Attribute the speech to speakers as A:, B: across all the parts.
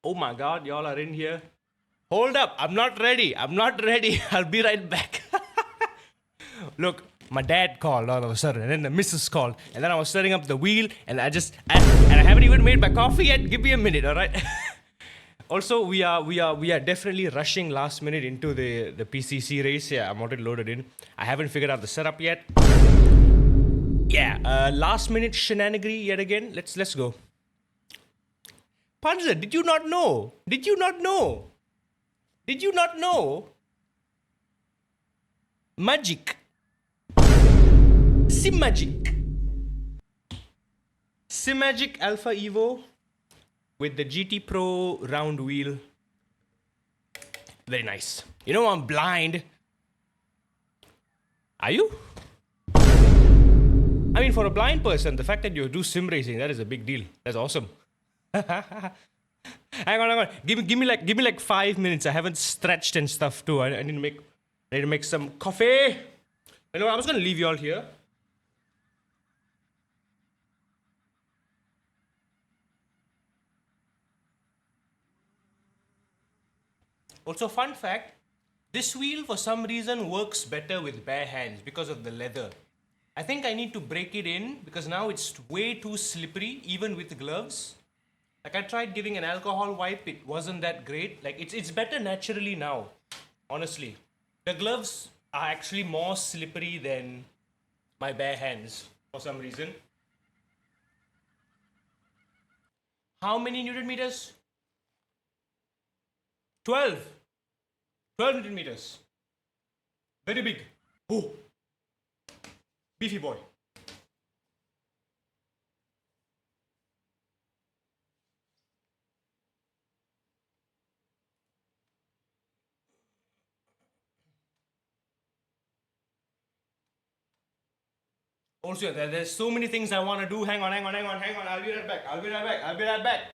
A: Oh my god, y'all are in here. Hold up, I'm not ready. I'm not ready. I'll be right back. Look, my dad called all of a sudden, and then the missus called, and then I was setting up the wheel, and I haven't even made my coffee yet. Give me a minute, all right? Also, we are definitely rushing last minute into the PCC race. Yeah, I'm already loaded in. I haven't figured out the setup yet. Yeah, last minute shenanigery yet again. Let's go. Panzer, did you not know? Did you not know? Did you not know? Magic. SIMAGIC. SIMAGIC Alpha Evo with the GT Pro round wheel. Very nice. You know I'm blind. Are you? I mean, for a blind person, the fact that you do sim racing, that is a big deal. That's awesome. hang on. Give me like 5 minutes. I haven't stretched and stuff too. I need to make some coffee. You know, I'm just gonna leave you all here. Also, fun fact, this wheel for some reason works better with bare hands because of the leather. I think I need to break it in because now it's way too slippery even with gloves. Like I tried giving an alcohol wipe, it wasn't that great. Like it's better naturally now, honestly. The gloves are actually more slippery than my bare hands for some reason. How many Newton meters? 12. 12 Newton meters. Very big. Oh, beefy boy. Also, there's so many things I want to do. Hang on. I'll be right back. I'll be right back.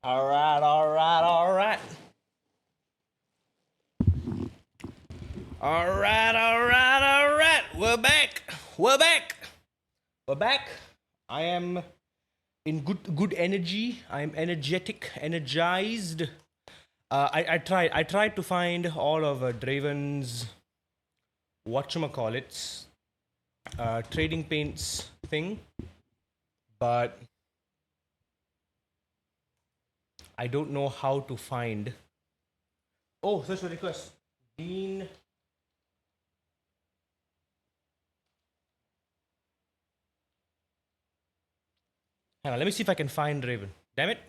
A: All right. All right. We're back. We're back. I am in good energy. I'm energetic, energized. I tried to find all of Draven's whatchamacallits trading paints thing, but I don't know how to find. Oh, search for request. Dean Hang on, let me see if I can find Raven. Damn it.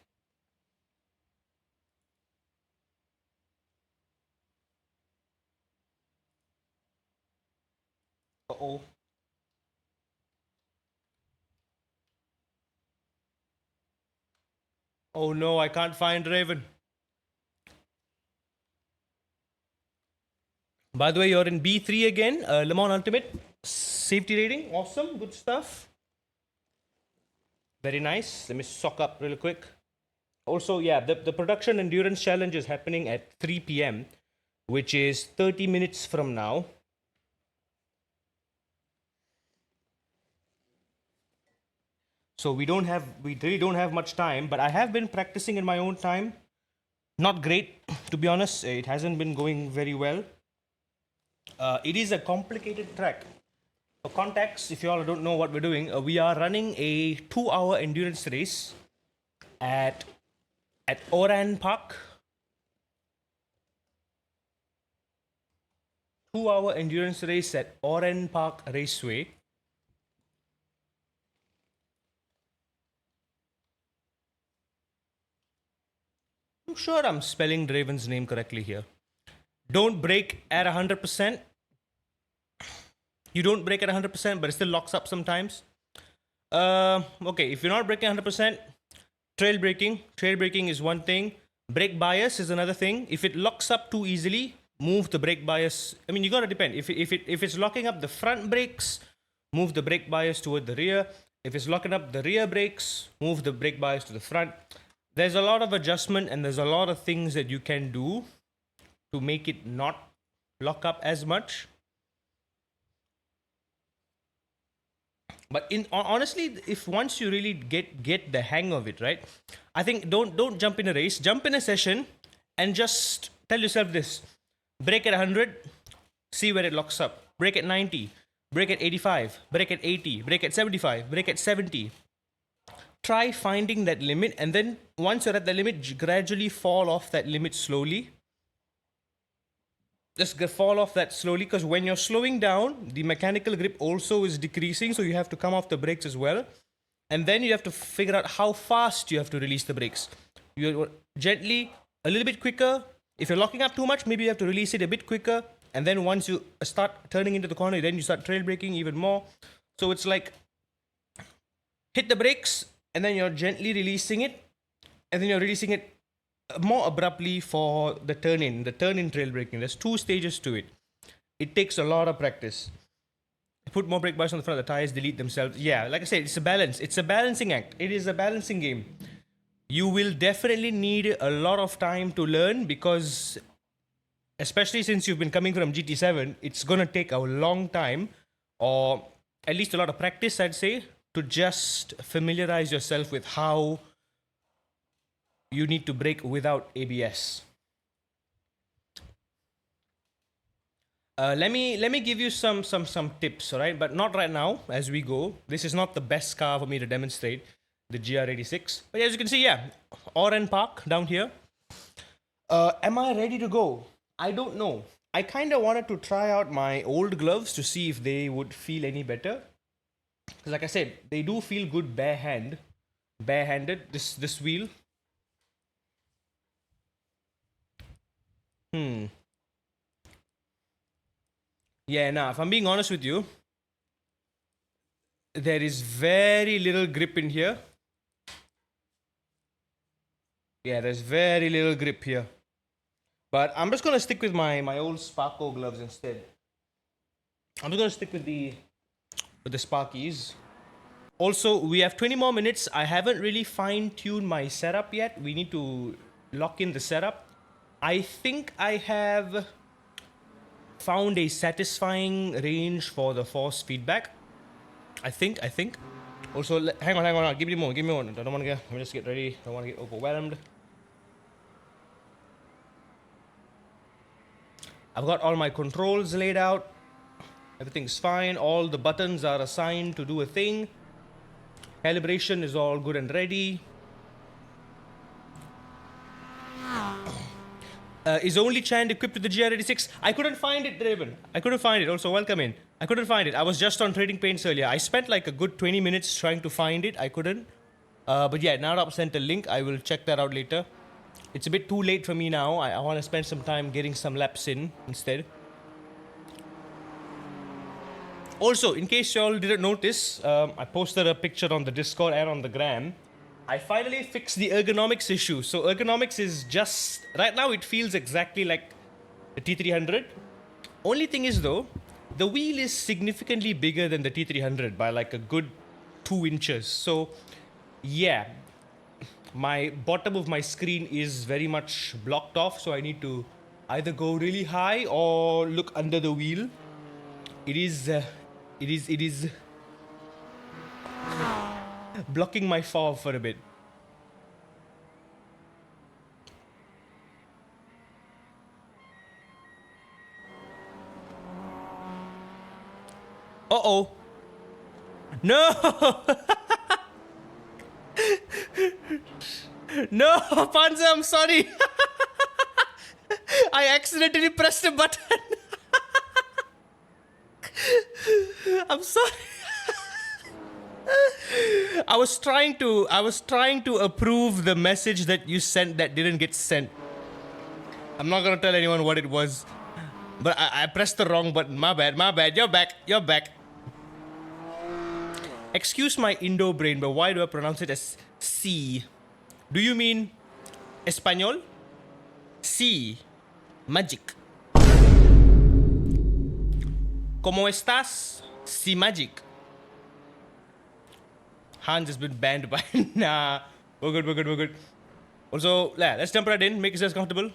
A: Uh-oh. Oh no, I can't find Raven. By the way, you're in B3 again. Le Mans Ultimate. Safety rating. Awesome. Good stuff. Very nice. Let me sock up real quick. Also, yeah, the production endurance challenge is happening at 3 p.m., which is 30 minutes from now. So we really don't have much time, but I have been practicing in my own time. Not great, to be honest. It hasn't been going very well. It is a complicated track. For context, if you all don't know what we're doing, we are running a 2-hour endurance race at Oran Park. 2-hour endurance race at Oran Park Raceway. I'm sure I'm spelling Draven's name correctly here. Don't brake at 100%. You don't brake at 100%, but it still locks up sometimes. Okay, if you're not braking 100%, trail braking. Trail braking is one thing. Brake bias is another thing. If it locks up too easily, move the brake bias. I mean, you gotta depend. If it's locking up the front brakes, move the brake bias toward the rear. If it's locking up the rear brakes, move the brake bias to the front. There's a lot of adjustment and there's a lot of things that you can do to make it not lock up as much. But honestly, if once you really get the hang of it, right? I think don't jump in a race, jump in a session, and just tell yourself this: brake at 100, see where it locks up. Brake at 90, brake at 85, brake at 80, brake at 75, brake at 70. Try finding that limit, and then once you're at the limit, gradually fall off that limit slowly. Just fall off that slowly, because when you're slowing down, the mechanical grip also is decreasing, so you have to come off the brakes as well. And then you have to figure out how fast you have to release the brakes. You're gently, a little bit quicker. If you're locking up too much, maybe you have to release it a bit quicker. And then once you start turning into the corner, then you start trail braking even more. So it's like, hit the brakes, and then you're gently releasing it. And then you're releasing it more abruptly for the turn-in trail braking. There's 2 stages to it. It takes a lot of practice. Put more brake bias on the front of the tires, delete themselves. Yeah, like I said, it's a balance. It's a balancing act. It is a balancing game. You will definitely need a lot of time to learn, because especially since you've been coming from GT7, it's going to take a long time, or at least a lot of practice, I'd say, to just familiarize yourself with how you need to brake without ABS. Let me give you some tips, all right? But not right now as we go. This is not the best car for me to demonstrate, the GR86. But as you can see, yeah, Oran Park down here. Am I ready to go? I don't know. I kind of wanted to try out my old gloves to see if they would feel any better. Because like I said, they do feel good barehanded, this wheel. Yeah, nah, if I'm being honest with you, there is very little grip in here. Yeah, there's very little grip here. But I'm just going to stick with my old Sparko gloves instead. I'm just going to stick with the Sparkies. Also, we have 20 more minutes. I haven't really fine-tuned my setup yet. We need to lock in the setup. I think I have found a satisfying range for the force feedback. I think. Also, hang on. Give me more. I don't want to get. Let me just get ready. I don't want to get overwhelmed. I've got all my controls laid out. Everything's fine. All the buttons are assigned to do a thing. Calibration is all good and ready. Is only Chand equipped with the GR86? I couldn't find it, Draven. I couldn't find it. Also, welcome in. I couldn't find it. I was just on Trading Paints earlier. I spent like a good 20 minutes trying to find it. I couldn't. But yeah, Narop sent a link. I will check that out later. It's a bit too late for me now. I want to spend some time getting some laps in instead. Also, in case you all didn't notice, I posted a picture on the Discord and on the gram. I finally fixed the ergonomics issue. So ergonomics is just... Right now it feels exactly like the T300. Only thing is though, the wheel is significantly bigger than the T300 by like a good 2 inches. So yeah, my bottom of my screen is very much blocked off. So I need to either go really high or look under the wheel. It is blocking my fall for a bit. Uh-oh. No! No, Panza, I'm sorry. I accidentally pressed a button. I'm sorry. I was trying to approve the message that you sent that didn't get sent. I'm not gonna tell anyone what it was. But I pressed the wrong button. My bad. You're back. Excuse my Indo brain, but why do I pronounce it as C? Do you mean Espanol? Sí. Magic. ¿Cómo estás? SIMAGIC. Hans has been banned by... Nah. We're good. Also, let's jump right in. Make yourselves comfortable.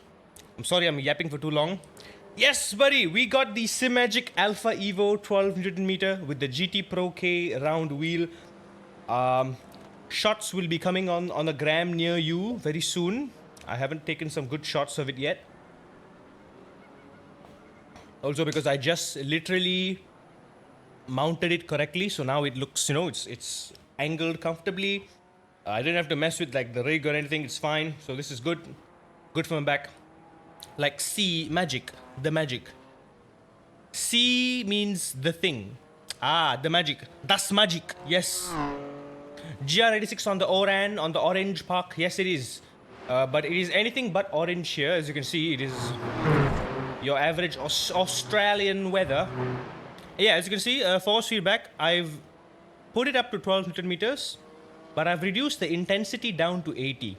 A: I'm sorry I'm yapping for too long. Yes, buddy. We got the SIMAGIC ALPHA EVO 12 Newton meter with the GT Pro K round wheel. Shots will be coming on the gram near you very soon. I haven't taken some good shots of it yet. Also because I just literally mounted it correctly, so now it looks, you know, it's angled comfortably. I didn't have to mess with like the rig or anything. It's fine. So this is good for my back. Like C magic, the magic. C means the thing. Ah, the magic. Das magic. Yes. GR86 on the orange park. Yes, it is. But it is anything but orange here. As you can see, it is your average Australian weather. Yeah, as you can see, force feedback, I've put it up to 12 Newton meters, but I've reduced the intensity down to 80.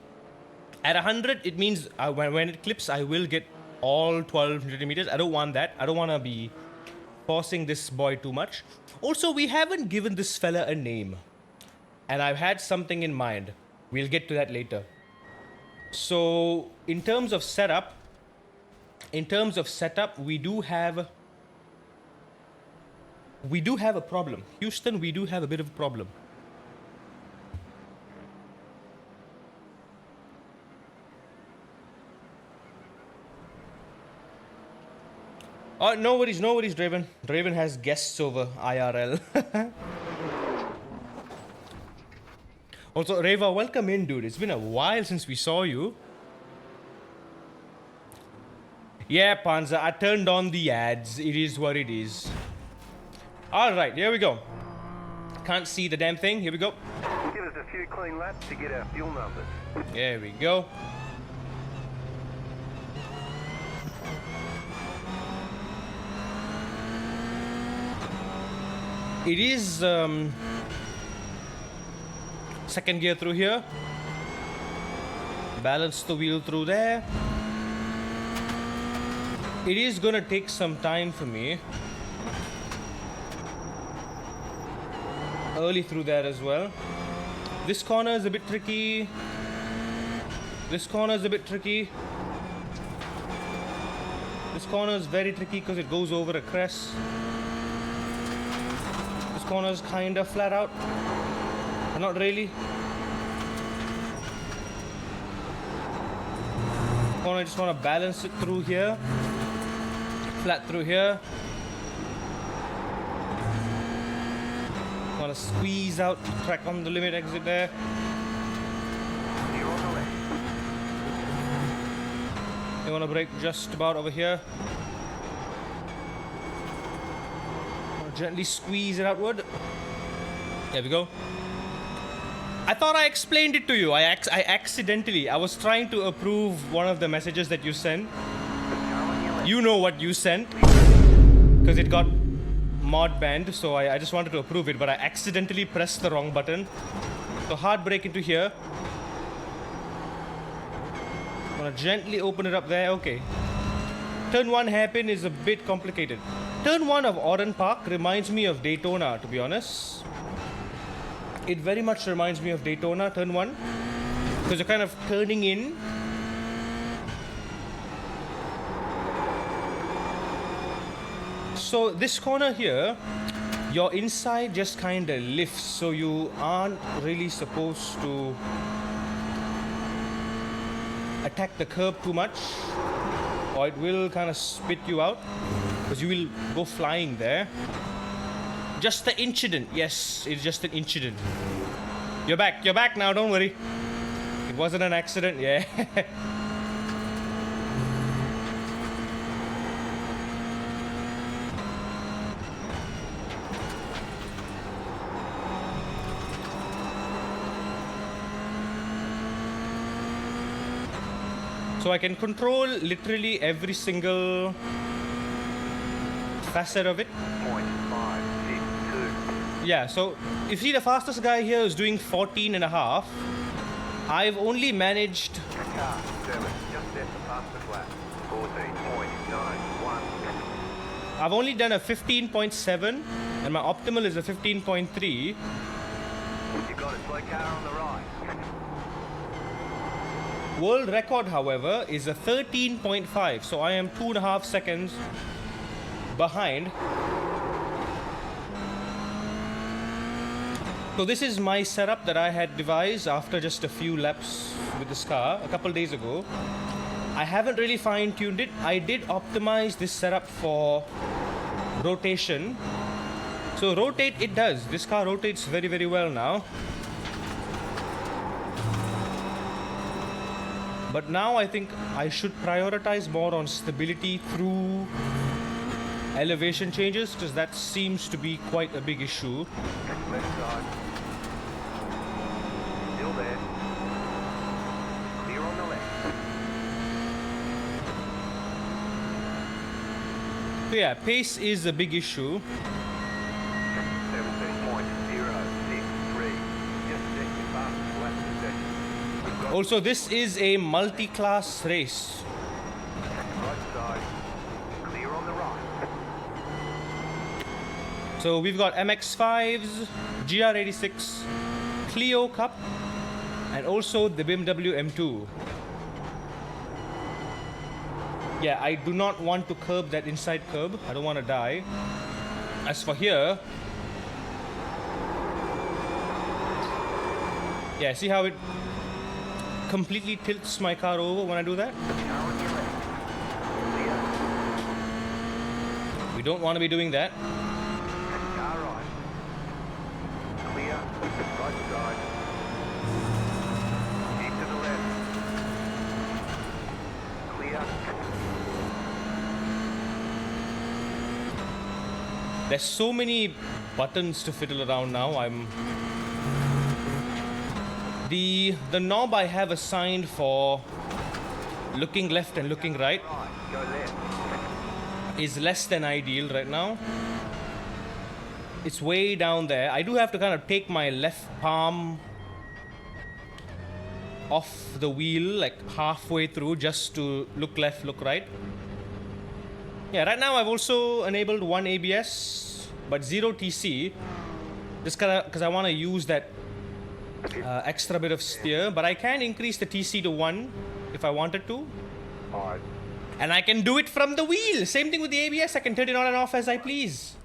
A: At 100, it means when it clips, I will get all 12 Newton meters. I don't want that. I don't want to be forcing this boy too much. Also, we haven't given this fella a name, and I've had something in mind. We'll get to that later. So, in terms of setup, we do have a problem. Houston, we do have a bit of a problem. Oh, no worries, Draven. Draven has guests over IRL. Also, Reva, welcome in, dude. It's been a while since we saw you. Yeah, Panza, I turned on the ads. It is what it is. Alright, here we go. Can't see the damn thing. Here we go.
B: Give us a few clean laps to get our fuel numbers.
A: There we go. It is second gear through here. Balance the wheel through there. It is gonna take some time for me. Early through there as well. This corner is a bit tricky. This corner is a bit tricky. This corner is very tricky because it goes over a crest. This corner is kind of flat out. But not really. Corner, I just want to balance it through here. Flat through here. Want to squeeze out, track on the limit exit there. You want to brake just about over here. Gently squeeze it outward. There we go. I thought I explained it to you. I accidentally. I was trying to approve one of the messages that you sent. You know what you sent. Because it got mod banned, so I just wanted to approve it, but I accidentally pressed the wrong button. So hard brake into here. I'm gonna gently open it up there. Okay. Turn 1 hairpin is a bit complicated. Turn 1 of Oran Park reminds me of Daytona, to be honest. It very much reminds me of Daytona, turn 1. Because you're kind of turning in. So this corner here, your inside just kind of lifts, so you aren't really supposed to attack the curb too much, or it will kind of spit you out, because you will go flying there. Just the incident, yes, it's just an incident. You're back now, don't worry. It wasn't an accident, yeah. So I can control literally every single facet of it. 0.562. Yeah, so you see the fastest guy here is doing 14 and a half. I've only managed...
B: Car 7, just set the fastest lap. 14.91.
A: I've only done a 15.7 and my optimal is a 15.3.
B: You got a slow car on the right.
A: World record, however, is a 13.5, so I am 2.5 seconds behind. So this is my setup that I had devised after just a few laps with this car a couple days ago. I haven't really fine-tuned it. I did optimize this setup for rotation. So rotate it does. This car rotates very, very well now. But now I think I should prioritize more on stability through elevation changes, because that seems to be quite a big issue.
B: Left side. Still there. Clear on the left.
A: So yeah, pace is a big issue.
B: 17.063. Just set your fastest lap per second.
A: Also, this is a multi-class race.
B: Right side. Clear on the right.
A: So we've got MX-5s, GR86, Clio Cup, and also the BMW M2. Yeah, I do not want to curb that inside curb. I don't want to die. As for here, yeah, see how it completely tilts my car over when I do that?
B: Car on your left. Clear.
A: We don't want to be doing that.
B: Car right. Clear. Right side. Keep to the left. Clear.
A: There's so many buttons to fiddle around now. The knob I have assigned for looking left and looking right
B: Right. Go left.
A: is less than ideal right now. It's way down there. I do have to kind of take my left palm off the wheel like halfway through just to look left, look right. Yeah, right now I've also enabled 1 ABS but 0 TC, just because I want to use that extra bit of steer, but I can increase the TC to 1 if I wanted to.
B: Hard.
A: And I can do it from the wheel. Same thing with the ABS. I can turn it on and off as I please.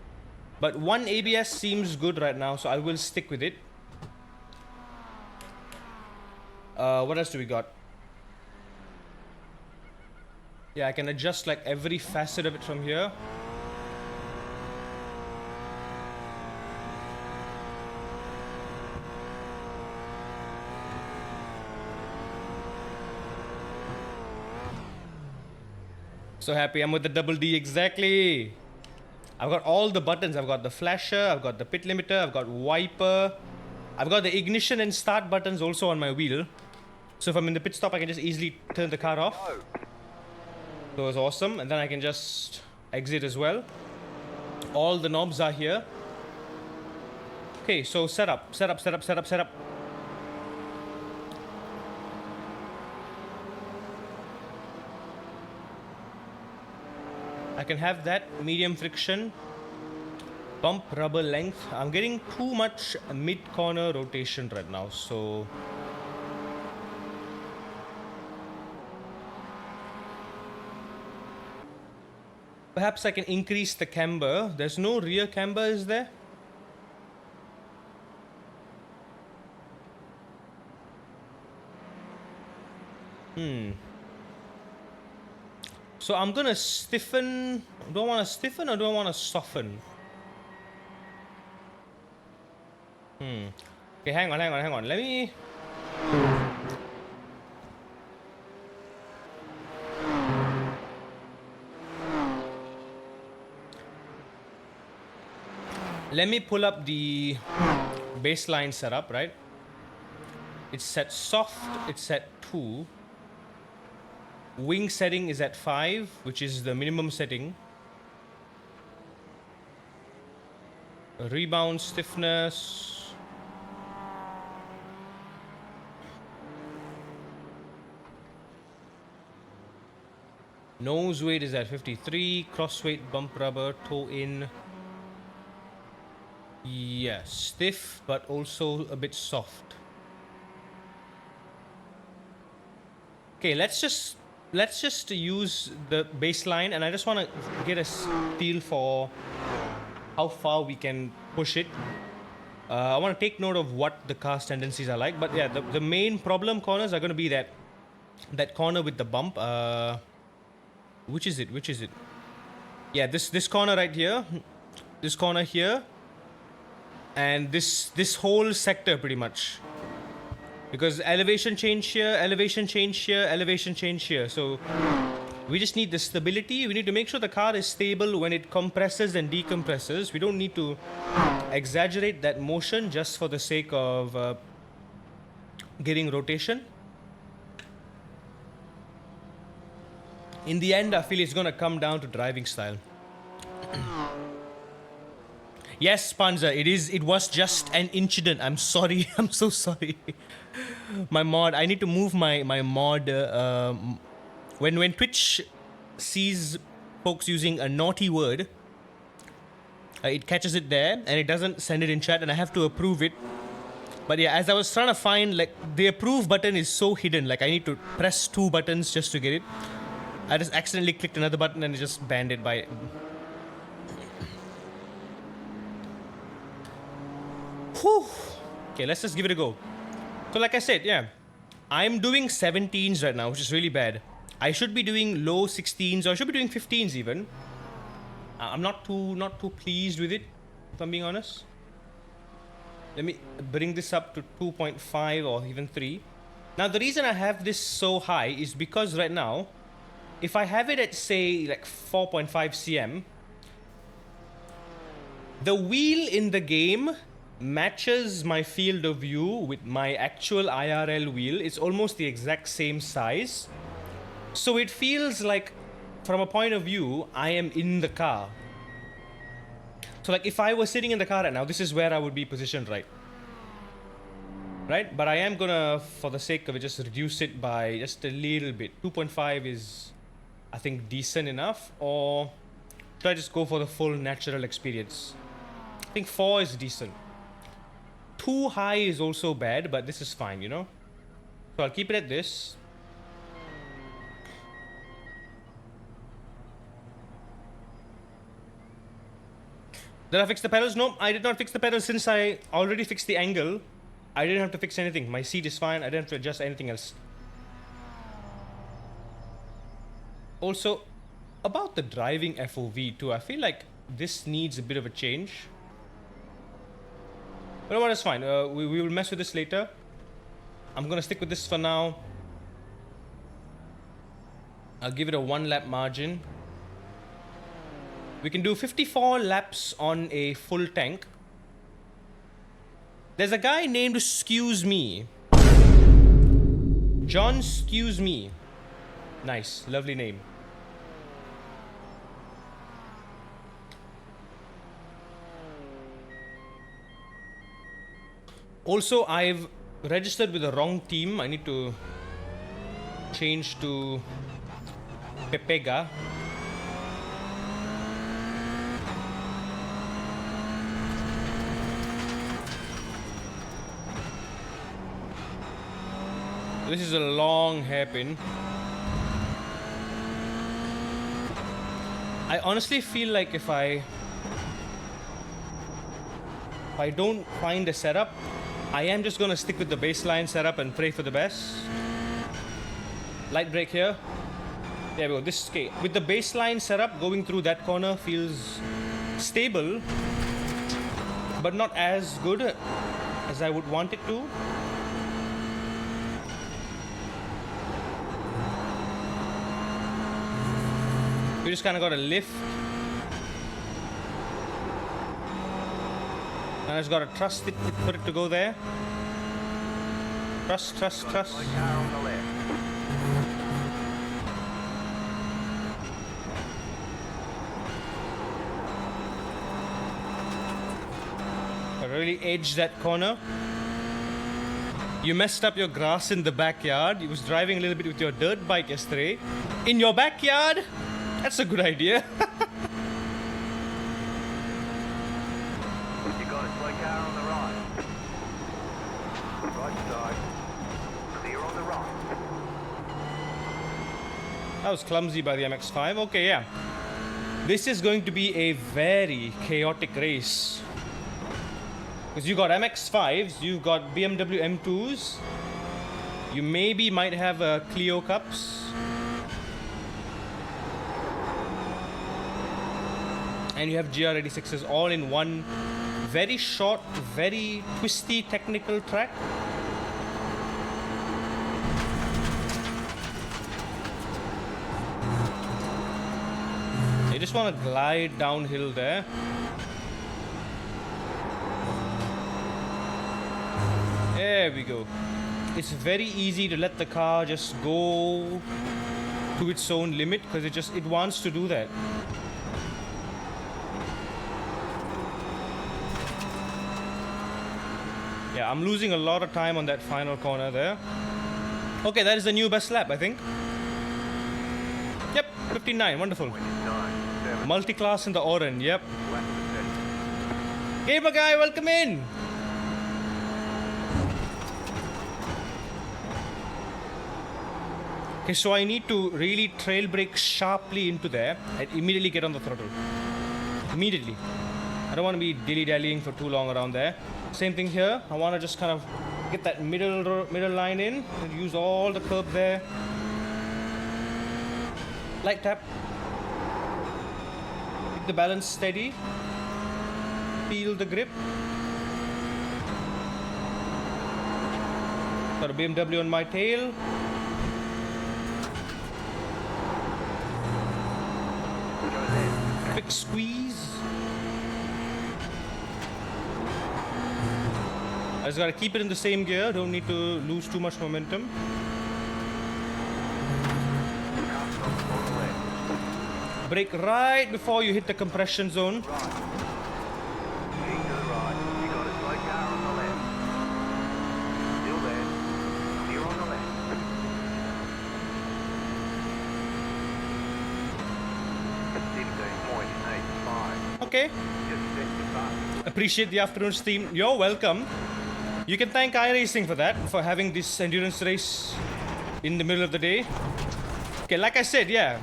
A: But 1 ABS seems good right now, so I will stick with it. What else do we got? Yeah, I can adjust like every facet of it from here. So happy I'm with the double D, exactly. I've got all the buttons. I've got the flasher, I've got the pit limiter, I've got wiper, I've got the ignition and start buttons also on my wheel. So if I'm in the pit stop, I can just easily turn the car off.
B: Go.
A: So it's awesome. And then I can just exit as well. All the knobs are here. Okay, so setup. I can have that medium friction. Bump rubber length. I'm getting too much mid-corner rotation right now, so perhaps I can increase the camber. There's no rear camber, is there? So I'm gonna stiffen. Do I want to stiffen or do I want to soften? Okay, hang on. Let me. Let me pull up the baseline setup, right? It's set soft, it's set 2. Wing setting is at 5, which is the minimum setting. Rebound stiffness. Nose weight is at 53. Cross weight, bump rubber, toe in. Yeah, stiff, but also a bit soft. Okay, let's just use the baseline, and I just want to get a feel for how far we can push it. I want to take note of what the car's tendencies are like, but yeah, the main problem corners are going to be that corner with the bump. Which is it? Yeah, this corner right here, this corner here, and this whole sector pretty much. Because elevation change here, elevation change here, elevation change here. So we just need the stability. We need to make sure the car is stable when it compresses and decompresses. We don't need to exaggerate that motion just for the sake of getting rotation. In the end, I feel it's gonna come down to driving style. Yes, Panzer, it was just an incident. I'm sorry. I'm so sorry. My mod, I need to move my mod. When Twitch sees folks using a naughty word, it catches it there and it doesn't send it in chat, and I have to approve it. But yeah, as I was trying to find, like, the approve button is so hidden. Like, I need to press 2 buttons just to get it. I just accidentally clicked another button and it just banned it by. Whew. Okay, let's just give it a go. So like I said, yeah, I'm doing 17s right now, which is really bad. I should be doing low 16s, or I should be doing 15s even. I'm not too pleased with it, if I'm being honest. Let me bring this up to 2.5 or even 3. Now the reason I have this so high is because right now, if I have it at, say, like 4.5 cm, the wheel in the game matches my field of view with my actual IRL wheel. It's almost the exact same size. So it feels like, from a point of view, I am in the car. So like if I was sitting in the car right now, this is where I would be positioned, right? Right? But I am gonna, for the sake of it, just reduce it by just a little bit. 2.5 is, I think, decent enough. Or should I just go for the full natural experience? I think 4 is decent. Too high is also bad, but this is fine, you know? So I'll keep it at this. Did I fix the pedals? No, I did not fix the pedals since I already fixed the angle. I didn't have to fix anything. My seat is fine. I didn't have to adjust anything else. Also, about the driving FOV too, I feel like this needs a bit of a change. But no, it's fine. We will mess with this later. I'm gonna stick with this for now. I'll give it a 1 lap margin. We can do 54 laps on a full tank. There's a guy named Excuse Me. John Excuse Me. Nice, lovely name. Also, I've registered with the wrong team. I need to change to Pepega. This is a long hairpin. I honestly feel like if I don't find a setup, I am just gonna stick with the baseline setup and pray for the best. Light brake here. There we go. This is okay. With the baseline setup, going through that corner feels stable, but not as good as I would want it to. You just kind of got to lift. And I just got to trust it for it to go there. Trust.
B: Car on the left.
A: I really edge that corner. You messed up your grass in the backyard. You was driving a little bit with your dirt bike yesterday. In your backyard? That's a good idea.
B: You got a slow car on the right. Right side. Clear on the right.
A: That was clumsy by the MX-5. Okay, yeah. This is going to be a very chaotic race. Because you got MX-5s, you've got BMW M2s. You maybe might have Clio Cups. And you have GR86s all in one very short, very twisty technical track. You just want to glide downhill there. There we go. It's very easy to let the car just go to its own limit because it wants to do that. Yeah, I'm losing a lot of time on that final corner there. Okay, that is the new best lap, I think. Yep, 59, wonderful.
B: 29, 7.
A: Multi-class in the orange, yep.
B: Left of the center.
A: Gamer guy, welcome in! Okay, so I need to really trail brake sharply into there and immediately get on the throttle. Immediately. I don't want to be dilly-dallying for too long around there. Same thing here. I want to just kind of get that middle line in and use all the curb there. Light tap. Keep the balance steady. Feel the grip. Got a BMW on my tail.
B: Go left.
A: Quick squeeze. I just gotta keep it in the same gear. Don't need to lose too much momentum.
B: Car stops on the left.
A: Brake right before you hit the compression zone.
B: Right. Keep to the right. You got a slow car on the left. Still there. Clear on the left. 15.85.
A: Okay.
B: Just set your fast.
A: Appreciate the afternoon stream. You're welcome. You can thank iRacing for that, for having this endurance race in the middle of the day. Okay, like I said, yeah.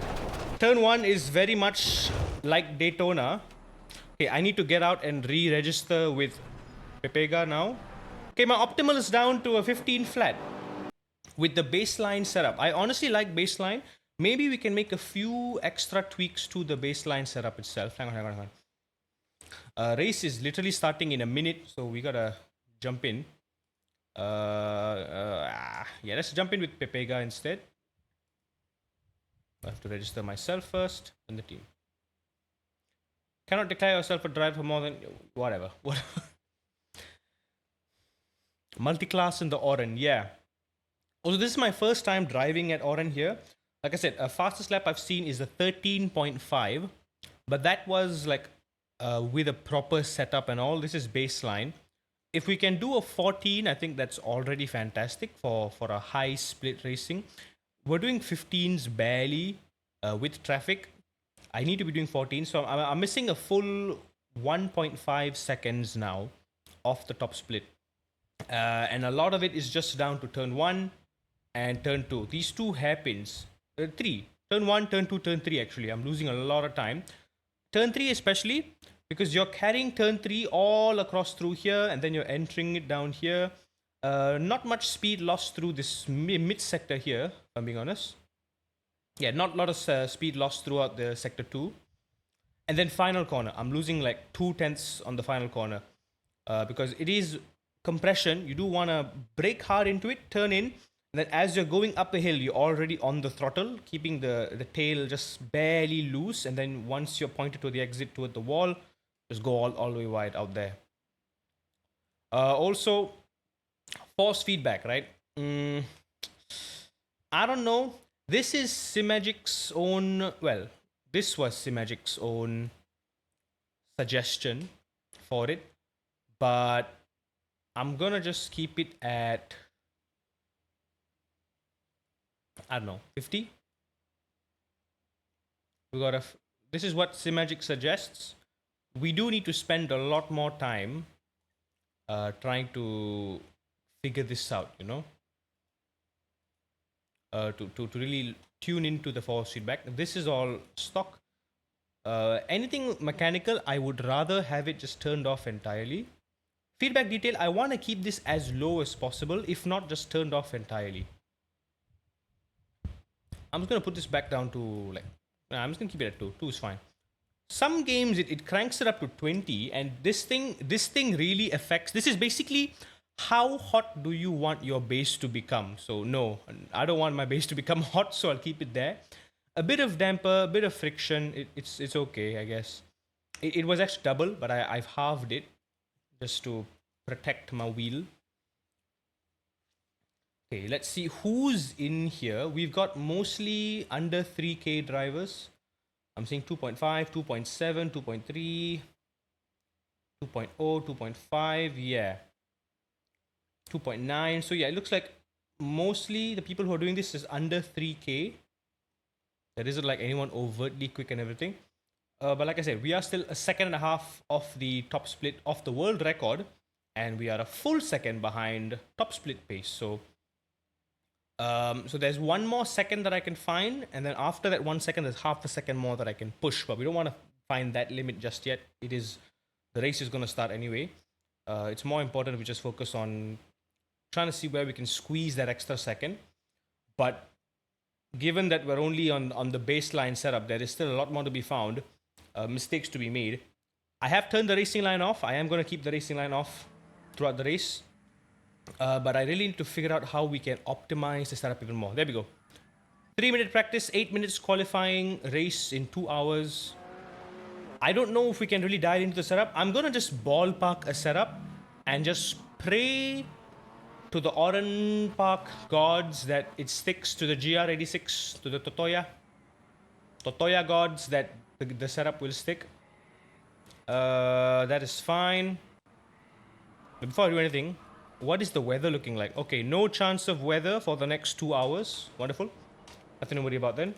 A: Turn 1 is very much like Daytona. Okay, I need to get out and re-register with Pepega now. Okay, my optimal is down to a 15 flat with the baseline setup. I honestly like baseline. Maybe we can make a few extra tweaks to the baseline setup itself. Hang on. Race is literally starting in a minute, so we gotta jump in. Yeah, let's jump in with Pepega instead. I have to register myself first and the team. Cannot declare yourself a driver for more than whatever. Multi-class in the Oren, yeah. Also, this is my first time driving at Oren here. Like I said, fastest lap I've seen is a 13.5, but that was like with a proper setup and all. This is baseline. If we can do a 14, I think that's already fantastic for a high split racing. We're doing 15s barely with traffic. I need to be doing 14, so I'm missing a full 1.5 seconds now off the top split. And a lot of it is just down to turn 1 and turn 2. These two hairpins, 3, turn 1, turn 2, turn 3 actually. I'm losing a lot of time. Turn 3 especially, because you're carrying turn 3 all across through here and then you're entering it down here. Not much speed lost through this mid sector here, if I'm being honest. Yeah, not a lot of speed lost throughout the sector 2. And then final corner, I'm losing like 2/10 on the final corner because it is compression. You do want to brake hard into it, turn in, and then as you're going up a hill, you're already on the throttle, keeping the tail just barely loose. And then once you're pointed to the exit toward the wall, just go all the way wide out there. Also, force feedback, right? I don't know. This is SIMAGIC's own, well, this was SIMAGIC's own suggestion for it, but I'm gonna just keep it at, I don't know, 50. This is what SIMAGIC suggests. We do need to spend a lot more time trying to figure this out, you know, to really tune into the force feedback. This is all stock. Anything mechanical, I would rather have it just turned off entirely. Feedback detail, I want to keep this as low as possible, if not just turned off entirely. I'm just going to put this back down to like, I'm just going to keep it at 2. 2 is fine. Some games it cranks it up to 20, and this thing really affects. This is basically how hot do you want your base to become. So no, I don't want my base to become hot, so I'll keep it there. A bit of damper, a bit of friction, it's okay, I guess. It was actually double, but I've halved it just to protect my wheel. Okay, let's see who's in here. We've got mostly under 3K drivers. I'm seeing 2.5, 2.7, 2.3, 2.0, 2.5, yeah. 2.9. So yeah, it looks like mostly the people who are doing this is under 3K. There isn't like anyone overtly quick and everything. But like I said, we are still a second and a half off the top split of the world record, and we are a full second behind top split pace. So there's one more second that I can find, and then after that 1 second, there's half a second more that I can push. But we don't want to find that limit just yet. The race is going to start anyway. It's more important we just focus on trying to see where we can squeeze that extra second. But given that we're only on the baseline setup, there is still a lot more to be found, mistakes to be made. I have turned the racing line off. I am going to keep the racing line off throughout the race. But I really need to figure out how we can optimize the setup even more. There we go. 3-minute practice, 8 minutes qualifying, race in 2 hours. I don't know if we can really dive into the setup. I'm going to just ballpark a setup and just pray to the Oran Park gods that it sticks to the GR86, to the Totoya gods, that the setup will stick. That is fine. But before I do anything, what is the weather looking like? Okay, no chance of weather for the next 2 hours. Wonderful. Nothing to worry about then.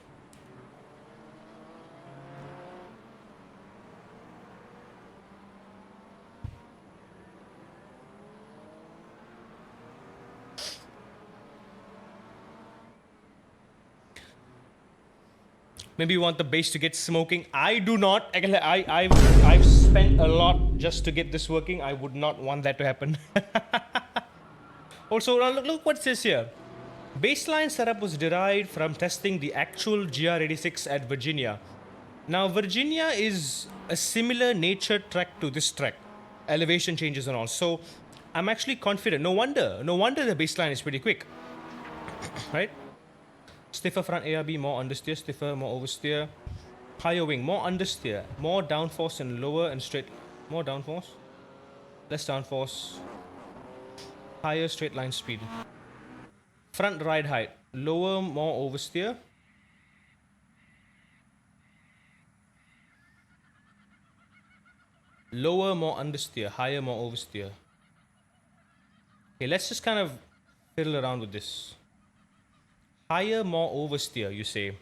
A: Maybe you want the base to get smoking. I do not. I've spent a lot just to get this working. I would not want that to happen. Also, look what it says here. Baseline setup was derived from testing the actual GR86 at Virginia. Now, Virginia is a similar nature track to this track. Elevation changes and all. So, I'm actually confident. No wonder the baseline is pretty quick. Right? Stiffer front ARB, more understeer, stiffer, more oversteer. Higher wing, more understeer, more downforce and lower and straight. More downforce, less downforce. Higher straight line speed. Front ride height. Lower, more oversteer. Lower, more understeer. Higher, more oversteer. Okay, let's just kind of fiddle around with this. Higher, more oversteer, you say.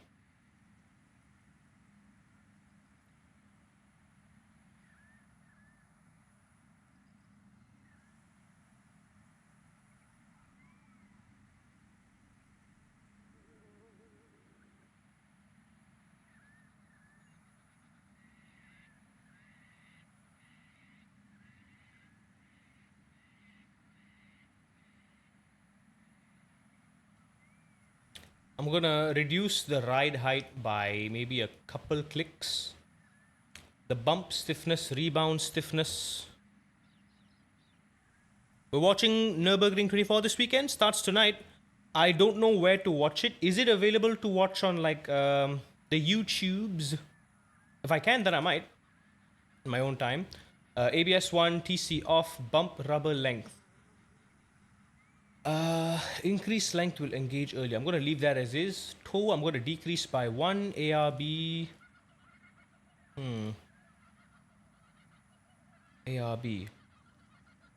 A: I'm gonna reduce the ride height by maybe a couple clicks. The bump stiffness, rebound stiffness. We're watching Nürburgring 24 this weekend. Starts tonight. I don't know where to watch it. Is it available to watch on like the YouTubes? If I can, then I might. In my own time. ABS 1, TC off, bump rubber length. Increased length will engage early. I'm going to leave that as is. Toe, I'm going to decrease by 1. ARB. ARB.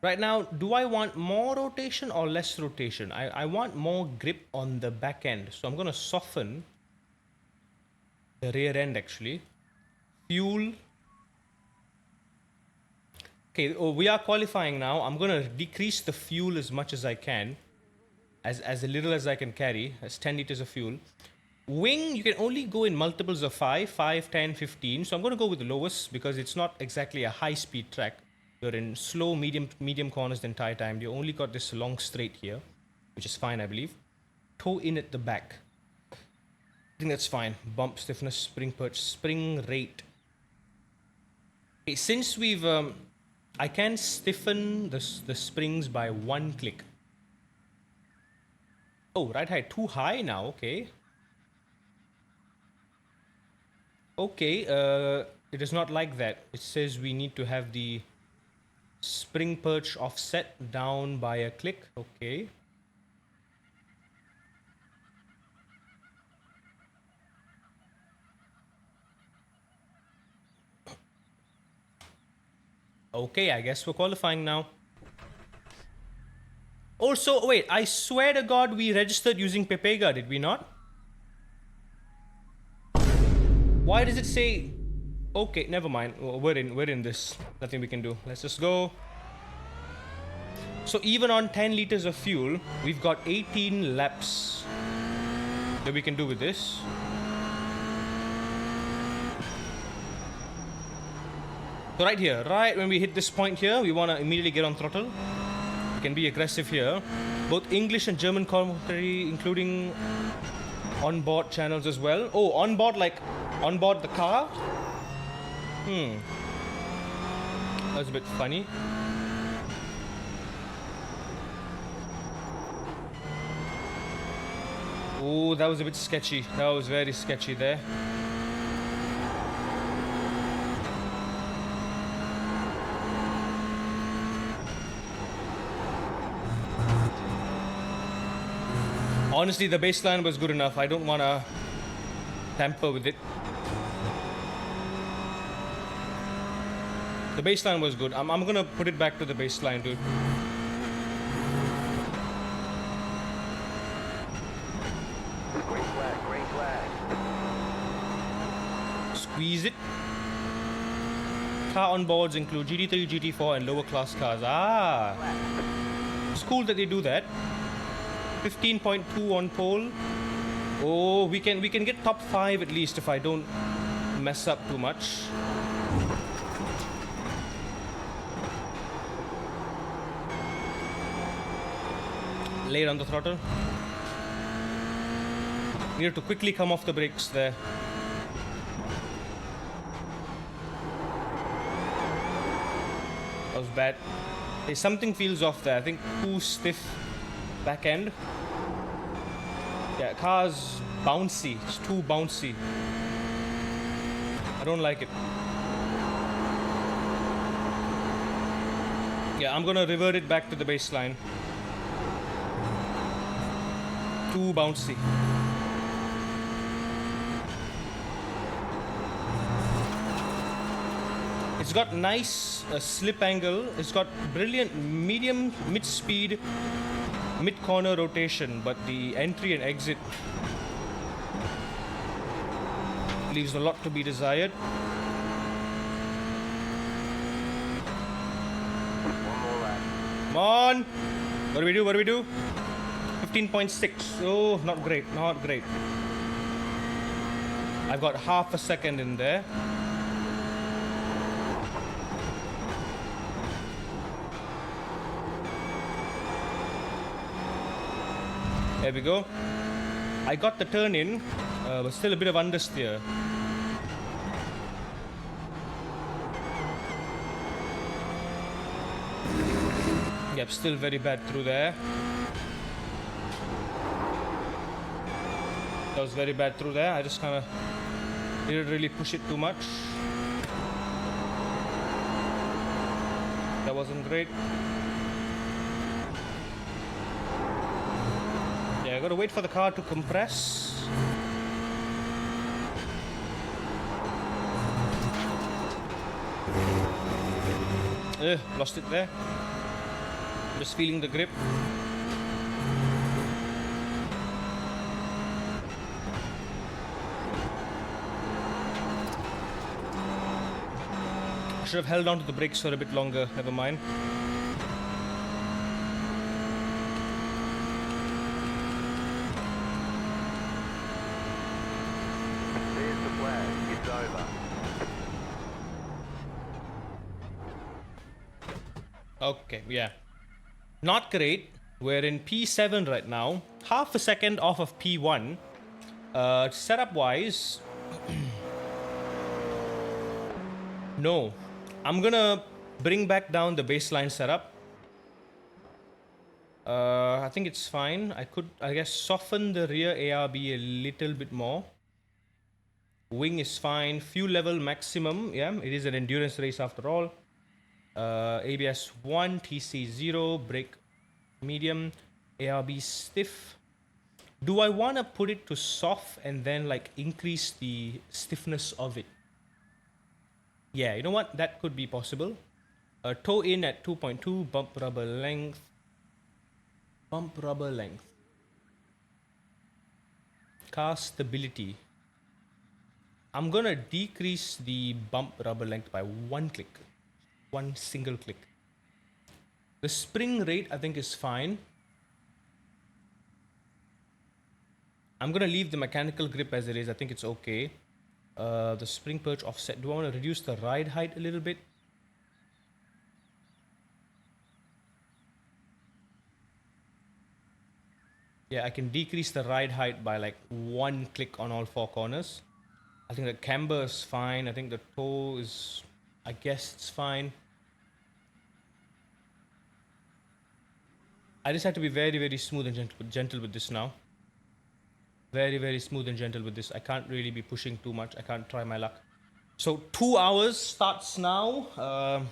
A: Right now, do I want more rotation or less rotation? I want more grip on the back end. So I'm going to soften the rear end actually. Fuel. Okay, we are qualifying now. I'm going to decrease the fuel as much as I can. As little as I can carry. As 10 liters of fuel. Wing, you can only go in multiples of 5, 10, 15. So I'm going to go with the lowest because it's not exactly a high-speed track. You're in slow, medium corners the entire time. You only got this long straight here, which is fine, I believe. Toe in at the back. I think that's fine. Bump stiffness, spring perch, spring rate. Okay, since we've... I can stiffen the springs by 1 click. Oh, right height too high now, okay. Okay, it is not like that. It says we need to have the spring perch offset down by a click. Okay. Okay, I guess we're qualifying now. Also, wait, I swear to God we registered using Pepega, did we not? Why does it say... Okay, never mind. We're in this. Nothing we can do. Let's just go. So even on 10 liters of fuel, we've got 18 laps that we can do with this. So right here, right when we hit this point here, we want to immediately get on throttle. We can be aggressive here. Both English and German commentary, including onboard channels as well. Oh, onboard, like onboard the car? That was a bit funny. Oh, that was a bit sketchy. That was very sketchy there. Honestly, the baseline was good enough. I don't want to tamper with it. The baseline was good. I'm gonna put it back to the baseline, dude.
B: Green flag, green flag.
A: Squeeze it. Car onboards include GT3, GT4 and lower class cars. Ah, it's cool that they do that. 15.2 on pole. Oh, we can get top 5 at least if I don't mess up too much. Lay on the throttle. Needed to quickly come off the brakes there. That was bad. Hey, something feels off there. I think too stiff back end. Yeah, car's bouncy. It's too bouncy. I don't like it. Yeah, I'm gonna revert it back to the baseline. too bouncy. It's got nice slip angle. It's got brilliant medium, mid-speed, mid-corner rotation, but the entry and exit leaves a lot to be desired.
B: One more lap.
A: Come on! What do we do? What do we do? 15.6. Oh, not great. Not great. I've got half a second in there. There we go. I got the turn in, but still a bit of understeer. Yep, still very bad through there. That was very bad through there. I just kind of didn't really push it too much. That wasn't great. Yeah, I gotta wait for the car to compress. Lost it there. Just feeling the grip. Should have held on to the brakes for a bit longer. Never mind.
B: There's the flag. It's over.
A: Okay, yeah. Not great. We're in P7 right now. Half a second off of P1. Setup wise, no. I'm gonna bring back down the baseline setup. I think it's fine. I could, I guess, soften the rear ARB a little bit more. Wing is fine. Fuel level maximum. Yeah, it is an endurance race after all. ABS 1, TC 0, brake medium, ARB stiff. Do I want to put it to soft and then like increase the stiffness of it? Yeah, you know what? That could be possible. Toe in at 2.2, bump rubber length. Bump rubber length. Car stability. I'm gonna decrease the bump rubber length by one click. One single click. The spring rate I think is fine. I'm gonna leave the mechanical grip as it is. I think it's okay. The spring perch offset. Do I want to reduce the ride height a little bit? Yeah, I can decrease the ride height by like one click on all four corners. I think the camber is fine. I think the toe is, I guess it's fine. I just have to be very, very smooth and gentle with this now. Very, very smooth and gentle with this. I can't really be pushing too much. I can't try my luck. So 2 hours starts now.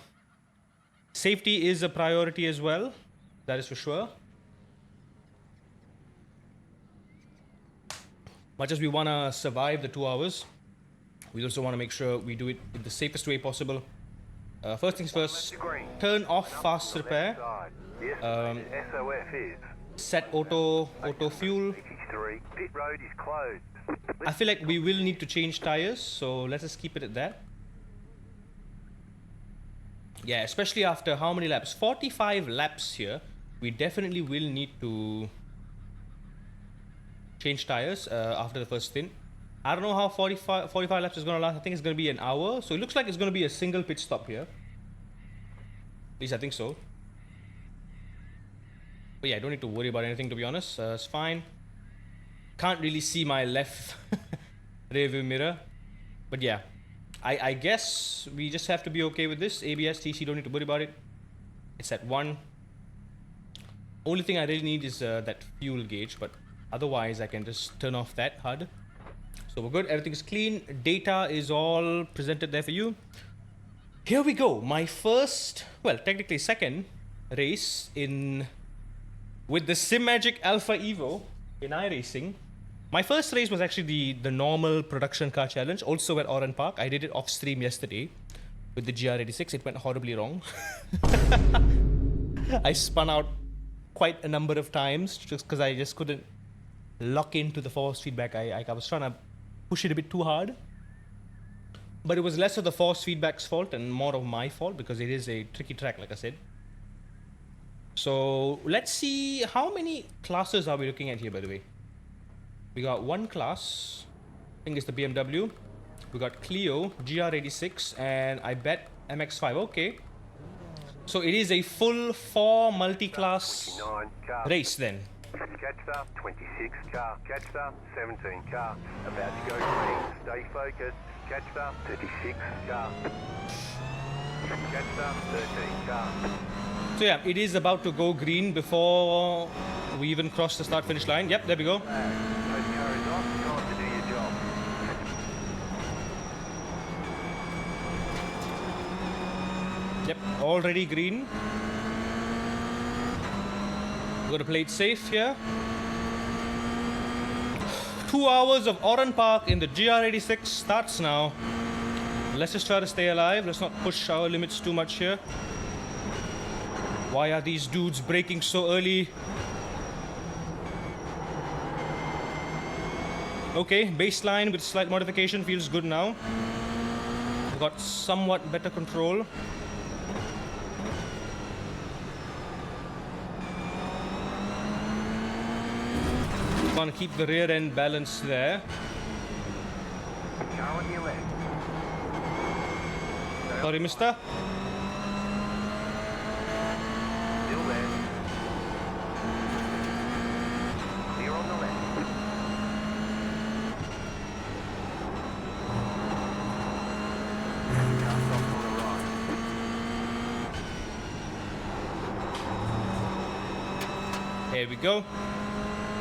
A: Safety is a priority as well. That is for sure. Much as we want to survive the 2 hours, we also want to make sure we do it in the safest way possible. First things first, turn off fast repair.
B: SOF is.
A: Set auto fuel.
B: Pit road is closed.
A: I feel like we will need to change tires, so let's just keep it at that. Yeah, especially after how many laps? 45 laps here. We definitely will need to change tires after the first stint. I don't know how 45 laps is going to last. I think it's going to be an hour. So it looks like it's going to be a single pit stop here. At least I think so. But yeah, I don't need to worry about anything, to be honest. It's fine. Can't really see my left rear view mirror. But yeah, I guess we just have to be okay with this. ABS, TC, don't need to worry about it. It's at 1. Only thing I really need is that fuel gauge. But otherwise, I can just turn off that HUD. So we're good. Everything is clean. Data is all presented there for you. Here we go. My first, well, technically second race in with the SIMAGIC ALPHA EVO. in iRacing, my first race was actually the normal production car challenge, also at Oran Park. I did it off stream yesterday with the GR86. It went horribly wrong. I spun out quite a number of times just because I just couldn't lock into the force feedback. I was trying to push it a bit too hard. But it was less of the force feedback's fault and more of my fault because it is a tricky track, like I said. So let's see, how many classes are we looking at here, by the way? We got one class, I think it's the BMW. We got Clio, GR86, and I bet MX5. Okay. So it is a full 4 multi-class
B: 29 car.
A: race then.
B: Catch up, 26 car. Catch up, 17 car. About to go green. Stay focused. Catch up, 36 car. Catch up, 13 car.
A: So yeah, it is about to go green before we even cross the start-finish line. Yep, there we go.
B: Those car is off. Time to do your job.
A: Yep, already green. We're gonna play it safe here. 2 hours of Oran Park in the GR86 starts now. Let's just try to stay alive. Let's not push our limits too much here. Why are these dudes braking so early? Okay, baseline with slight modification feels good now. We've got somewhat better control. Want to keep the rear end balanced there.
B: Car on your left.
A: Sorry, mister.
B: Still there. Clear on the left. Car stopped on the right.
A: Here we go.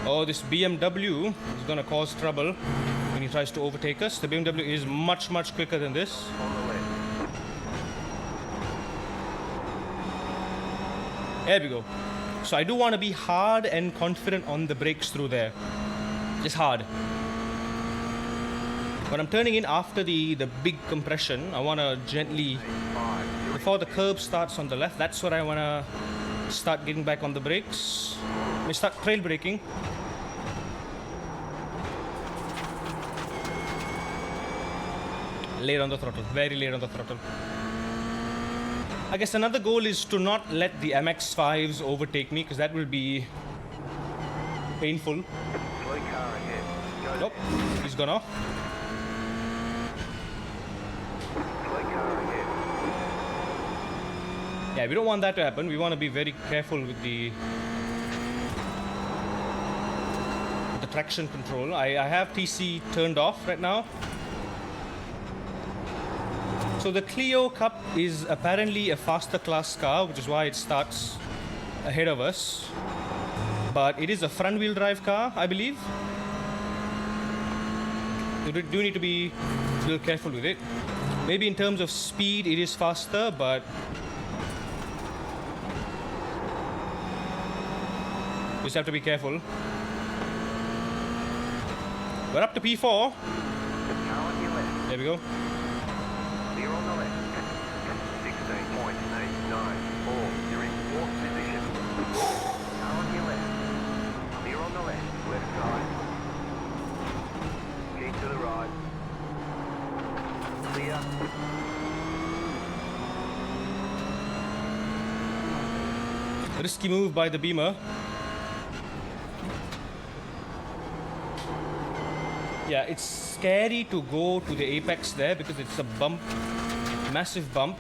A: Oh, this BMW is gonna cause trouble when he tries to overtake us. The BMW is much, much quicker than this.
B: On the left.
A: There we go. So I do want to be hard and confident on the brakes through there. Just hard. When I'm turning in after the big compression, I want to gently,
B: 5.
A: before the curb starts on the left, that's where I want to start getting back on the brakes. Let me start trail braking. Late on the throttle, very late on the throttle. I guess another goal is to not let the MX-5s overtake me because that will be painful.
B: Slow car ahead. Go
A: Nope, he's gone off.
B: Slow car ahead.
A: Yeah, we don't want that to happen. We want to be very careful with the traction control. I have TC turned off right now. So the Clio Cup is apparently a faster class car, which is why it starts ahead of us. But it is a front wheel drive car, I believe. You do need to be a little careful with it. Maybe in terms of speed it is faster, but you just have to be careful. We're up to P4.
B: Car on your left.
A: There we go.
B: Clear on the left. 16.894. You're in 4th position. Car on your left. Clear on the left. Left side. Keep to the right. Clear.
A: Risky move by the Beamer. Yeah, it's scary to go to the apex there because it's a bump, massive bump.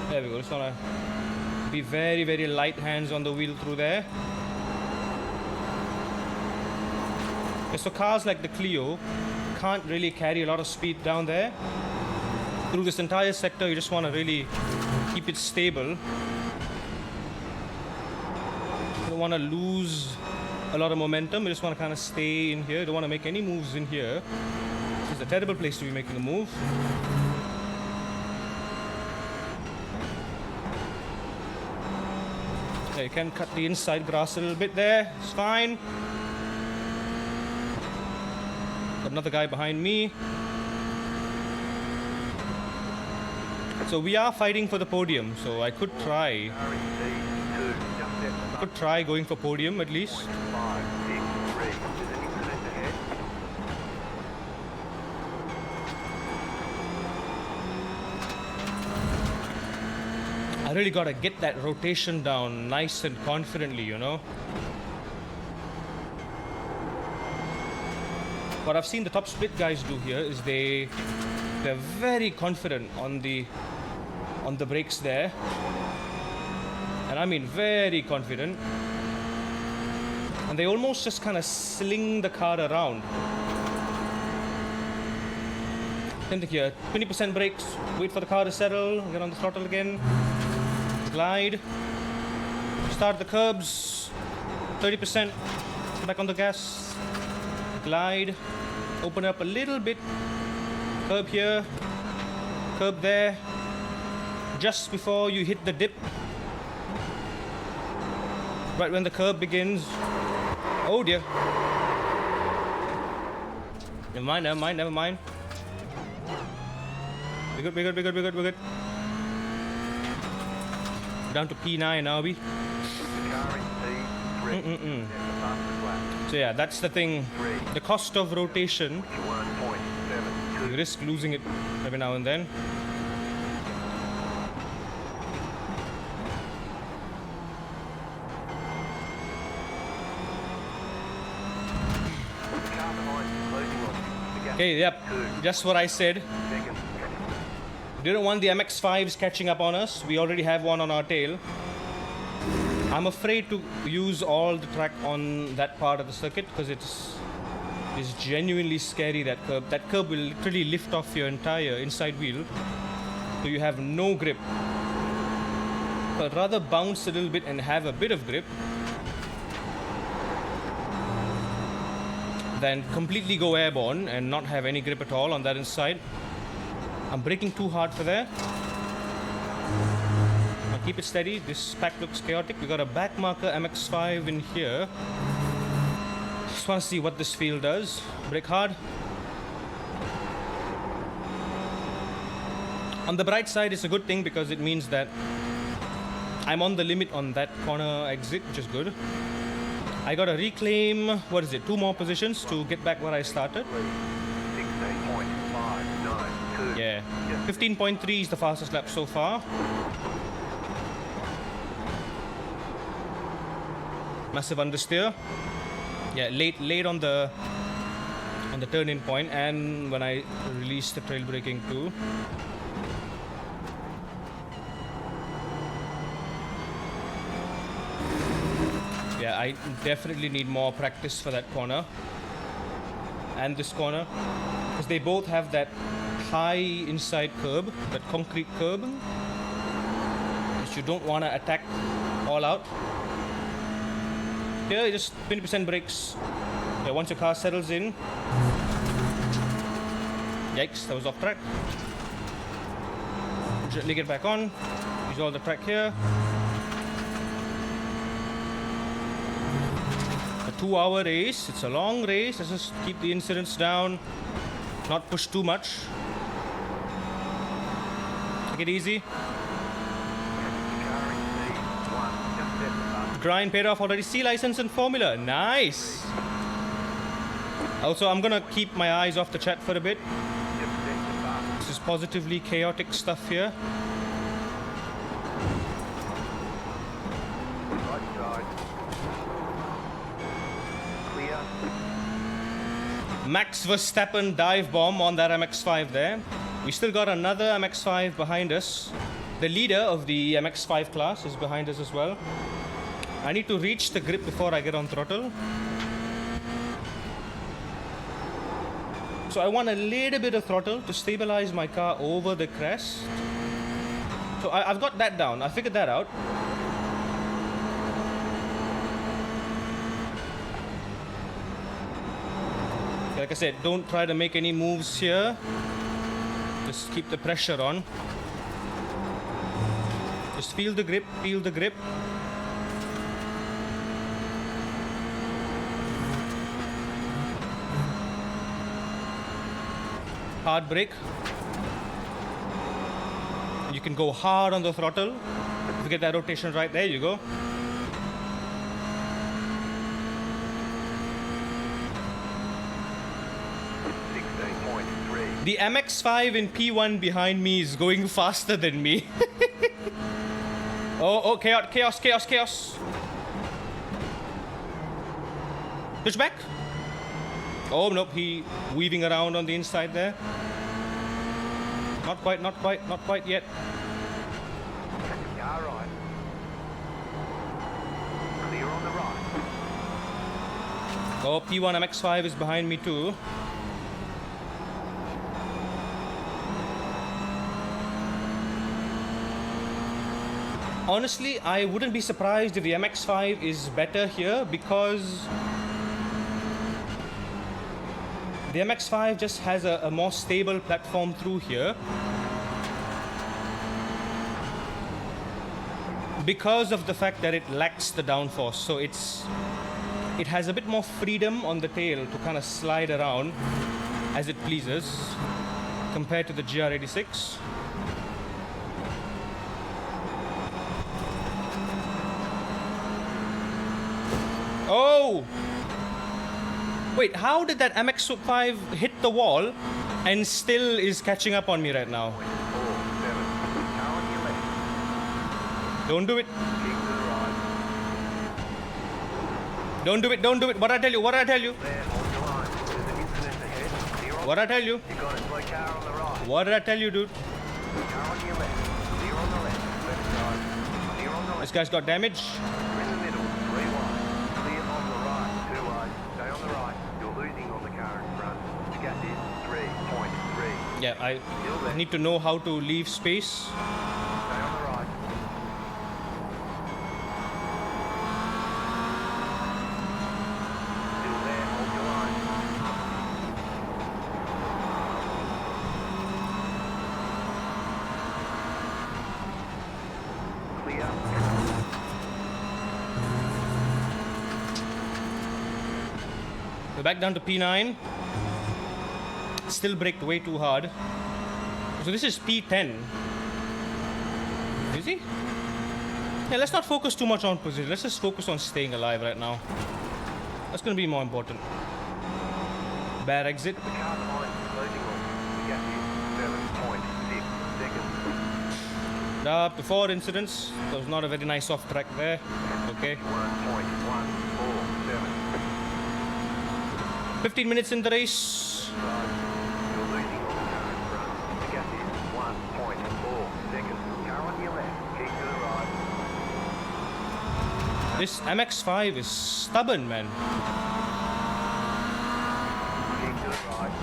A: There we go. Just wanna be very, very light hands on the wheel through there. Okay, so cars like the Clio can't really carry a lot of speed down there. Through this entire sector, you just want to really keep it stable. You don't want to lose a lot of momentum. You just want to kind of stay in here. You don't want to make any moves in here. This is a terrible place to be making a move. Yeah, you can cut the inside grass a little bit there. It's fine. Got another guy behind me. So we are fighting for the podium. So I could try. Could try going for podium at least.
B: 563. There's an incident ahead.
A: I really gotta get that rotation down nice and confidently, you know. What I've seen the top split guys do here is they're very confident on the brakes there, and I mean very confident, and they almost just kind of sling the car around. Same thing here, 20% brakes, wait for the car to settle, get on the throttle again, glide, start the curbs, 30%, back on the gas, glide, open up a little bit, curb here, curb there, just before you hit the dip, right when the curb begins. Oh dear. Never mind, never mind, never mind. We're good, we're good, we're good, we're good, we're good. Down to P9 now, we.
B: The car in P3. That's the fastest lap.
A: So yeah, that's the thing. The cost of rotation,
B: 21.72.
A: you risk losing it every now and then.
B: The car behind is closing on you. The gap
A: Okay, yep, just what I said.
B: seconds.
A: Didn't want the MX-5s catching up on us. We already have one on our tail. I'm afraid to use all the track on that part of the circuit because it's genuinely scary, that curb. That curb will literally lift off your entire inside wheel, so you have no grip. But rather bounce a little bit and have a bit of grip than completely go airborne and not have any grip at all on that inside. I'm braking too hard for there. Now keep it steady. This pack looks chaotic. We got a back marker MX-5 in here. Just want to see what this field does. Brake hard. On the bright side, it's a good thing because it means that I'm on the limit on that corner exit, which is good. I got to reclaim, what is it, 2 more positions to get back where I started.
B: 16.592.
A: Yeah, 15.3 is the fastest lap so far. Massive understeer. Yeah, late on the turn-in point, and when I released the trail braking too. Yeah, I definitely need more practice for that corner and this corner, because they both have that high inside curb, that concrete curb, which you don't want to attack all out. Here, just 20% brakes. Yeah, once your car settles in. Yikes, that was off track. Gently get back on. Use all the track here. A 2-hour race. It's a long race. Let's just keep the incidents down. Not push too much. Take it easy. Grind paid off already. C license and formula. Nice. Also, I'm gonna keep my eyes off the chat for a bit. This is positively chaotic stuff here.
B: Right side. Clear.
A: Max Verstappen dive bomb on that MX-5 there. We still got another MX-5 behind us. The leader of the MX-5 class is behind us as well. I need to reach the grip before I get on throttle. So I want a little bit of throttle to stabilize my car over the crest. So I've got that down. I figured that out. Like I said, don't try to make any moves here. Just keep the pressure on. Just feel the grip, feel the grip. hard brake. You can go hard on the throttle. If you get that rotation right, there you go. The MX-5 in P1 behind me is going faster than me. Oh, chaos. Push back. Oh, nope, he weaving around on the inside there. Not quite yet.
B: Car right. Clear on the right.
A: Oh, P1 MX-5 is behind me too. Honestly, I wouldn't be surprised if the MX-5 is better here because the MX-5 just has a more stable platform through here. Because of the fact that it lacks the downforce, so it has a bit more freedom on the tail to kind of slide around as it pleases compared to the GR86. Oh! Wait, how did that MX-5 hit the wall and still is catching up on me right now?
B: 4, 7. Car on your left.
A: Don't do it.
B: Keep to the right.
A: Don't do it. What I tell you?
B: There, hold the line. There's an incident ahead. Clear on.
A: What I tell you?
B: You got it. Slow car on the right.
A: What did I tell you, dude?
B: Car on your left. Clear on the left. Left side. Clear on the
A: This
B: left.
A: guy's got damage.
B: We're in the middle. 3 wide. Clear on the right. 2 wide. Stay on the right. You're losing on the car in front. The gap is 3.3.
A: Yeah, I
B: Still there.
A: need to know how to leave space.
B: Stay on the right. Still there. Hold your line. Clear.
A: We're back down to P9. Still braked way too hard. So this is P10. Is he? Yeah, let's not focus too much on position. Let's just focus on staying alive right now. That's going to be more important. Bad exit.
B: The car behind is closing on. The gap is 7.6 seconds.
A: Before incidents, there was not a very nice off track there. Okay.
B: 1.147.
A: 15 minutes in the race.
B: You're losing on the car in front. The gap is 1.4 seconds. Car on your left. Keep to the right.
A: This MX-5 is stubborn, man.
B: Keep to the right.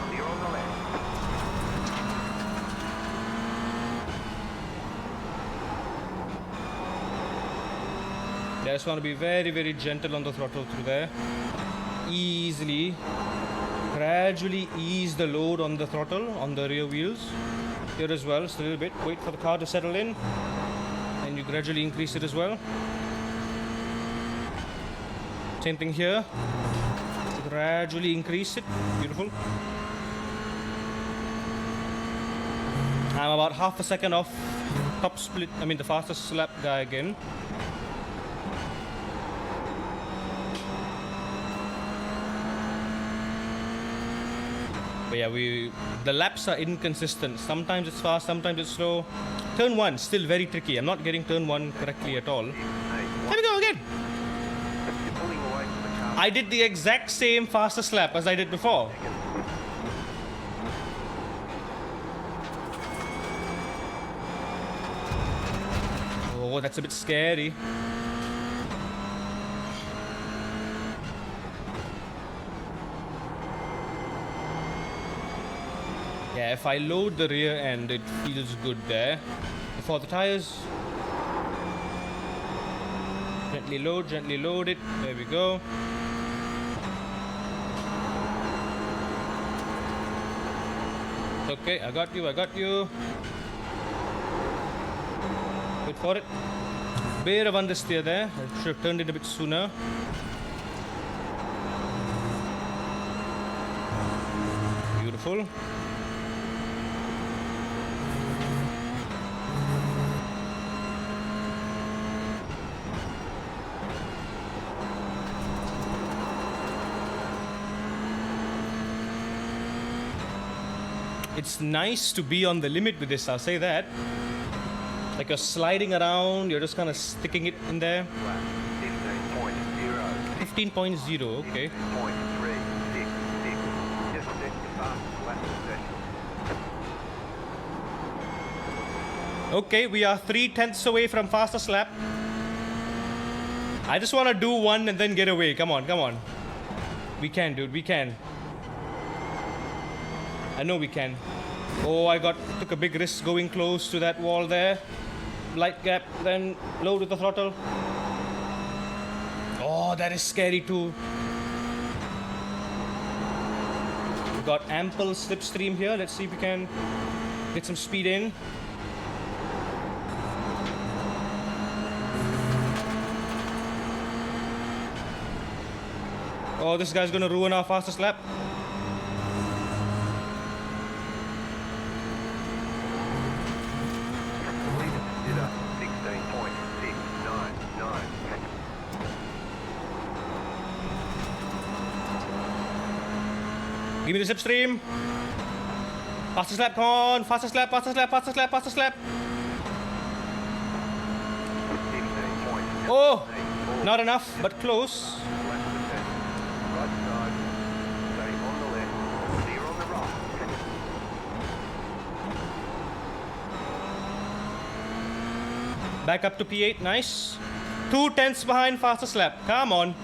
B: Clear on the left.
A: I just want to be very, very gentle on the throttle through there. Easily, gradually ease the load on the throttle, on the rear wheels. Here as well, just a little bit. Wait for the car to settle in. And you gradually increase it as well. Same thing here. Gradually increase it. Beautiful. I'm about half a second off top split, the fastest lap guy again. But yeah, the laps are inconsistent. Sometimes it's fast, sometimes it's slow. Turn 1, still very tricky. I'm not getting turn 1 correctly at all. Here we go again.
B: You're pulling away from the car.
A: I did the exact same fastest lap as I did before. Oh, that's a bit scary. Yeah, if I load the rear end, it feels good there. For the tires, gently load it. There we go. Okay, I got you. Wait for it. Bit of understeer there. I should have turned it a bit sooner. Beautiful. It's nice to be on the limit with this, I'll say that. Like you're sliding around, you're just kind of sticking it in there.
B: 15.0.
A: 15.0, okay.
B: 6.366. Just set your fastest lap session.
A: Okay, we are 3/10 away from fastest lap. I just want to do one and then get away. Come on, come on. We can, dude, we can. I know we can. Oh, took a big risk going close to that wall there. Light gap, then low to the throttle. Oh, that is scary too. We've got ample slipstream here. Let's see if we can get some speed in. Oh, this guy's gonna ruin our fastest lap.
B: Consider 16.699.
A: Give me the slipstream. Fastest lap, come on. Fastest lap, fastest lap, fastest lap, fastest lap.
B: 15.784.
A: Oh, not enough, but close.
B: Right side. Stay on the left. Clear on the right.
A: Back up to P8, nice. 2/10 behind fastest lap. Come on.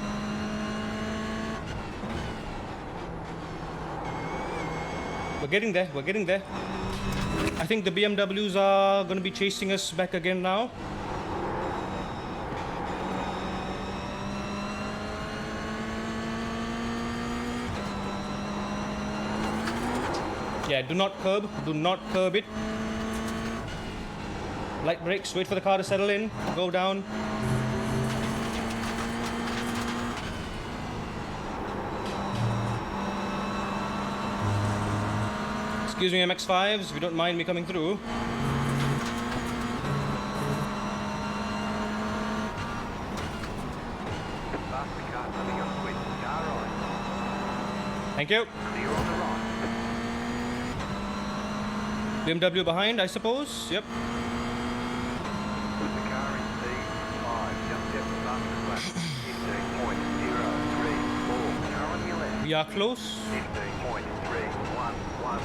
A: We're getting there, we're getting there. I think the BMWs are going to be chasing us back again now. Yeah, do not curb it. Light brakes, wait for the car to settle in, go down. Excuse me, MX-5s, if you don't mind me coming through.
B: Faster car coming up quick. Car right.
A: Thank you.
B: Clear on the right.
A: BMW behind, I suppose. Yep.
B: Put the car in C5. Just set the fastest lap. 15.034. Car on your left.
A: We are close.
B: 15.311.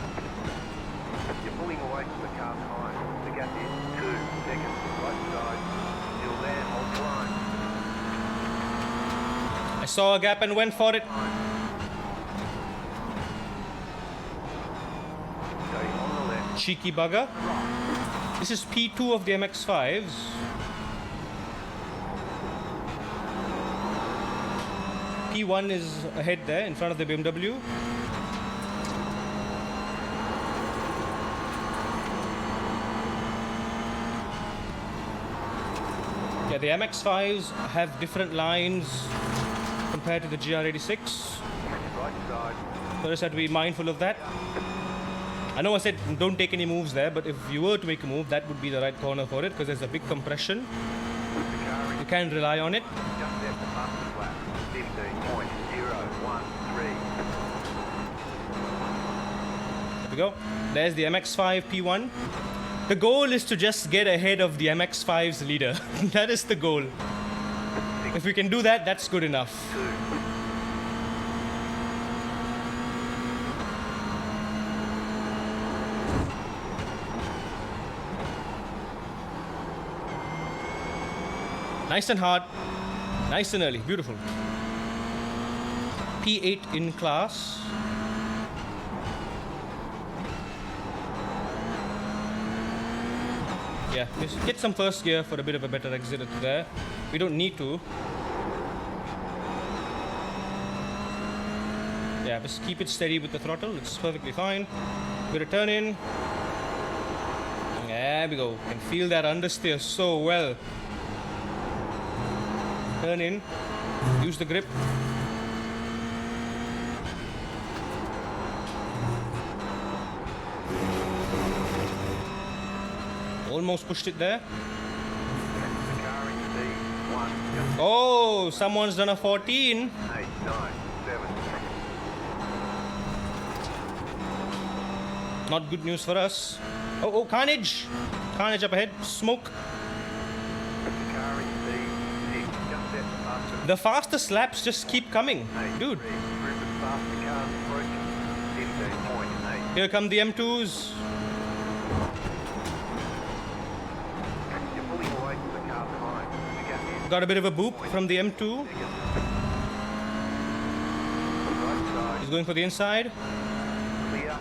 B: You're pulling away from the car behind. The gap is 2 seconds. Right side. Still there. Hold the line.
A: I saw a gap and went for it.
B: Stay on the left.
A: Cheeky bugger.
B: Right.
A: This is P2 of the MX-5s. P1 is ahead there in front of the BMW. Yeah, the MX-5s have different lines compared to the GR86.
B: Right side.
A: So I just have to be mindful of that. I know I said don't take any moves there, but if you were to make a move, that would be the right corner for it because there's a big compression.
B: Put the car in.
A: You can rely on it.
B: Just set the fastest lap. 15.013.
A: There we go. There's the MX-5 P1. The goal is to just get ahead of the MX-5's leader. That is the goal. If we can do that, that's good enough.
B: 2.
A: Nice and hard. Nice and early. Beautiful. P8 in class. Yeah, just get some first gear for a bit of a better exit there. We don't need to. Yeah, just keep it steady with the throttle. It's perfectly fine. We're gonna turn in. There we go. You can feel that understeer so well. Turn in. Use the grip. almost pushed it there.
B: The car in speed 1, just
A: Oh, someone's done a 14.
B: 8, 9, 7.
A: Not good news for us. Oh, carnage! Carnage up ahead. Smoke.
B: The car in speed 6, just set faster.
A: The fastest laps just keep coming.
B: 8,
A: Dude,
B: 3, group of faster cars approaching. 15.8.
A: here come the M2s.
B: You're pulling away from the car behind. The gap is
A: Got a bit of a boop from the M2.
B: seconds. Right side,
A: He's going for the inside.
B: clear.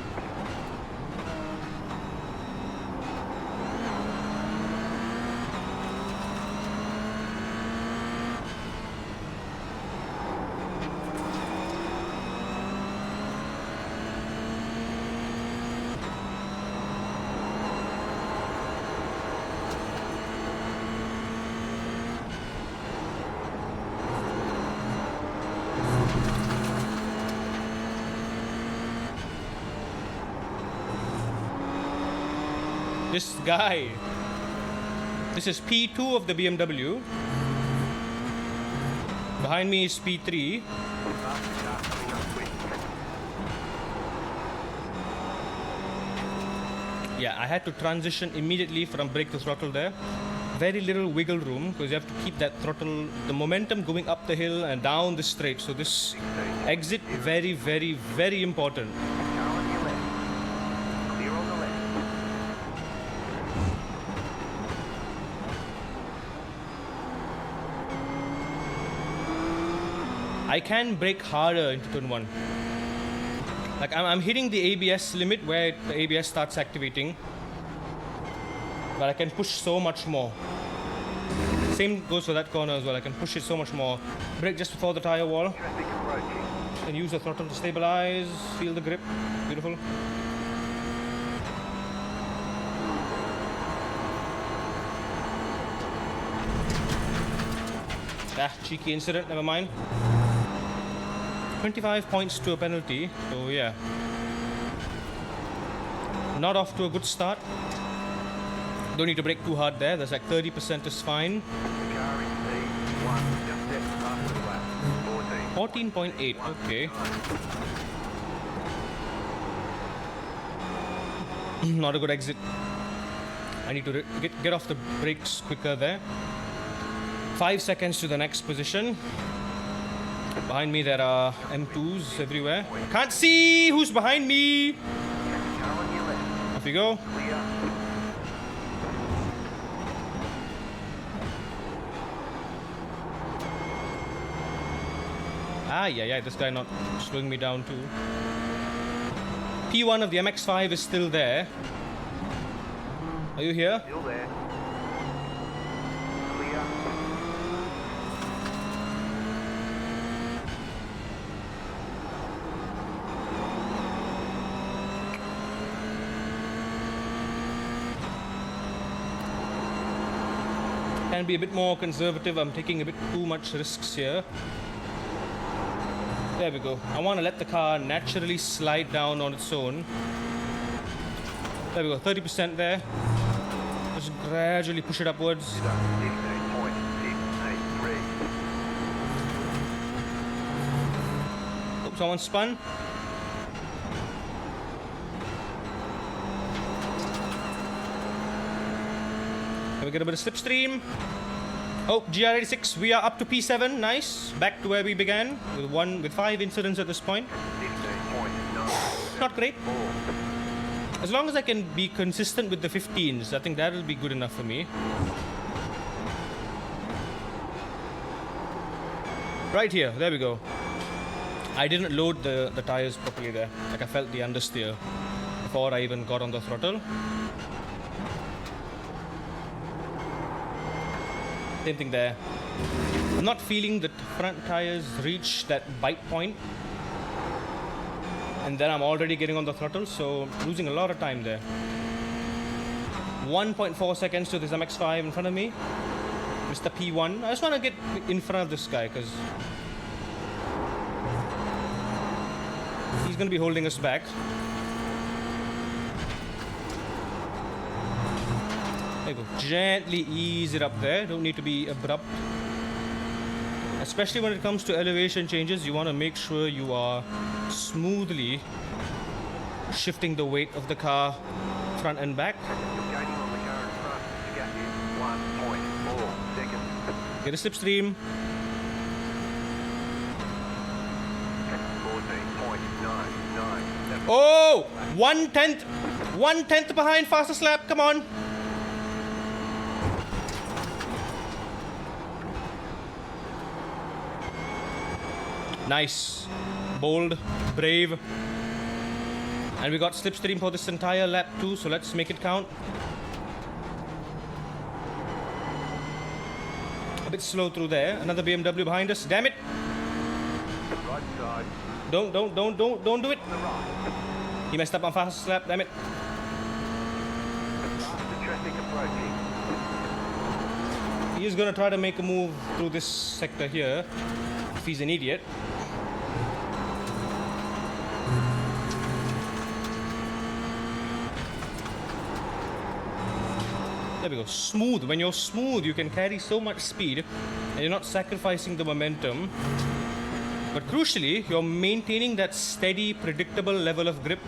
A: This guy. This is P2 of the BMW. Behind me is P3.
B: Faster car coming up quick.
A: Yeah, I had to transition immediately from brake to throttle there. Very little wiggle room because you have to keep that throttle, the momentum going up the hill and down the straight. So this exit, very, very, very important.
B: Car on your left. Clear on the left.
A: I can brake harder into turn 1. Like I'm hitting the ABS limit where the ABS starts activating. But I can push so much more. Same goes for that corner as well. I can push it so much more. Brake just before the tire wall.
B: Traffic approaching.
A: And use the throttle to stabilize. Feel the grip. Beautiful. Ah, cheeky incident. Never mind. 25 points to a penalty. So yeah. Not off to a good start. Don't need to brake too hard there. There's like 30% is fine.
B: The car in speed 1, just set faster lap. 14.
A: 14.8. Okay. Not a good exit. I need to get off the brakes quicker there. 5 seconds to the next position. Behind me there are M2s everywhere. Can't see who's behind me.
B: Car on your left.
A: Off you go.
B: Clear.
A: Ah, yeah, this guy not slowing me down too. P1 of the MX-5 is still there. Are you here?
B: Still there. Clear.
A: Can be a bit more conservative. I'm taking a bit too much risks here. There we go. I want to let the car naturally slide down on its own. There we go. 30% there. Just gradually push it upwards.
B: 15.683.
A: Oops, someone spun. Can we get a bit of slipstream? Oh, GR86, we are up to P7. Nice. Back to where we began with 5 incidents at this point.
B: 15.9.
A: Not great. As long as I can be consistent with the 15s, I think that will be good enough for me. Right here, there we go. I didn't load the tires properly there. Like I felt the understeer before I even got on the throttle. Same thing there. I'm not feeling the front tires reach that bite point. And then I'm already getting on the throttle, so losing a lot of time there. 1.4 seconds to this MX-5 in front of me. Mr. P1. I just want to get in front of this guy because he's going to be holding us back. There you go. Gently ease it up there. Don't need to be abrupt. Especially when it comes to elevation changes, you want to make sure you are smoothly shifting the weight of the car front and back.
B: You're gaining on the car in front. To get in 1.4 seconds.
A: Get a slipstream.
B: 14.997.
A: Oh! 1/10! 1/10 behind fastest lap. Come on. Nice. Bold. Brave. And we got slipstream for this entire lap too, so let's make it count. A bit slow through there. Another BMW behind us. Damn it.
B: Right side.
A: Don't do it.
B: To the right.
A: He messed up on fastest lap. Damn it.
B: Faster traffic approaching.
A: He is gonna try to make a move through this sector here. If he's an idiot. There we go. Smooth. When you're smooth, you can carry so much speed and you're not sacrificing the momentum. But crucially, you're maintaining that steady, predictable level of grip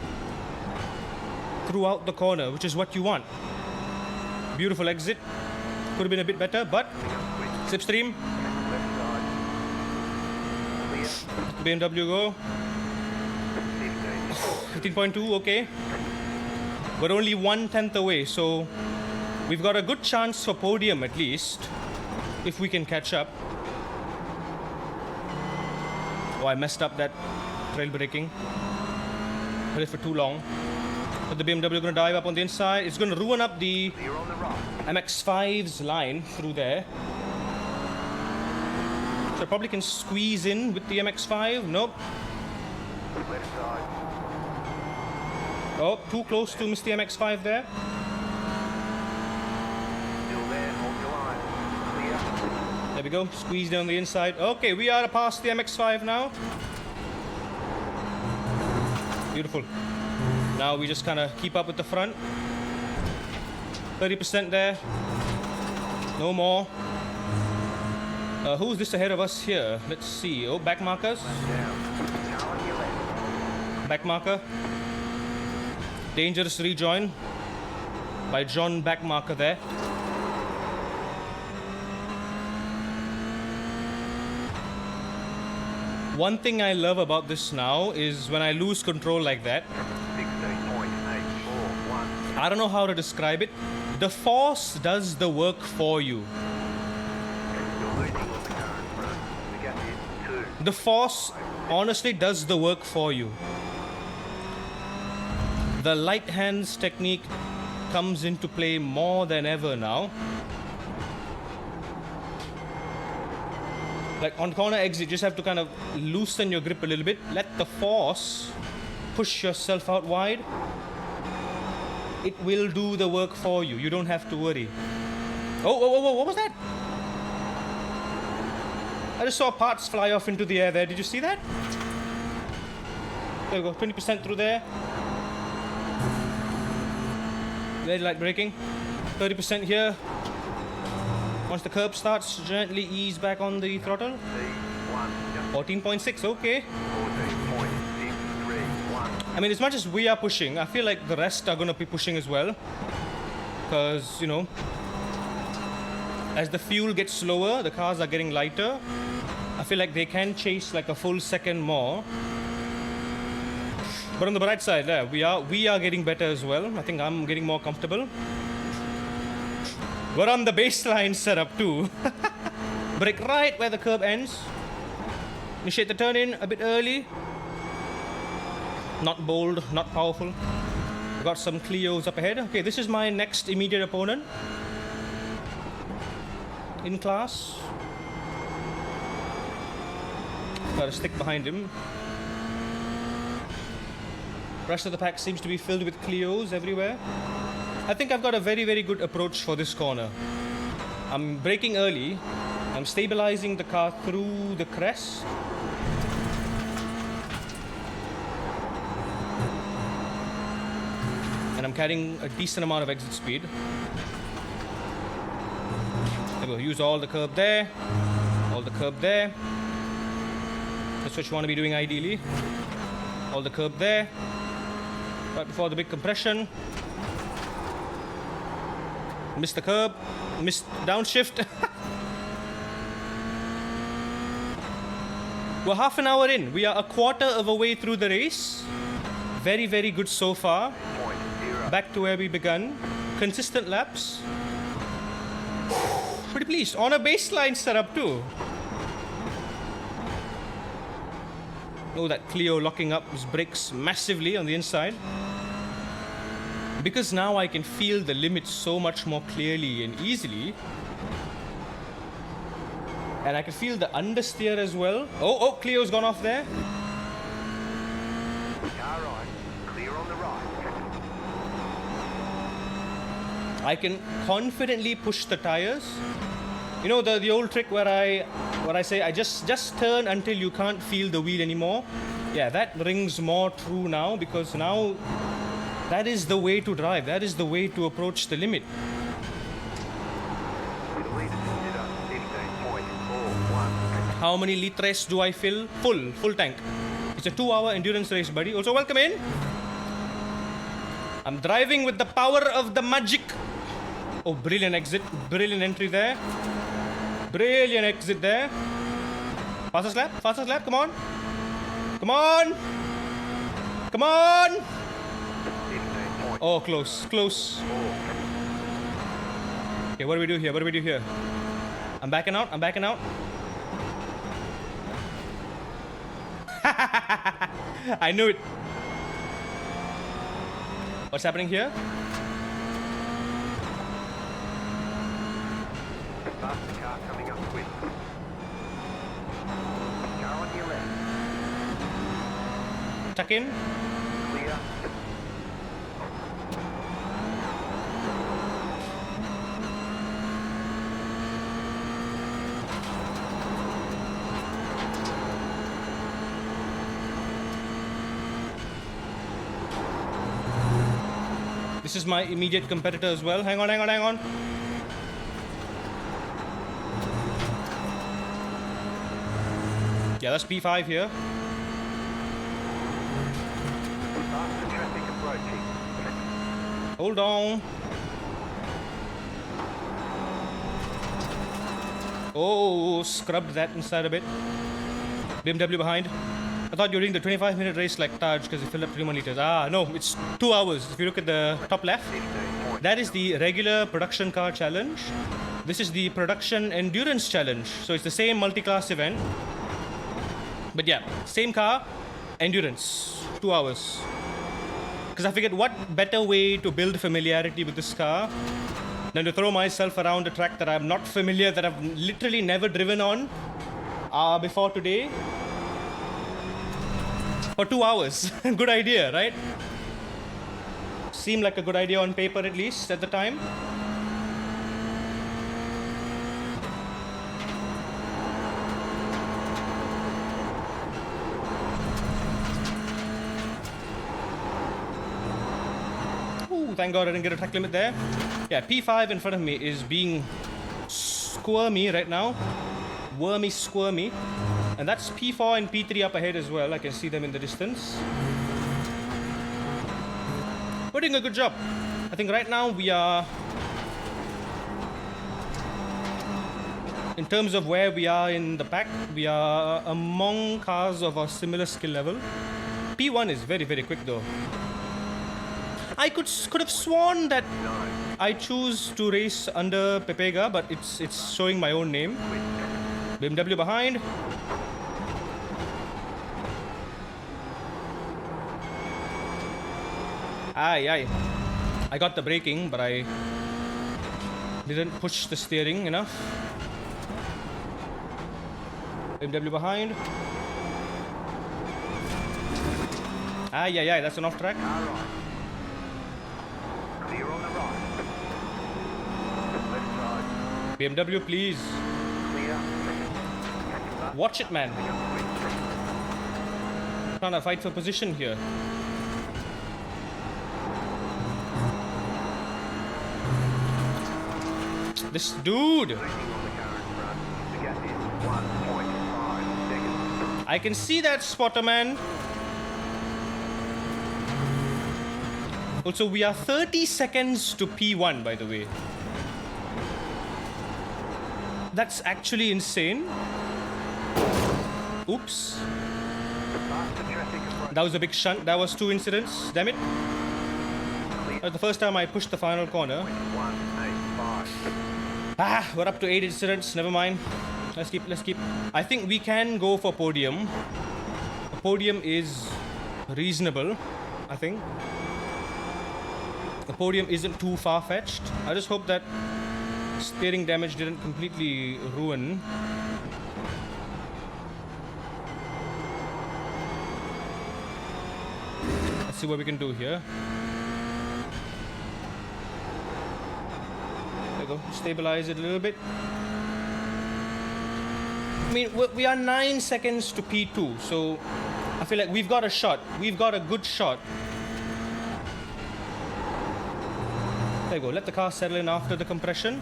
A: throughout the corner, which is what you want. Beautiful exit. Could have been a bit better, but slipstream.
B: Left side. Clear.
A: BMW go.
B: 15.
A: 15.2, okay. We're only 1/10 away, so we've got a good chance for podium at least, if we can catch up. Oh, I messed up that trail braking. Put it for too long. But the BMW gonna dive up on the inside. It's gonna ruin up the
B: Clear on the right.
A: MX-5's line through there. So I probably can squeeze in with the MX-5. Nope.
B: Left side.
A: Oh, too close to miss the MX-5 there.
B: Still there. Hold your line. Clear.
A: There we go. Squeeze down the inside. Okay, we are past the MX-5 now. Beautiful. Now we just kind of keep up with the front. 30% there. No more. Who's this ahead of us here? Let's see. Oh, back markers.
B: Down. Car on your left.
A: Back marker. Dangerous rejoin by John back marker there. One thing I love about this now is when I lose control like that,
B: 16.841.
A: I don't know how to describe it. The force does the work for you.
B: You're losing on the car in front. The gap is 2.
A: The force honestly does the work for you. The light hands technique comes into play more than ever now. Like on corner exit, you just have to kind of loosen your grip a little bit. Let the force push yourself out wide. It will do the work for you. You don't have to worry. Oh, what was that? I just saw parts fly off into the air there. Did you see that? There we go. 20% through there. Red light braking. 30% here. Once the curb starts, gently ease back on the throttle.
B: C1. Just
A: 14.6, okay.
B: 14.631.
A: I mean, as much as we are pushing, I feel like the rest are going to be pushing as well. Because, you know, as the fuel gets lower, the cars are getting lighter. I feel like they can chase like a full second more. But on the bright side, yeah, we are getting better as well. I think I'm getting more comfortable. We're on the baseline setup too. Brake right where the curb ends. Initiate the turn in a bit early. Not bold, not powerful. Got some Clios up ahead. Okay, this is my next immediate opponent in class. Gotta stick behind him. Rest of the pack seems to be filled with Clios everywhere. I think I've got a very, very good approach for this corner. I'm braking early. I'm stabilizing the car through the crest. And I'm carrying a decent amount of exit speed. We'll use all the curb there. All the curb there. That's what you want to be doing ideally. All the curb there. Right before the big compression. Missed the curb. Missed downshift. We're half an hour in. We are a quarter of a way through the race. Very, very good so far. Back to where we began. Consistent laps. Pretty pleased. On a baseline setup too. Oh, that Clio locking up his brakes massively on the inside. Because now I can feel the limits so much more clearly and easily. And I can feel the understeer as well. Oh, Clio's gone off there.
B: Car right, clear on the right.
A: I can confidently push the tires. You know the old trick where I say I just turn until you can't feel the wheel anymore. Yeah, that rings more true now, because now that is the way to drive. That is the way to approach the limit. How many litres do I fill? Full tank. It's a 2-hour endurance race, buddy. Also, welcome in. I'm driving with the power of the magic. Oh, brilliant exit. Brilliant entry there. Brilliant exit there. Fastest lap. Come on. Come on. Come on. Oh, close. Okay, what do we do here? I'm backing out. I knew it. What's happening here?
B: Faster car coming up quick. Car on your left.
A: Tuck in.
B: Clear.
A: This is my immediate competitor as well. Hang on. Yeah, that's P5 here.
B: Faster traffic approaching.
A: Hold on. Oh, scrubbed that inside a bit. BMW behind. I thought you were doing the 25-minute race like Taj because you filled up 21 liters. No, it's 2 hours. If you look at the top left, that is the regular production car challenge. This is the production endurance challenge. So it's the same multi-class event. But yeah, same car, endurance, 2 hours. Because I figured what better way to build familiarity with this car than to throw myself around a track that I'm not familiar, that I've literally never driven on before today. For 2 hours. Good idea, right? Seemed like a good idea on paper, at least at the time. Ooh, thank God I didn't get a track limit there. Yeah, P5 in front of me is being squirmy right now. Wormy, squirmy. And that's P4 and P3 up ahead as well. I can see them in the distance. We're doing a good job. I think right now we are, in terms of where we are in the pack, we are among cars of a similar skill level. P1 is very, very quick though. I could have sworn that I choose to race under Pepega, but it's showing my own name. BMW behind. Aye. I got the braking, but I didn't push the steering enough. BMW behind. Aye, that's an off track.
B: Clear on the right. Left side.
A: BMW, please.
B: Clear.
A: Watch it, man. Trying to fight for position here. This dude.
B: Losing on the car in front. The gap is 1.5 seconds.
A: I can see that, spotter man. Also, we are 30 seconds to P1, by the way. That's actually insane. Oops.
B: Faster traffic approach.
A: That was a big shunt. That was 2 incidents. Damn it. That was the first time I pushed the final corner.
B: 185.
A: Ah, we're up to 8 incidents. Never mind. Let's keep. I think we can go for podium. A podium is reasonable, I think. The podium isn't too far-fetched. I just hope that steering damage didn't completely ruin. Let's see what we can do here. There we go. Stabilize it a little bit. I mean, we are 9 seconds to P2, so I feel like we've got a shot. We've got a good shot. There you go. Let the car settle in after the compression.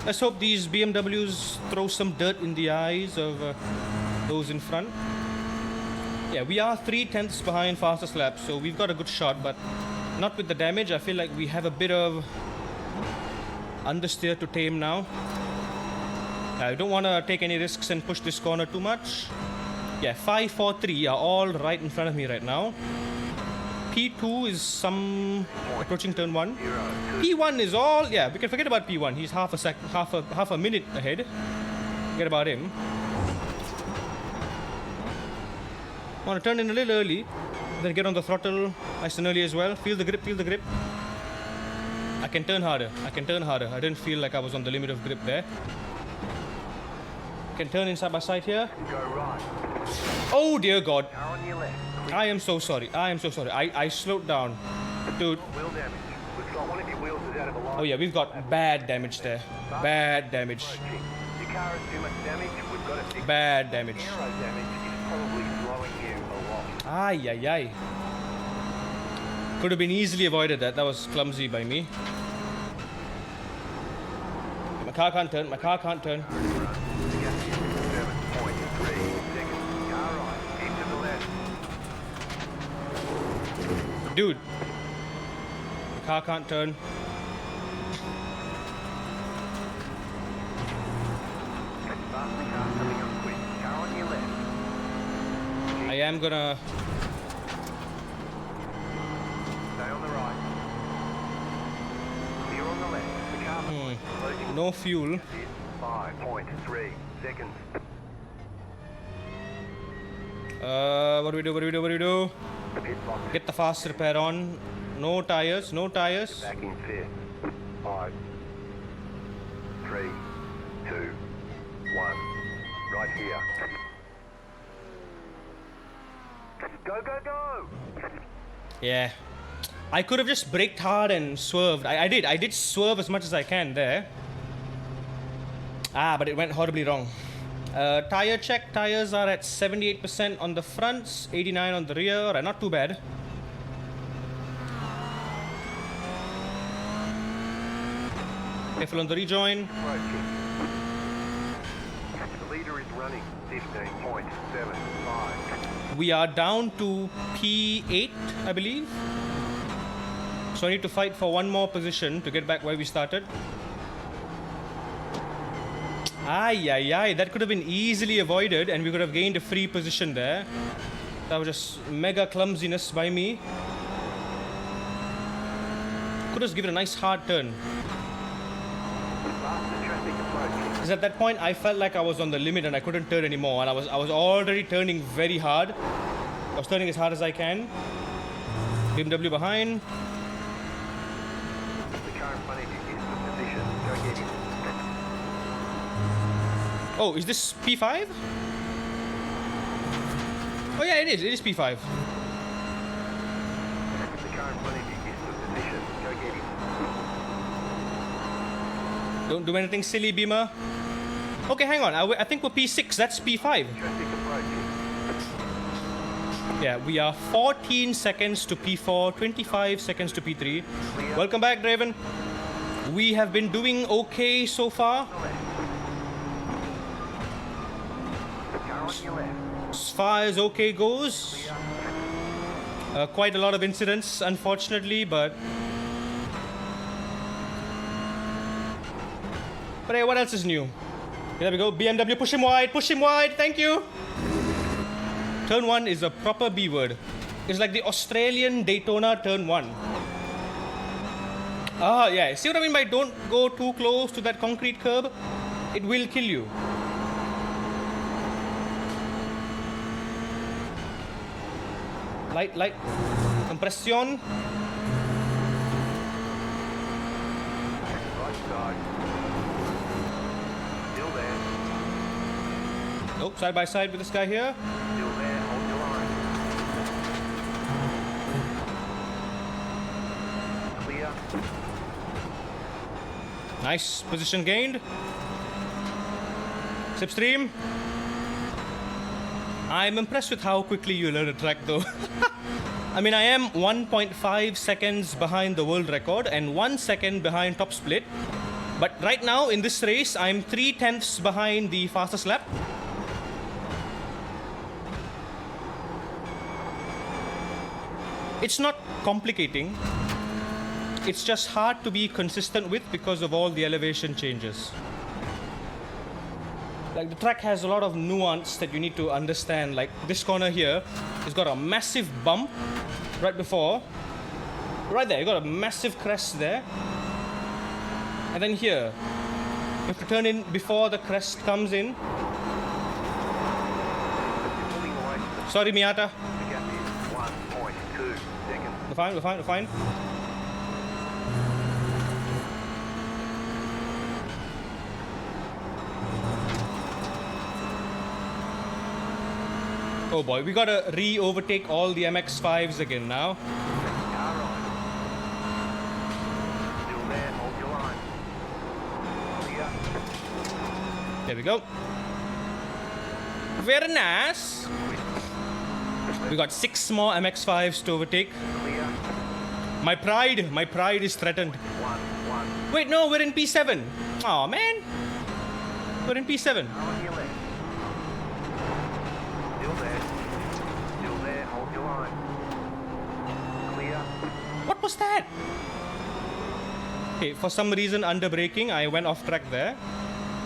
A: Let's hope these BMWs throw some dirt in the eyes of those in front. Yeah, we are 3/10 behind fastest lap, so we've got a good shot, but not with the damage. I feel like we have a bit of understeer to tame now. I don't want to take any risks and push this corner too much. Yeah, 5, 4, 3 are all right in front of me right now. P2 is some approaching turn 1. P1 is all, yeah, we can forget about P1. He's half a minute ahead. Forget about him. Want to turn in a little early, then get on the throttle nice and early as well. Feel the grip, feel the grip. I can turn harder. I I didn't feel like I was on the limit of grip there. Can turn in side by side here.
B: Go right.
A: Oh dear God.
B: Car on your left.
A: I am so sorry. I slowed down. Dude.
B: Wheel damage. Looks like one of your wheels is out of alignment.
A: Oh yeah, we've got bad damage there. Bad damage.
B: Approaching. Your car has too much damage. We've got to fix it.
A: Bad damage.
B: Aero damage is probably slowing you a lot.
A: Ay, ay, ay. Could have been easily avoided that. That was clumsy by me. My car can't turn. My car can't turn.
B: The gap is 7.3 seconds. Car right. Keep to the left.
A: Dude. My car can't turn.
B: Fast car coming up quick. Car on your left.
A: I am gonna.
B: Stay on the right. Clear on the left. The car closing.
A: No fuel.
B: Is 5.3 seconds.
A: What do we do?
B: Pit box
A: Get the fast repair on. No tires.
B: back in fifth. 5, 3, 2, 1. Right here. Go, go, go!
A: Yeah. I could have just braked hard and swerved. I did swerve as much as I can there. But it went horribly wrong. Tire check. Tires are at 78% on the fronts, 89 on the rear. Alright, not too bad. Careful on the rejoin.
B: Approaching. The leader is running 15.75.
A: We are down to P8, I believe. So I need to fight for one more position to get back where we started. Ay, ay, ay. That could have been easily avoided and we could have gained a free position there. That was just mega clumsiness by me. Could have given a nice hard turn.
B: Faster traffic approaching.
A: Because at that point I felt like I was on the limit and I couldn't turn anymore, and I was already turning very hard. I was turning as hard as I can. BMW behind.
B: The car in front of you is the position. Go get him.
A: Oh, is this P5? Oh yeah, it is. It is P5.
B: The car in front of you is the position. Go get him.
A: Don't do anything silly, Beamer. Okay, hang on. I think we're P6. That's P5.
B: Traffic approaching.
A: Yeah, we are 14 seconds to P4, 25 seconds to P3. Welcome back, Draven. We have been doing okay so far.
B: Car on your left.
A: As far as okay goes. Quite a lot of incidents, unfortunately, but hey, what else is new? There we go. BMW, push him wide, thank you. Turn 1 is a proper B word. It's like the Australian Daytona turn 1. Ah, yeah. See what I mean by don't go too close to that concrete curb? It will kill you. Light. Compression.
B: Right side. Still there.
A: Oh, side by side with this guy here.
B: Still there. Hold your line. Clear.
A: Nice position gained. Slipstream. I'm impressed with how quickly you learn a track though. I mean, I am 1.5 seconds behind the world record and 1 second behind top split. But right now in this race, I'm 3/10 behind the fastest lap. It's not complicating. It's just hard to be consistent with because of all the elevation changes. Like the track has a lot of nuance that you need to understand. Like this corner here, it's got a massive bump right before. Right there, you got a massive crest there. And then here, you have to turn in before the crest comes in.
B: You're pulling away.
A: Sorry, Miata.
B: The gap is 1.2 seconds.
A: We're fine. Oh boy, we gotta re-overtake all the MX-5s again now.
B: Car right. Still there. Hold your line. Clear.
A: There we go. Very nice. We got 6 more MX-5s to overtake.
B: Clear.
A: My pride is threatened.
B: 1.
A: Wait, no, we're in P7. Oh man. We're in P7.
B: Car on your left. Still there. Still there. Hold your line. Clear.
A: What was that? Okay, for some reason under braking, I went off track there.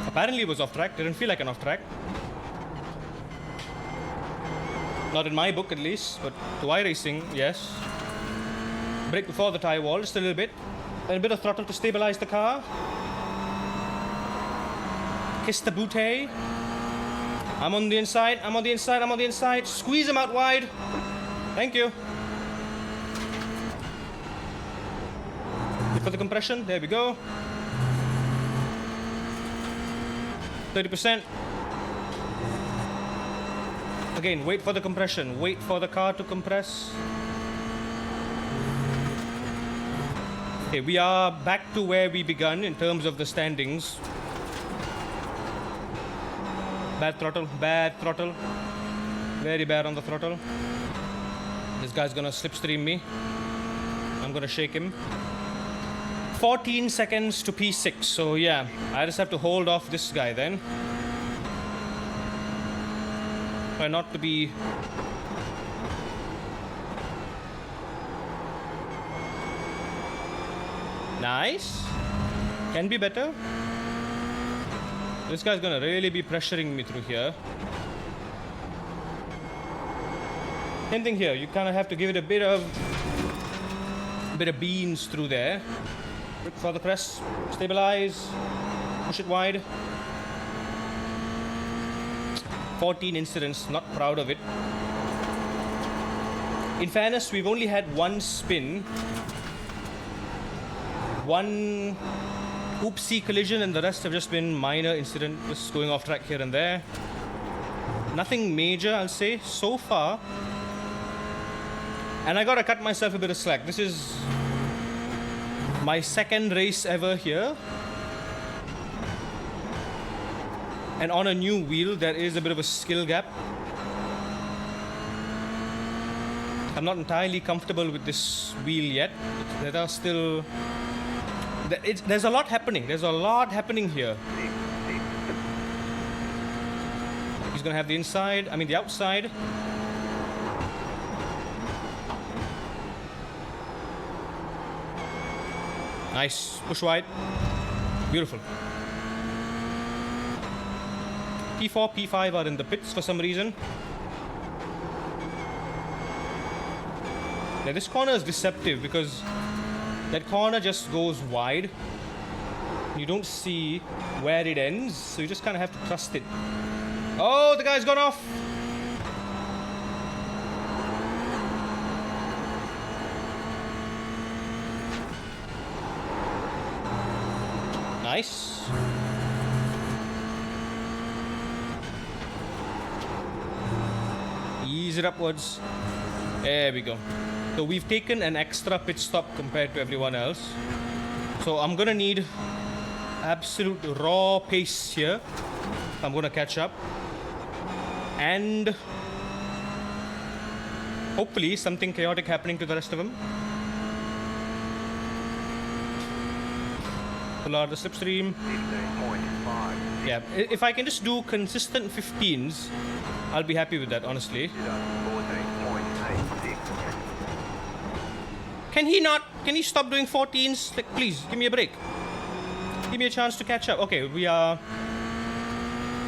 A: Apparently it was off track. Didn't feel like an off track. Not in my book at least, but to iRacing, yes. Brake before the tie wall, just a little bit. And a bit of throttle to stabilize the car. Kiss the booty. I'm on the inside. Squeeze him out wide. Thank you. Wait for the compression. There we go. 30%. Again, wait for the compression. Wait for the car to compress. Okay, we are back to where we begun in terms of the standings. Bad throttle. Very bad on the throttle. This guy's gonna slipstream me. I'm gonna shake him. 14 seconds to P6, so yeah, I just have to hold off this guy then. Try not to be... Nice. Can be better. This guy's gonna really be pressuring me through here. Same thing here, you kind of have to give it a bit of beans through there. Look for the press, stabilize, push it wide. 14 incidents, not proud of it. In fairness, we've only had one spin, one oopsie collision, and the rest have just been minor incident, just going off track here and there. Nothing major, I'll say, so far. And I gotta cut myself a bit of slack. This is my second race ever here. And on a new wheel, there is a bit of a skill gap. I'm not entirely comfortable with this wheel yet. There are still There's a lot happening. There's a lot happening here. He's gonna have the inside, I mean the outside. Nice, push wide. Beautiful. P4, P5 are in the pits for some reason. Now this corner is deceptive because that corner just goes wide. You don't see where it ends, so you just kind of have to trust it. Oh, the guy's gone off. Nice. Ease it upwards. There we go. So we've taken an extra pit stop compared to everyone else. So I'm gonna need absolute raw pace here. I'm gonna catch up. And hopefully something chaotic happening to the rest of them. Pull out the slipstream.
B: 15.5.
A: Yeah, if I can just do consistent 15s, I'll be happy with that, honestly.
B: 14.86.
A: Can he stop doing 14s? Like, please, give me a break. Give me a chance to catch up. Okay, we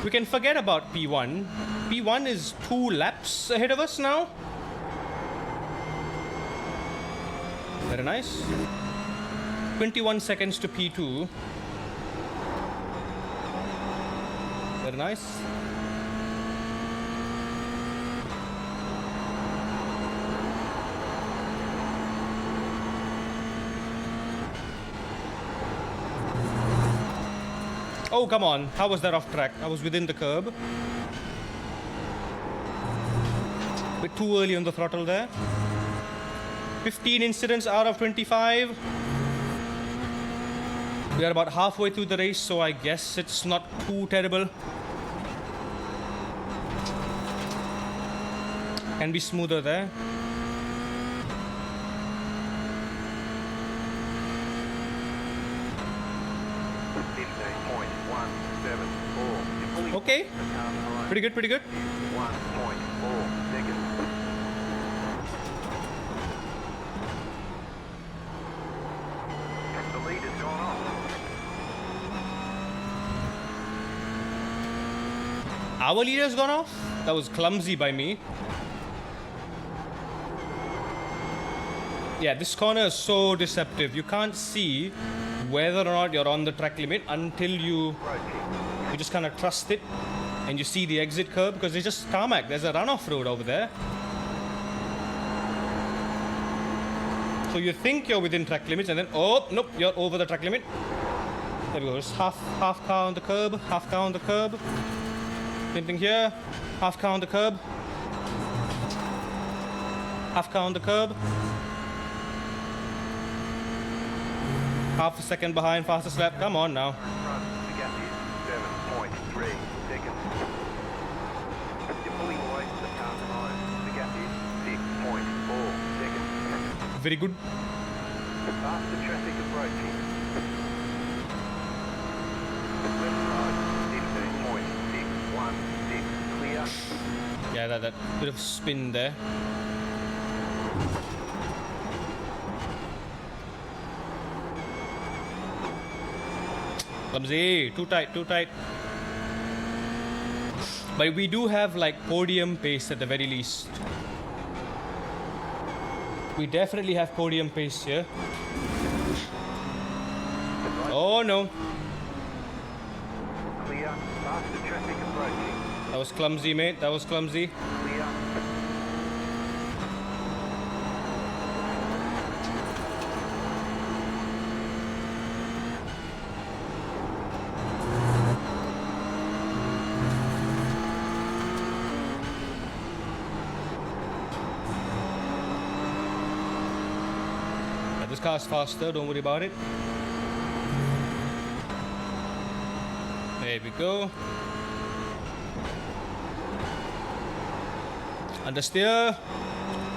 A: can forget about P1. P1 is 2 laps ahead of us now. Very nice. 21 seconds to P2. Very nice. Oh, come on. How was that off track? I was within the curb. Bit too early on the throttle there. 15 incidents out of 25. We are about halfway through the race, so I guess it's not too terrible. Can be smoother there. Okay. Pretty good, pretty good.
B: 1.4 seconds. The lead has gone off.
A: Our leader's gone off? That was clumsy by me. Yeah, this corner is so deceptive. You can't see whether or not you're on the track limit until you just kind of trust it and you see the exit curb because it's just tarmac. There's a runoff road over there. So you think you're within track limits and then, oh, nope, you're over the track limit. There we go, just half car on the curb, half car on the curb. Same thing here, half car on the curb. Half car on the curb. Half a second behind, fastest lap, come on now.
B: Front, the gap is 7.3 seconds. You're pulling away from the car behind. The gap is 6.4 seconds.
A: Very good.
B: Faster traffic approaching. Left side, 15.616 clear.
A: Yeah, that bit of spin there. Clumsy, too tight, too tight. But we do have like podium pace at the very least. We definitely have podium pace here. Oh no.
B: Clear. Faster traffic approaching.
A: That was clumsy, mate. That was clumsy.
B: Clear.
A: Yeah, this car's faster. Don't worry about it. There we go. Understeer.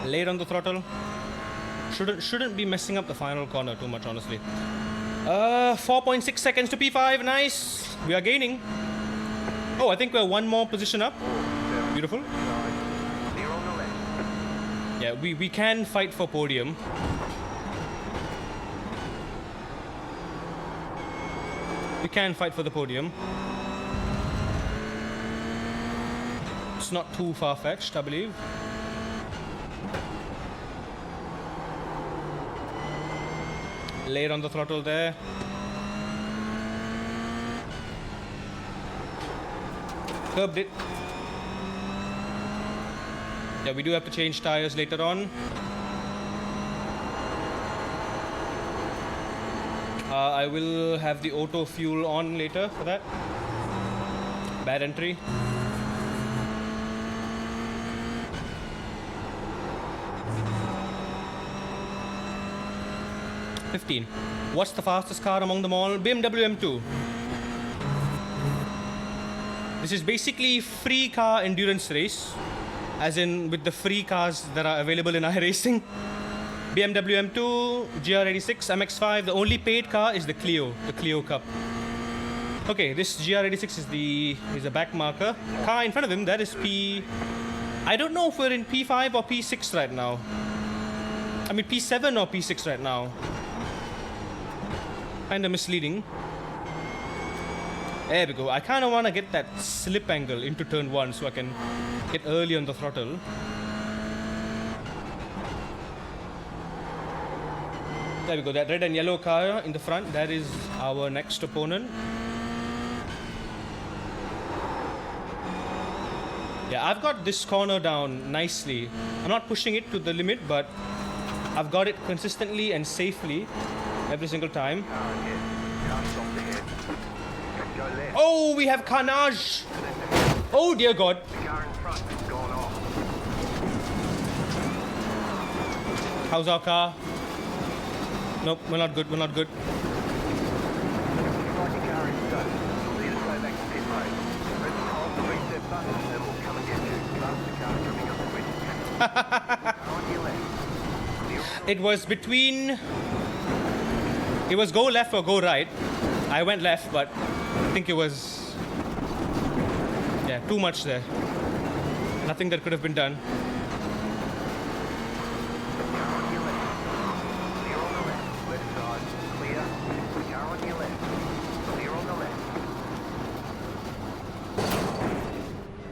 A: Late on the throttle. Shouldn't be messing up the final corner too much, honestly. 4.6 seconds to P5. Nice. We are gaining. Oh, I think we're one more position up. Beautiful.
B: Clear on the left.
A: Yeah, we can fight for podium. We can fight for the podium. It's not too far-fetched, I believe. Laid on the throttle there. Curbed it. Yeah, we do have to change tires later on. I will have the auto fuel on later for that. Bad entry. $15. What's the fastest car among them all? BMW M2. This is basically free car endurance race, as in with the free cars that are available in iRacing. BMW M2, GR86, MX5. The only paid car is the Clio Cup. Okay, this GR86 is a back marker. Car in front of him, that is P. I don't know if we're in P5 or P6 right now. I mean P7 or P6 right now. Kinda misleading. There we go. I kinda wanna get that slip angle into turn 1 so I can get early on the throttle. There we go. That red and yellow car in the front, that is our next opponent. Yeah, I've got this corner down nicely. I'm not pushing it to the limit, but I've got it consistently and safely every single time.
B: Car ahead. Car stopped ahead. Go left.
A: Oh, we have carnage! Oh dear God.
B: The car in front has gone off.
A: How's our car? Nope, we're not good, we're not good.
B: Looks like your car is stuck. You'll need to go back to pit road. Press and hold the reset button and we'll come and get you. Faster car coming up the quick. Car on your left. Clear on the
A: It was between... It was go left or go right. I went left, but I think it was... Yeah, too much there. Nothing that could have been done.
B: car on your left. Clear on the left. Left side. Clear. Car on your left. Clear on the left.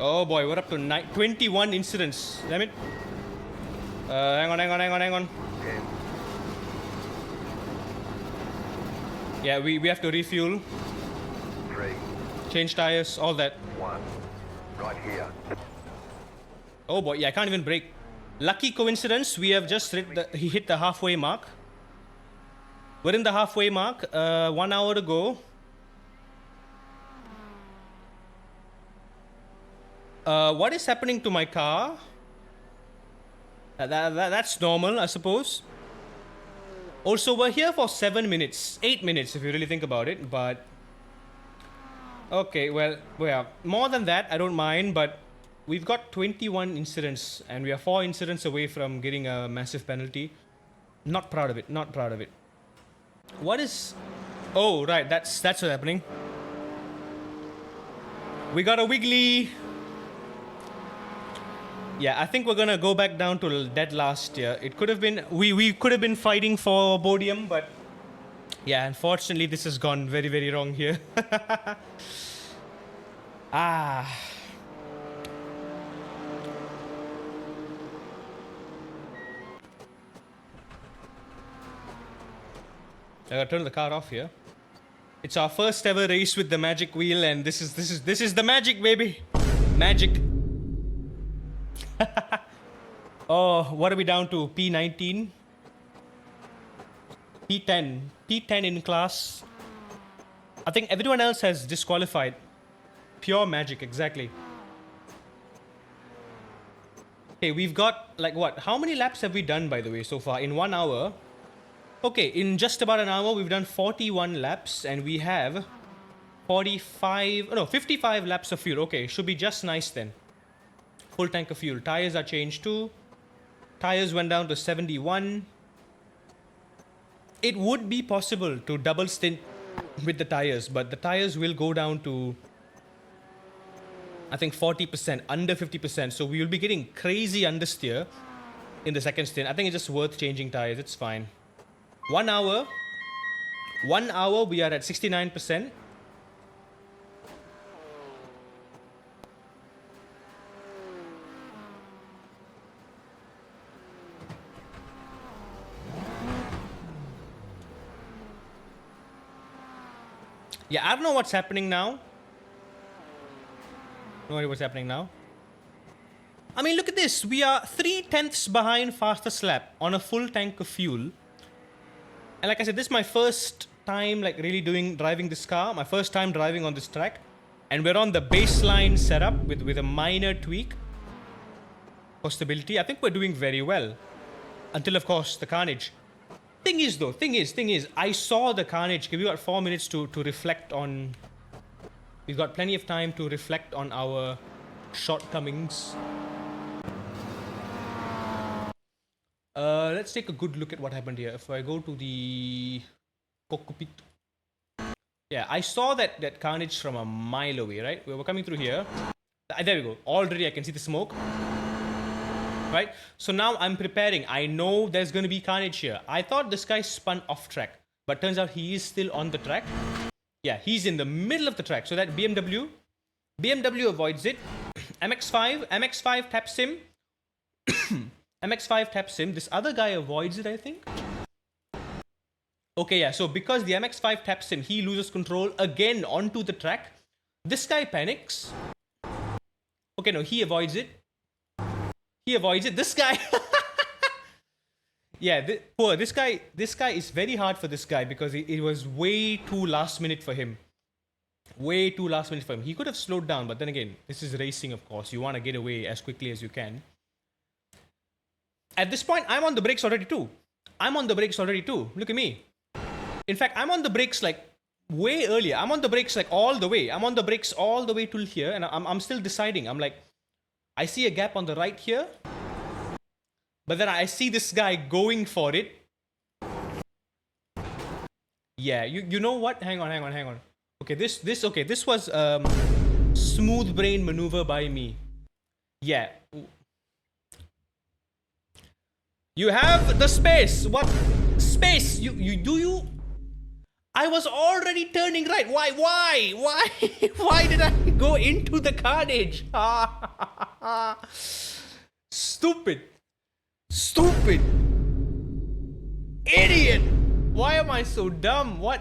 A: Oh boy, we're up to 21 incidents. Damn it. Hang on.
B: 10,
A: Yeah, we have to refuel,
B: 3,
A: change tires, all that.
B: 1. Right here.
A: Oh boy, yeah, I can't even brake. Lucky coincidence, we have just he hit the halfway mark. We're in the halfway mark, 1 hour to go. What is happening to my car? That's normal, I suppose. Also, we're here for 7 minutes, 8 minutes if you really think about it, but... Okay, well, more than that, I don't mind, but we've got 21 incidents, and we are 4 incidents away from getting a massive penalty. Not proud of it, not proud of it. What is... Oh, right, that's what's happening. We got a wiggly... Yeah, I think we're gonna go back down to dead last year. It could have been... We could have been fighting for podium, but... Yeah, unfortunately, this has gone very, very wrong here. Ah... I gotta turn the car off here. It's our first ever race with the magic wheel, and this is the magic, baby. Magic. Oh, what are we down to? P19, P10, P10 in class. I think everyone else has disqualified. Pure magic, exactly. Okay, we've got like what? How many laps have we done, by the way, so far in 1 hour? Okay, in just about an hour, we've done 41 laps, and we have 55 laps of fuel. Okay, should be just nice then. Full tank of fuel. Tires are changed too. Tires went down to 71. It would be possible to double stint with the tires, but the tires will go down to, I think, 40%, under 50%. So we will be getting crazy understeer in the second stint. I think it's just worth changing tires. It's fine. 1 hour. 1 hour, we are at 69%. Yeah, I don't know what's happening now. No idea what's happening now. I mean, look at this. We are 3/10 behind fastest lap on a full tank of fuel. And like I said, this is my first time like really driving this car. My first time driving on this track. And we're on the baseline setup with a minor tweak for stability. I think we're doing very well. Until, of course, the carnage. Thing is, I saw the carnage. We got 4 minutes to reflect on. We've got plenty of time to reflect on our shortcomings. Let's take a good look at what happened here. If I go to the cockpit. Yeah, I saw that carnage from a mile away, right? We were coming through here. There we go. Already I can see the smoke. Right? So now I'm preparing. I know there's going to be carnage here. I thought this guy spun off track. But turns out he is still on the track. Yeah, he's in the middle of the track. So that BMW avoids it. MX5 taps him. MX5 taps him. This other guy avoids it, I think. Okay, yeah. So because the MX5 taps him, he loses control again onto the track. This guy panics. Okay, no, he avoids it. He avoids it. This guy. Yeah, this guy is very hard for this guy because it was way too last minute for him. Way too last minute for him. He could have slowed down, but then again, this is racing, of course. You want to get away as quickly as you can. At this point, I'm on the brakes already too. Look at me. In fact, I'm on the brakes like way earlier. I'm on the brakes like all the way. I'm on the brakes all the way till here, and I'm still deciding. I'm like, I see a gap on the right here, but then I see this guy going for it. Yeah, you know what? Hang on. Okay, this was smooth brain maneuver by me. Yeah. You have the space. What space? You? I was already turning right. Why? Why did I go into the carnage? Stupid. Idiot. Why am I so dumb? Why?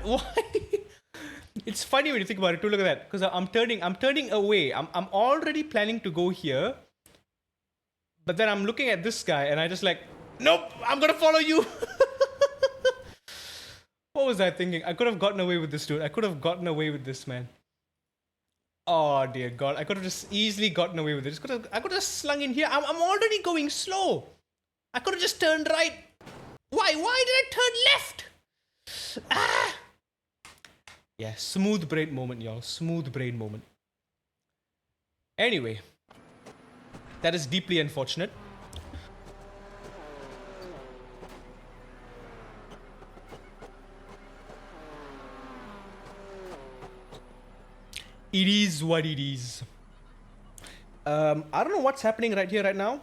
A: It's funny when you think about it too. Look at that. Because I'm turning away. I'm already planning to go here. But then I'm looking at this guy and I just like, nope, I'm gonna follow you. What was I thinking? I could have gotten away with this, dude. I could have gotten away with this, man. Oh, dear God. I could have just easily gotten away with it. I could have slung in here. I'm already going slow. I could have just turned right. Why did I turn left? Ah! Yeah, smooth brain moment, y'all. Smooth brain moment. Anyway. That is deeply unfortunate. It is what it is. I don't know what's happening right here, right now.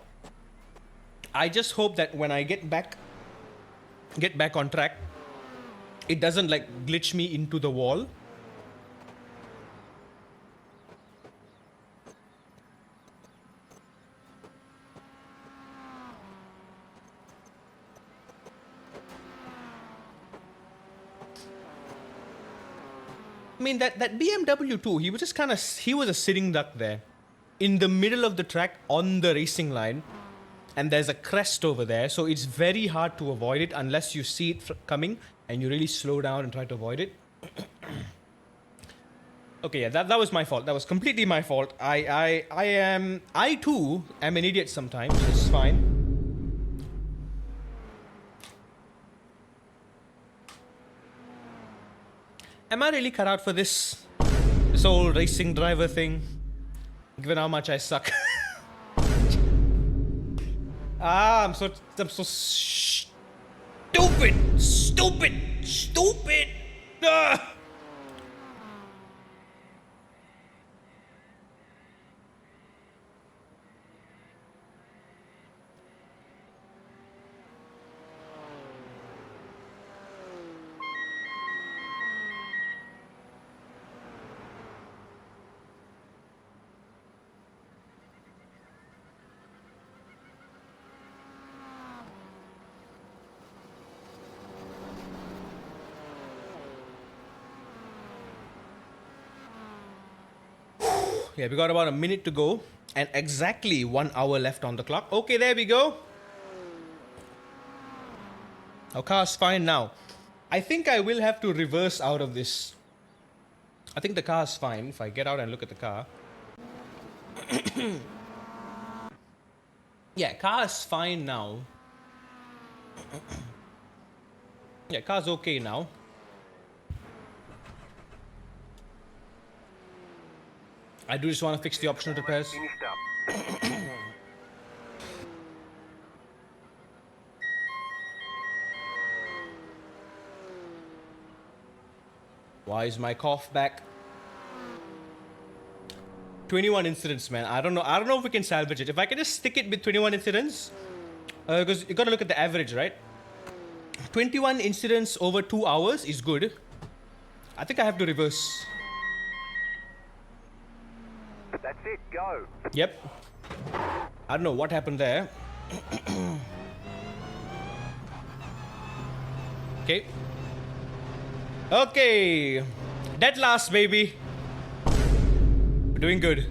A: I just hope that when I get back on track, it doesn't like glitch me into the wall. I mean, that BMW too, he was a sitting duck there in the middle of the track on the racing line, and there's a crest over there, so it's very hard to avoid it unless you see it coming and you really slow down and try to avoid it. Okay, yeah, that was my fault. That was completely my fault. I too am an idiot sometimes. It's fine. Am I really cut out for this whole racing driver thing? Given how much I suck. I'm so Stupid! Stupid! Stupid! Ah! Yeah, we got about a minute to go and exactly 1 hour left on the clock. Okay, there we go. Our car's fine now. I think I will have to reverse out of this. I think the car's fine if I get out and look at the car. Yeah, car's fine now. Yeah, car's okay now. I do just want to fix the optional repairs.
B: Finished up.
A: Why is my cough back? 21 incidents, man. I don't know if we can salvage it. If I can just stick it with 21 incidents, because you gotta look at the average, right? 21 incidents over 2 hours is good. I think I have to reverse.
B: That's it, go.
A: Yep. I don't know what happened there. Okay. Okay. Dead last, baby. We're doing good.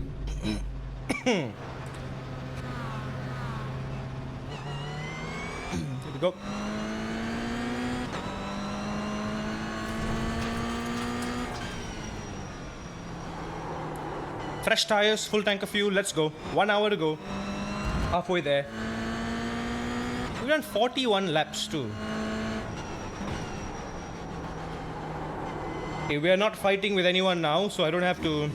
A: Here we go. Fresh tires, full tank of fuel, let's go. 1 hour to go. Halfway there. We ran 41 laps too. Okay, we are not fighting with anyone now, so I don't have to...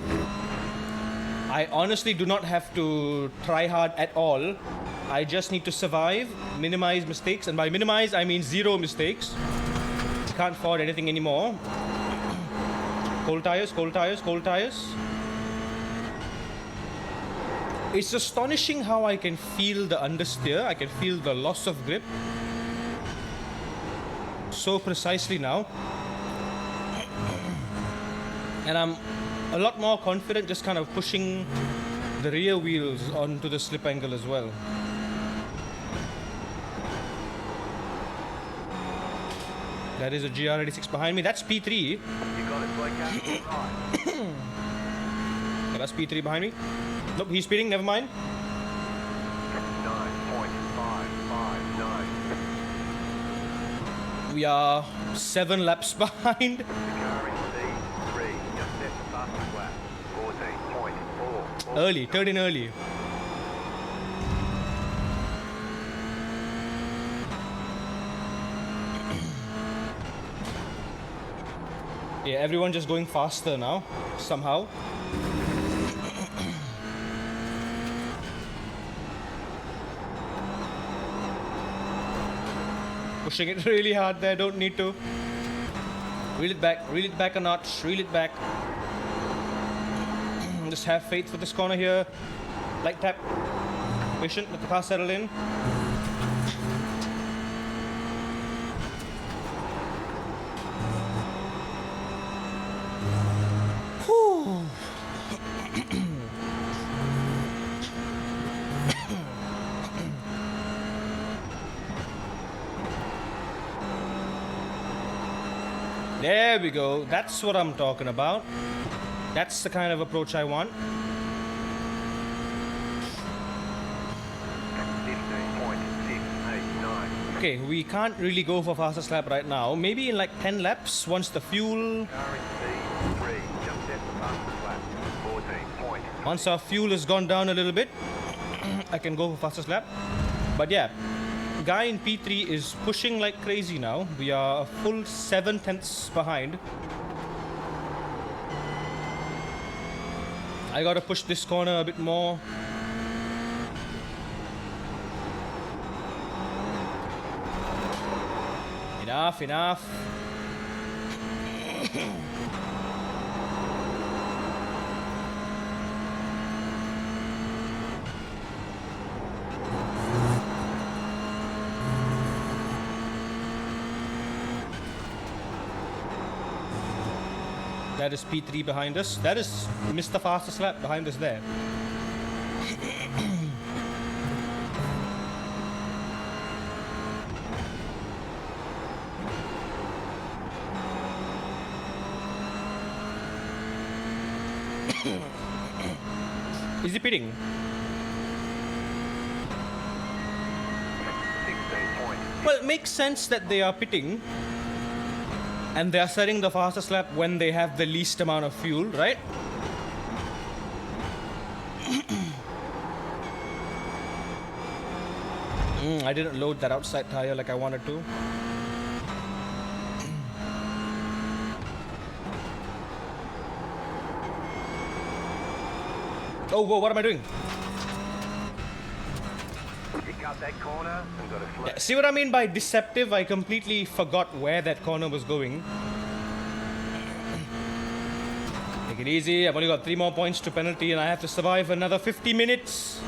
A: I honestly do not have to try hard at all. I just need to survive, minimize mistakes, and by minimize I mean 0 mistakes. Can't afford anything anymore. Cold tires, cold tires, cold tires. It's astonishing how I can feel the understeer. I can feel the loss of grip so precisely now. And I'm a lot more confident just kind of pushing the rear wheels onto the slip angle as well. That is a GR86 behind me. That's P3.
B: You got it, Blake. Right.
A: Yeah, that's P3 behind me. Nope, he's speeding, never mind.
B: 9.559.
A: We are 7 laps behind.
B: The car in C3 just set the fastest lap. 14.4.
A: Early, turned in early. Yeah, everyone just going faster now, somehow. Pushing it really hard there, don't need to. Reel it back a notch, reel it back. Just have faith for this corner here. Light tap. Patient, let the car settle in. Whew. There we go. That's what I'm talking about. That's the kind of approach I want.
B: 15.689.
A: Okay, we can't really go for fastest lap right now. Maybe in like 10 laps once the fuel...
B: Car in C3 just set the fastest lap. 14.
A: Once our fuel has gone down a little bit, I can go for fastest lap. But yeah, guy in P3 is pushing like crazy now. We are a full 7 tenths behind. I gotta push this corner a bit more. Enough, enough. That is P3 behind us. That is Mr. Fastest Lap behind us there. Is he pitting?
B: 16 points.
A: Well, it makes sense that they are pitting and they are setting the fastest lap when they have the least amount of fuel, right? I didn't load that outside tire like I wanted to. Oh, whoa, what am I doing?
B: Pick up that corner and got a slow.
A: Yeah, see what I mean by deceptive? I completely forgot where that corner was going. Take it easy. I've only got 3 more points to penalty and I have to survive another 50 minutes.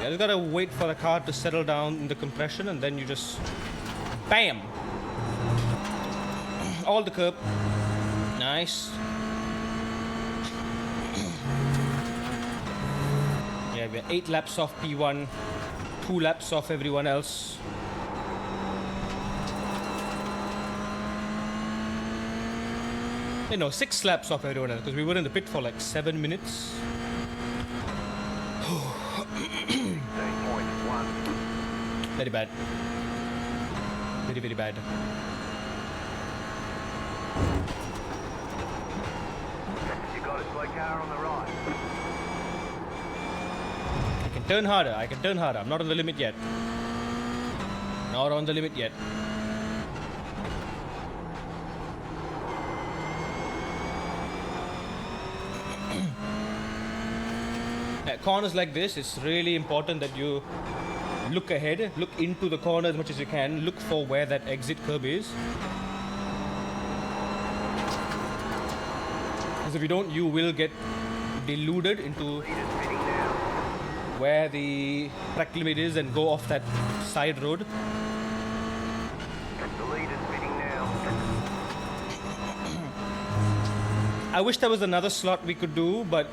A: Yeah, you gotta wait for the car to settle down in the compression and then you just... BAM! All the curb. Nice. Yeah, we're 8 laps off P1, 2 laps off everyone else. You know, 6 laps off everyone else because we were in the pit for like 7 minutes.
B: 16.1.
A: Very bad. Very, very bad.
B: You got a slow car on the right.
A: I can turn harder. I can turn harder. I'm not on the limit yet. Not on the limit yet. At corners like this, it's really important that you look ahead, look into the corner as much as you can, look for where that exit curb is. Because if you don't, you will get deluded into
B: Leader's pitting now.
A: where the track limit is and go off that side road.
B: The leader's pitting now.
A: I wish there was another slot we could do, but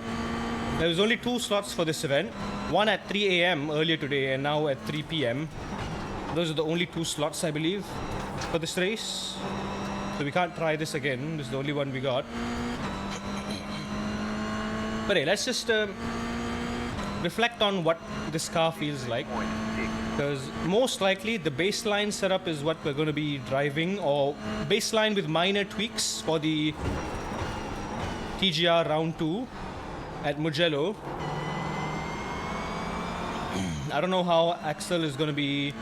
A: there was only 2 slots for this event. One at 3 a.m. earlier today and now at 3 p.m. Those are the only 2 slots, I believe, for this race. So we can't try this again. This is the only one we got. But hey, let's just reflect on what this car feels like.
B: 0.6.
A: Because most likely the baseline setup is what we're going to be driving, or baseline with minor tweaks for the TGR round 2 at Mugello. I don't know how Axel is going to be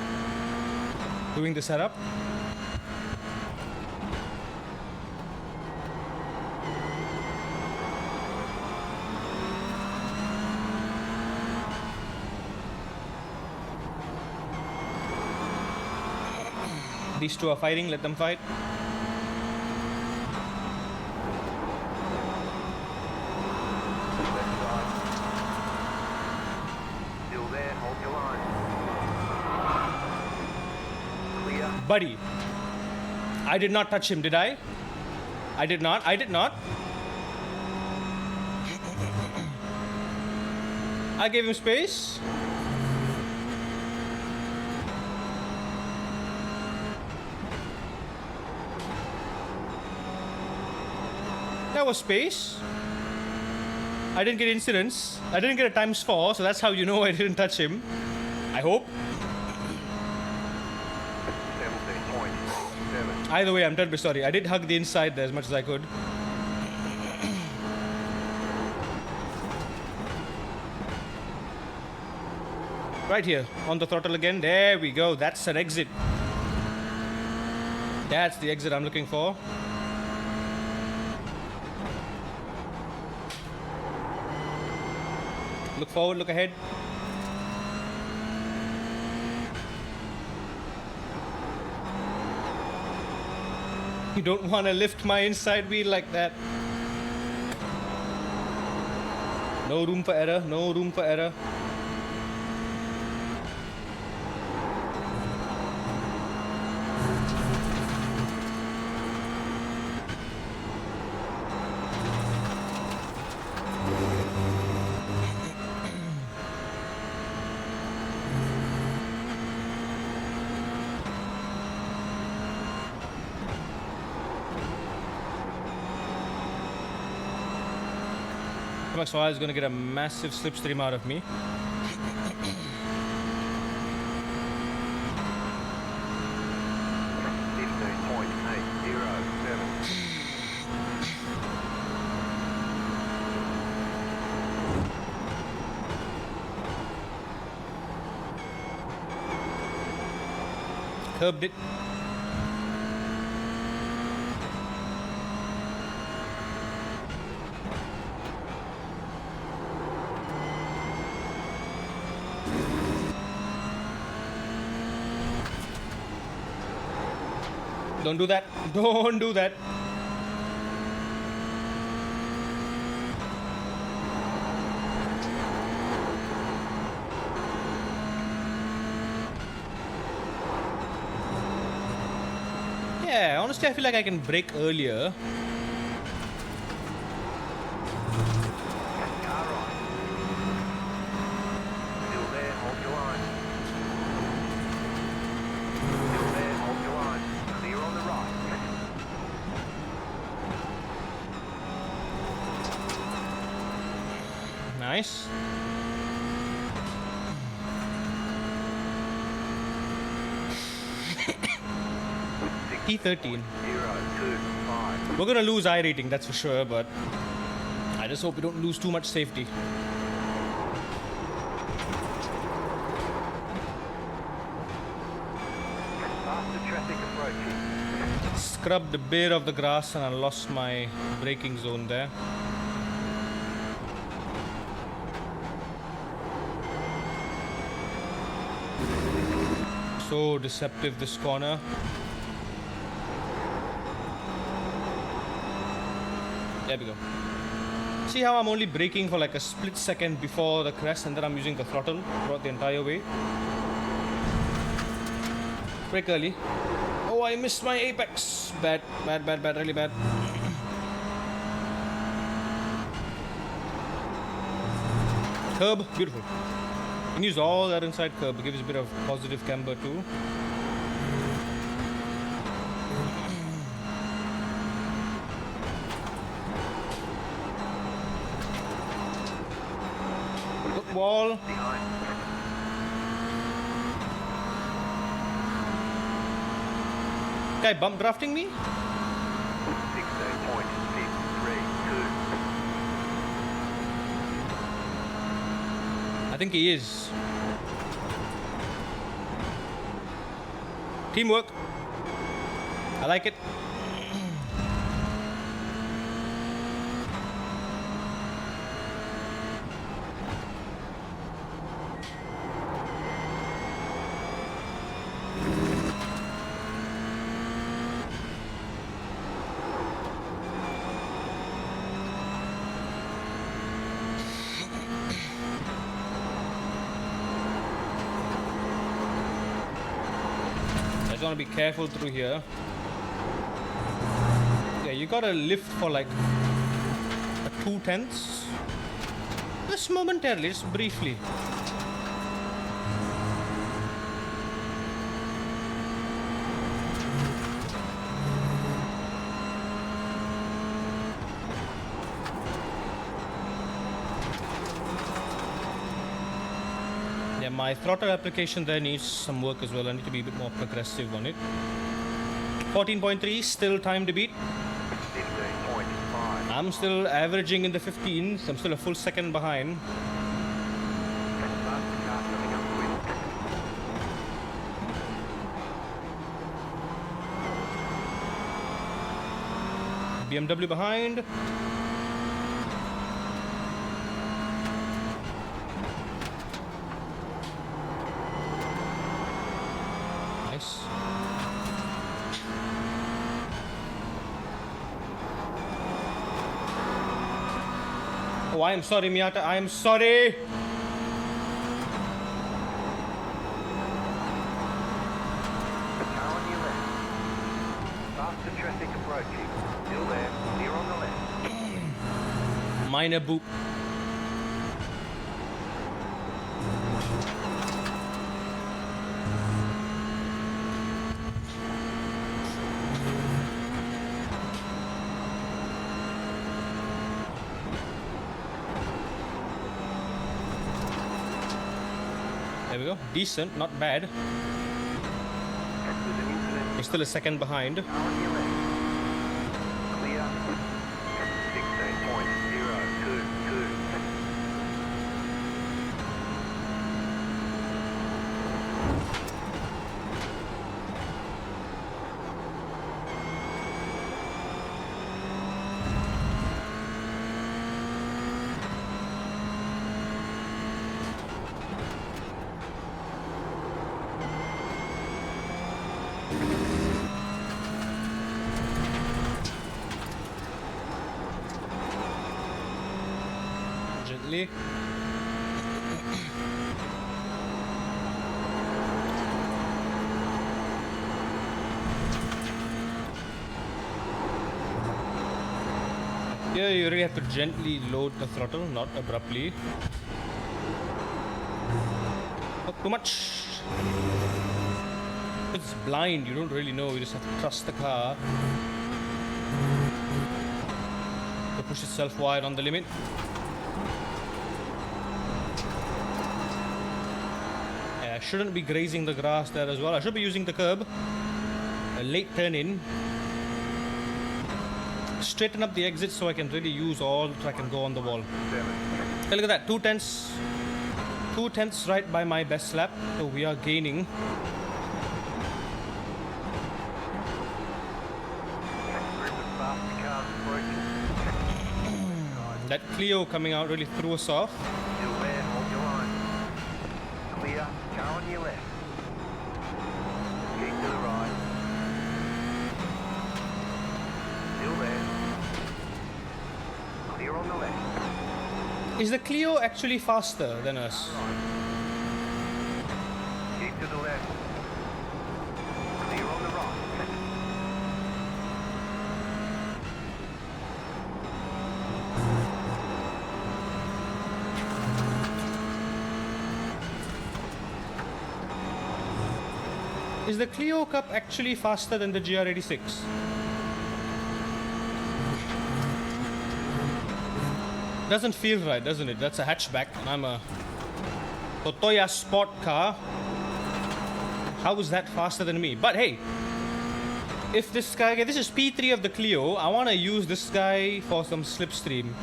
A: doing the setup. These two are fighting, let them fight.
B: Left side. Still there, hold your line. Clear.
A: Buddy, I did not touch him, did I? I did not. I did not. I gave him space. That was space. I didn't get incidents. I didn't get a ×4, so that's how you know I didn't touch him. I hope.
B: 17.7.
A: Either way, I'm terribly sorry. I did hug the inside there as much as I could. Right here, on the throttle again. There we go. That's an exit. That's the exit I'm looking for. Look forward, look ahead. You don't want to lift my inside wheel like that. No room for error, no room for error. Max is going to get a massive slipstream out of me. Curbed it. Don't do that. Don't do that. Yeah, honestly, I feel like I can brake earlier. Nice. P13. We're gonna lose iRating, that's for sure, but I just hope we don't lose too much safety. Scrubbed a bit of the grass and I lost my braking zone there. So deceptive, this corner. There we go. See how I'm only braking for like a split second before the crest and then I'm using the throttle throughout the entire way. Brake early. Oh, I missed my apex. Bad, bad, bad, bad, really bad. Curb, beautiful. You can use all that inside curb. It gives a bit of positive camber too. Good wall. Guy bump drafting me?
B: 16.632.
A: I think he is. Teamwork. I like it. I just want to be careful through here. Yeah, you gotta lift for like a 2/10. Just momentarily, just briefly. Yeah, my throttle application there needs some work as well. I need to be a bit more progressive on it. 14.3, still time to beat.
B: 15.5.
A: I'm still averaging in the 15s. I'm still a full second behind.
B: Fastest car coming up with.
A: BMW behind. Nice. Oh, I am sorry, Miata. I am sorry.
B: Car on your left. Faster traffic approaching. Still there. Clear on the left.
A: Minor boop. There we go. Decent, not bad.
B: There's an incident.
A: We're still a second behind.
B: Car on your left. Clear. 16.022.
A: Gently. Here you really have to gently load the throttle, not abruptly. Not too much. It's blind, you don't really know, you just have to trust the car to push itself wide on the limit. Yeah, I shouldn't be grazing the grass there as well. I should be using the curb. A late turn in. Straighten up the exit so I can really use all the track and go on the wall. Hey, look at that, 2/10. 2/10 right by my best lap, so we are gaining.
B: Group of faster cars approaching.
A: That Clio coming out really threw us off.
B: Still there. Hold your line. Clear. Car on your left. Keep to the right. Still there. Clear on the left.
A: Is the Clio actually faster than us?
B: Right. Keep to the left. Clear on the right.
A: Is the Clio Cup actually faster than the GR86? Doesn't feel right, doesn't it? That's a hatchback and I'm a Totoya sport car. How is that faster than me? But hey, if this guy, okay, this is P3 of the Clio, I want to use this guy for some slipstream.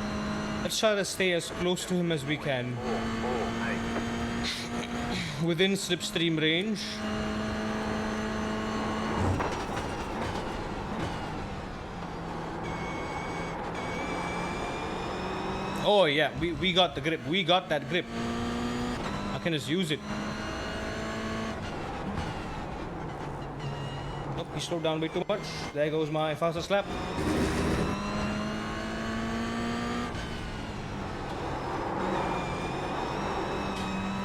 A: Let's try to stay as close to him as we can.
B: 448.
A: Within slipstream range. Oh yeah, we got the grip. We got that grip. I can just use it. Oh, he slowed down way too much. There goes my fastest lap.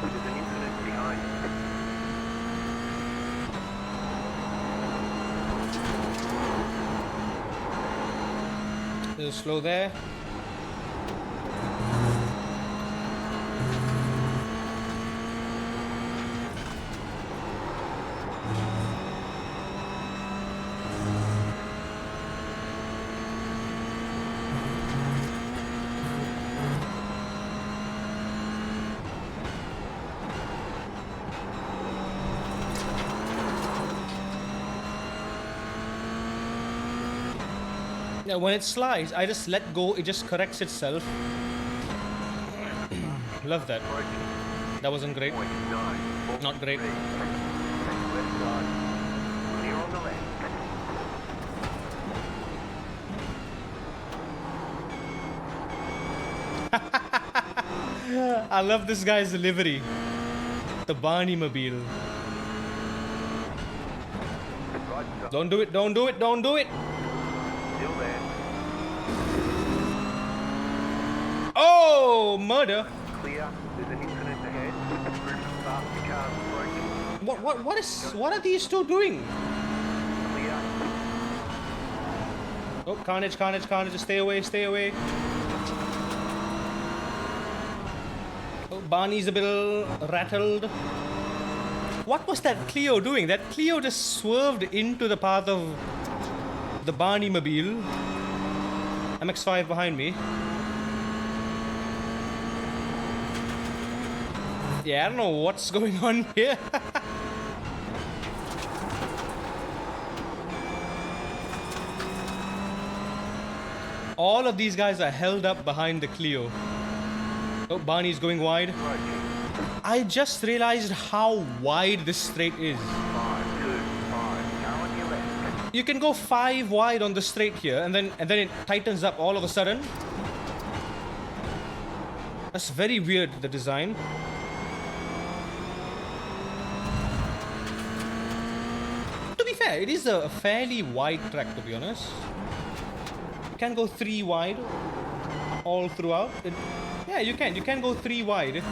B: There's an incident behind you.
A: Little slow there. Yeah, when it slides, I just let go, it just corrects itself. Love that. That wasn't great.
B: 0.9.
A: Not great.
B: Left side. Clear on the left.
A: I love this guy's delivery. The Barney Mobile.
B: Right side.
A: Don't do it, don't do it, don't do it.
B: Still there.
A: Oh, murder.
B: Clear. There's an incident ahead. Group of faster cars approaching.
A: What are these two doing?
B: Clear.
A: Oh, carnage, carnage, carnage. Stay away, stay away. Oh, Barney's a bit rattled. What was that Clio doing? That Clio just swerved into the path of the Barney mobile. MX-5 behind me. Yeah, I don't know what's going on here. All of these guys are held up behind the Clio. Oh, Barney's going wide.
B: Approaching.
A: I just realized how wide this straight is.
B: 5, 2, 5. Car on your left.
A: You can go 5 wide on the straight here, and then it tightens up all of a sudden. That's very weird, the design. To be fair, it is a fairly wide track, to be honest. You can go 3 wide all throughout. Yeah, you can. You can go 3 wide.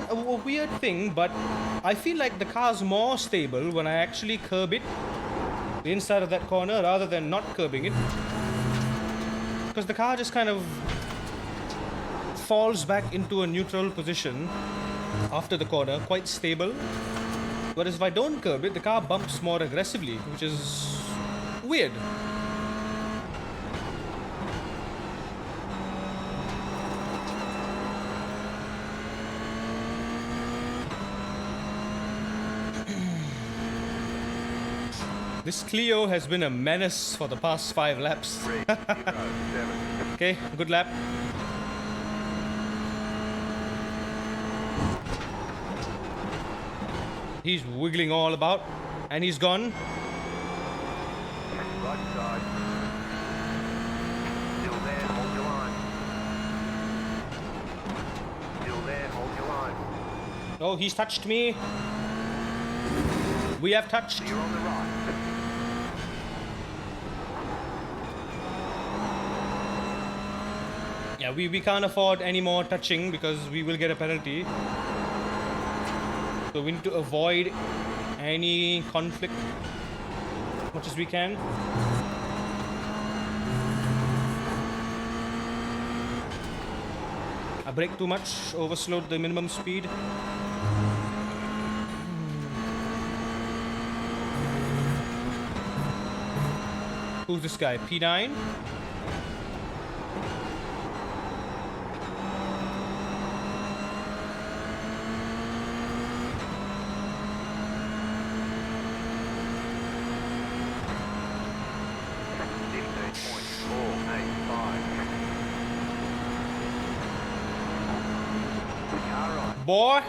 A: A weird thing, but I feel like the car's more stable when I actually curb it the inside of that corner rather than not curbing it, because the car just kind of falls back into a neutral position after the corner, quite stable. Whereas if I don't curb it, the car bumps more aggressively, which is weird. This Clio has been a menace for the past 5 laps.
B: 307.
A: Okay, good lap. He's wiggling all about, and he's gone.
B: Right side. Still there, hold your line. Still there, hold your line.
A: Oh, he's touched me. We have touched.
B: You're on the right.
A: Yeah, we can't afford any more touching because we will get a penalty. So we need to avoid any conflict as much as we can. I brake too much, overslowed the minimum speed. Who's this guy? P9? Boy,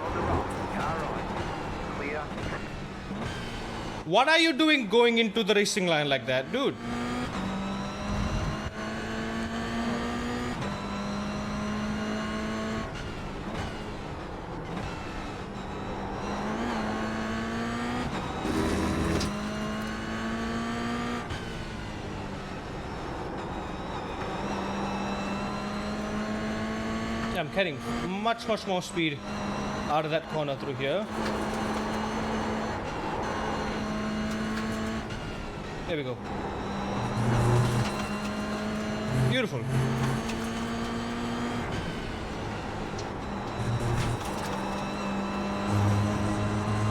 A: what are you doing going into the racing line like that, dude? Yeah, I'm carrying much more speed out of that corner through here. There we go. Beautiful.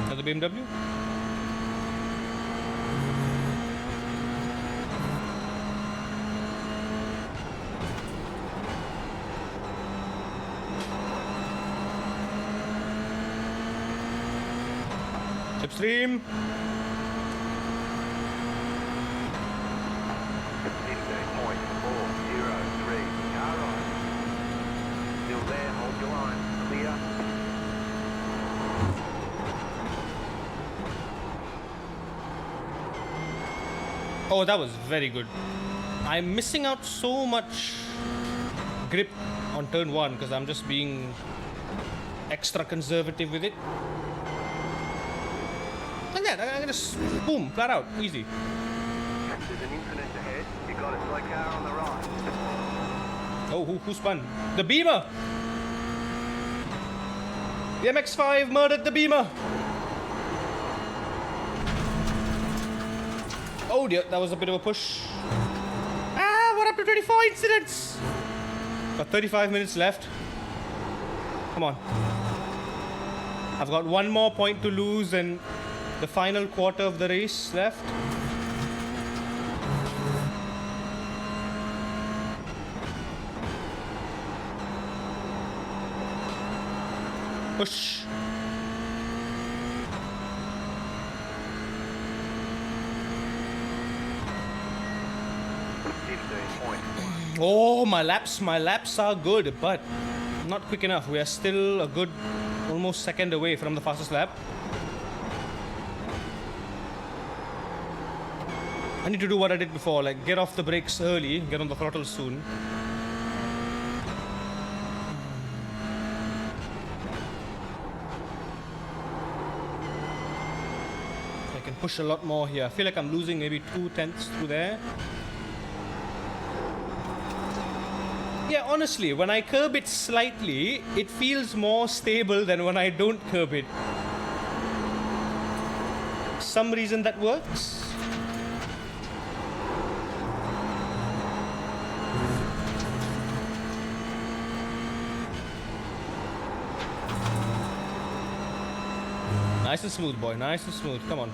A: Another BMW. Slipstream. Oh, that was very good. I'm missing out so much grip on turn 1 because I'm just being extra conservative with it. Yeah, I'm gonna just boom, flat out, easy.
B: There's an incident ahead. You got a slow car on the right.
A: Oh, who spun? The Beamer! The MX-5 murdered the Beamer! Oh dear, that was a bit of a push. Ah, what up to 24 incidents? Got 35 minutes left. Come on. I've got one more point to lose and the final quarter of the race left. Push. Oh, my laps are good, but not quick enough. We are still a good almost second away from the fastest lap. I need to do what I did before, like get off the brakes early, get on the throttle soon. I can push a lot more here. I feel like I'm losing maybe 2/10 through there. Yeah, honestly, when I curb it slightly, it feels more stable than when I don't curb it. Some reason that works. Nice and smooth, boy. Nice and smooth. Come on.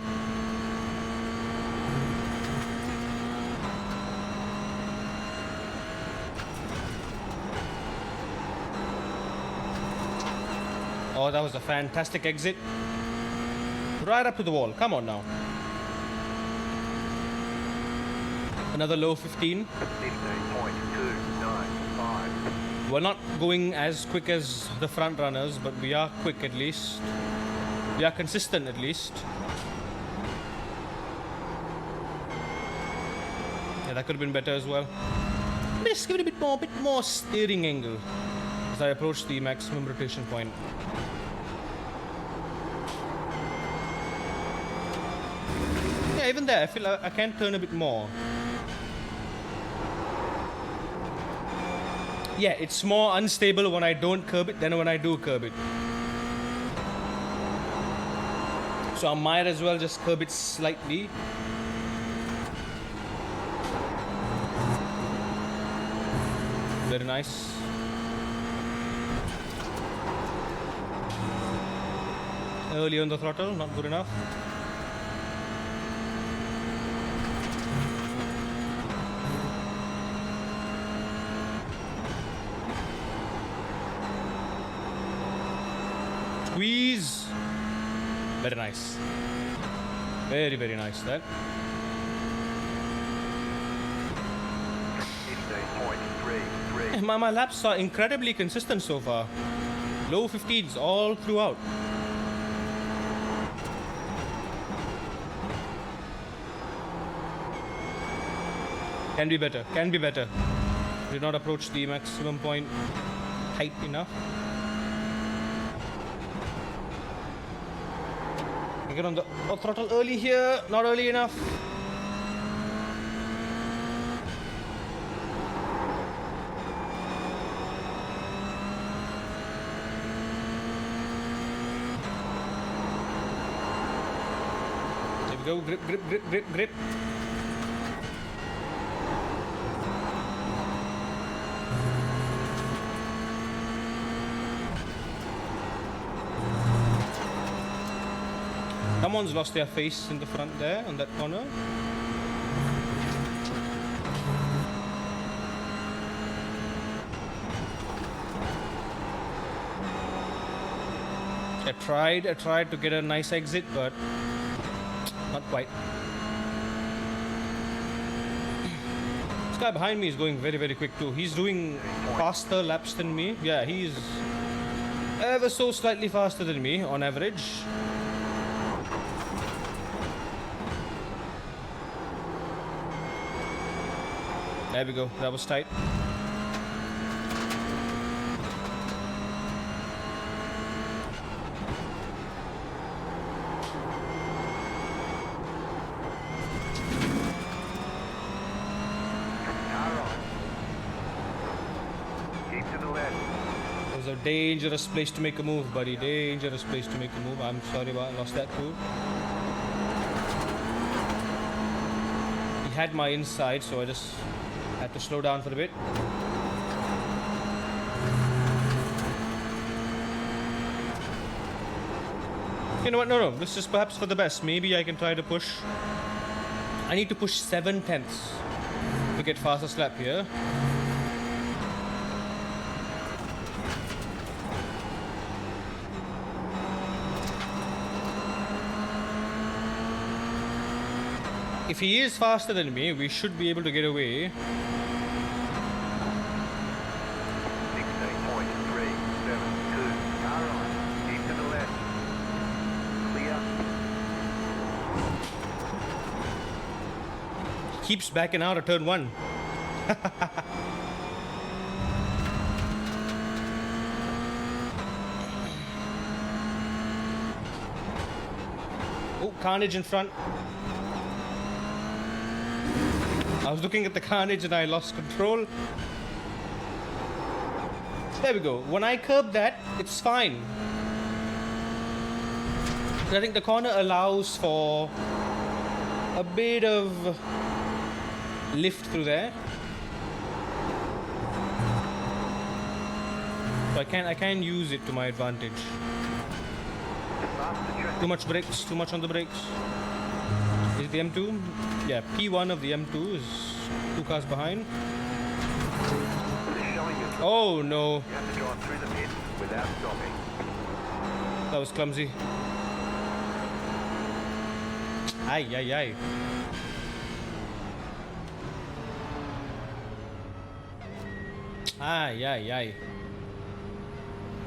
A: Oh, that was a fantastic exit. Right up to the wall. Come on now. Another low 15. 15.295. We're not going as quick as the front runners, but we are quick at least. We are consistent at least. Yeah, that could have been better as well. Just give it a bit more steering angle as I approach the maximum rotation point. Yeah, even there, I feel I can turn a bit more. Yeah, it's more unstable when I don't curb it than when I do curb it. So I might as well just curb it slightly. Very nice. Early on the throttle, not good enough. Squeeze. Very nice. Very, very nice that.
B: 15.33.
A: My laps are incredibly consistent so far. Low 15s all throughout. Can be better, can be better. Did not approach the maximum point tight enough. Get on the throttle early here, not early enough. There we go, grip, grip, grip, grip, grip. Someone's lost their face in the front there on that corner. I tried to get a nice exit, but not quite. This guy behind me is going very, very quick too. He's doing faster laps than me. Yeah, he's ever so slightly faster than me on average. There we go, that was tight.
B: the left.
A: It was a dangerous place to make a move, buddy. Dangerous place to make a move. I'm sorry about I lost that too. He had my inside, so I just had to slow down for a bit. You know what? No. This is perhaps for the best. Maybe I can try to push. I need to push 7/10 to get fastest lap here. If he is faster than me, we should be able to get away.
B: 16.377. Car right. Keep to the left. Clear.
A: Keeps backing out of turn 1. Oh, carnage in front. I was looking at the carnage and I lost control. There we go. When I curb that, it's fine. I think the corner allows for a bit of lift through there. So I can use it to my advantage. Too much brakes, too much on the brakes. Is it the M2? Yeah, P1 of the M2 is 2 cars behind. Oh no.
B: You have to drive through the pit without stopping.
A: That was clumsy. Ay. Ay.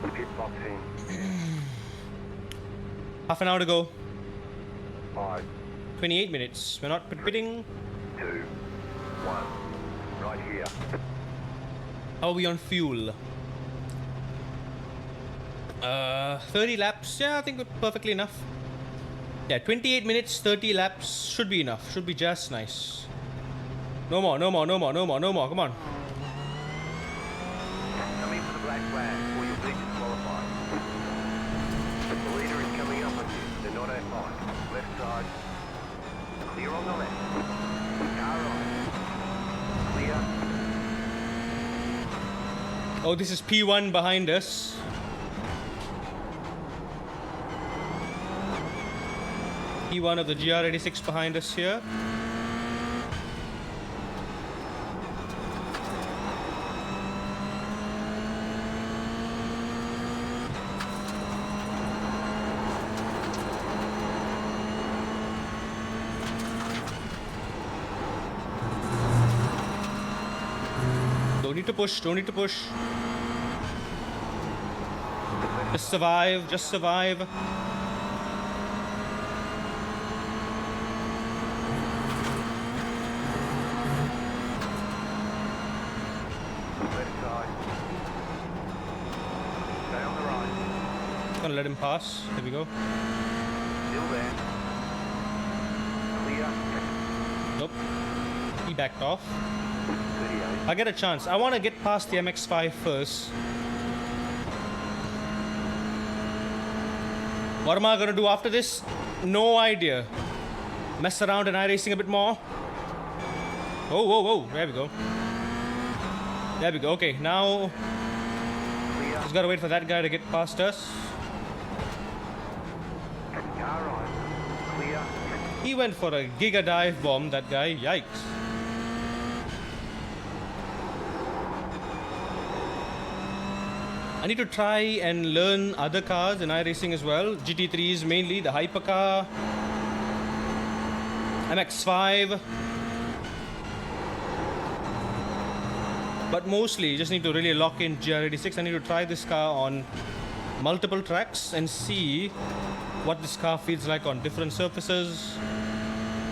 B: Pit box in.
A: Half an hour to go.
B: 5,
A: 28 minutes. We're not pitting.
B: 2, 1. Right here.
A: How are we on fuel? 30 laps. Yeah, I think we're perfectly enough. Yeah, 28 minutes, 30 laps should be enough. Should be just nice. No more. Come on.
B: Come in for the black flag or you'll be disqualified. The leader is coming up on you. They're not at fight. Left side. Clear on the left. Car right. Clear.
A: Oh, this is P1 behind us. P1 of the GR86 behind us here. Don't need to push. Just survive.
B: Left side. Stay on the right.
A: Gonna let him pass. There we go.
B: Still there. Clear.
A: Nope. He backed off.
B: 38.
A: I get a chance. I want to get past the MX-5 first. What am I gonna do after this? No idea. Mess around in iRacing a bit more. Whoa. There we go. Okay, now
B: Clear.
A: just gotta wait for that guy to get past us.
B: Car right. Clear.
A: He went for a giga dive bomb, that guy. Yikes. I need to try and learn other cars in iRacing as well. GT3s mainly, the hypercar, MX-5. But mostly, you just need to really lock in GR86. I need to try this car on multiple tracks and see what this car feels like on different surfaces.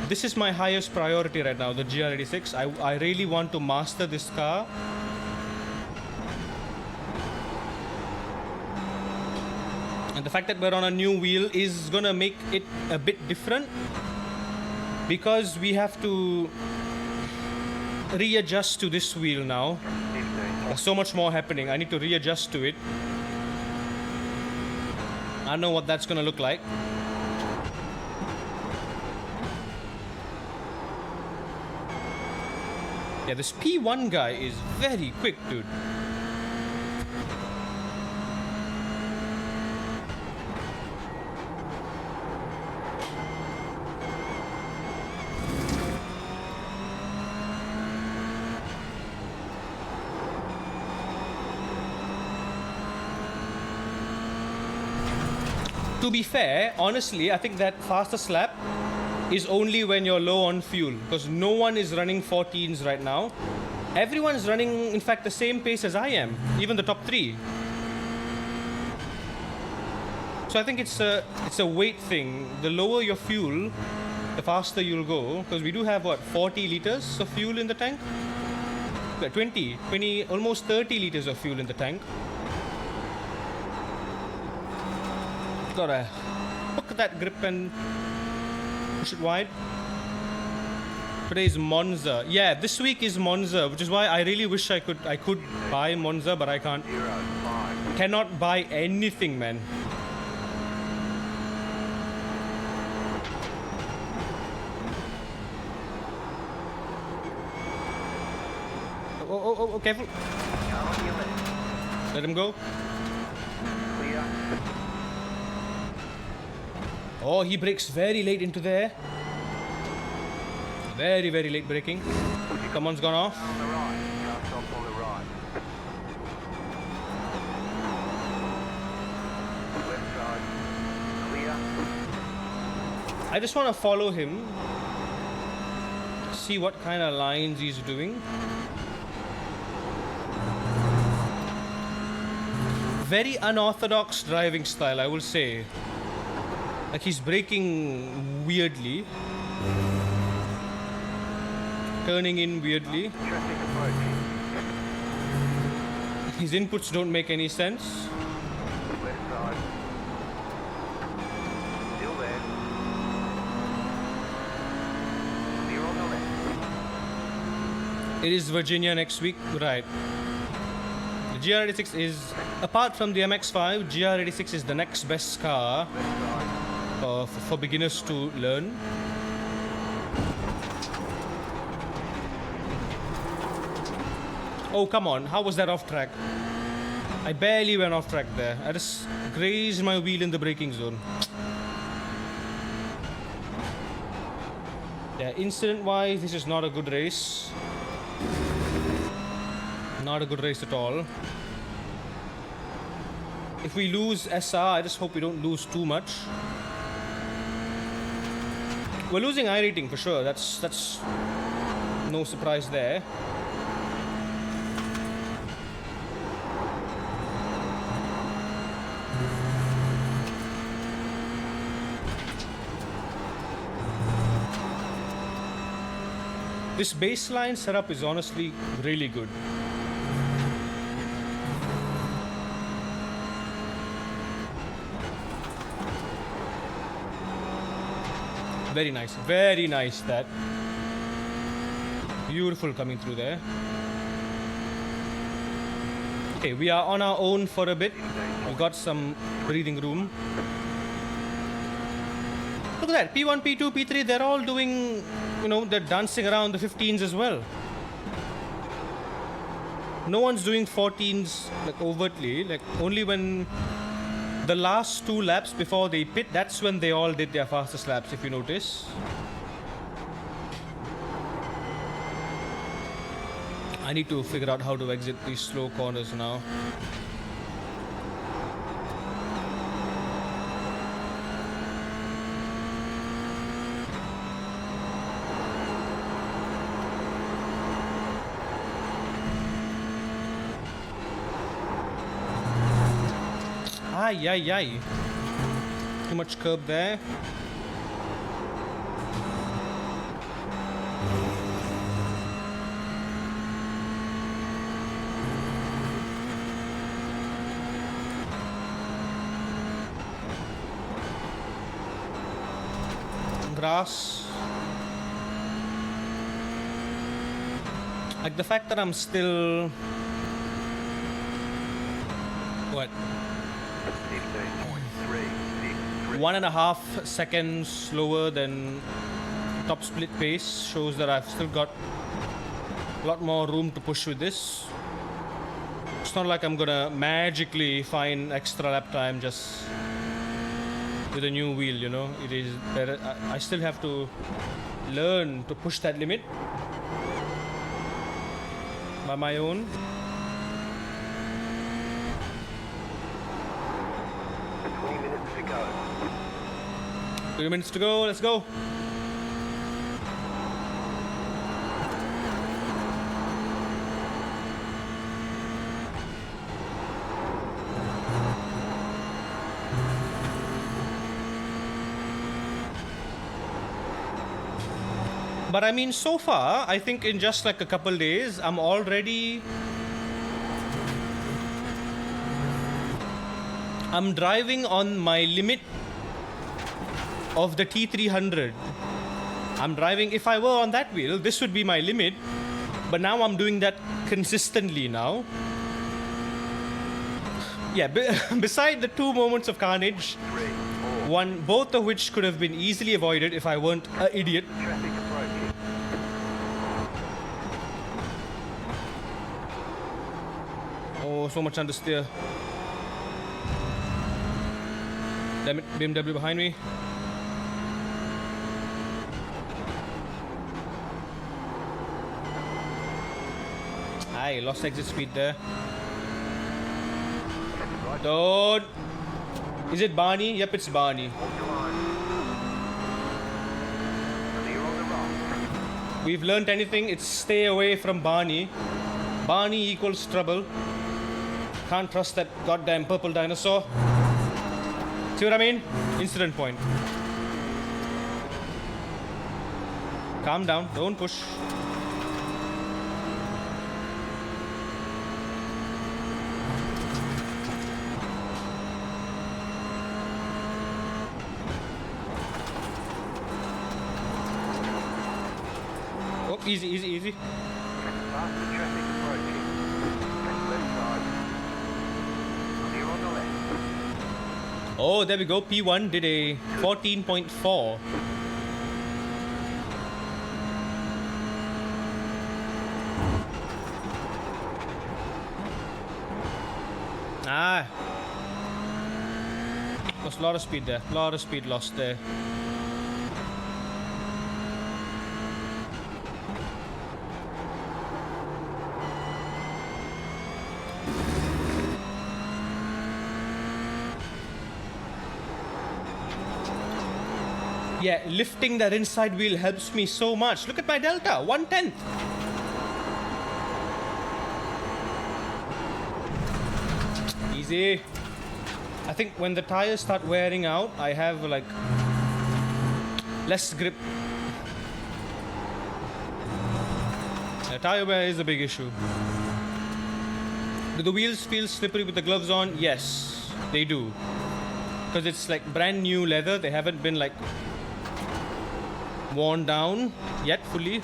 A: This is my highest priority right now, the GR86. I really want to master this car. And the fact that we're on a new wheel is gonna make it a bit different because we have to readjust to this wheel now.
B: 15.
A: There's so much more happening. I need to readjust to it. I don't know what that's gonna look like. Yeah, this P1 guy is very quick, dude. To be fair, honestly, I think that fastest lap is only when you're low on fuel, because no one is running 14s right now. Everyone's running, in fact, the same pace as I am, even the top 3. So I think it's a weight thing. The lower your fuel, the faster you'll go, because we do have, what, 40 liters of fuel in the tank? 20, almost 30 liters of fuel in the tank. Gotta hook that grip and push it wide. Today is Monza. Yeah, this week is Monza, which is why I really wish I could buy Monza, but I can't.
B: 05.
A: Cannot buy anything, man. Oh, careful.
B: Car on your left.
A: Let him go.
B: Clear.
A: Oh, he brakes very late into there. Very, very late braking. Someone's gone off.
B: On the right. Car stop on the right. Left side. Clear.
A: I just want to follow him. See what kind of lines he's doing. Very unorthodox driving style, I will say. Like, he's braking weirdly. Turning in weirdly.
B: Traffic approaching.
A: His inputs don't make any sense.
B: Left side. Still there. Clear on the left.
A: It is Virginia next week, right? The GR86 is, apart from the MX-5, GR86 is the next best car
B: Left side.
A: for beginners to learn. Oh, come on. How was that off track? I barely went off track there. I just grazed my wheel in the braking zone. Yeah, incident-wise, this is not a good race. Not a good race at all. If we lose SR, I just hope we don't lose too much. We're losing iRacing for sure. That's no surprise there. This baseline setup is honestly really good. Very nice that. Beautiful coming through there. Okay, we are on our own for a bit. We got some breathing room. Look at that, P1, P2, P3, they're all doing, they're dancing around the 15s as well. No one's doing 14s like overtly, like only when the last 2 laps before they pit, that's when they all did their fastest laps, if you notice. I need to figure out how to exit these slow corners now. Ay. Too much curb there. Grass. Like the fact that I'm still What?
B: 15.363.
A: 1.5 seconds slower than top split pace shows that I've still got a lot more room to push with this. It's not like I'm gonna magically find extra lap time just with a new wheel, you know. It is better. I still have to learn to push that limit by my own.
B: 20 minutes to go.
A: 2 minutes to go, let's go. But I mean, so far, I think in just like a couple days, I'm driving on my limit of the T300. I'm driving, if I were on that wheel, this would be my limit. But now I'm doing that consistently now. Yeah, beside the 2 moments of carnage, both of which could have been easily avoided if I weren't an idiot.
B: Traffic approaching.
A: Oh, so much understeer. Damn it, BMW behind me. I lost exit speed there. Don't. Is it Barney? Yep, it's Barney. We've learned anything, it's stay away from Barney. Barney equals trouble. Can't trust that goddamn purple dinosaur. See what I mean? Incident point. Calm down, don't push. Oh, easy, easy, easy.
B: Faster traffic approaching. Left side. Clear on the left.
A: Oh, there we go. P1 did a 14.4. Ah. Lost a lot of speed there. A lot of speed lost there. Yeah, lifting that inside wheel helps me so much. Look at my delta, 1/10. Easy. I think when the tires start wearing out, I have like less grip. Tire wear is a big issue. Do the wheels feel slippery with the gloves on? Yes, they do. Because it's like brand new leather. They haven't been like worn down yet fully.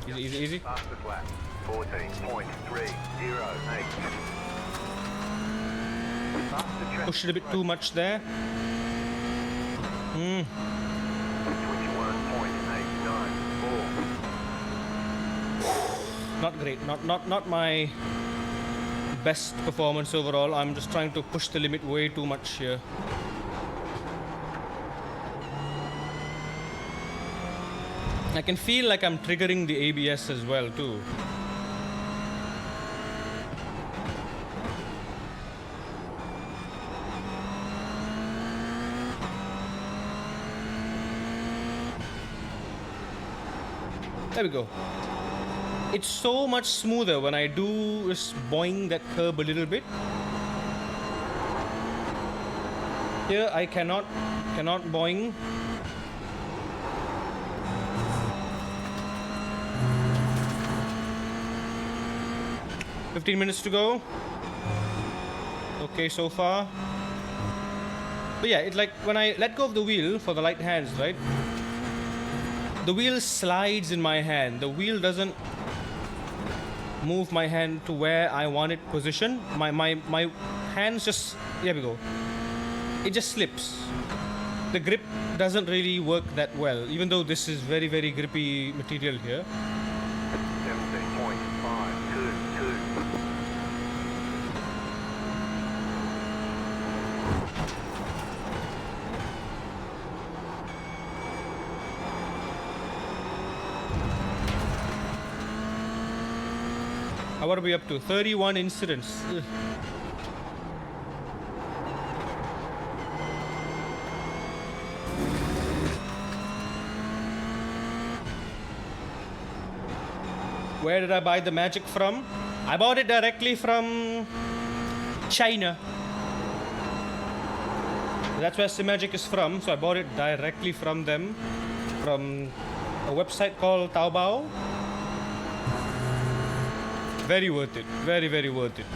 A: Easy, easy, easy.
B: Fastest lap. 14.308.
A: Pushed it a bit too much there.
B: 21.894.
A: Not great. Not my best performance overall. I'm just trying to push the limit way too much here. I can feel like I'm triggering the ABS as well too. There we go. It's so much smoother when I do just boing that curb a little bit. Here I cannot boing. $15 minutes to go. Okay, so far. But yeah, it's like when I let go of the wheel for the light hands, right? The wheel slides in my hand. The wheel doesn't move my hand to where I want it positioned. My hands just, there we go. It just slips. The grip doesn't really work that well, even though this is very, very grippy material here.
B: 17.522.
A: What are we up to? 31 incidents. Ugh. Where did I buy the Magic from? I bought it directly from China. That's where SIMAGIC is from, so I bought it directly from them, from a website called Taobao. Very worth it. Very, very worth it.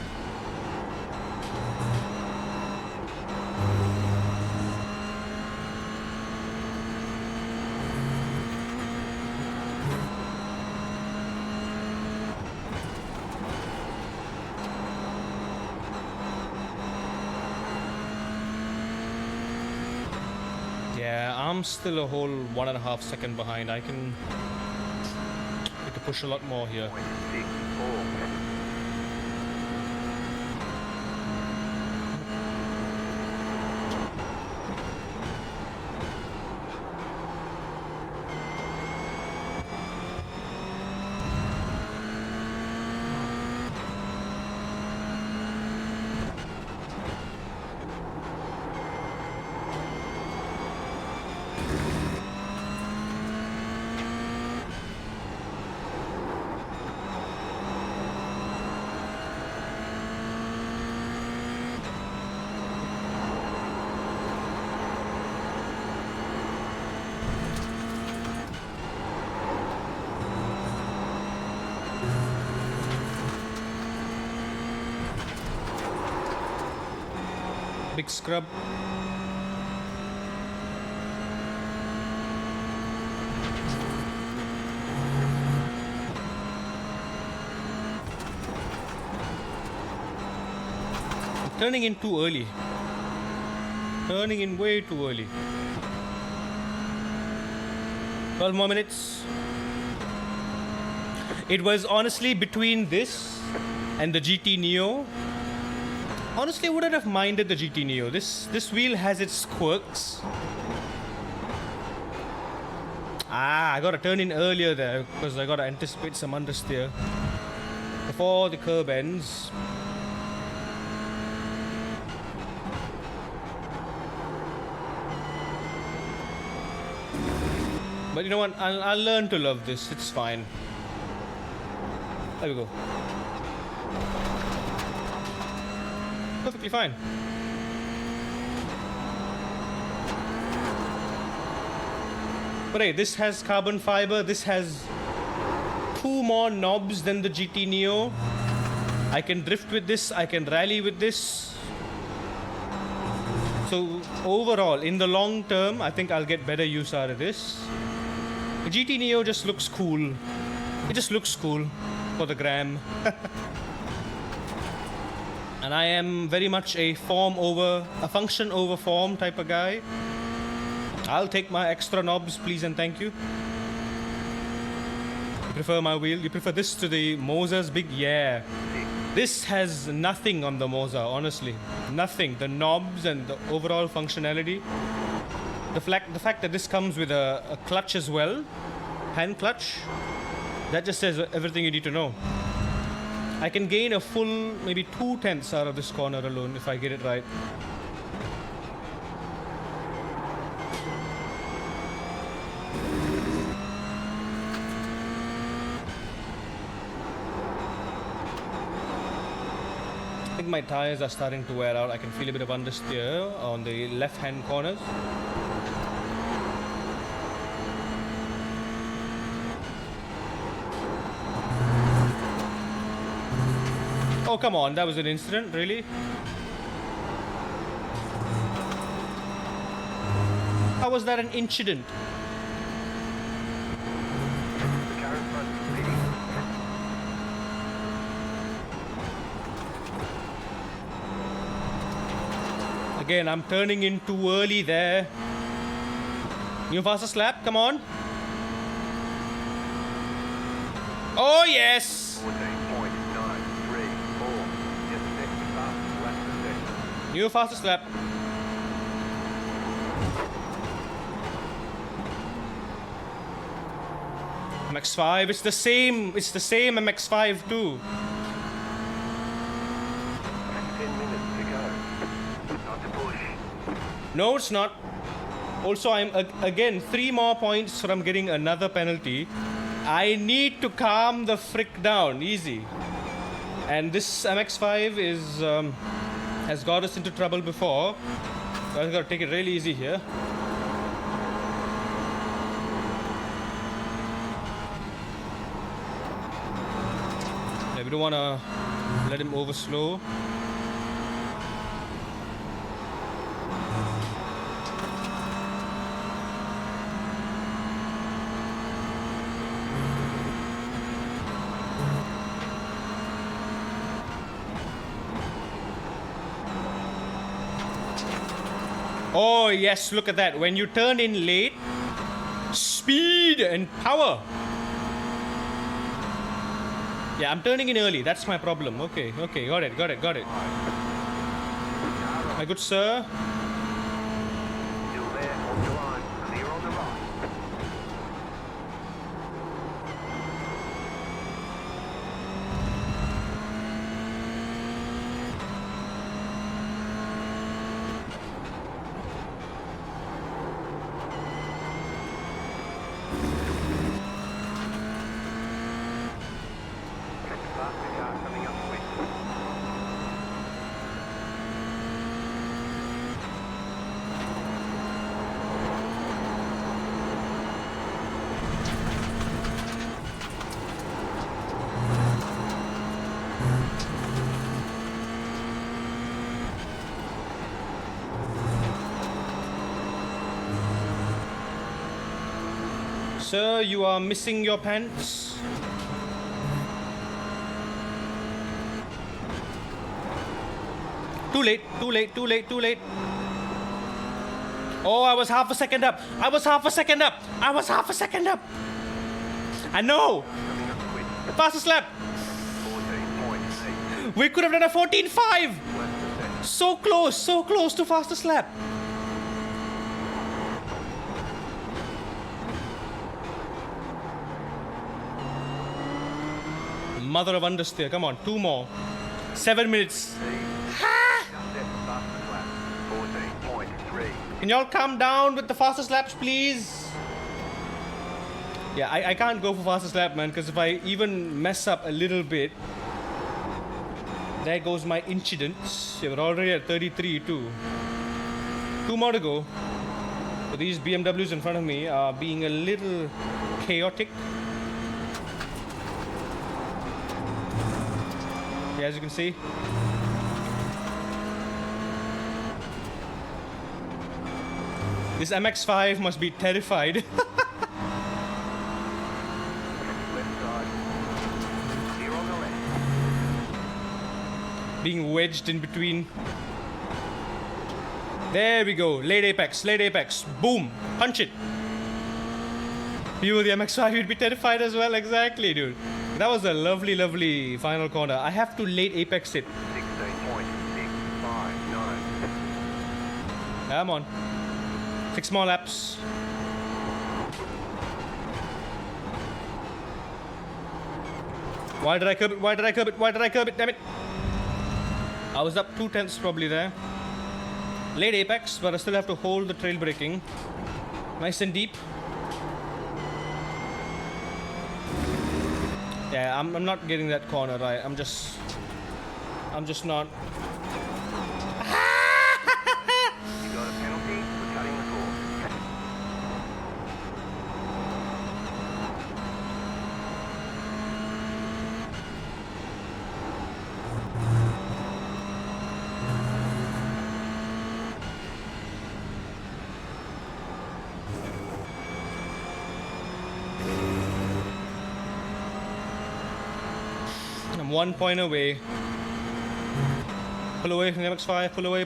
A: Yeah, I'm still a whole 1.5 seconds behind. I can push a lot more here.
B: 0.64.
A: Big scrub. I'm turning in too early. Turning in way too early. 12 more minutes. It was honestly between this and the GT Neo. Honestly, I wouldn't have minded the GT Neo. This wheel has its quirks. I gotta turn in earlier there because I gotta anticipate some understeer before the curb ends. But you know what? I'll learn to love this. It's fine. There we go. Perfectly fine. But hey, this has carbon fiber. This has 2 more knobs than the GT Neo. I can drift with this. I can rally with this. So overall, in the long term, I think I'll get better use out of this. The GT Neo just looks cool. It just looks cool for the gram. And I am very much a function over form type of guy. I'll take my extra knobs, please and thank you. You prefer my wheel? You prefer this to the Moza's big? Yeah. This has nothing on the Moza, honestly. Nothing. The knobs and the overall functionality. The fact that this comes with a clutch as well, hand clutch, that just says everything you need to know. I can gain a full maybe 2/10 out of this corner alone if I get it right. I think my tires are starting to wear out. I can feel a bit of understeer on the left-hand corners. Oh, come on, that was an incident, really? How was that an incident?
B: The car in front is leading.
A: Again, I'm turning in too early there. New fastest lap, come on. Oh yes!
B: 14.934. Just next to fastest lap possession.
A: New fastest lap. MX5, it's the same MX5 too.
B: 10 minutes to go. Not to push.
A: No, it's not. Also, I'm again 3 more points from getting another penalty. I need to calm the frick down, easy. And this MX5 is has got us into trouble before. So I've got to take it really easy here. Yeah, we don't want to let him overslow. Oh yes, look at that. When you turn in late, speed and power. Yeah, I'm turning in early. That's my problem. Okay, got it. My good sir.
B: Still there, hold your line. Clear on the right. Faster car coming up quick.
A: Sir, you are missing your pants. Too late. Oh, I was half a second up. I know.
B: Coming up quick.
A: Fastest lap.
B: 14.8.
A: We could have done a 14.5.
B: Left possession.
A: So close to fastest lap. Mother of understeer. Come on, 2 more. 7 minutes. Can y'all calm down with the fastest laps, please? Yeah, I can't go for fastest lap, man, because if I even mess up a little bit, there goes my incidents. Yeah, we're already at 33 too. 2 more to go. So these BMWs in front of me are being a little chaotic. Yeah, as you can see. This MX-5 must be terrified.
B: Left side. Clear on the left.
A: Being wedged in between. There we go. Late apex. Boom. Punch it. You with the MX-5, you'd be terrified as well. Exactly, dude. That was a lovely final corner. I have to late apex it.
B: 16.659.
A: Come on. 6 more laps. Why did I curb it? Damn it. I was up 2/10 probably there. Late apex, but I still have to hold the trail braking. Nice and deep. Yeah, I'm not getting that corner right. I'm just not.
B: You got a penalty for cutting the course.
A: I'm 1 point away. Pull away from the MX-5. Pull away.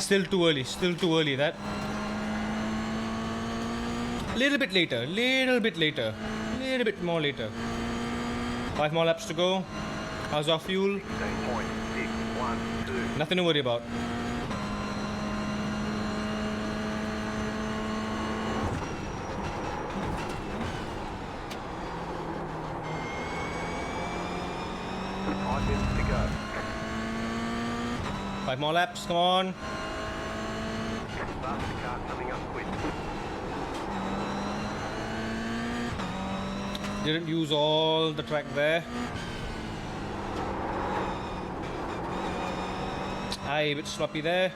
A: Still too early. Still too early. That. Little bit later. Little bit later. Little bit more later. 5 more laps to go. How's our fuel?
B: 16.612.
A: Nothing to worry about.
B: Five minutes to go.
A: 5 more laps. Come on.
B: Faster car coming up quick.
A: Didn't use all the track there. A bit sloppy there.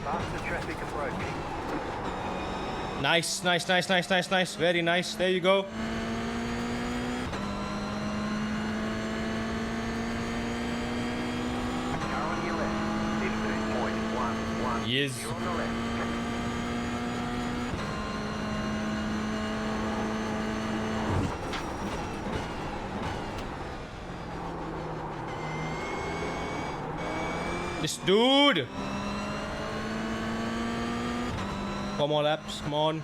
B: Faster traffic approaching.
A: Nice, nice, nice, nice, nice, nice. Very nice. There you go.
B: Car on your left. 15.11.
A: Yes.
B: You're on the left.
A: This dude. 4 more laps. Come on.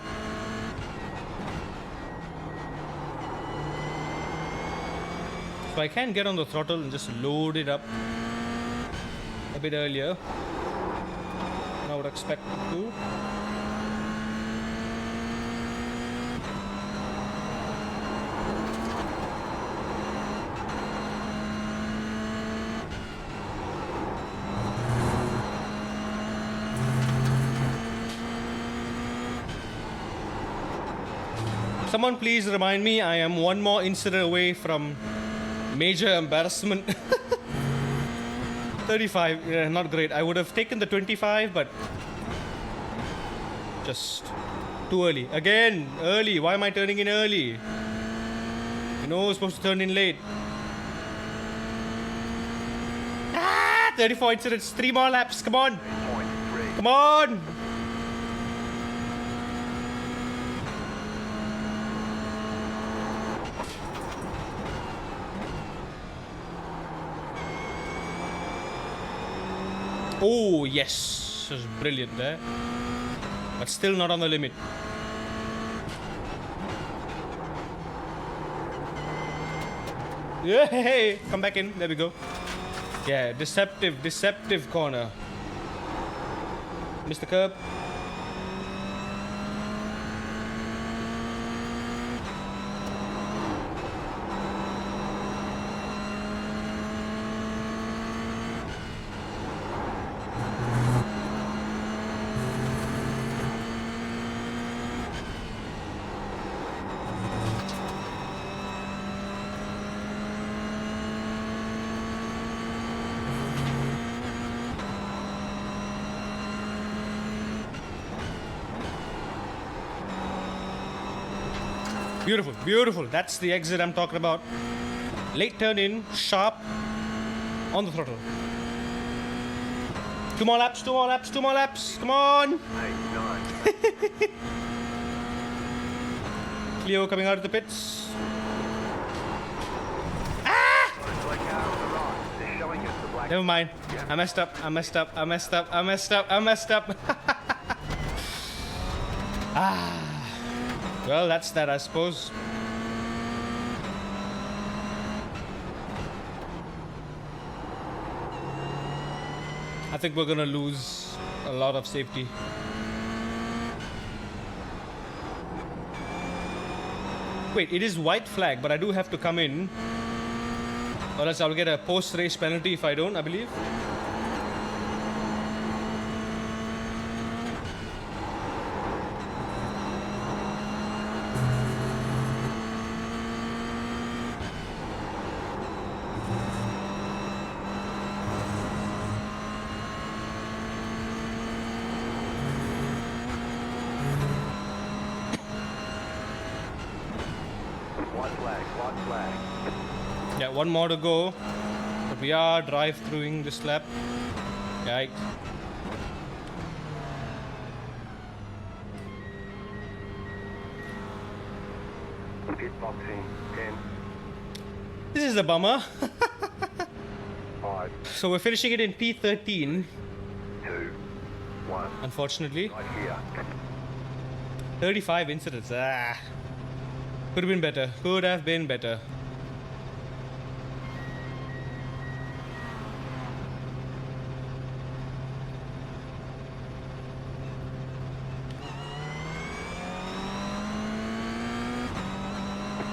A: So I can get on the throttle and just load it up a bit earlier than I would expect it to. Someone please remind me, I am one more incident away from major embarrassment. 35, yeah, not great. I would have taken the 25, but just too early. Again, early. Why am I turning in early? You know, I was supposed to turn in late. 34 incidents, 3 more laps. Come on.
B: 3.3.
A: Come on. Oh, yes. That was brilliant there. But still not on the limit. Yeah, hey, come back in. There we go. Yeah, deceptive corner. Mr. Curb. Beautiful, beautiful. That's the exit I'm talking about. Late turn in, sharp, on the throttle. 2 more laps, 2 more laps, 2 more laps. Come on.
B: 8, 9.
A: Cleo coming out of the pits.
B: Black car on the right. They're showing us the black.
A: Never mind. I messed up. I messed up. I messed up. I messed up. I messed up. Well, that's that, I suppose. I think we're gonna lose a lot of safety. Wait, it is white flag, but I do have to come in, or else I'll get a post-race penalty if I don't, I believe.
B: White flag, white flag.
A: Yeah, one more to go. But we are drive-throughing this lap. Yikes.
B: Pit boxing, 10,
A: This is a bummer.
B: 5,
A: So we're finishing it in P13,
B: 2, 1.
A: unfortunately.
B: Right here.
A: 35 incidents. Could have been better. Could have been better.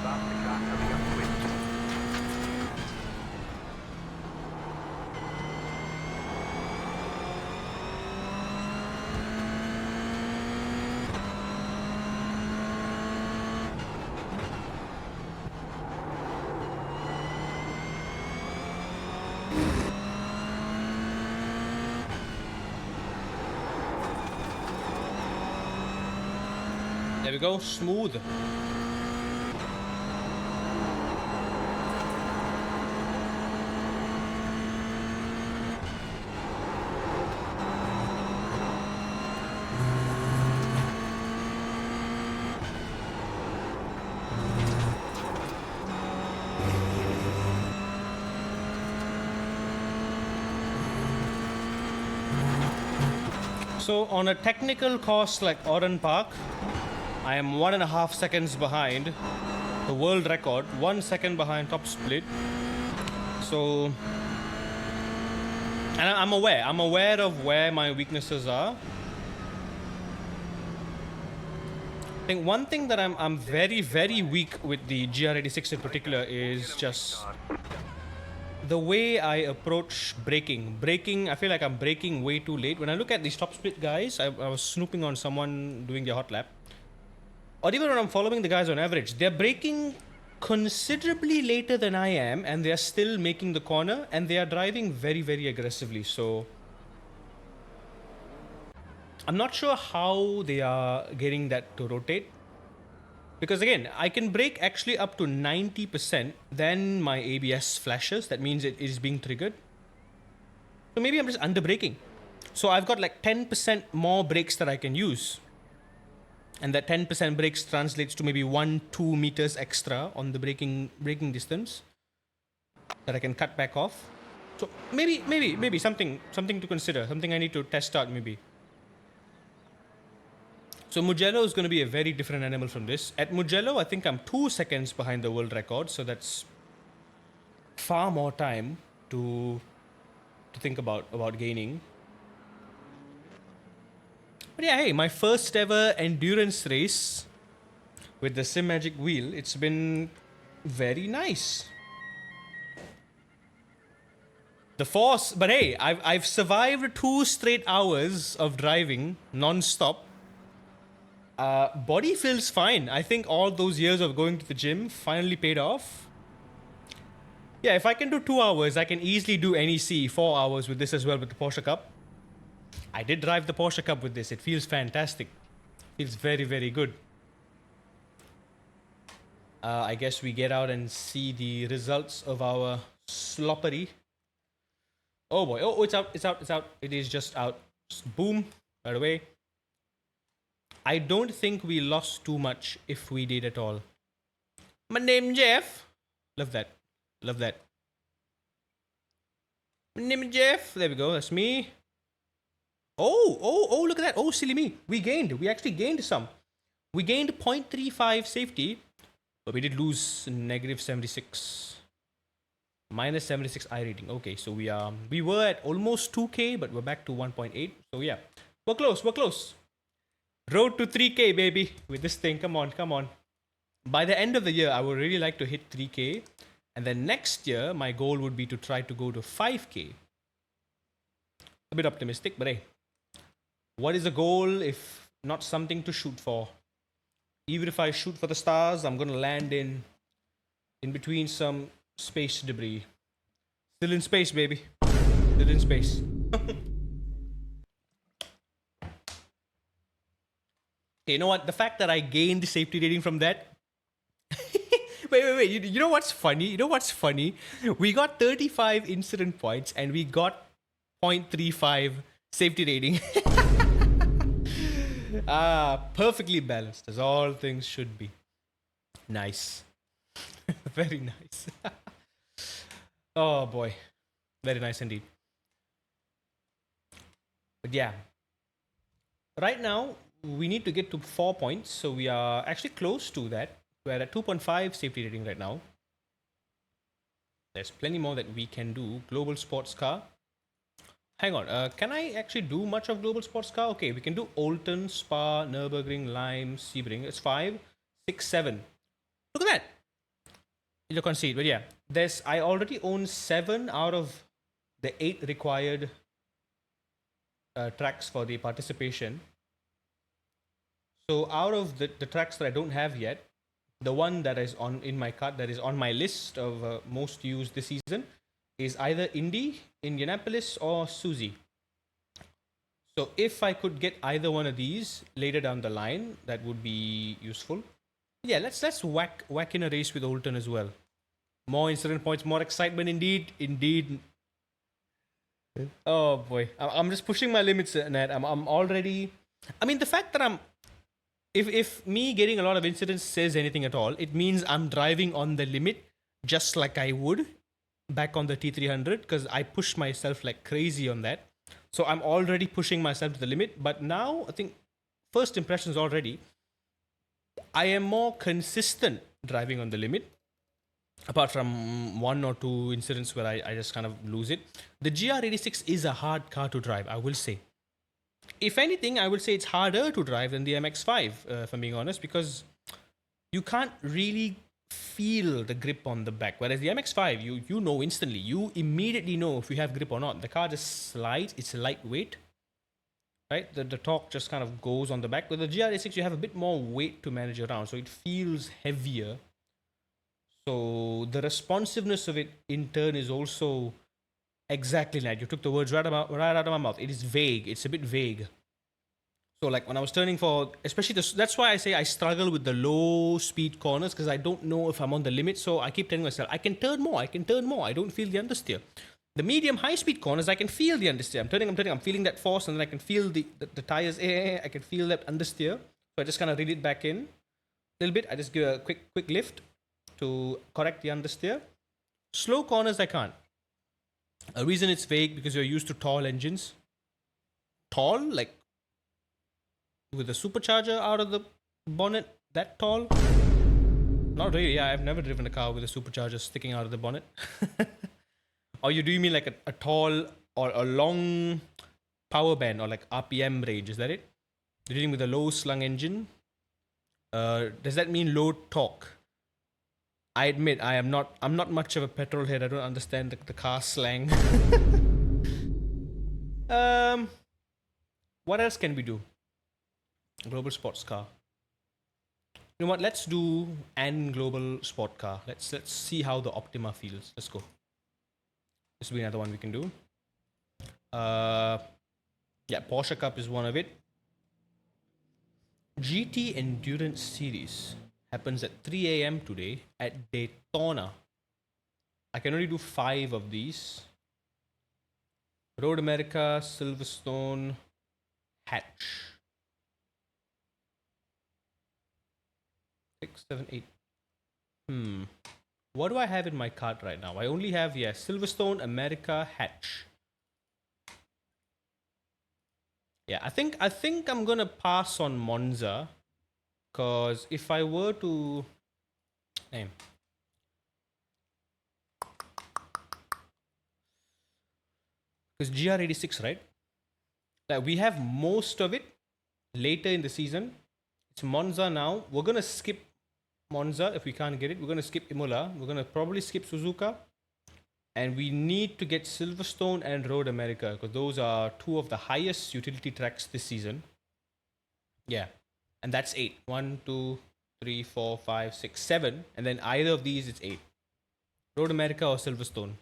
B: Faster car coming up quick.
A: There we go. Smooth. So on a technical course like Oran Park, I am 1.5 seconds behind the world record, 1 second behind top split. So, and I'm aware of where my weaknesses are. I think one thing that I'm very, very weak with the GR86 in particular is just the way I approach braking. Braking, I feel like I'm braking way too late. When I look at these top split guys, I was snooping on someone doing their hot lap. Or even when I'm following the guys on average, they're braking considerably later than I am, and they're still making the corner, and they are driving very, very aggressively. So I'm not sure how they are getting that to rotate. Because again, I can brake actually up to 90%, then my ABS flashes. That means it is being triggered. So maybe I'm just under braking. So I've got like 10% more brakes that I can use. And that 10% brakes translates to maybe 1-2 meters extra on the braking distance that I can cut back off. So maybe something to consider, something I need to test out maybe. So Mugello is going to be a very different animal from this. At Mugello, I think I'm 2 seconds behind the world record, so that's far more time to think about gaining. But yeah, hey, my first ever endurance race with the SIMAGIC wheel, it's been very nice. The force, but hey, I've survived 2 straight hours of driving non-stop. Body feels fine. I think all those years of going to the gym finally paid off. Yeah, if I can do 2 hours, I can easily do NEC 4 hours with this as well with the Porsche Cup. I did drive the Porsche Cup with this. It feels fantastic. Feels very, very good. I guess we get out and see the results of our sloppery. Oh boy. Oh, it's out. It's out. It's out. It is just out. Just boom. Right away. I don't think we lost too much if we did at all. My name Jeff. Love that. Love that. My name is Jeff. There we go. That's me. Oh, look at that. Oh, silly me. We gained. We actually gained some. We gained 0.35 safety, but we did lose negative 76. Minus 76 I rating. Okay, so we were at almost 2k, but we're back to 1.8. So yeah, we're close. We're close. Road to 3k, baby, with this thing. Come on, come on. By the end of the year, I would really like to hit 3k. And then next year, my goal would be to try to go to 5k. A bit optimistic, but hey. What is a goal if not something to shoot for? Even if I shoot for the stars, I'm going to land in between some space debris. Still in space, baby. Still in space. You know what? The fact that I gained safety rating from that Wait. You know what's funny? We got 35 incident points and we got 0.35 safety rating. Perfectly balanced, as all things should be. Nice. Very nice. Oh boy. Very nice indeed. But yeah. Right now, we need to get to 4 points. So we are actually close to that. We're at 2.5 safety rating right now. There's plenty more that we can do. Global sports car. Hang on. Can I actually do much of global sports car? Okay, we can do Olten, Spa, Nürburgring, Lime, Sebring. It's 5, 6, 7. Look at that. You can't see it, but yeah. I already own 7 out of the 8 required tracks for the participation. So out of the tracks that I don't have yet, the one that is in my cart, that is on my list of most used this season, is either Indy, Indianapolis, or Suzy. So if I could get either one of these later down the line, that would be useful. Yeah, let's whack in a race with Olten as well. More incident points, more excitement, indeed. Oh boy, I'm just pushing my limits, Nat. I'm already. I mean, the fact that if me getting a lot of incidents says anything at all, it means I'm driving on the limit, just like I would back on the T300, because I pushed myself like crazy on that. So I'm already pushing myself to the limit. But now I think first impressions already, I am more consistent driving on the limit. Apart from 1 or 2 incidents where I just kind of lose it. The GR86 is a hard car to drive, I will say. If anything, I would say it's harder to drive than the MX-5, if I'm being honest, because you can't really feel the grip on the back. Whereas the MX-5, you know instantly. You immediately know if you have grip or not. The car just slides. It's lightweight. Right? The torque just kind of goes on the back. With the GR86, you have a bit more weight to manage around. So it feels heavier. So the responsiveness of it in turn is also exactly that. You took the words right out of my mouth. It is vague. It's a bit vague. So like when I was turning for, especially that's why I say I struggle with the low speed corners, because I don't know if I'm on the limit. So I keep telling myself, I can turn more. I don't feel the understeer. The medium high speed corners, I can feel the understeer. I'm turning. I'm feeling that force, and then I can feel the tires. I can feel that understeer. So I just kind of reel it back in a little bit. I just give a quick lift to correct the understeer. Slow corners, I can't. A reason it's vague, because you're used to tall engines. Tall, like with a supercharger out of the bonnet, that tall? Not really. Yeah, I've never driven a car with a supercharger sticking out of the bonnet. Or do you mean like a tall or a long power band or like RPM range? Is that it? You're dealing with a low slung engine. Does that mean low torque? I admit I'm not much of a petrol head. I don't understand the car slang. What else can we do? Global sports car. You know what? Let's do an global sport car. Let's see how the Optima feels. Let's go. This will be another one we can do. Yeah, Porsche Cup is one of it. GT Endurance Series happens at 3 a.m. today at Daytona. I can only do 5 of these. Road America, Silverstone, Hatch. 6, 7, 8. What do I have in my cart right now? I only have, Silverstone, America, Hatch. Yeah, I think I'm gonna pass on Monza, because if I were to, because GR86, right? Like we have most of it later in the season. It's Monza now. We're gonna skip Monza if we can't get it. We're gonna skip Imola. We're gonna probably skip Suzuka. And we need to get Silverstone and Road America, because those are 2 of the highest utility tracks this season. Yeah. And that's 8. 1, 2, 3, 4, 5, 6, 7. And then either of these, it's 8. Road America or Silverstone.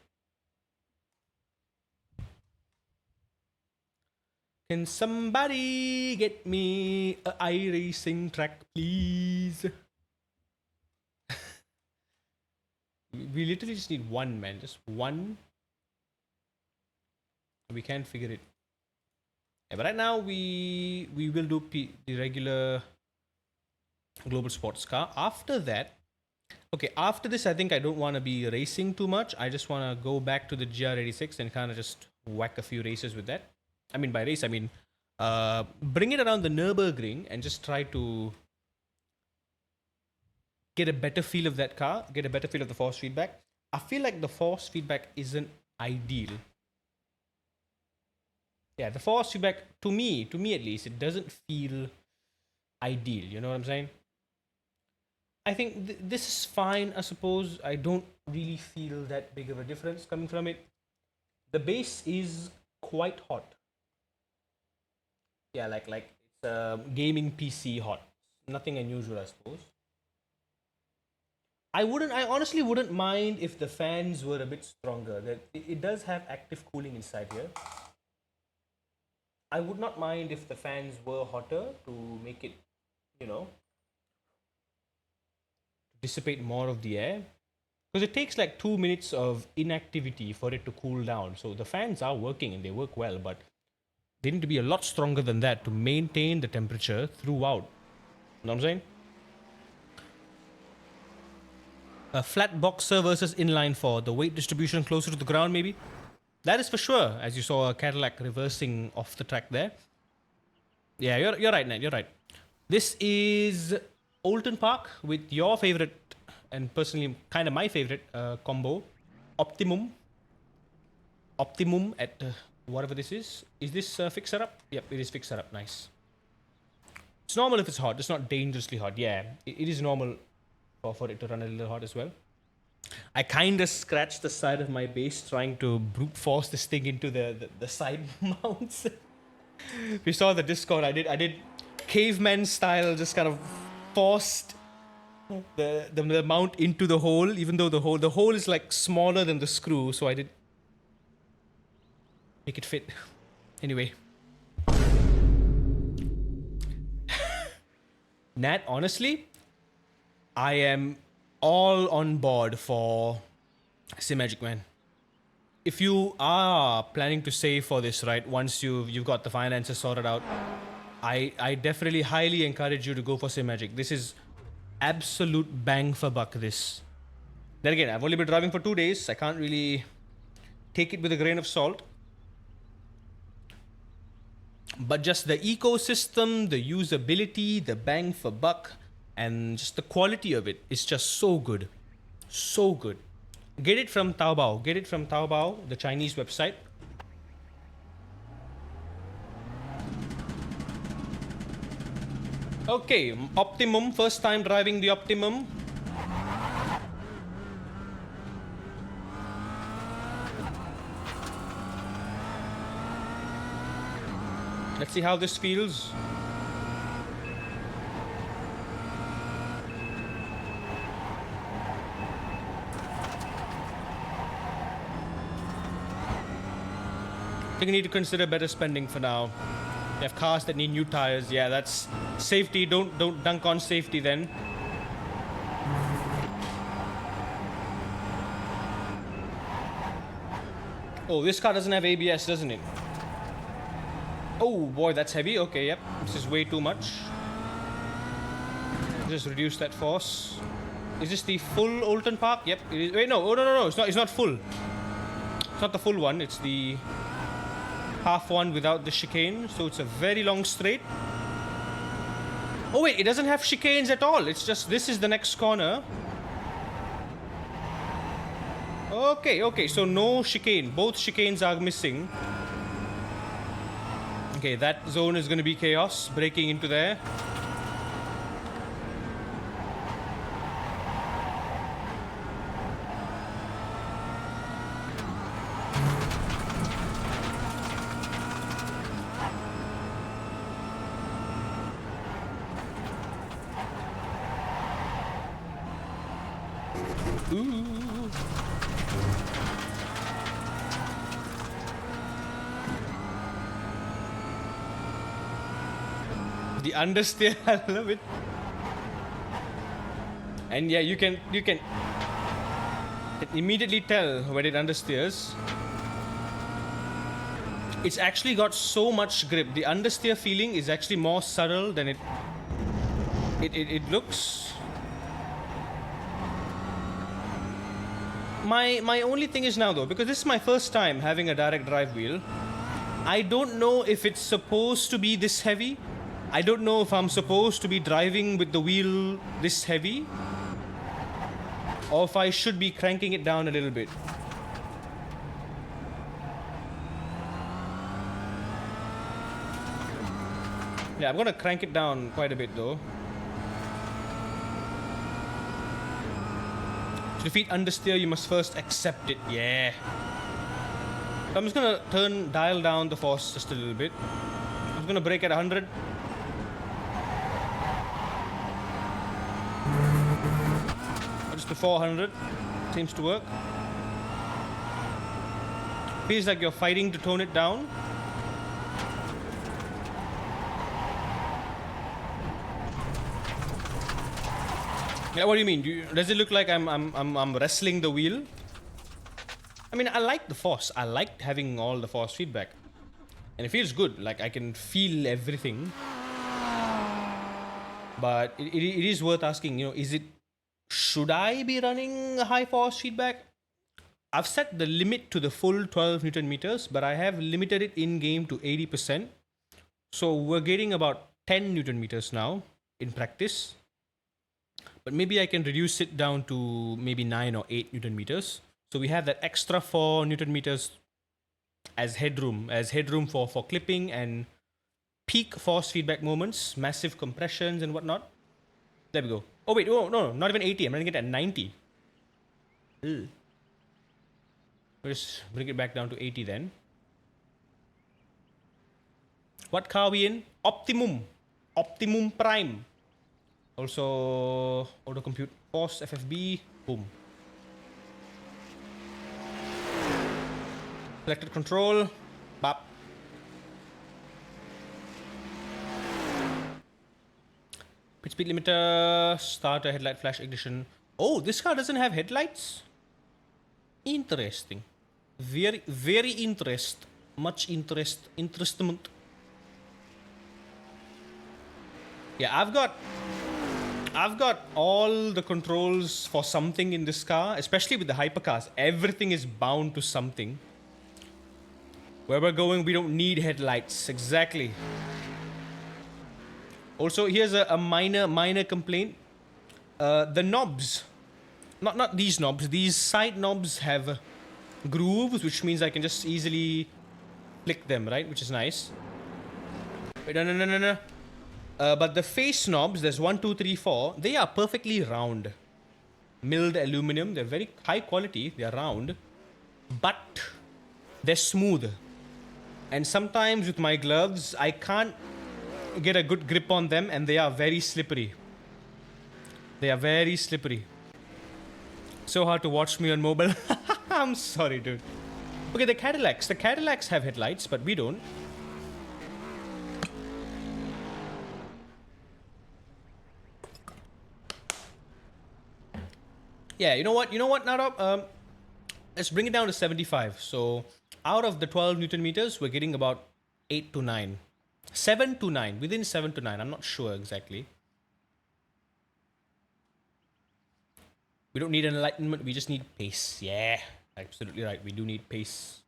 A: Can somebody get me a iRacing track, please? We literally just need one, man. Just one. We can't figure it. Yeah, but right now we will do the regular global sports car. After that, okay, after this, I think I don't want to be racing too much. I just want to go back to the GR86 and kind of just whack a few races with that. I mean, by race, I mean bring it around the Nürburgring and just try to get a better feel of that car, get a better feel of the force feedback. I feel like the force feedback isn't ideal. Yeah, the force feedback, to me at least, it doesn't feel ideal. You know what I'm saying? I think this is fine, I suppose. I don't really feel that big of a difference coming from it. The base is quite hot. Yeah, like it's a gaming PC hot. Nothing unusual, I suppose. I honestly wouldn't mind if the fans were a bit stronger. It does have active cooling inside here. I would not mind if the fans were hotter to make it, you know, dissipate more of the air. Because it takes like 2 minutes of inactivity for it to cool down. So the fans are working and they work well, but they need to be a lot stronger than that to maintain the temperature throughout. You know what I'm saying? A flat boxer versus inline four. The weight distribution closer to the ground, maybe? That is for sure, as you saw a Cadillac reversing off the track there. Yeah, you're right, Ned. You're right. This is Oulton Park with your favorite, and personally kind of my favorite combo, Optimum. Optimum at whatever this is. Is this Fixer Up? Yep, it is Fixer Up. Nice. It's normal if it's hot. It's not dangerously hot. Yeah, it is normal for it to run a little hot as well. I kind of scratched the side of my base trying to brute force this thing into the side mounts. If you saw the Discord, I did caveman style, just kind of forced the mount into the hole, even though the hole is like smaller than the screw, so I did make it fit. Anyway. Nat, honestly, I am all on board for SIMAGIC, man. If you are planning to save for this, right, once you've got the finances sorted out, I definitely highly encourage you to go for SIMAGIC. This is absolute bang for buck, this. Then again, I've only been driving for 2 days. I can't really take it with a grain of salt. But just the ecosystem, the usability, the bang for buck, and just the quality of it is just so good. So good. Get it from Taobao. Get it from Taobao, the Chinese website. Okay, Optimum. First time driving the Optimum. Let's see how this feels. I think you need to consider better spending for now. You have cars that need new tires. Yeah, that's safety. Don't dunk on safety then. Oh, this car doesn't have ABS, doesn't it? Oh boy, that's heavy. Okay, yep. This is way too much. Just reduce that force. Is this the full Oulton Park? Yep. It is. Wait, no. Oh, no. It's not full. It's not the full one. It's the half one without the chicane. So it's a very long straight. Oh wait, it doesn't have chicanes at all. It's just this is the next corner. Okay. So no chicane. Both chicanes are missing. Okay, that zone is going to be chaos. Breaking into there. Ooh. The understeer, I love it. And yeah, you can can immediately tell when it understeers. It's actually got so much grip. The understeer feeling is actually more subtle than it looks. My only thing is now though, because this is my first time having a direct drive wheel, I don't know if it's supposed to be this heavy. I don't know if I'm supposed to be driving with the wheel this heavy, or if I should be cranking it down a little bit. Yeah, I'm gonna crank it down quite a bit though. To defeat understeer, you must first accept it. Yeah. So I'm just gonna dial down the force just a little bit. I'm just gonna brake at 100. Or just before 100. Seems to work. Feels like you're fighting to tone it down. Yeah, what do you mean? Does it look like I'm wrestling the wheel? I mean, I like the force. I like having all the force feedback, and it feels good. Like I can feel everything. But it is worth asking. You know, should I be running high force feedback? I've set the limit to the full 12 Newton meters, but I have limited it in game to 80%. So we're getting about 10 Newton meters now in practice. But maybe I can reduce it down to maybe 9 or 8 Newton meters. So we have that extra 4 Newton meters as headroom for clipping and peak force feedback moments, massive compressions and whatnot. There we go. Oh wait, oh no, not even 80. I'm running it at 90. Ugh. We'll just bring it back down to 80 then. What car are we in? Optimum Prime. Also, auto compute force, FFB, boom. Selected control, bap. Pitch speed limiter, starter, headlight, flash, ignition. Oh, this car doesn't have headlights? Interesting. Very much interestment. Yeah, I've got all the controls for something in this car, especially with the hypercars. Everything is bound to something. Where we're going, we don't need headlights. Exactly. Also, here's a minor complaint. The knobs, not these knobs. These side knobs have grooves, which means I can just easily flick them, right? Which is nice. Wait, no. But the face knobs, there's 1, 2, 3, 4. They are perfectly round. Milled aluminum. They're very high quality. They're round. But they're smooth. And sometimes with my gloves, I can't get a good grip on them, and they are very slippery. So hard to watch me on mobile. I'm sorry, dude. Okay, the Cadillacs have headlights, but we don't. Yeah, you know what, Narab? Let's bring it down to 75. So out of the 12 Newton meters, we're getting about 8 to 9. 7 to 9. Within 7 to 9. I'm not sure exactly. We don't need enlightenment. We just need pace. Yeah, absolutely right. We do need pace.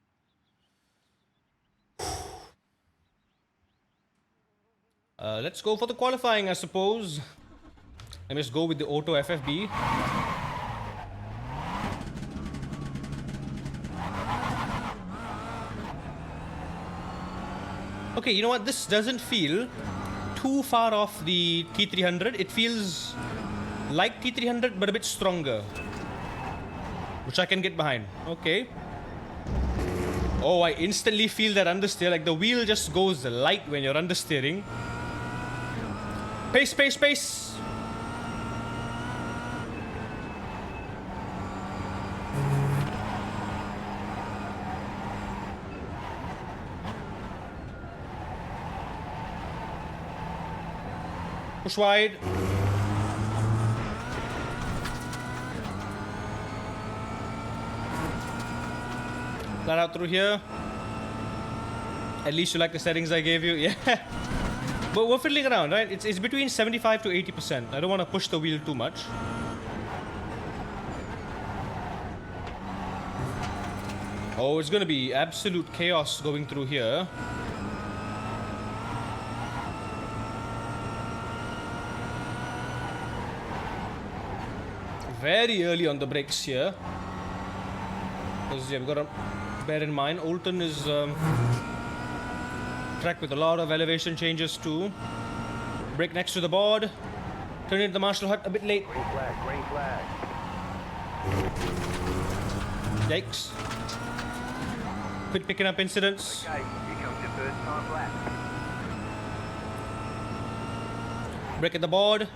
A: Let's go for the qualifying, I suppose. Let me just go with the auto FFB. Okay, you know what? This doesn't feel too far off the T300. It feels like T300, but a bit stronger, which I can get behind. Okay. Oh, I instantly feel that understeer. Like the wheel just goes light when you're understeering. Pace. Push wide. Flat out through here. At least you like the settings I gave you. Yeah. But we're fiddling around, right? It's between 75 to 80%. I don't want to push the wheel too much. Oh, it's going to be absolute chaos going through here. Very early on the brakes here. Because you've got to bear in mind, Oulton is track with a lot of elevation changes too. Brake next to the board. Turn into the marshal hut a bit late.
B: Green flag, green flag.
A: Yikes. Quit picking up incidents.
B: Okay, here comes your first time lap.
A: Brake at the board.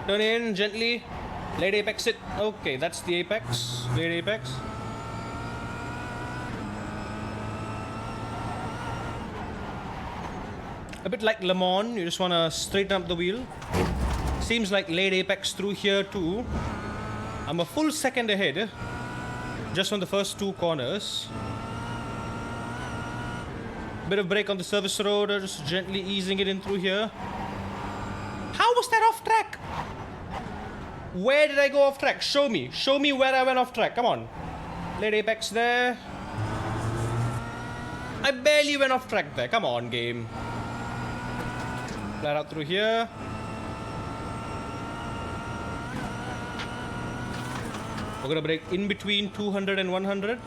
A: Turn in gently. Late apex it. Okay, that's the apex. Late apex. A bit like Le Mans, you just want to straighten up the wheel. Seems like late apex through here too. I'm a full second ahead. Just on the first two corners. Bit of brake on the service road, just gently easing it in through here. How was that off track? Where did I go off track? Show me. Show me where I went off track. Come on. Late apex there. I barely went off track there. Come on, game. Flat out through here. We're gonna brake in between 200 and 100.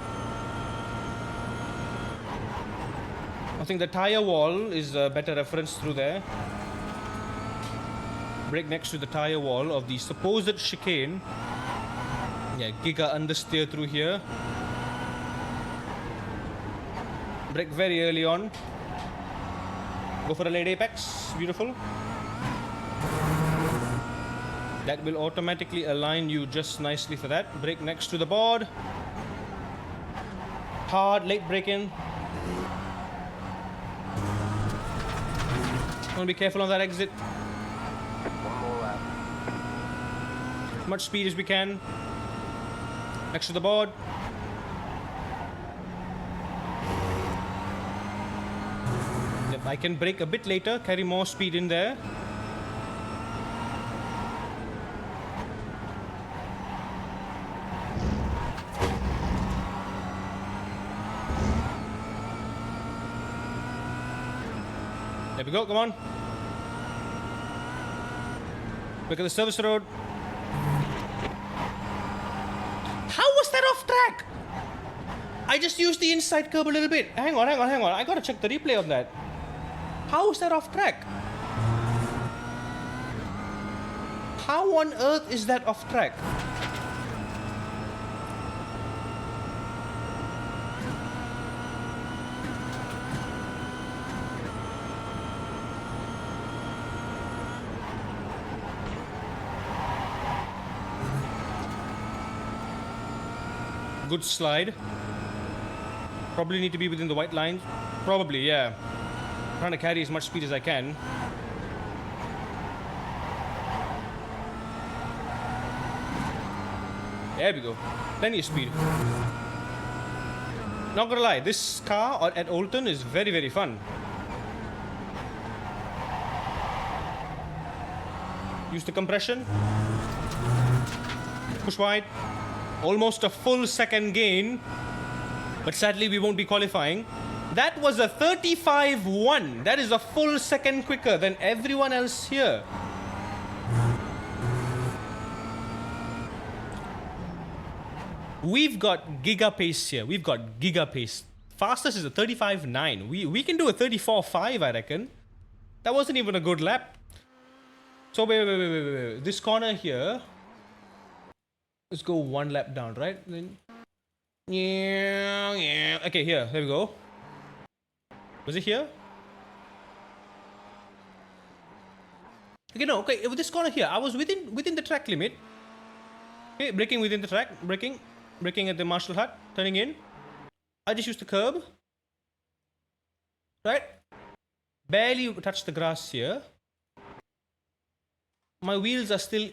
A: I think the tire wall is a better reference through there. Brake next to the tire wall of the supposed chicane. Yeah, giga understeer through here. Brake very early on. Go for a late apex. Beautiful. That will automatically align you just nicely for that. Brake next to the board. Hard late brake in. Want to be careful on that exit.
B: One more lap.
A: As much speed as we can. Next to the board. Yep, I can brake a bit later, carry more speed in there. There we go, come on. Look at the service road. How was that off track? I just used the inside curb a little bit. Hang on. I gotta check the replay on that. How is that off track? How on earth is that off track? Good slide. Probably need to be within the white lines. Probably, yeah. Trying to carry as much speed as I can. There we go. Plenty of speed. Not gonna lie, this car at Oulton is very, very fun. Use the compression. Push wide. Almost a full second gain. But sadly, we won't be qualifying. That was a 35-1. That is a full second quicker than everyone else here. We've got giga pace here. We've got giga pace. Fastest is a 35-9. We can do a 34-5, I reckon. That wasn't even a good lap. So wait. This corner here. Let's go one lap down, right? Then, yeah. Okay, here. There we go. Was it here? Okay, no. Okay, with this corner here, I was within the track limit. Okay, braking within the track. Braking at the marshal hut. Turning in. I just used the curb. Right? Barely touched the grass here. My wheels are still,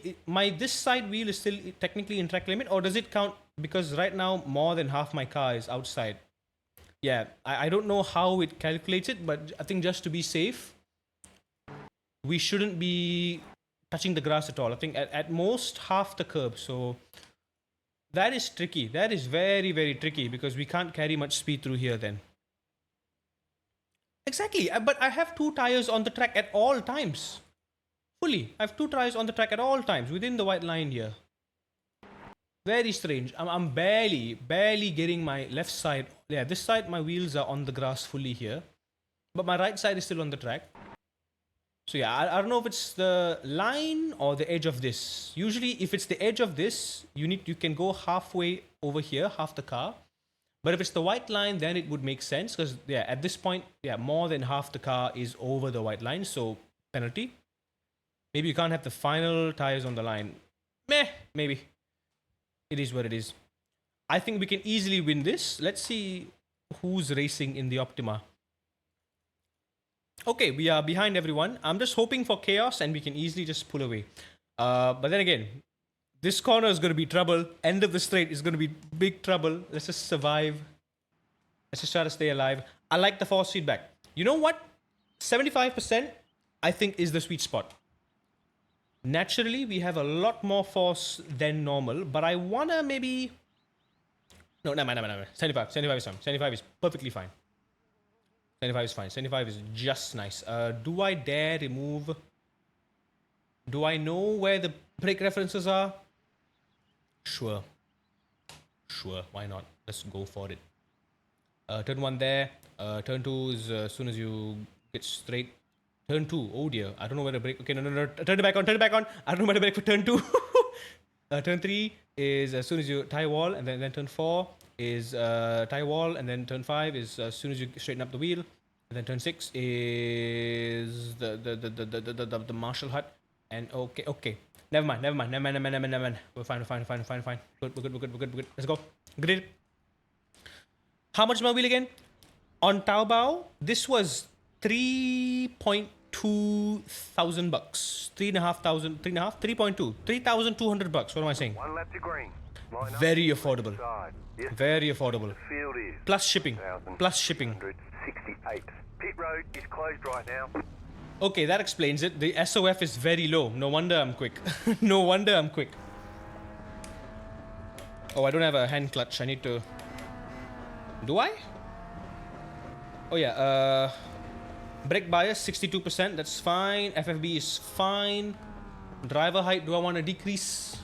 A: this side wheel is still technically in track limit, or does it count because right now more than half my car is outside? yeah, I don't know how it calculates it, but I think just to be safe, we shouldn't be touching the grass at all. I think at most half the curb. So that is tricky. That is very, very tricky because we can't carry much speed through here then. Exactly, but I have 2 tires on the track at all times. Fully. I have 2 tires on the track at all times within the white line here. Very strange. I'm barely getting my left side. Yeah, this side my wheels are on the grass fully here. But my right side is still on the track. So yeah, I don't know if it's the line or the edge of this. Usually if it's the edge of this, you can go halfway over here, half the car. But if it's the white line, then it would make sense because yeah, at this point, yeah, more than half the car is over the white line, so penalty. Maybe you can't have the final tires on the line. Meh, maybe. It is what it is. I think we can easily win this. Let's see who's racing in the Optima. Okay, we are behind everyone. I'm just hoping for chaos and we can easily just pull away. But then again, this corner is going to be trouble. End of the straight is going to be big trouble. Let's just survive. Let's just try to stay alive. I like the force feedback. You know what? 75% I think is the sweet spot. Naturally, we have a lot more force than normal, but I wanna maybe... No, never mind. 75 is fine. 75 is perfectly fine. 75 is fine. 75 is just nice. Do I dare remove... Do I know where the brake references are? Sure. Why not? Let's go for it. Turn 1 there. Turn 2 is as soon as you get straight. Turn 2. Oh dear. I don't know where to brake. Okay, no. Turn it back on. I don't know where to brake for turn 2. Turn 3 is as soon as you tie wall, and then turn 4 is tie wall, and then turn 5 is as soon as you straighten up the wheel, and then turn 6 is the marshal hut. And okay. Never mind. We're fine. We're good. Let's go. Great. How much is my wheel again? On Taobao, this was 3.2 thousand bucks. 3.2. 3,200 bucks. What am I saying?
B: 1 lap to green. Line up
A: Very
B: to
A: affordable.
B: the side. Yes,
A: Very affordable.
B: the field is
A: Plus shipping.
B: 1,668. Pit road is closed right now.
A: Okay, that explains it. The SOF is very low. No wonder I'm quick. Oh, I don't have a hand clutch. I need to... Do I? Oh yeah, brake bias 62%, that's fine. FFB is fine. Driver height, do I want to decrease?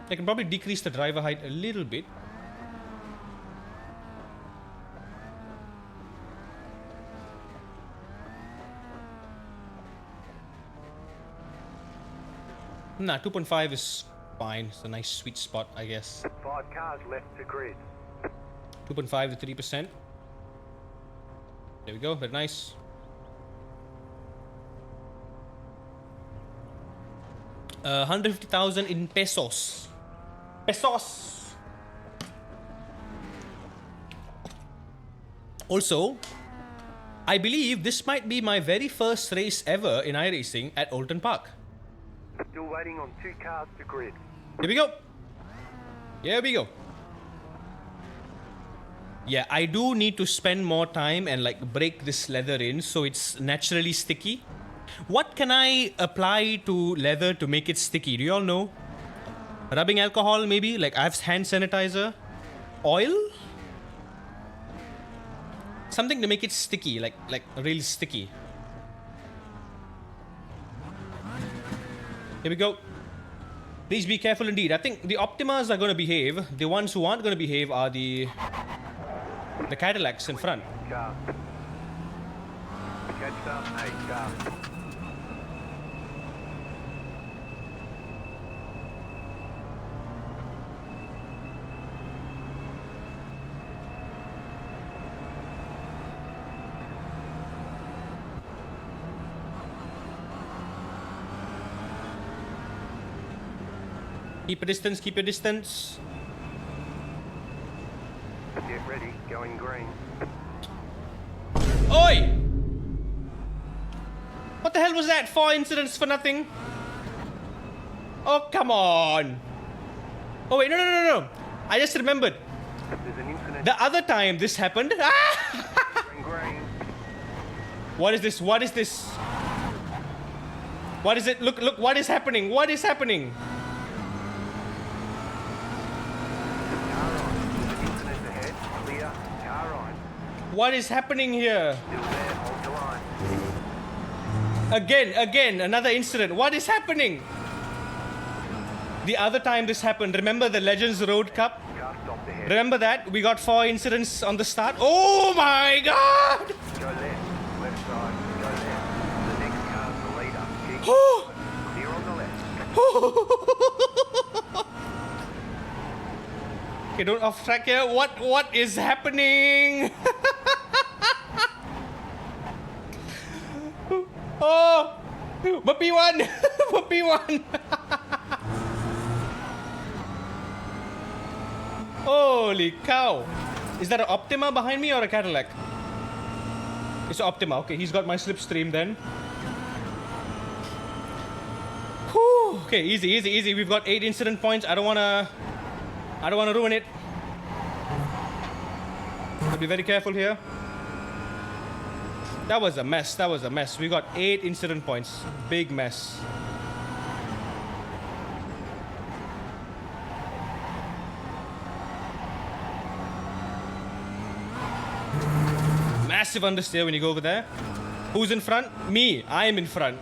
A: I can probably decrease the driver height a little bit. Nah, 2.5 is fine. It's a nice sweet spot, I guess.
B: 5 cars left to grid.
A: 2.5 to 3%. There we go, very nice. Uh, 150,000 in pesos. Also, I believe this might be my very first race ever in iRacing at Oulton Park.
B: Still waiting on 2 cars to grid.
A: Here we go. Yeah, I do need to spend more time and like break this leather in so it's naturally sticky. What can I apply to leather to make it sticky? Do you all know? Rubbing alcohol maybe? Like I have hand sanitizer? Oil? Something to make it sticky, like really sticky. Here we go. Please be careful indeed. I think the Optimas are going to behave. The ones who aren't going to behave are the Cadillacs in front.
B: Car. Catch up, 8 car.
A: Keep your distance.
B: Get ready, going green.
A: Oi! What the hell was that? 4 incidents for nothing? Oh, come on. Oh, wait, no. I just remembered.
B: There's an
A: The other time this happened. Ah!
B: Green.
A: What is this? What is this? What is it? Look, look, what is happening? What is happening?
B: Car on. There's an incident ahead. Clear. Car on.
A: What is happening here?
B: Still there. Hold the line.
A: Again, another incident. What is happening? The other time this happened, remember the Legends Road Cup?
B: Car stopped ahead.
A: Remember that? We got 4 incidents on the start. Oh my god!
B: Go left. Left side. Go left. The next car's the leader. Keep
A: Oh!
B: clear on the left.
A: Okay, don't off track here. What is happening? Oh! P1! P1! Holy cow! Is that an Optima behind me or a Cadillac? It's an Optima. Okay, he's got my slipstream then. Whew. Okay, easy. We've got 8 incident points. I don't wanna ruin it. I'll be very careful here. That was a mess. We got 8 incident points. Big mess. Massive understeer when you go over there. Who's in front? Me. I'm in front.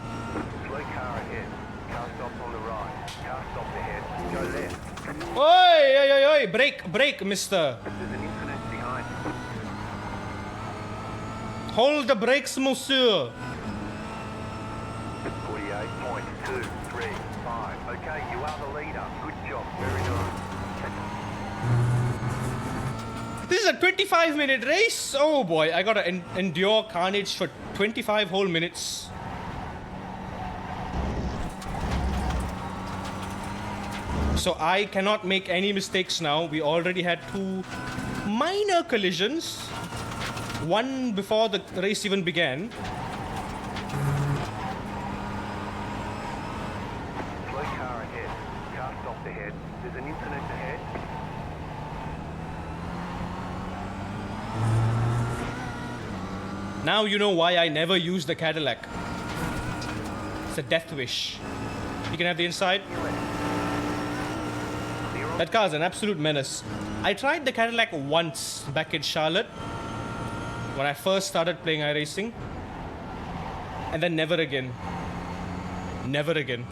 B: Slow car ahead. Car stopped on the right. Car stopped ahead. Go left.
A: Oi! Brake, mister.
B: There's an incident behind.
A: Hold the brakes, monsieur.
B: 48.235. Okay, you are the leader. Good job. Very nice.
A: This is a 25-minute race. Oh boy, I gotta endure carnage for 25 whole minutes. So I cannot make any mistakes now. We already had 2 minor collisions. One before the race even began.
B: Slow car ahead. Car stopped ahead. There's an incident ahead.
A: Now you know why I never use the Cadillac. It's a death wish. You can have the inside. That car is an absolute menace. I tried the Cadillac once back in Charlotte when I first started playing iRacing, and then never again. Never again.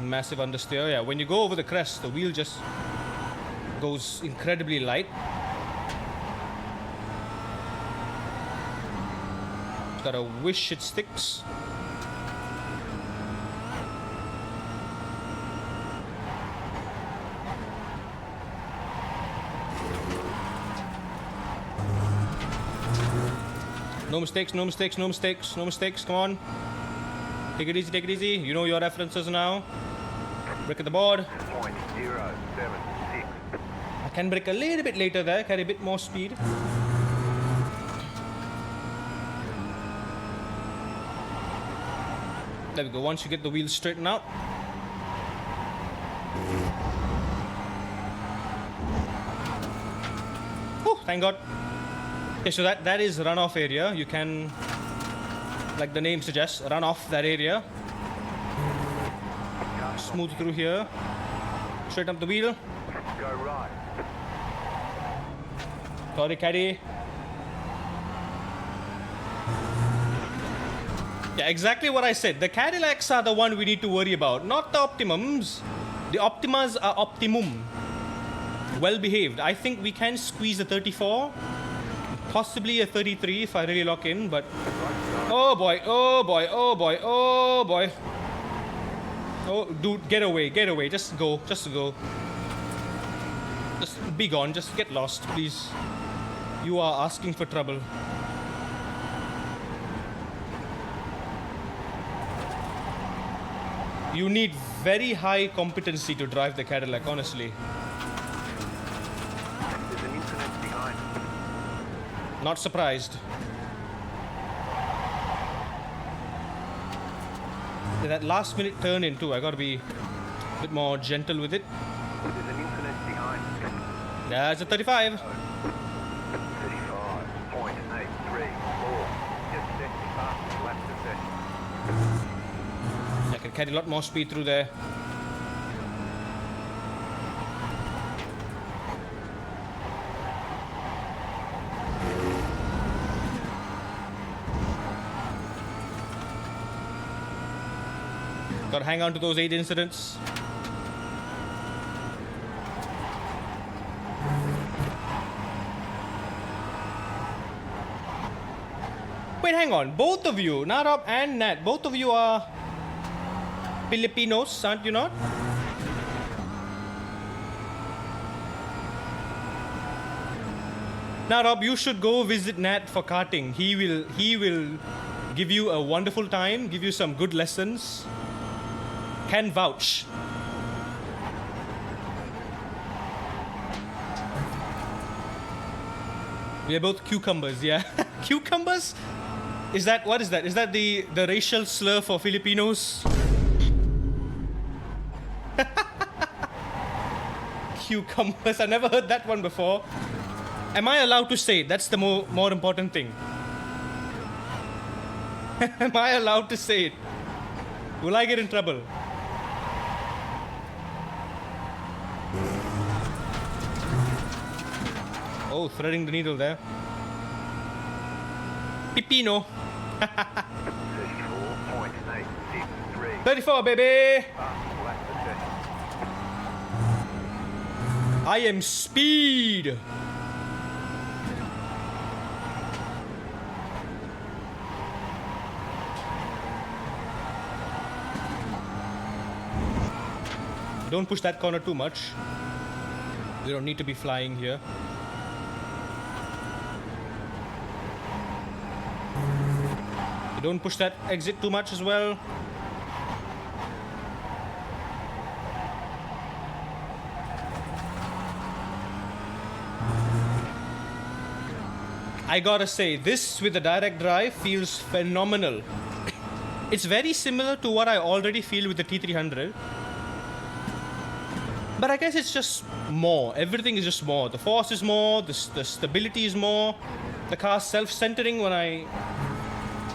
A: Massive understeer. Yeah, when you go over the crest, the wheel just goes incredibly light. Gotta wish it sticks. No mistakes, no mistakes, no mistakes, no mistakes. Come on. Take it easy, take it easy. You know your references now. Brake at the board.
B: 0.076.
A: I can brake a little bit later there, carry a bit more speed. There we go, once you get the wheels straightened out. Whew, thank God. Okay, so that is runoff area. You can, like the name suggests, run off that area. Smooth through here. Straighten up the wheel.
B: Go right.
A: Sorry, caddy. Yeah, exactly what I said. The Cadillacs are the one we need to worry about, not the Optimums. The Optimas are optimum. Well behaved. I think we can squeeze a 34. Possibly a 33 if I really lock in, but... Oh boy, oh boy, oh boy, oh boy. Oh, dude, get away, just go, just go. Just be gone, just get lost, please. You are asking for trouble. You need very high competency to drive the Cadillac, honestly.
B: There's an incident behind.
A: Not surprised. That last minute turn in too, I gotta be a bit more gentle with it.
B: There's an incident behind.
A: That's a 35.
B: 35.834. Just set the fastest lap to session.
A: I can carry a lot more speed through there. Gotta hang on to those 8 incidents. Wait, hang on. Both of you, Narab and Nat, both of you are Filipinos, aren't you not? Narab, you should go visit Nat for karting. He will give you a wonderful time, give you some good lessons. Can vouch. We are both cucumbers, yeah. Cucumbers? What is that? Is that the racial slur for Filipinos? Cucumbers, I never heard that one before. Am I allowed to say it? That's the more important thing. Am I allowed to say it? Will I get in trouble? Oh, threading the needle there. Pipino.
B: 34.863.
A: 34, baby.
B: Fastest lap to session.
A: I am speed. Don't push that corner too much. We don't need to be flying here. Don't push that exit too much as well. I gotta say, this with the direct drive feels phenomenal. It's very similar to what I already feel with the T300. But I guess it's just more. Everything is just more. The force is more, the stability is more. The car's self-centering when I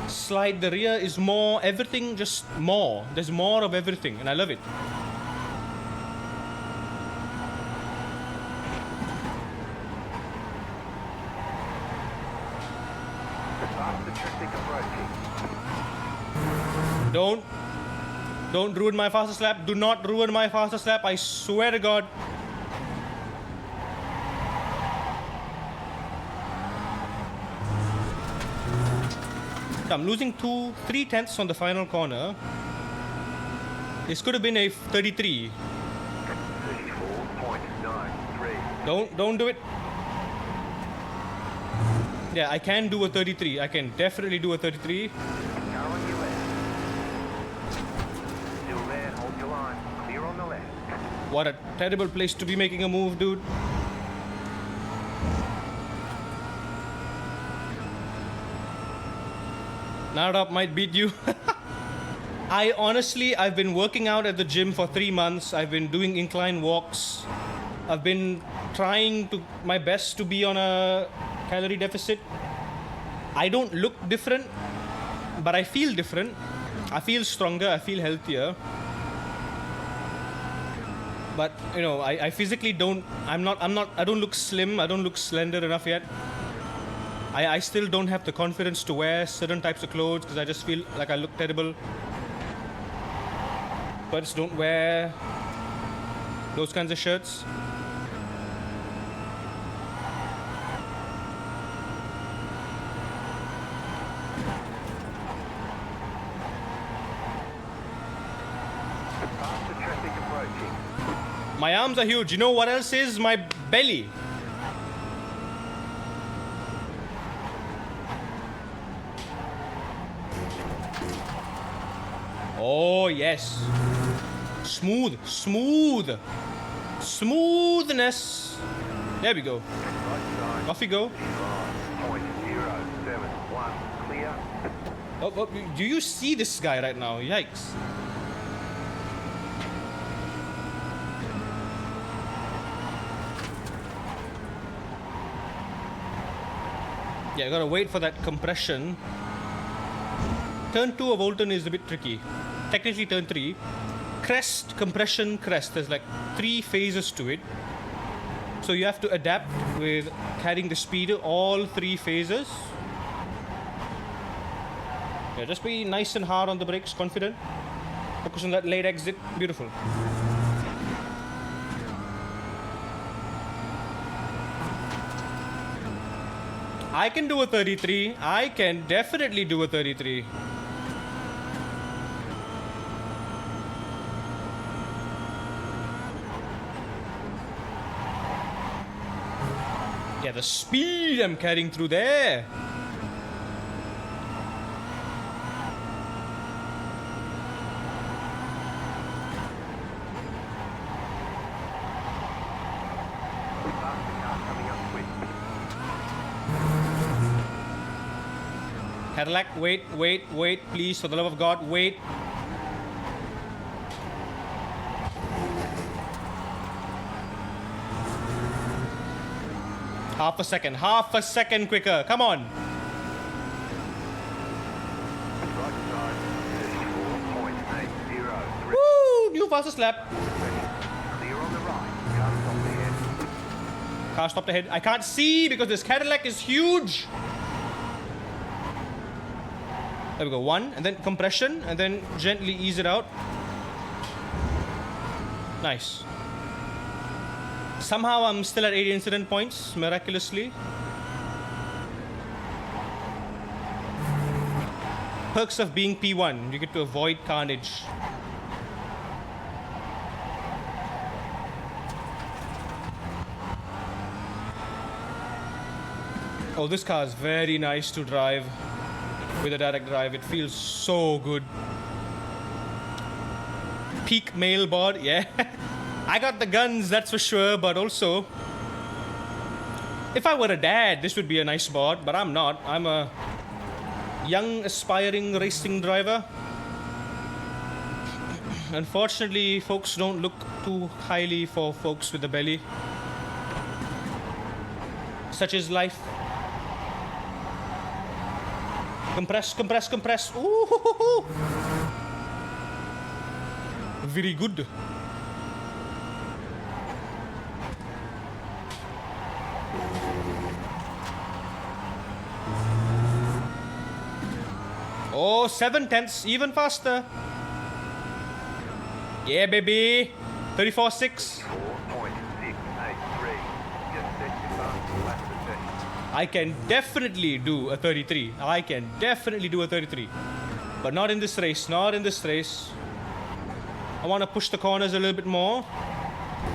A: slide the rear is more. Everything just more. There's more of everything and I love it.
B: Faster traffic approaching.
A: Don't ruin my fastest lap. Do not ruin my fastest lap. I swear to God. I'm losing 3 tenths on the final corner. This could have been a 33.
B: 34.93.
A: Don't do it. Yeah, I can do a 33. I can definitely do a 33.
B: Car on your left. Still there, hold your line. Clear on the left.
A: What a terrible place to be making a move, dude. Narab might beat you. I've been working out at the gym for 3 months. I've been doing incline walks. I've been trying my best to be on a calorie deficit. I don't look different, but I feel different. I feel stronger. I feel healthier. But you know, I physically don't. I don't look slim. I don't look slender enough yet. I still don't have the confidence to wear certain types of clothes because I just feel like I look terrible. But don't wear those kinds of shirts.
B: Faster traffic approaching.
A: My arms are huge. You know what else is? My belly. Oh, yes. Smooth. Smoothness. There we go.
B: Right side.
A: Off you go.
B: 5.071. Clear.
A: Oh, do you see this guy right now? Yikes. Okay, I gotta wait for that compression. Turn 2 of Olton is a bit tricky. Technically turn 3. Crest, compression, crest. There's like 3 phases to it. So you have to adapt with carrying the speed all 3 phases. Yeah, just be nice and hard on the brakes, confident. Focus on that late exit. Beautiful. I can do a 33. I can definitely do a 33. Yeah, the speed I'm carrying through there.
B: Faster car coming up quick.
A: Cadillac, wait, please, for the love of God, wait. Half a second quicker, come on.
B: Right side, 34.803.
A: Woo, new fastest lap.
B: Clear on the right. Car stop ahead.
A: Car stopped ahead. I can't see because this Cadillac is huge. There we go, 1, and then compression, and then gently ease it out. Nice. Somehow I'm still at 80 incident points, miraculously. Perks of being P1, you get to avoid carnage. Oh, this car is very nice to drive with a direct drive. It feels so good. Peak male bod, yeah. I got the guns, that's for sure, but also, if I were a dad, this would be a nice bod, but I'm not. I'm a young, aspiring racing driver. Unfortunately, folks don't look too highly for folks with a belly. Such is life. Compress, compress, compress. Ooh, very good. Oh, 7/10, even faster. Yeah, baby. 34.6.
B: 4.683. Just set your fastest lap to 30.
A: I can definitely do a 33. I can definitely do a 33. But not in this race. Not in this race. I want to push the corners a little bit more.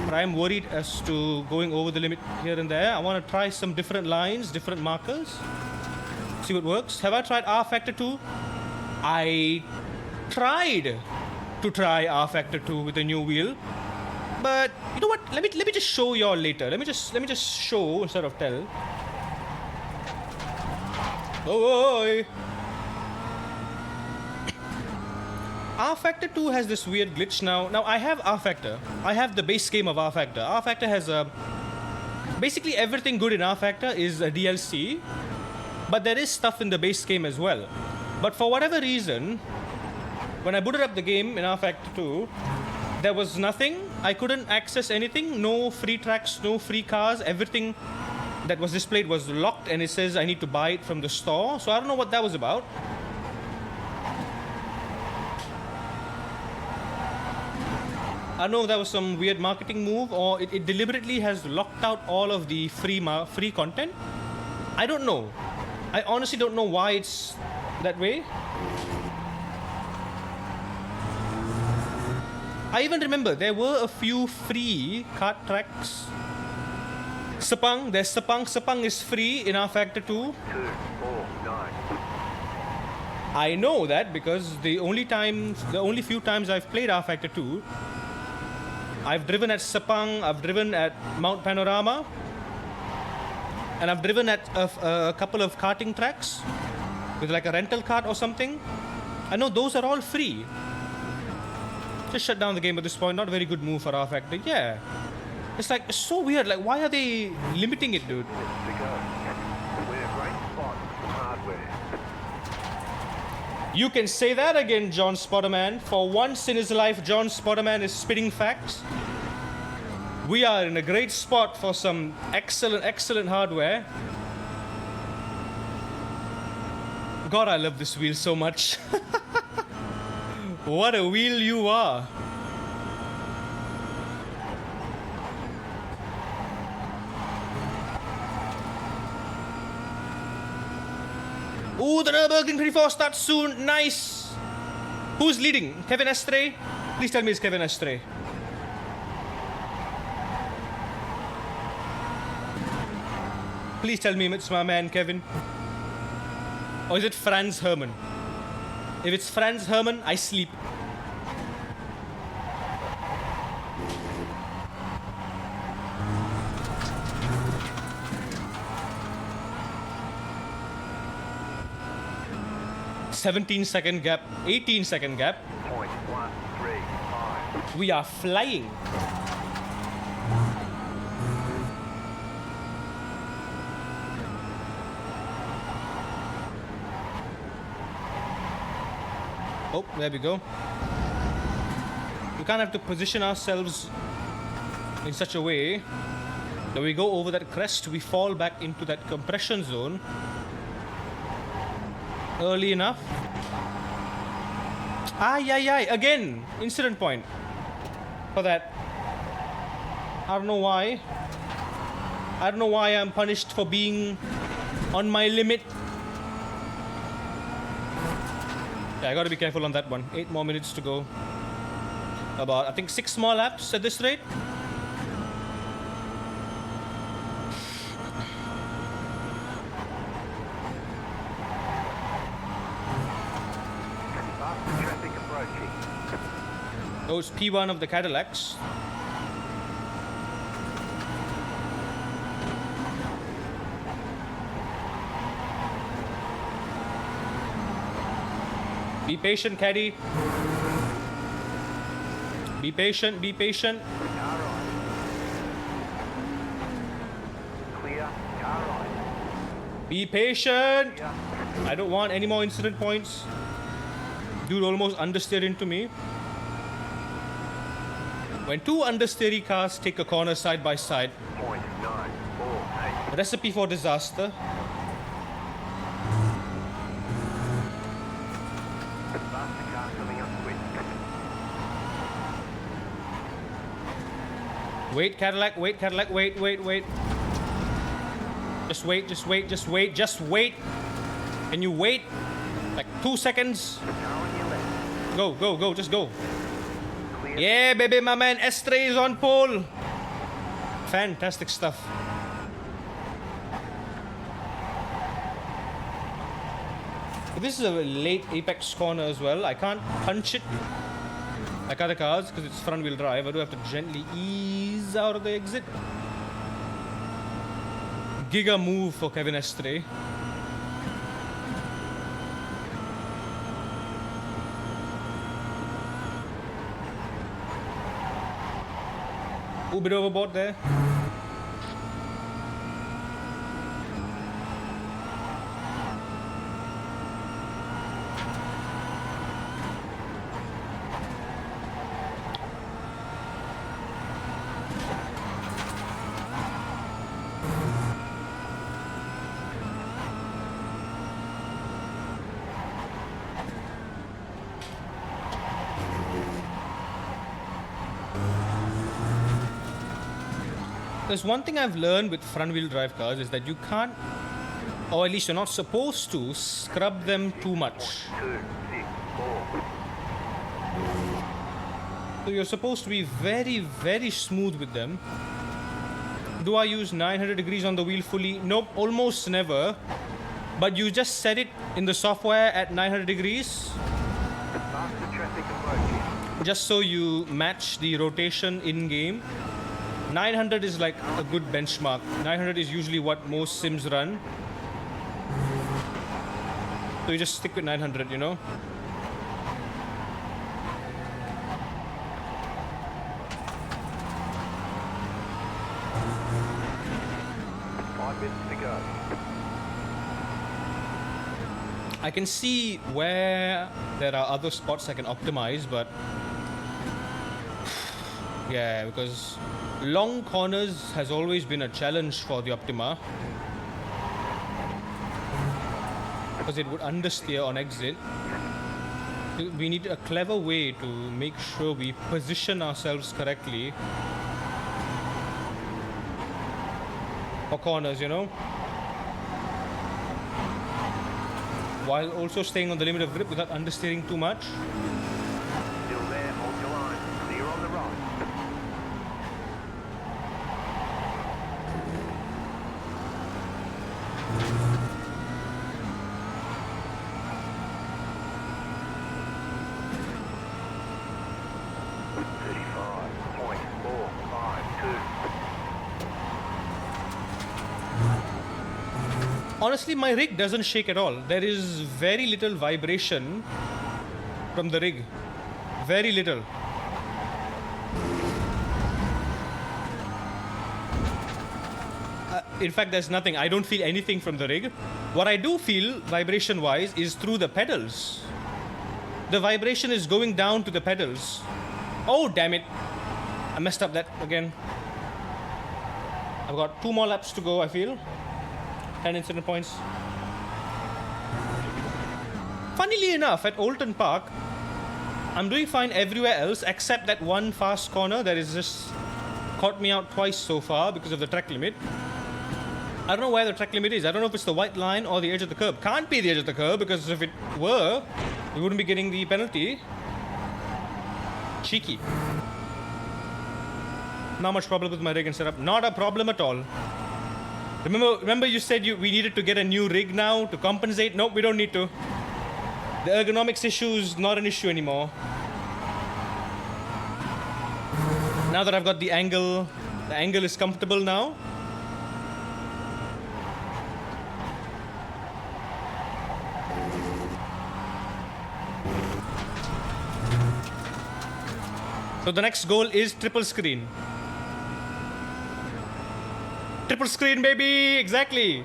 A: But I'm worried as to going over the limit here and there. I want to try some different lines, different markers. See what works. Have I tried R Factor 2? I tried to try R Factor 2 with a new wheel. But you know what? Let me just show y'all later. Let me just show instead of tell. Oh, R Factor 2 has this weird glitch now. Now I have R Factor. I have the base game of R Factor. R Factor has a basically everything good in R Factor is a DLC, but there is stuff in the base game as well. But for whatever reason, when I booted up the game in R Factor 2, there was nothing. I couldn't access anything. No free tracks, no free cars. Everything that was displayed was locked, and it says I need to buy it from the store. So I don't know what that was about. I don't know if that was some weird marketing move or it deliberately has locked out all of the free content. I don't know. I honestly don't know why it's that way. I even remember there were a few free kart tracks. Sepang, there's Sepang. Sepang is free in R Factor 2.
B: 2, 4, 9.
A: I know that because the only few times I've played R Factor 2, I've driven at Sepang, I've driven at Mount Panorama, and I've driven at a couple of karting tracks with like a rental cart or something. I know those are all free. Just shut down the game at this point. Not a very good move for R Factor. Yeah. It's like, it's so weird. Like, why are they limiting it, dude?
B: To go. We're in a great spot.
A: You can say that again, John Spotterman. For once in his life, John Spotterman is spitting facts. We are in a great spot for some excellent hardware. God, I love this wheel so much. What a wheel you are. Ooh, the Nürburgring 24 starts soon. Nice. Who's leading? Kevin Estre? Please tell me it's Kevin Estre. Please tell me it's my man, Kevin. Or is it Franz Hermann? If it's Franz Hermann, I sleep. "17-second gap, 18-second gap."
B: .135.
A: We are flying. Oh, there we go. We can't have to position ourselves in such a way that we go over that crest, we fall back into that compression zone early enough. Again, incident point for that. I don't know why. I don't know why I'm punished for being on my limit. Yeah, I gotta be careful on that one. 8 more minutes to go. About, I think, 6 more laps at this rate.
B: Fast traffic approaching.
A: Oh, it's P1 of the Cadillacs. Be patient, caddy. Be patient, be patient.
B: Car right. Clear. Car right.
A: Be patient.
B: Clear.
A: I don't want any more incident points. Dude almost understeered into me. When 2 understeery cars take a corner side by side,
B: .948.
A: recipe for disaster.
B: Faster car coming up quick.
A: Wait, Cadillac, wait, Cadillac, wait, wait, wait. Just wait, just wait, just wait, just wait. Can you wait? Like 2 seconds?
B: Car on your left.
A: Go, go, go, just go.
B: Clear.
A: Yeah, baby, my man Estre is on pole. Fantastic stuff. This is a late apex corner as well. I can't punch it like other cars because it's front wheel drive. I do have to gently ease out of the exit. Giga move for Kevin Estre. Ooh, bit overboard there. There's one thing I've learned with front wheel drive cars is that you can't, or at least you're not supposed to, scrub them too much.
B: 264.
A: So you're supposed to be very, very smooth with them. Do I use 900 degrees on the wheel fully? Nope, almost never. But you just set it in the software at 900 degrees,
B: Faster traffic approaching.
A: just so you match the rotation in-game. 900 is like a good benchmark. 900 is usually what most sims run. So you just stick with 900, you know?
B: Five minutes to go.
A: I can see where there are other spots I can optimize, but yeah, because long corners has always been a challenge for the Optima, because it would understeer on exit. We need a clever way to make sure we position ourselves correctly for corners, you know, while also staying on the limit of grip without understeering too much.
B: Still there, hold your line. Clear on the right.
A: Honestly, my rig doesn't shake at all. There is very little vibration from the rig. Very little. In fact, there's nothing. I don't feel anything from the rig. What I do feel, vibration-wise, is through the pedals. The vibration is going down to the pedals. Oh, damn it. I messed up that again. I've got 2 more laps to go, I feel. 10 incident points. Funnily enough, at Oulton Park, I'm doing fine everywhere else except that one fast corner that is just caught me out twice so far because of the track limit. I don't know where the track limit is. I don't know if it's the white line or the edge of the curb. Can't be the edge of the curb, because if it were, we wouldn't be getting the penalty. Cheeky. Not much problem with my rig and setup. Not a problem at all. Remember you said we needed to get a new rig now to compensate? Nope, we don't need to. The ergonomics issue is not an issue anymore. Now that I've got the angle is comfortable now. So the next goal is triple screen. Triple screen, baby! Exactly!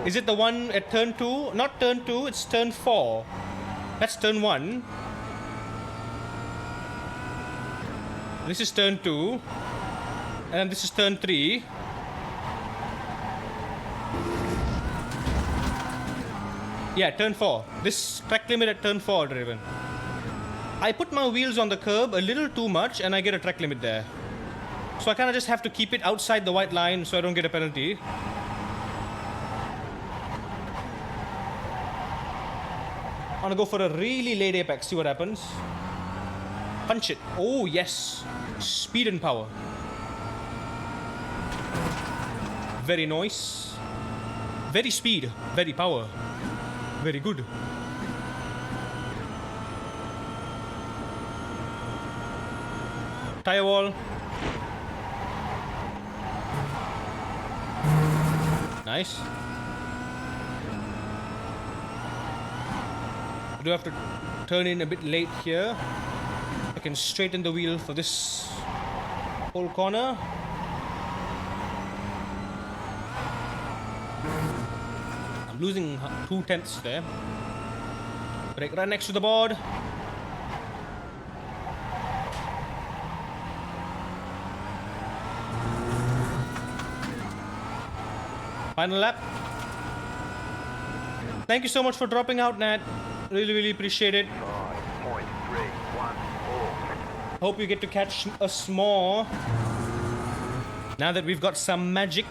A: Is it the one at turn 2? Not turn 2, it's turn 4. That's turn 1. This is turn 2. And this is turn 3. Yeah, turn 4. This track limit at turn 4, driven. I put my wheels on the curb a little too much and I get a track limit there. So I kind of just have to keep it outside the white line so I don't get a penalty. I'm gonna go for a really late apex, see what happens. Punch it. Oh, yes. Speed and power. Very nice. Very speed. Very power. Very good. Tire wall. Nice. I do have to turn in a bit late here. I can straighten the wheel for this whole corner. I'm losing 2/10 there. Brake right next to the board. Final lap. Thank you so much for dropping out, Nat. Really, really appreciate it.
B: 5.314.
A: Hope you get to catch us more now that we've got some magic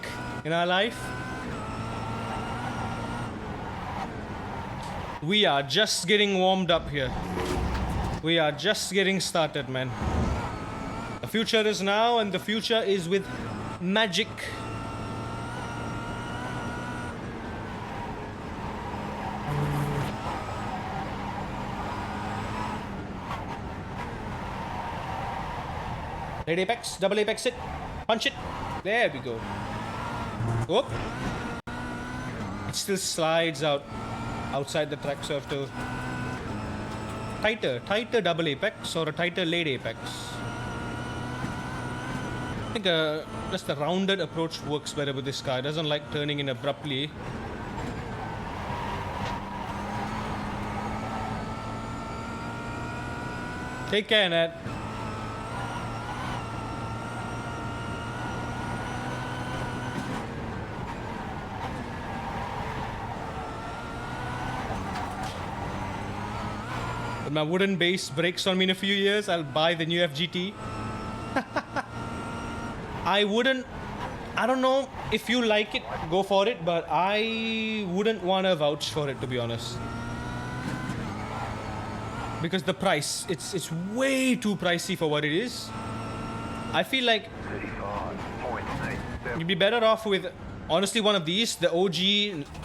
A: in our life. We are just getting warmed up here. We are just getting started, man. The future is now, and the future is with magic. Late apex, double apex it, punch it. There we go. Whoop. It still slides outside the track, so I have to tighter double apex or a tighter late apex. I think just a rounded approach works better with this car. It doesn't like turning in abruptly. Take care, Nat. When my wooden base breaks on me in a few years, I'll buy the new FGT. I don't know if you like it, go for it, but I wouldn't want to vouch for it, to be honest. Because the price, it's way too pricey for what it is. I feel like
B: 35.87.
A: you'd be better off with, honestly, one of these. The OG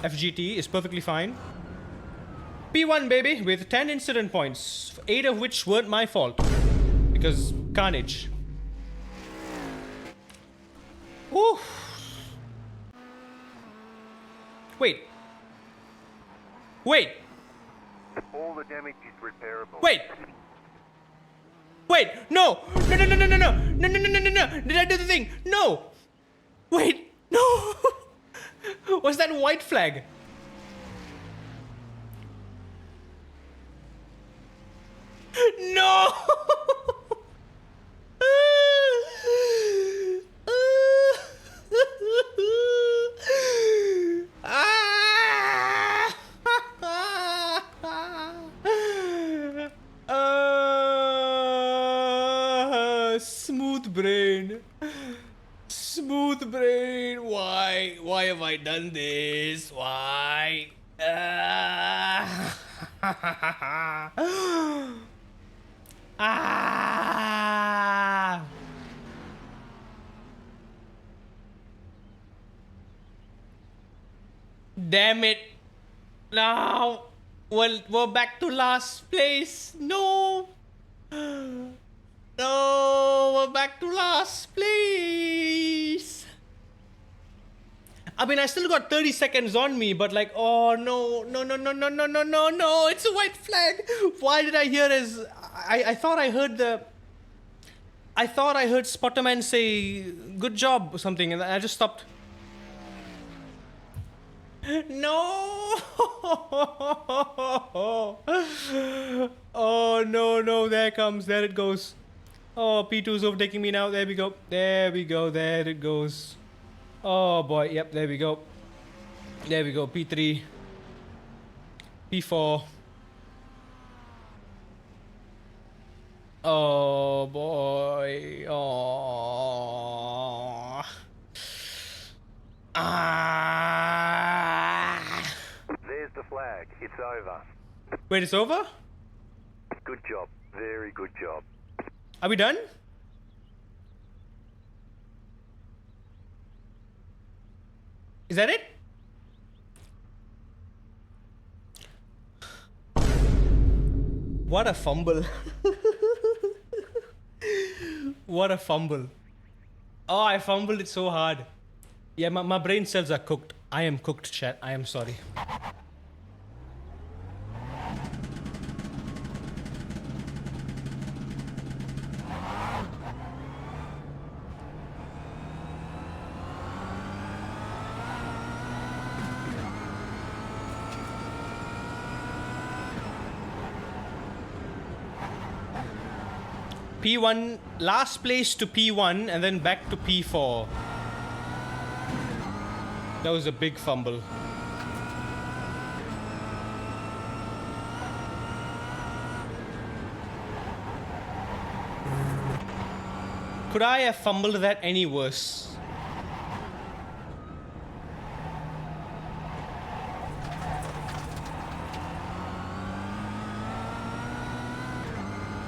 A: FGT is perfectly fine. P1, baby, with 10 incident points, 8 of which weren't my fault. Because carnage. Woo. Wait.
B: All the damage is repairable.
A: Wait! No! No! Did I do the thing? No! Wait! No! Was that white flag? No! Smooth brain. Why have I done this? Why? Damn it. Now, well, we're back to last place. No. No, we're back to last place. I mean, I still got 30 seconds on me, but like, oh no, no, it's a white flag. Why did I hear as I thought I heard Spotterman say good job or something, and I just stopped. No! Oh no, there it goes. Oh, P2's overtaking me now. There we go, there it goes. Oh boy, yep, there we go, P3, P4. Oh boy, oh.
B: There's the flag. It's over.
A: Wait, it's over?
B: Good job. Very good job.
A: Are we done? Is that it? What a fumble. What a fumble. Oh, I fumbled it so hard. Yeah, my brain cells are cooked. I am cooked, chat. I am sorry. P1, last place to P1 and then back to P4. That was a big fumble. Could I have fumbled that any worse?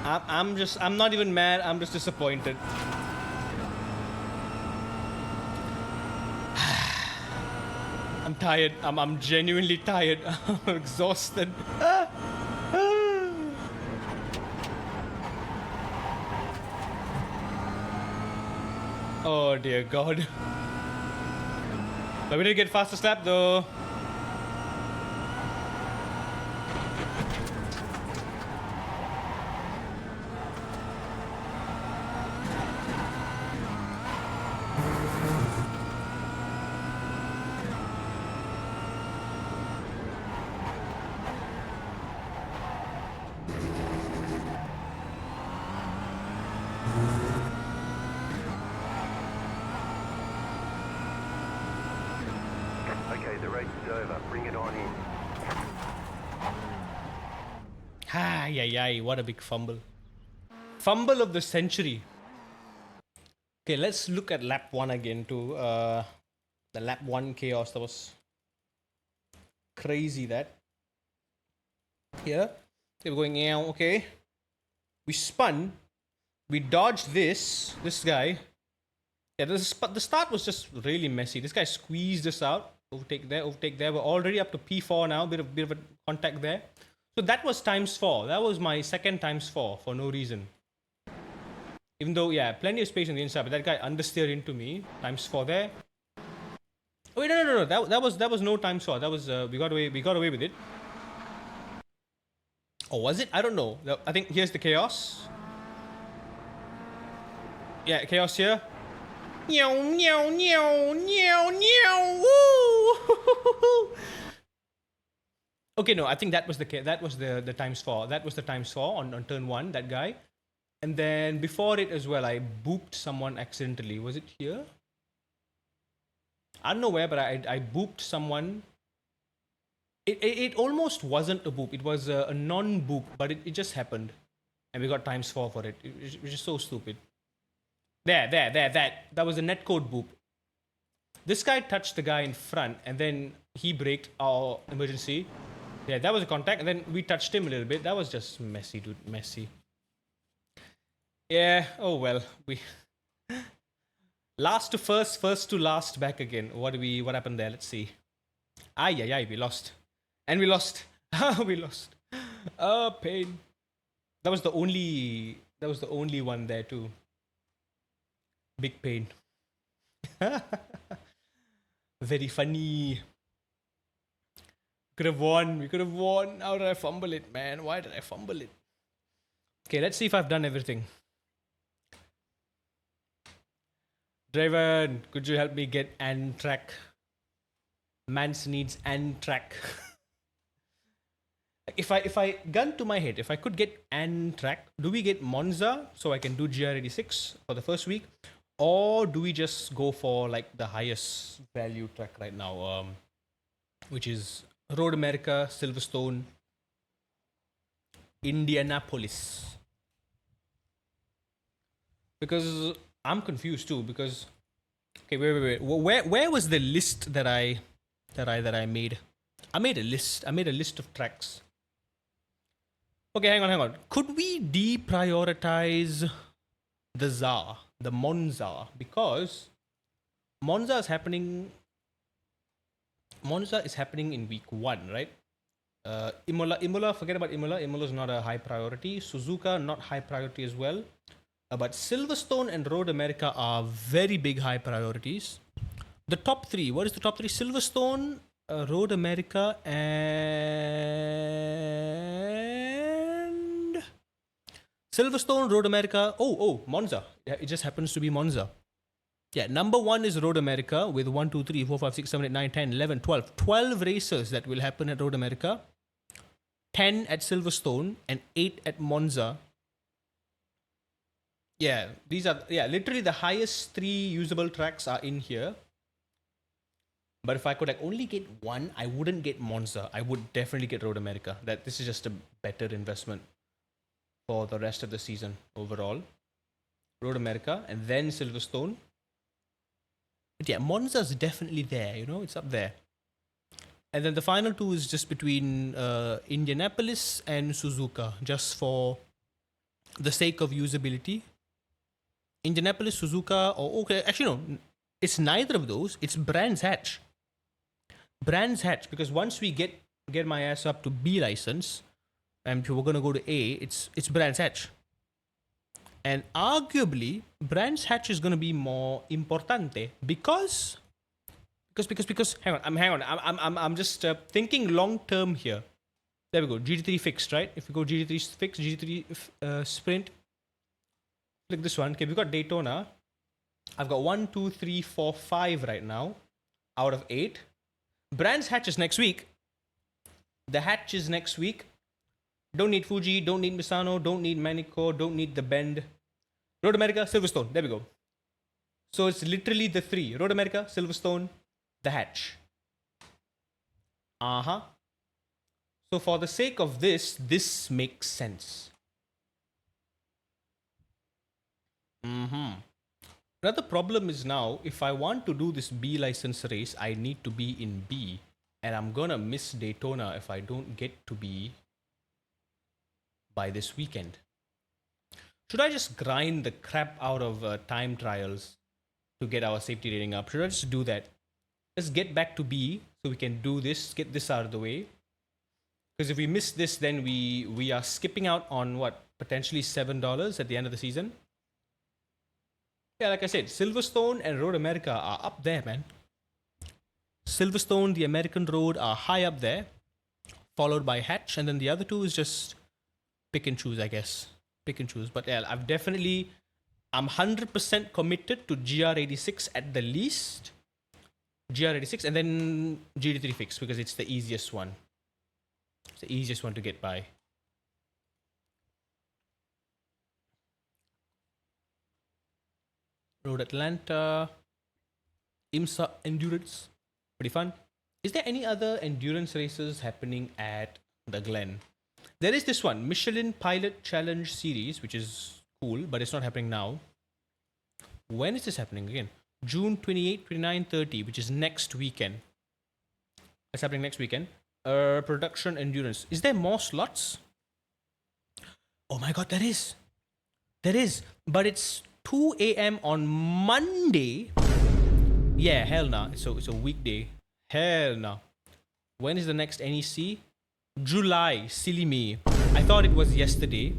A: I'm not even mad, I'm just disappointed. I'm tired, I'm genuinely tired. I'm exhausted. Oh dear God. But we did get faster slap though. Ay, ay, ay, what a big fumble. Fumble of the century. Okay, let's look at lap 1 again too. The lap 1 chaos, that was crazy that. Here, they were going, yeah, okay. We spun, we dodged this guy. Yeah, the start was just really messy. This guy squeezed us out. Overtake there, overtake there. We're already up to P4 now. Bit of a contact there. So that was ×4. That was my second ×4 for no reason. Even though, yeah, plenty of space on the inside, but that guy understeered into me. ×4 there. Oh wait, no. That was no ×4. That was we got away with it. Or was it? I don't know. I think here's the chaos. Yeah, chaos here. Meow, meow, meow, meow, meow. Woo! Okay, no, I think that was the ×4. That was the ×4 on turn 1. That guy. And then before it as well, I booped someone accidentally. Was it here? I don't know where, but I booped someone. It almost wasn't a boop. It was a non-boop, but it just happened. And we got ×4 for it. It was just so stupid. That was a netcode boop. This guy touched the guy in front, and then he braked our emergency. Yeah, that was a contact, and then we touched him a little bit. That was just messy, dude. Messy. Yeah, oh well. We last to first, first to last, back again. What happened there? Let's see. Ay, we lost. And we lost. We lost. Pain. That was the only one there too. Big pain. Very funny. We could have won. How did I fumble it, man? Why did I fumble it? Okay, let's see if I've done everything. Draven, could you help me get and track? Mans needs and track. If I gun to my head, if I could get and track, do we get Monza so I can do GR86 for the first week? Or do we just go for like the highest value track right now, which is Road America, Silverstone, Indianapolis? Because I'm confused too. Because okay, wait. Where was the list that I made? I made a list. I made a list of tracks. Okay, hang on. Could we deprioritize the ZAR, the Monza, because Monza is happening in week 1, right? Imola, forget about Imola. Imola is not a high priority. Suzuka, not high priority as well. But Silverstone and Road America are very big high priorities. The top 3, what is the top 3? Silverstone, Road America, and Silverstone, Road America. Oh, Monza. Yeah, it just happens to be Monza. Yeah, number 1 is Road America with 1, 2, 3, 4, 5, 6, 7, 8, 9, 10, 11, 12. 12 races that will happen at Road America. 10 at Silverstone and 8 at Monza. Yeah, these are, literally the highest 3 usable tracks are in here. But if I could like only get one, I wouldn't get Monza. I would definitely get Road America. This is just a better investment for the rest of the season overall. Road America and then Silverstone. But yeah, Monza's definitely there, it's up there. And then the final 2 is just between Indianapolis and Suzuka, just for the sake of usability. Indianapolis, Suzuka, or okay, actually no, it's neither of those. It's Brands Hatch. Brands Hatch, because once we get my ass up to B license, and we're gonna go to A, it's Brands Hatch. And arguably, Brands Hatch is gonna be more importante because hang on, I'm just thinking long term here. There we go, GT3 fixed, right? If we go GT3 fixed, GT3 sprint, click this one. Okay, we've got Daytona. I've got 1, 2, 3, 4, 5 right now out of 8. Brands Hatch is next week. The Hatch is next week. Don't need Fuji, don't need Misano, don't need Manico, don't need the Bend. Road America, Silverstone. There we go. So it's literally the 3. Road America, Silverstone, the Hatch. So So for the sake of this makes sense. Another problem is now, if I want to do this B license race, I need to be in B. And I'm gonna miss Daytona if I don't get to B by this weekend. Should I just grind the crap out of time trials to get our safety rating up? Should I just do that? Let's get back to B so we can do this, get this out of the way. Because if we miss this, then we are skipping out on what? Potentially $7 at the end of the season. Yeah, like I said, Silverstone and Road America are up there, man. Silverstone, the American Road, are high up there, followed by Hatch, and then the other two is just pick and choose, I guess. Pick and choose. But yeah, I'm 100% committed to GR86 at the least. GR86 and then GT3 fix because it's the easiest one. It's the easiest one to get by. Road Atlanta, IMSA Endurance, pretty fun. Is there any other endurance races happening at the Glen? There is this one, Michelin Pilot Challenge Series, which is cool, but it's not happening now. When is this happening again? June 28, 29, 30, which is next weekend. It's happening next weekend. Production Endurance. Is there more slots? Oh my god, there is. There is. But it's 2 a.m. on Monday. Yeah, hell nah. So it's a weekday. Hell nah. When is the next NEC? July. Silly me. I thought it was yesterday.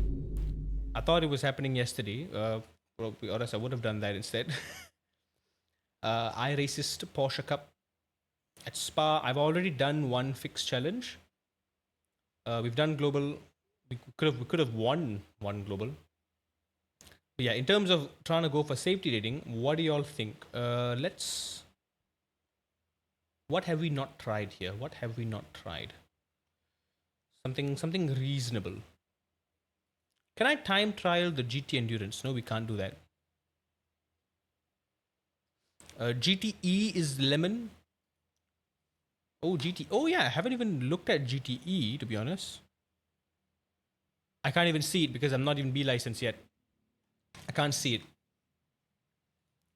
A: I thought it was happening yesterday. Or else I would have done that instead. iRacing Porsche Cup at Spa. I've already done one fixed challenge. We've done global. We could have won one global. But yeah, in terms of trying to go for safety rating, what do y'all think? What have we not tried here? What have we not tried? Something reasonable. Can I time trial the GT Endurance? No, we can't do that. GTE is lemon. Oh, GT. Oh yeah, I haven't even looked at GTE to be honest. I can't even see it because I'm not even B licensed yet. I can't see it.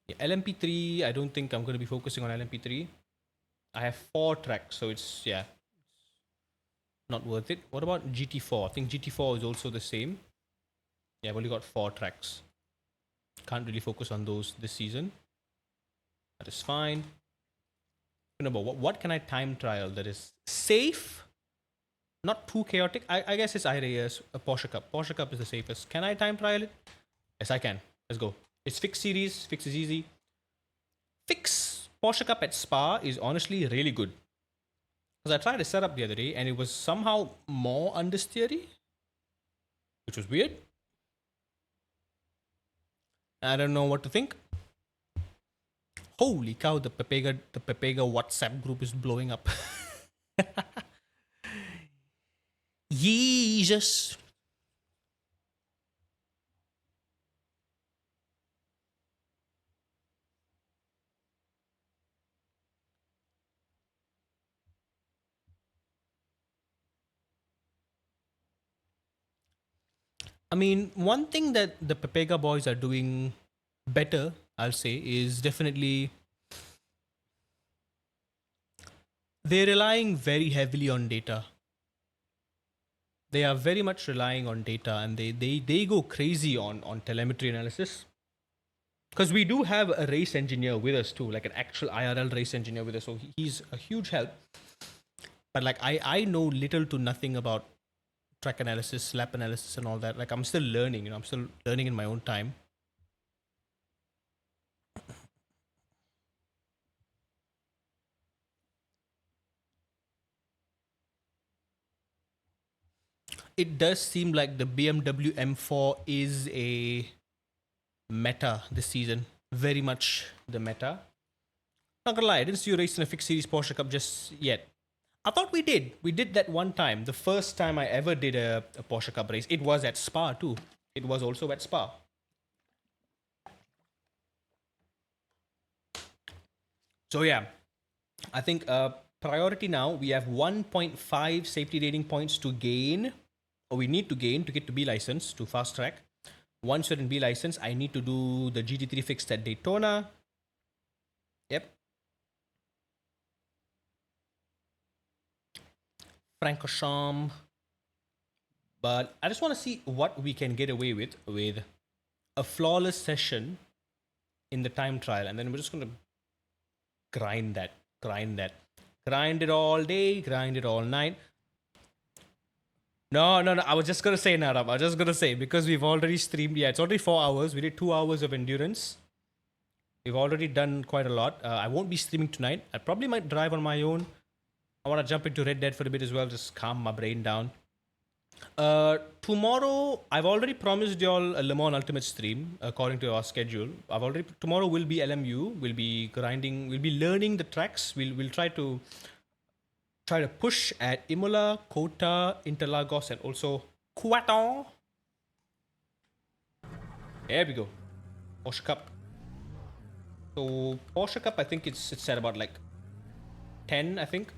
A: Yeah, LMP3, I don't think I'm going to be focusing on LMP3. I have 4 tracks, so it's, yeah, not worth it. What about GT4? I think GT4 is also the same. Yeah, I've only got 4 tracks. Can't really focus on those this season. That is fine. Remember, what can I time trial that is safe? Not too chaotic. I guess it's iRacing, a Porsche Cup. Porsche Cup is the safest. Can I time trial it? Yes, I can. Let's go. It's fixed series. Fix is easy. Fix Porsche Cup at Spa is honestly really good. Because I tried a setup the other day and it was somehow more understeery, which was weird. I don't know what to think. Holy cow, the Pepega WhatsApp group is blowing up. Jesus. I mean, one thing that the Pepega boys are doing better, I'll say, is definitely they're relying very heavily on data. They are very much relying on data and they go crazy on telemetry analysis. Because we do have a race engineer with us too, like an actual IRL race engineer with us. So he's a huge help. But like I know little to nothing about track analysis, lap analysis and all that. Like I'm still learning, I'm still learning in my own time. It does seem like the BMW M4 is a meta this season. Very much the meta. Not gonna lie, I didn't see you race in a fixed series Porsche Cup just yet. I thought we did. We did that one time. The first time I ever did a Porsche Cup race. It was at Spa too. It was also at Spa. So yeah, I think priority now, we have 1.5 safety rating points to gain, or we need to gain to get to B license, to fast track. Once you're in B license, I need to do the GT3 fixed at Daytona. Yep. Francorchamps. But I just want to see what we can get away with a flawless session in the time trial. And then we're just going to grind that. Grind it all day, grind it all night. No. I was just going to say, Narab. I was just going to say, because we've already streamed. Yeah, it's already 4 hours. We did 2 hours of endurance. We've already done quite a lot. I won't be streaming tonight. I probably might drive on my own. I want to jump into Red Dead for a bit as well. Just calm my brain down. Tomorrow, I've already promised y'all a Le Mans Ultimate stream according to our schedule. Tomorrow will be LMU. We'll be grinding. We'll be learning the tracks. We'll try to push at Imola, Kota, Interlagos, and also Quaton. There we go. Porsche Cup. So Porsche Cup, I think it's at about like 10. I think.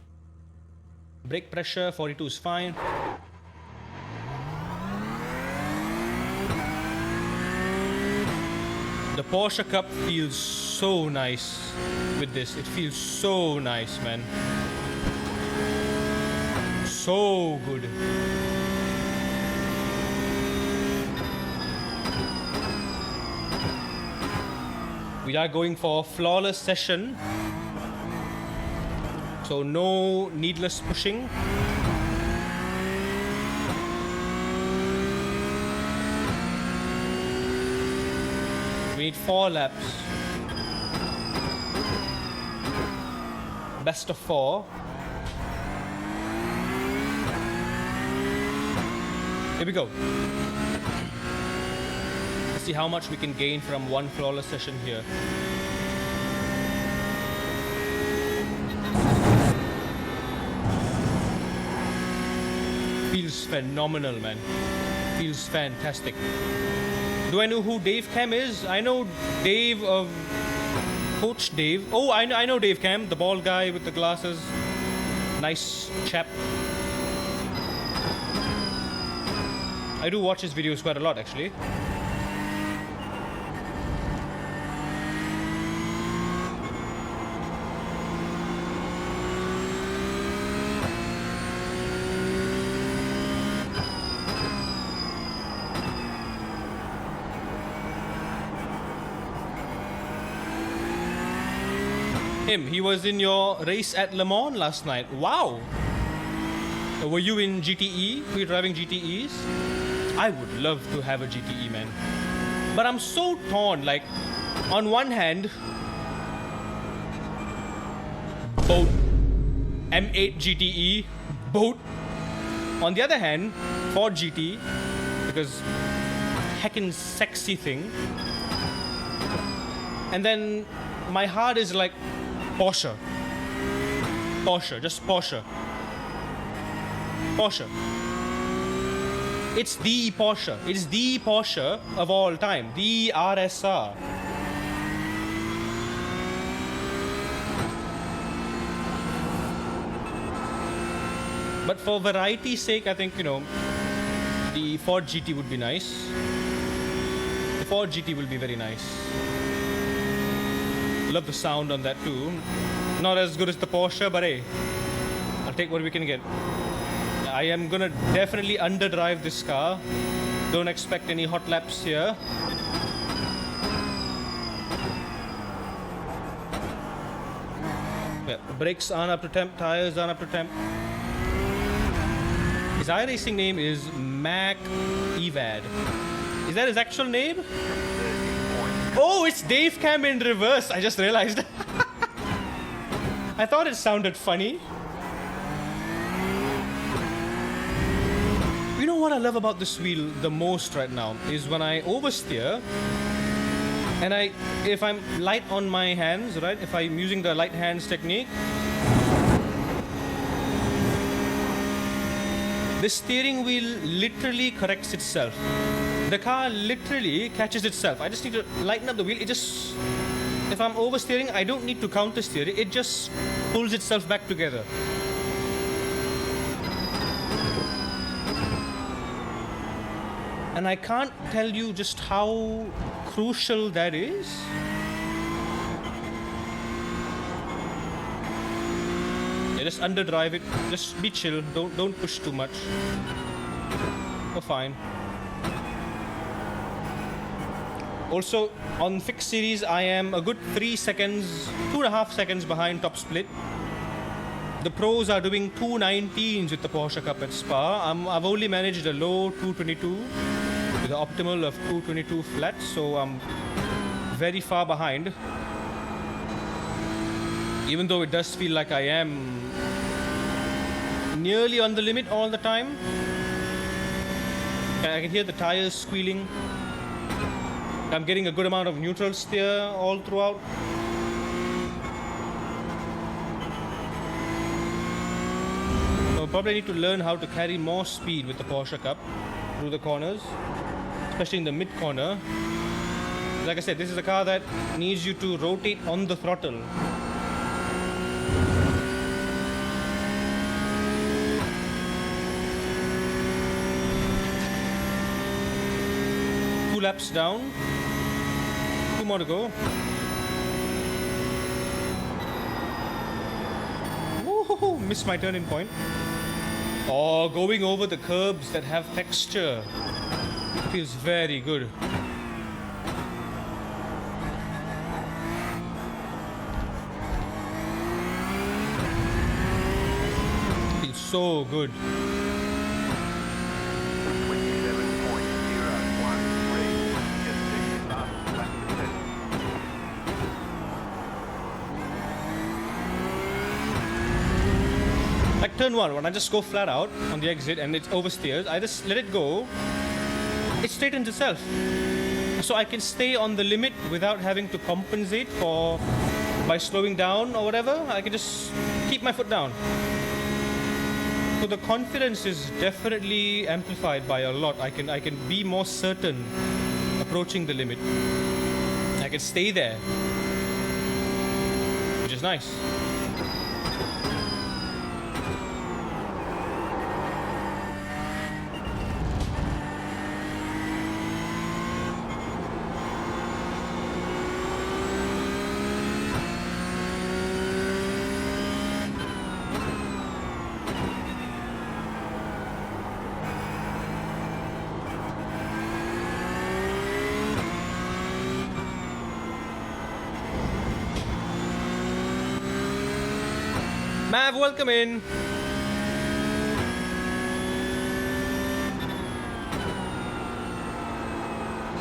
A: Brake pressure 42 is fine. The Porsche Cup feels so nice with this. It feels so nice, man. So good. We are going for a flawless session. So no needless pushing. We need 4 laps. Best of 4. Here we go. Let's see how much we can gain from one flawless session here. Feels phenomenal, man. Feels fantastic. Do I know who Dave Cam is? I know Dave of Coach Dave. Oh, I know Dave Cam, the bald guy with the glasses. Nice chap. I do watch his videos quite a lot, actually. He was in your race at Le Mans last night. Wow! Were you in GTE? Were you driving GTEs? I would love to have a GTE, man. But I'm so torn. Like, on one hand, boat. M8 GTE, boat. On the other hand, Ford GT, because heckin' sexy thing. And then my heart is like, Porsche. Porsche, just Porsche. Porsche. It's the Porsche. It's the Porsche of all time. The RSR. But for variety's sake, I think, the Ford GT would be nice. The Ford GT will be very nice. Love the sound on that too. Not as good as the Porsche, but hey, I'll take what we can get. I am gonna definitely underdrive this car. Don't expect any hot laps here. Yeah, brakes aren't up to temp, tires aren't up to temp. His iRacing name is Mac Evad. Is that his actual name? Oh, it's Dave Cam in reverse. I just realized. I thought it sounded funny. You know what I love about this wheel the most right now is when I oversteer and if I'm light on my hands, right? If I'm using the light hands technique, the steering wheel literally corrects itself. The car literally catches itself. I just need to lighten up the wheel. It just if I'm oversteering, I don't need to counter steer it. It just pulls itself back together. And I can't tell you just how crucial that is. Yeah, just underdrive it. Just be chill. Don't push too much. Oh, fine. Also, on fixed series, I am a good 3 seconds, 2.5 seconds behind top split. The pros are doing 219s with the Porsche Cup at Spa. I've only managed a low 222 with the optimal of 222 flat, so I'm very far behind. Even though it does feel like I am nearly on the limit all the time. I can hear the tires squealing. I'm getting a good amount of neutral steer all throughout. So probably need to learn how to carry more speed with the Porsche Cup through the corners, especially in the mid corner. Like I said, this is a car that needs you to rotate on the throttle. Two laps down. 2 more to go. Woohoo! Missed my turning point. Oh, going over the curbs that have texture feels very good. Feels so good.
B: 27.013. Just 6 fastest lap of the session.
A: Like turn 1, when I just go flat out on the exit and it's oversteers, I just let it go. It straightens itself. So I can stay on the limit without having to compensate for by slowing down or whatever. I can just keep my foot down. So the confidence is definitely amplified by a lot. I can be more certain approaching the limit. I can stay there, which is nice. Mav, welcome in.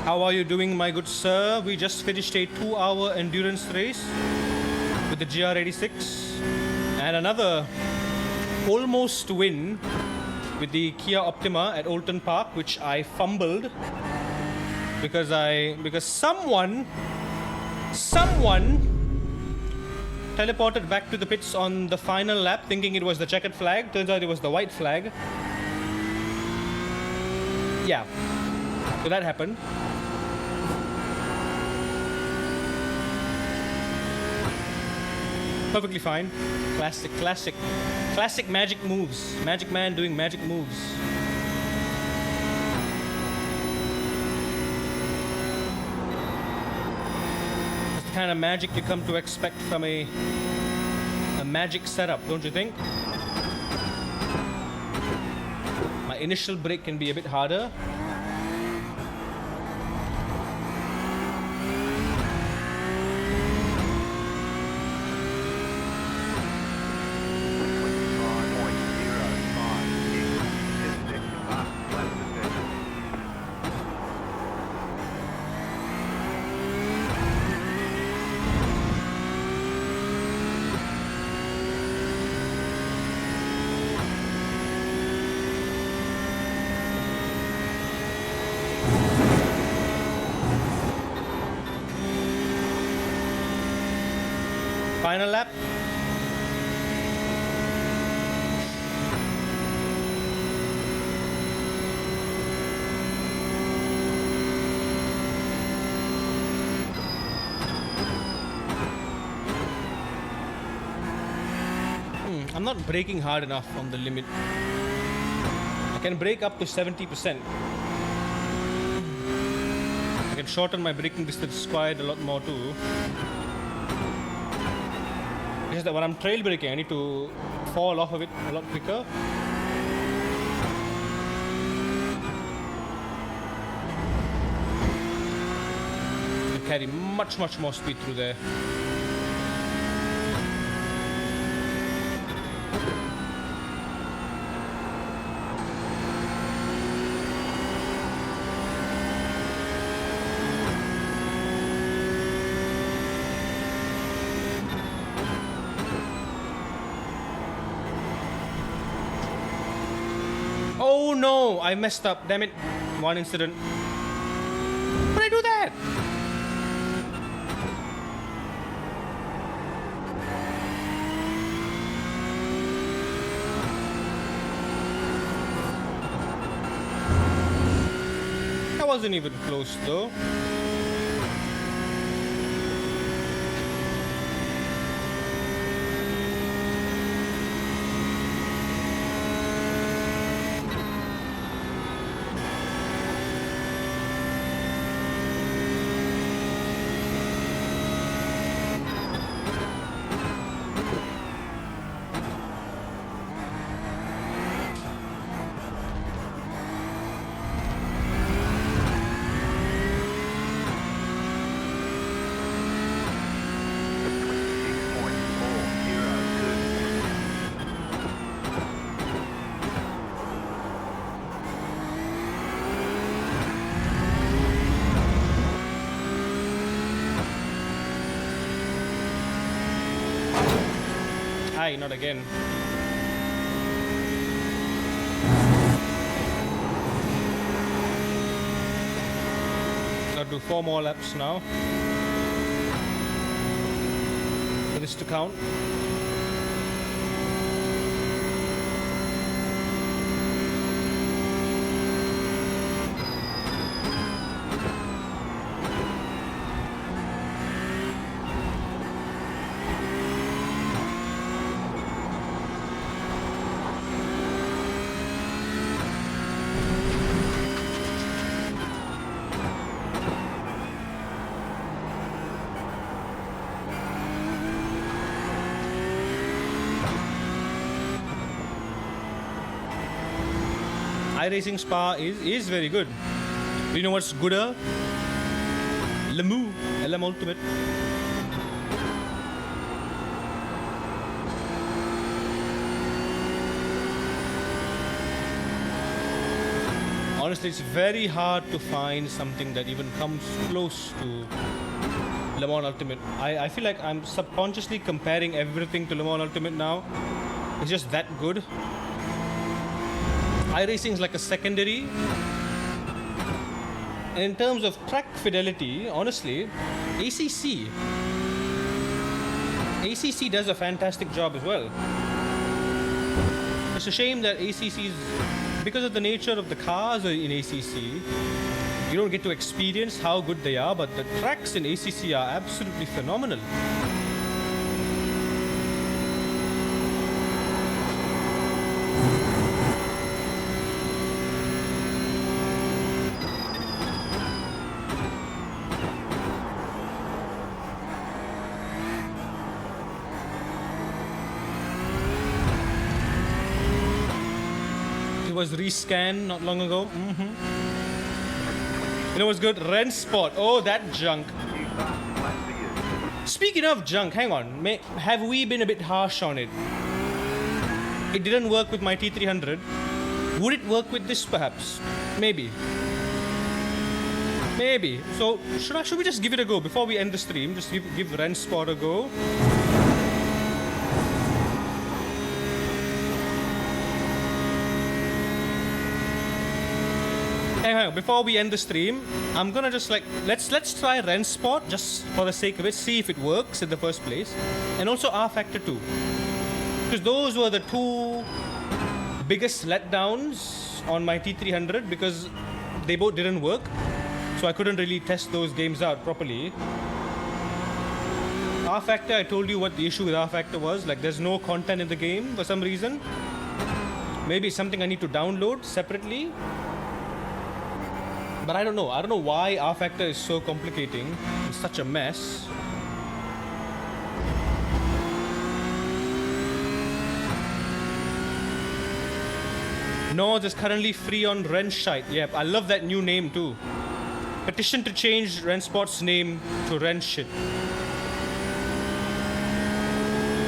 A: How are you doing, my good sir? We just finished a 2-hour endurance race with the GR86 and another almost win with the Kia Optima at Oulton Park, which I fumbled because someone teleported back to the pits on the final lap thinking it was the checkered flag. Turns out it was the white flag. Yeah, so that happened. Perfectly fine. Classic magic moves. Magic man doing magic moves. Kind of magic you come to expect from a magic setup, don't you think? My initial brake can be a bit harder. Final lap. I'm not braking hard enough on the limit. I can brake up to 70%. I can shorten my braking distance quite a lot more too. It's just that when I'm trail braking, I need to fall off of it a lot quicker. I carry much more speed through there. Oh no, I messed up, damn it. One incident. How did I do that? That wasn't even close though. Hi, not again. I'll do 4 more laps now for this to count. iRacing Spa is very good. Do you know what's gooder? LM Ultimate. Honestly, it's very hard to find something that even comes close to Le Mans Ultimate. I feel like I'm subconsciously comparing everything to Le Mans Ultimate now. It's just that good. iRacing is like a secondary. And in terms of track fidelity, honestly, ACC does a fantastic job as well. It's a shame that ACC's, because of the nature of the cars in ACC, you don't get to experience how good they are, but the tracks in ACC are absolutely phenomenal. It was rescanned not long ago. You know what's good? Rensport. Oh, that junk. Speaking of junk, hang on. Have we been a bit harsh on it? It didn't work with my T300. Would it work with this perhaps? Maybe. Maybe. So should we just give it a go before we end the stream? Just give Rensport a go. Hang on, before we end the stream, I'm gonna just like let's try Rensport just for the sake of it, see if it works in the first place, and also R Factor 2, because those were the two biggest letdowns on my T300 because they both didn't work, so I couldn't really test those games out properly. R Factor, I told you what the issue with R Factor was. Like, there's no content in the game for some reason. Maybe it's something I need to download separately. But I don't know. I don't know why R Factor is so complicating. It's such a mess. Nords is currently free on Renshite. Yep, I love that new name too. Petition to change Rensport's name to Renshit.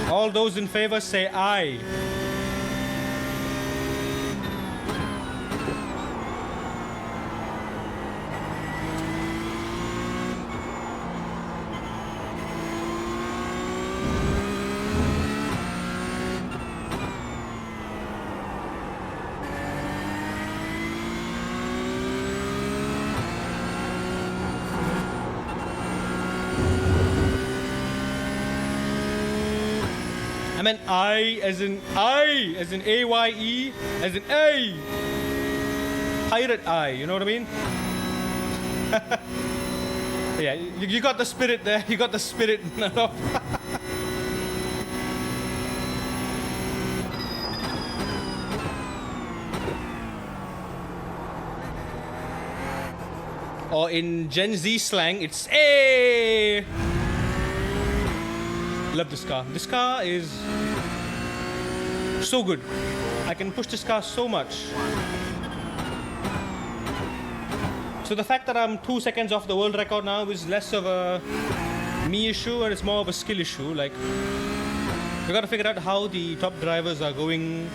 A: All those in favor say aye. I meant I as in AYE, as in A. Pirate I, you know what I mean? Yeah, you got the spirit there. You got the spirit. Or in Gen Z slang, it's A. Love this car. This car is so good. I can push this car so much. So the fact that I'm 2 seconds off the world record now is less of a me issue and it's more of a skill issue. Like, we gotta figure out how the top drivers are going.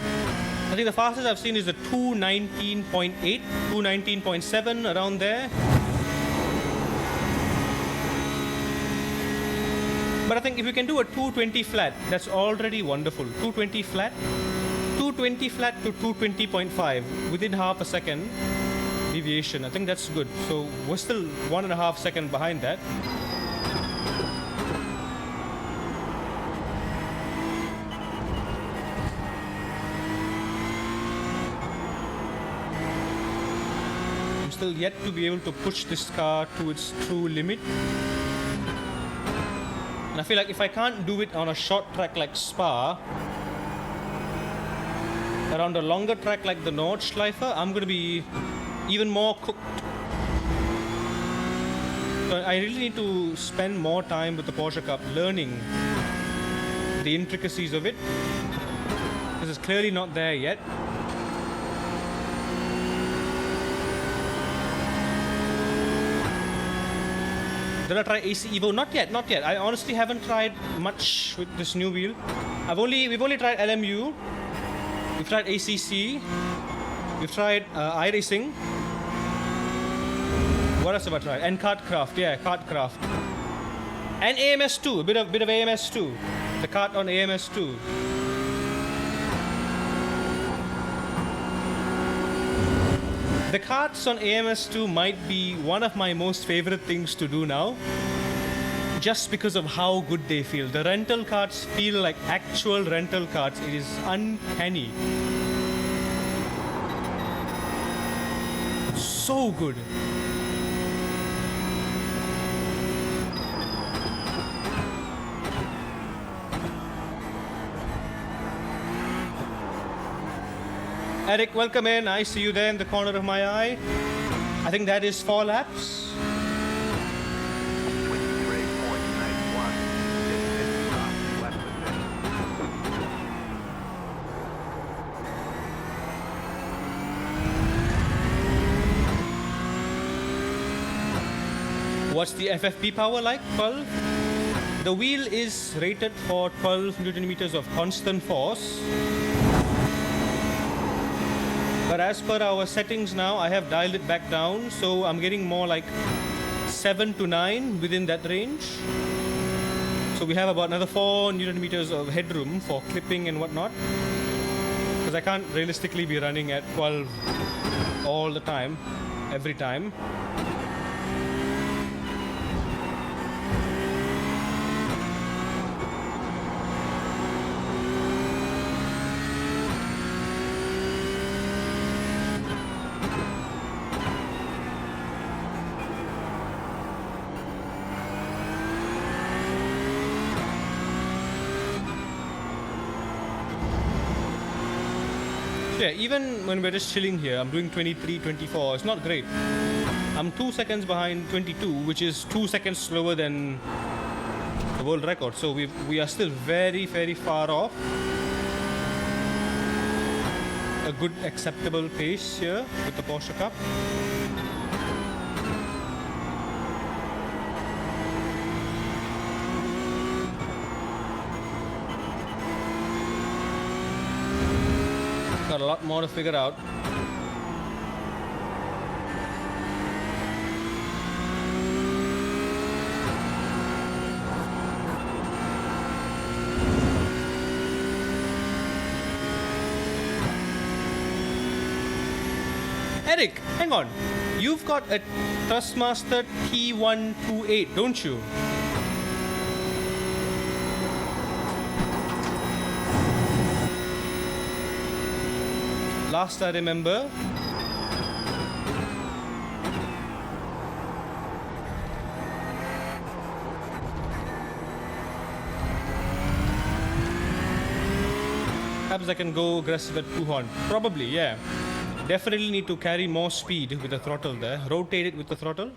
A: I think the fastest I've seen is the 219.8, 219.7, around there. But I think if you can do a 220 flat, that's already wonderful. 220 flat, 220 flat to 220.5 within half a second deviation. I think that's good. So we're still 1.5 seconds behind that. I'm still yet to be able to push this car to its true limit. And I feel like if I can't do it on a short track like Spa, around a longer track like the Nordschleife, I'm going to be even more cooked. So I really need to spend more time with the Porsche Cup learning the intricacies of it, because it's clearly not there yet. Did I try AC Evo? Not yet, not yet. I honestly haven't tried much with this new wheel. We've only tried LMU. We've tried ACC. We've tried iRacing. What else have I tried? And Kartcraft, yeah, Kartcraft. And AMS2, a bit of AMS2. The kart on AMS2. The karts on AMS2 might be one of my most favorite things to do now, just because of how good they feel. The rental karts feel like actual rental karts. It is uncanny. So good. Eric, welcome in. I see you there in the corner of my eye. I think that is 4 laps.
B: 23.81. Lap of
A: What's the FFP power like? 12? The wheel is rated for 12 Newton meters of constant force. But as per our settings now, I have dialed it back down, so I'm getting more like 7 to 9 within that range. So we have about another 4 Newton meters of headroom for clipping and whatnot. Because I can't realistically be running at 12 all the time, every time. Yeah, even when we're just chilling here, I'm doing 23, 24. It's not great. I'm 2 seconds behind 22, which is 2 seconds slower than the world record. So we are still very, very far off a good acceptable pace here with the Porsche Cup. Got a lot more to figure out. Eric, hang on. You've got a Thrustmaster T128, don't you? Last I remember, perhaps I can go aggressive at 2 horn. Probably, yeah. Definitely need to carry more speed with the throttle there. Rotate it with the throttle.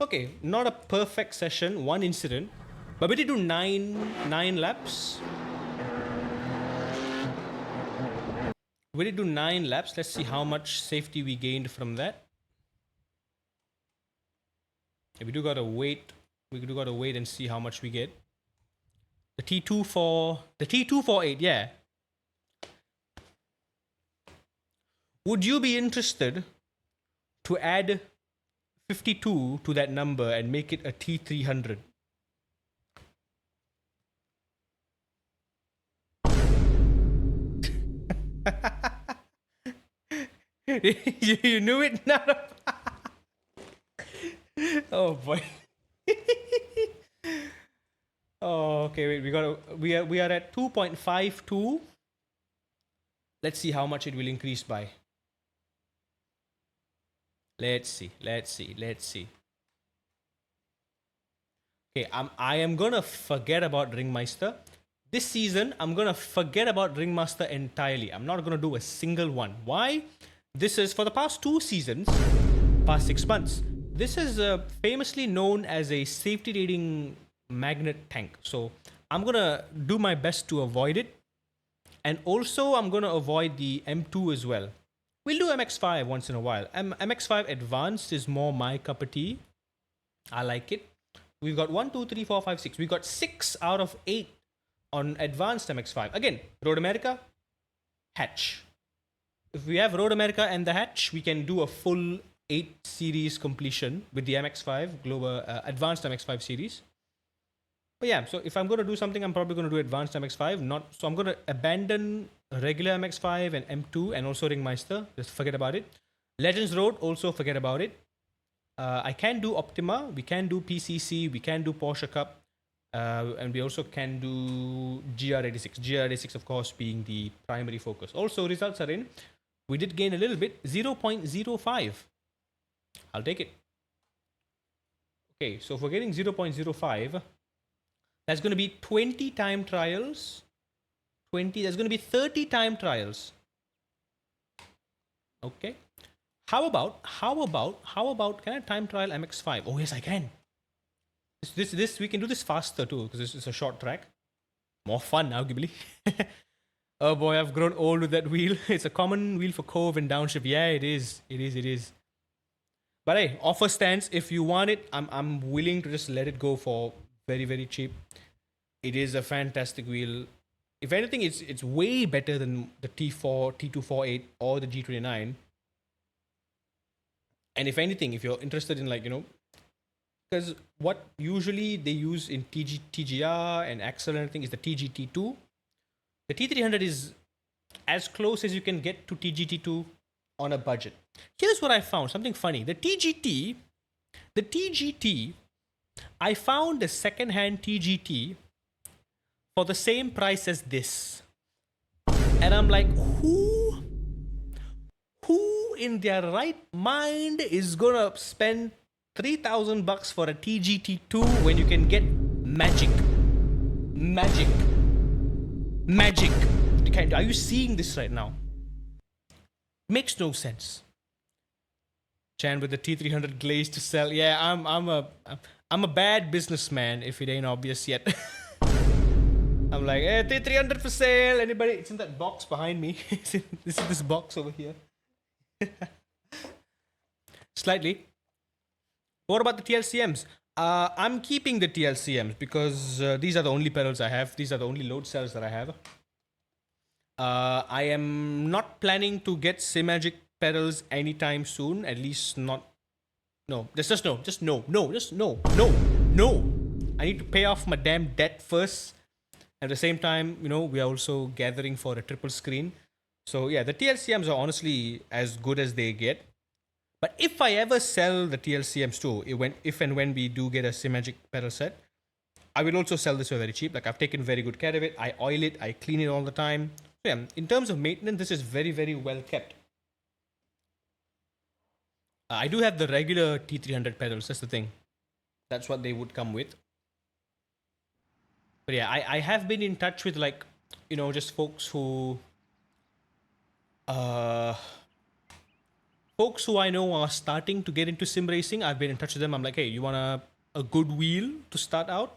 A: Okay, not a perfect session, one incident. But we did do nine laps. We did do 9 laps. Let's see how much safety we gained from that. Yeah, we do gotta wait. We do gotta wait and see how much we get. The T248, yeah. Would you be interested to add 52 to that number and make it a T300? you knew it, Nara. Oh boy. Oh, okay. Wait. We are at 2.52. Let's see how much it will increase by. Let's see. Okay, I am gonna forget about Ringmeister. This season, I'm gonna forget about Ringmaster entirely. I'm not gonna do a single one. Why? This is for the past 2 seasons, past 6 months. This is famously known as a safety rating magnet tank. So I'm gonna do my best to avoid it. And also, I'm gonna avoid the M2 as well. We'll do MX5 once in a while. MX5 Advanced is more my cup of tea. I like it. We've got 1, 2, 3, 4, 5, 6. We've got 6 out of 8 on Advanced MX5. Again, Road America, hatch. If we have Road America and the hatch, we can do a full 8 series completion with the MX5 Global Advanced MX5 series. But yeah, so if I'm going to do something, I'm probably going to do Advanced MX5. So I'm going to abandon regular MX5 and M2 and also Ringmeister. Just forget about it. Legends Road, also forget about it. I can do Optima. We can do PCC. We can do Porsche Cup. And we also can do GR86. GR86, of course, being the primary focus. Also, results are in. We did gain a little bit. 0.05. I'll take it. Okay, so if we're getting 0.05, that's going to be 20 time trials. That's going to be 30 time trials. Okay. How about, can I time trial MX5? Oh, yes, I can. This we can do this faster too, because this is a short track. More fun, arguably. Oh boy, I've grown old with that wheel. It's a common wheel for cove and downshift. Yeah, it is. But hey, offer stands. If you want it, I'm willing to just let it go for very, very cheap. It is a fantastic wheel. If anything, it's way better than the T4, T248 or the G29. And if anything, if you're interested in because what usually they use in TGR and Axle and everything is the TGT2. The T300 is as close as you can get to TGT2 on a budget. Here's what I found, something funny. The TGT, I found a second-hand TGT for the same price as this. And I'm like, who in their right mind is gonna spend $3,000 for a TGT2 when you can get magic? Are you seeing this right now? Makes no sense. Chan with the T300 glaze to sell. Yeah, I'm a bad businessman if it ain't obvious yet. I'm like, hey, T300 for sale. Anybody? It's in that box behind me. It's in this box over here. Slightly. What about the TLCMs? I'm keeping the TLCMs because these are the only pedals I have. These are the only load cells that I have. I am not planning to get SIMAGIC pedals anytime soon. At least not. No, just no. Just no. No, just no. No. No. I need to pay off my damn debt first. At the same time, you know, we are also gathering for a triple screen. So yeah, the TLCMs are honestly as good as they get. But if I ever sell the TLCMs too, if and when we do get a SIMAGIC pedal set, I will also sell this for very cheap. Like, I've taken very good care of it. I oil it, I clean it all the time. So yeah, in terms of maintenance, this is very, very well kept. I do have the regular T300 pedals, that's the thing. That's what they would come with. But yeah, I have been in touch with, like, you know, just folks who I know are starting to get into sim racing. I've been in touch with them. I'm like, hey, you want a good wheel to start out?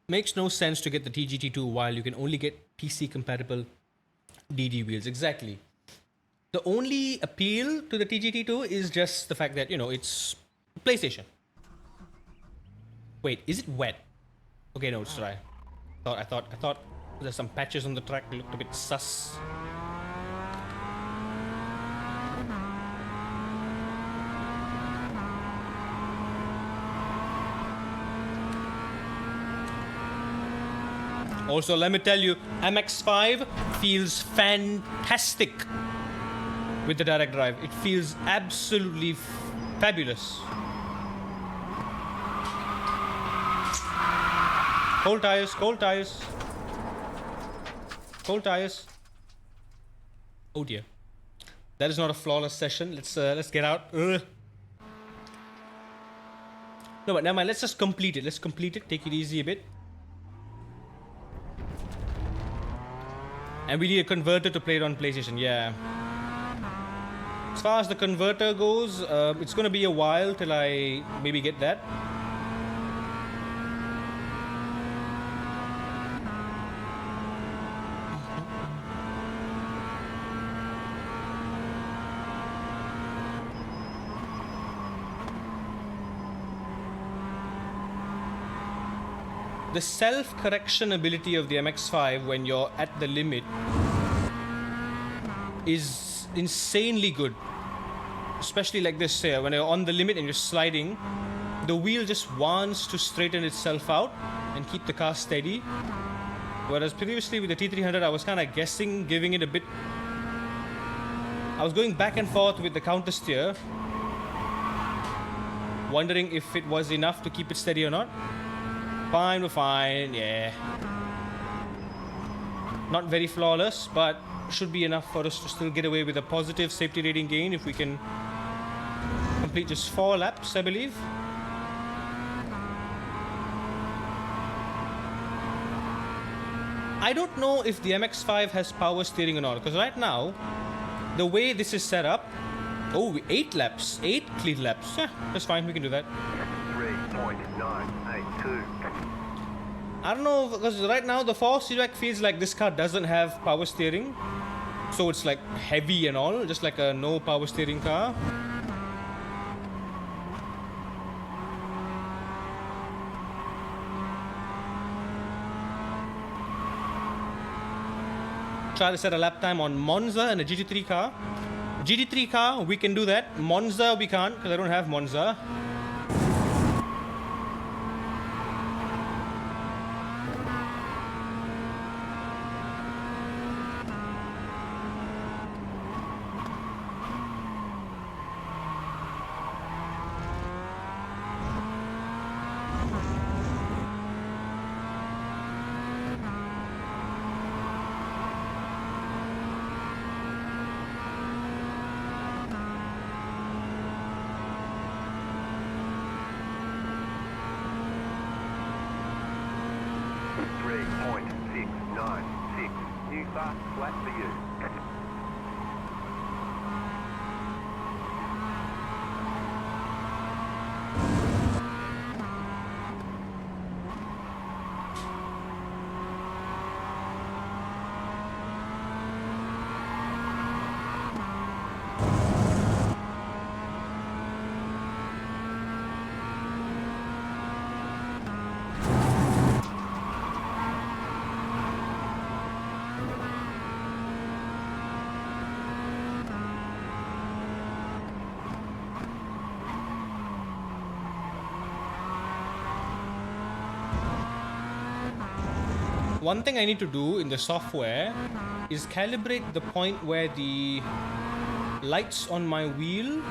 A: Makes no sense to get the TGT2 while you can only get PC compatible DD wheels. Exactly. The only appeal to the TGT2 is just the fact that, you know, it's PlayStation. Wait, is it wet? Okay, no, it's dry. I thought there's some patches on the track that looked a bit sus. Also, let me tell you, MX-5 feels fantastic with the direct drive. It feels absolutely fabulous. Cold tires, cold tires. Cold tires. Oh dear. That is not a flawless session. Let's get out. Ugh. No, but never mind. Let's just complete it. Let's complete it. Take it easy a bit. And we need a converter to play it on PlayStation. Yeah. As far as the converter goes, it's gonna be a while till I maybe get that. The self-correction ability of the MX-5 when you're at the limit is insanely good. Especially like this here, when you're on the limit and you're sliding, the wheel just wants to straighten itself out and keep the car steady. Whereas previously with the T300, I was kind of guessing, giving it a bit... I was going back and forth with the counter steer, wondering if it was enough to keep it steady or not. Fine, we're fine, yeah. Not very flawless, but should be enough for us to still get away with a positive safety rating gain if we can complete just 4 laps, I believe. I don't know if the MX-5 has power steering or not, because right now, the way this is set up... Oh, 8 laps. 8 clean laps. Yeah, that's fine, we can do that.
B: 3.982.
A: I don't know, because right now the Force feedback feels like this car doesn't have power steering. So it's like heavy and all, just like a no power steering car. Try to set a lap time on Monza and a GT3 car. GT3 car, we can do that. Monza, we can't, because I don't have Monza.
B: Fast flat for you.
A: One thing I need to do in the software is calibrate the point where the lights on my wheel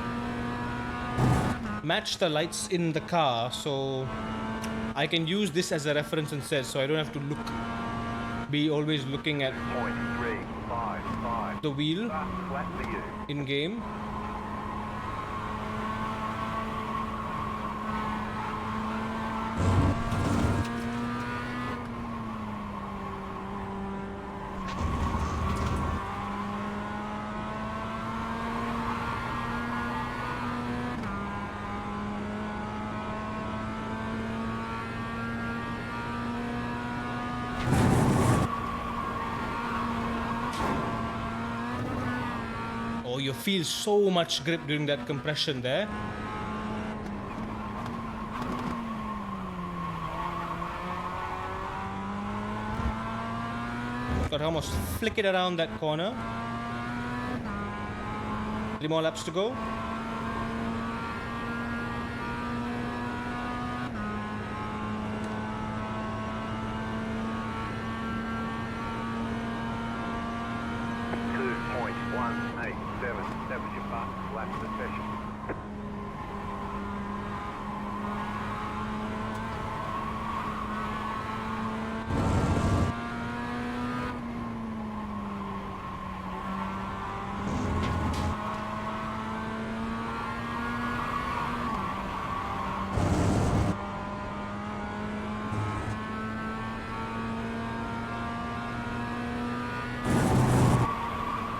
A: match the lights in the car, so I can use this as a reference instead, so I don't have to be always looking at
B: 0.355.
A: the wheel
B: Fast flat for you.
A: in game. Oh, you feel so much grip during that compression there. Got to almost flick it around that corner. 3 more laps to go.
B: That was your fastest lap of the session.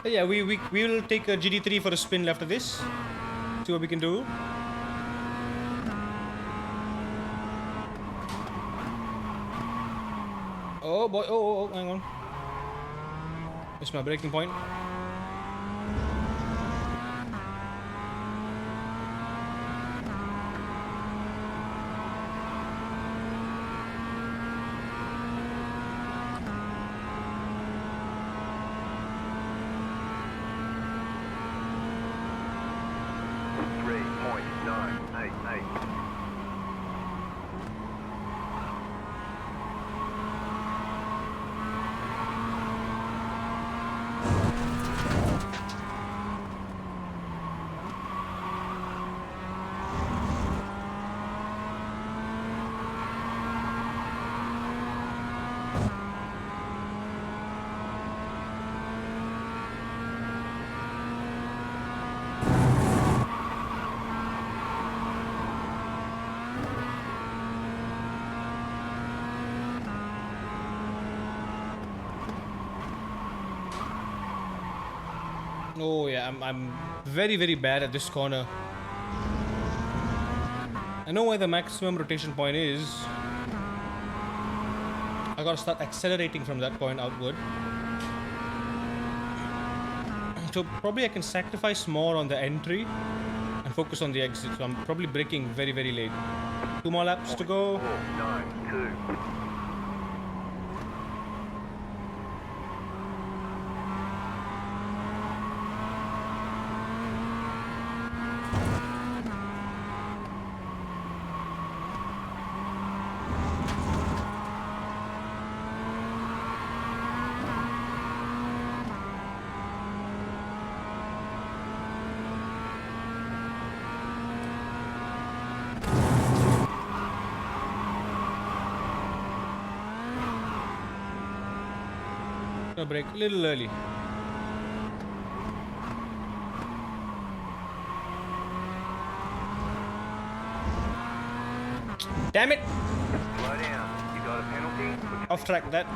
A: Yeah, we will take a GD3 for a spin after this. See what we can do. Oh boy! Oh, hang on. Missed my braking point. Oh yeah, I'm very bad at this corner. I know where the maximum rotation point is. I gotta start accelerating from that point outward. So probably I can sacrifice more on the entry and focus on the exit. So I'm probably braking very late. 2 more laps to go.
B: 492.
A: Brake a little early. Damn it!
B: Slow down. You got a penalty?
A: Off track that.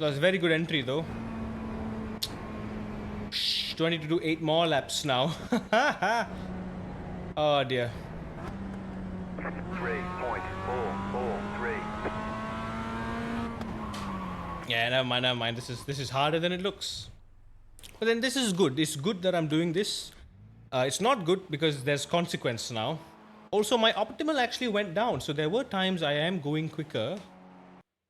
A: That was a very good entry though. Do I need to do 8 more laps now? Oh dear.
B: 3.443.
A: Yeah, never mind, never mind. This is harder than it looks. But then this is good. It's good that I'm doing this. It's not good because there's consequence now. Also, my optimal actually went down. So there were times I am going quicker.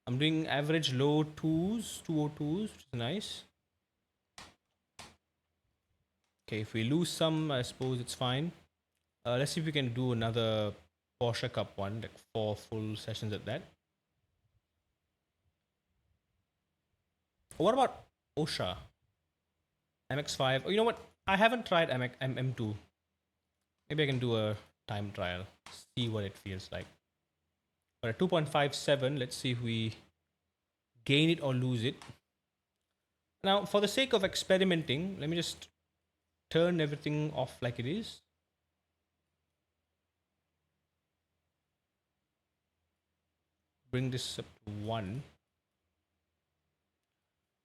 A: I'm doing average low 202s, which is nice. Okay, if we lose some, I suppose it's fine. Let's see if we can do another Porsche Cup one, like 4 full sessions at that. What about OSHA? MX5. Oh, you know what? I haven't tried M2. Maybe I can do a time trial. See what it feels like. But at 2.57, let's see if we gain it or lose it. Now, for the sake of experimenting, let me just turn everything off like it is. Bring this up to 1.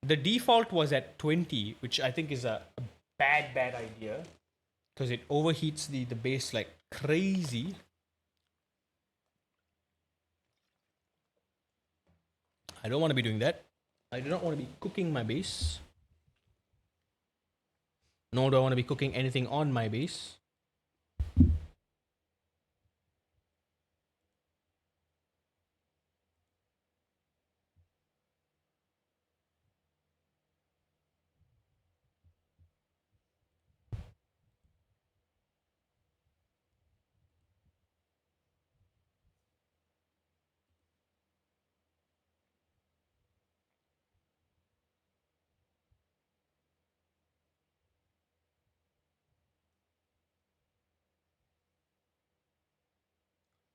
A: The default was at 20, which I think is a bad idea because it overheats the base like crazy. I don't want to be doing that. I do not want to be cooking my base. Nor do I want to be cooking anything on my base.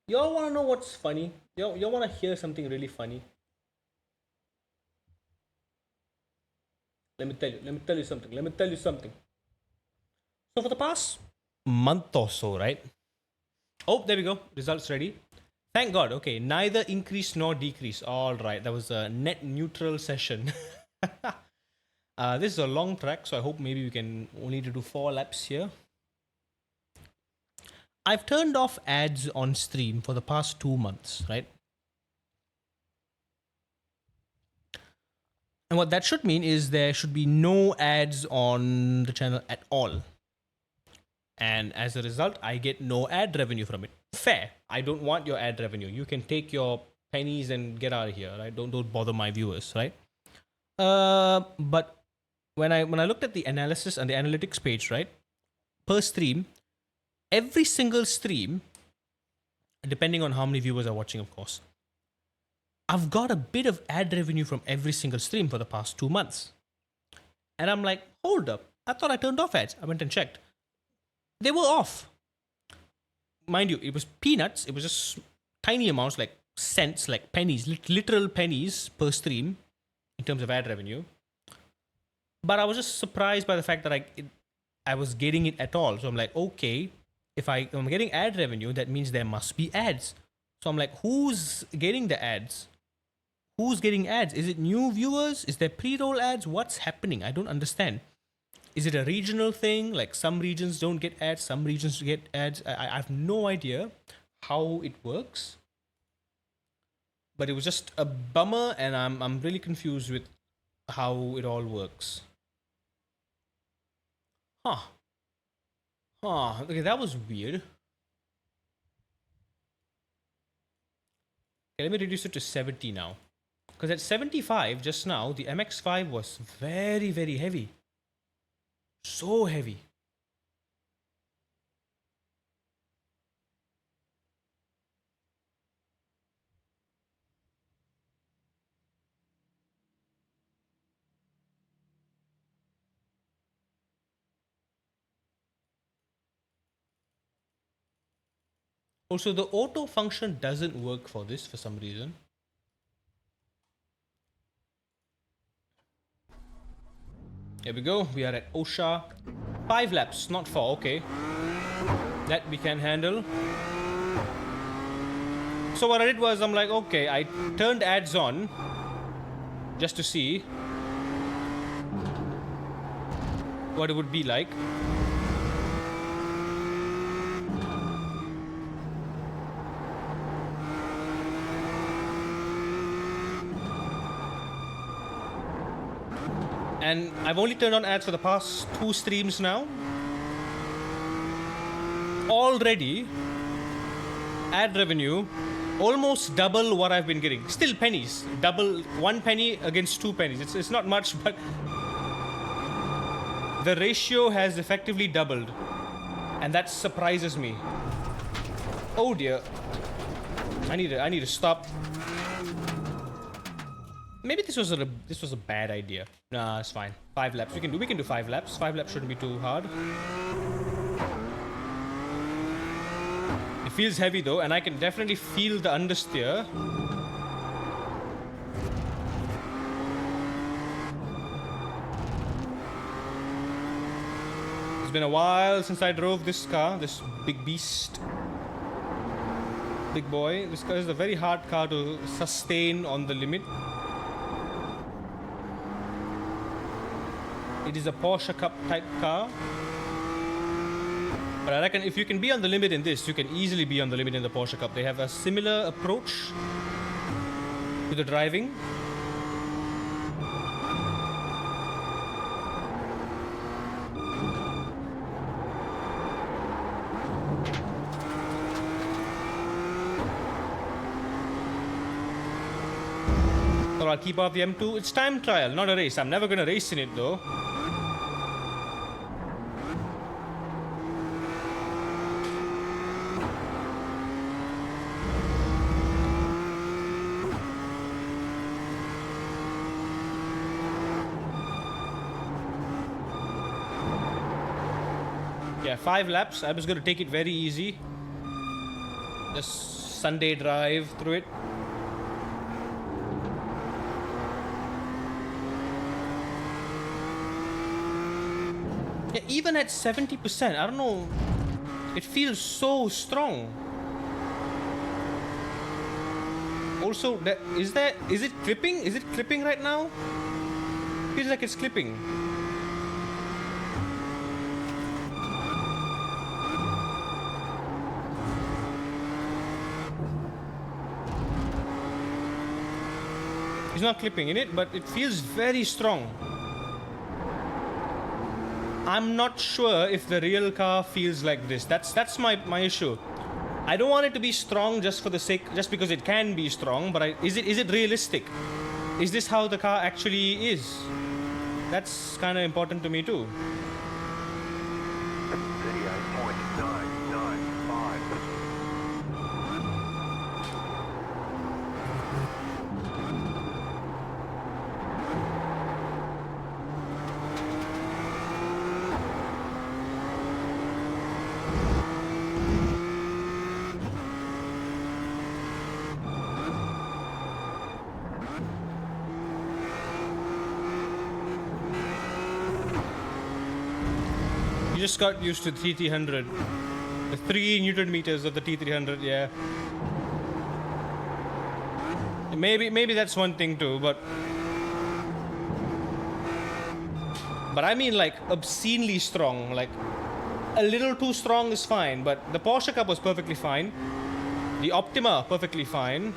A: Y'all want to know what's funny? Y'all want to hear something really funny? Let me tell you something. So for the past month or so, right? Oh, there we go. Results ready. Thank God. Okay, neither increase nor decrease. All right, that was a net neutral session. This is a long track, so I hope maybe we can only do 4 laps here. I've turned off ads on stream for the past 2 months, right? And what that should mean is there should be no ads on the channel at all. And as a result, I get no ad revenue from it. Fair. I don't want your ad revenue. You can take your pennies and get out of here, right? Don't bother my viewers, right? But when I looked at the analysis and the analytics page, right? Per stream, every single stream, depending on how many viewers are watching, of course, I've got a bit of ad revenue from every single stream for the past 2 months. And I'm like, hold up. I thought I turned off ads. I went and checked. They were off. Mind you, it was peanuts. It was just tiny amounts, like cents, like pennies, literal pennies per stream in terms of ad revenue. But I was just surprised by the fact that I was getting it at all. So I'm like, okay, if I'm getting ad revenue, that means there must be ads. So I'm like, who's getting the ads? Who's getting ads? Is it new viewers? Is there pre-roll ads? What's happening? I don't understand. Is it a regional thing? Like some regions don't get ads, some regions get ads. I have no idea how it works. But it was just a bummer, and I'm really confused with how it all works. Okay, that was weird. Okay, let me reduce it to 70 now. Because at 75 just now, the MX5 was very, very heavy. So heavy. Also, the auto function doesn't work for this for some reason. Here we go. We are at OSHA. 5 laps, not 4. Okay. That we can handle. So what I did was, I'm like, okay, I turned ads on. just to see what it would be like. And I've only turned on ads for the past 2 streams now. Already, ad revenue almost double what I've been getting. Still pennies. Double 1 penny against 2 pennies. It's not much, but the ratio has effectively doubled. And that surprises me. Oh dear. I need to stop. Maybe this was a bad idea. Nah, it's fine. 5 laps. We can do 5 laps. 5 laps shouldn't be too hard. It feels heavy though, and I can definitely feel the understeer. It's been a while since I drove this car, this big beast. Big boy. This car is a very hard car to sustain on the limit. It is a Porsche Cup type car. But I reckon if you can be on the limit in this, you can easily be on the limit in the Porsche Cup. They have a similar approach to the driving. So I'll keep off the M2. It's time trial, not a race. I'm never going to race in it though. Yeah, 5 laps. I was going to take it very easy. Just Sunday drive through it. Yeah, even at 70%, I don't know. It feels so strong. Also, is it clipping? Is it clipping right now? Feels like it's clipping. It's not clipping in it, but it feels very strong. I'm not sure if the real car feels like this. That's my issue. I don't want it to be strong just because it can be strong, but is it realistic? Is this how the car actually is? That's kind of important to me too.
B: 38.995.
A: Just got used to the T300. The 3 Newton meters of the T300, yeah. Maybe that's one thing too, but I mean like obscenely strong. Like a little too strong is fine, but the Porsche Cup was perfectly fine. The Optima perfectly fine.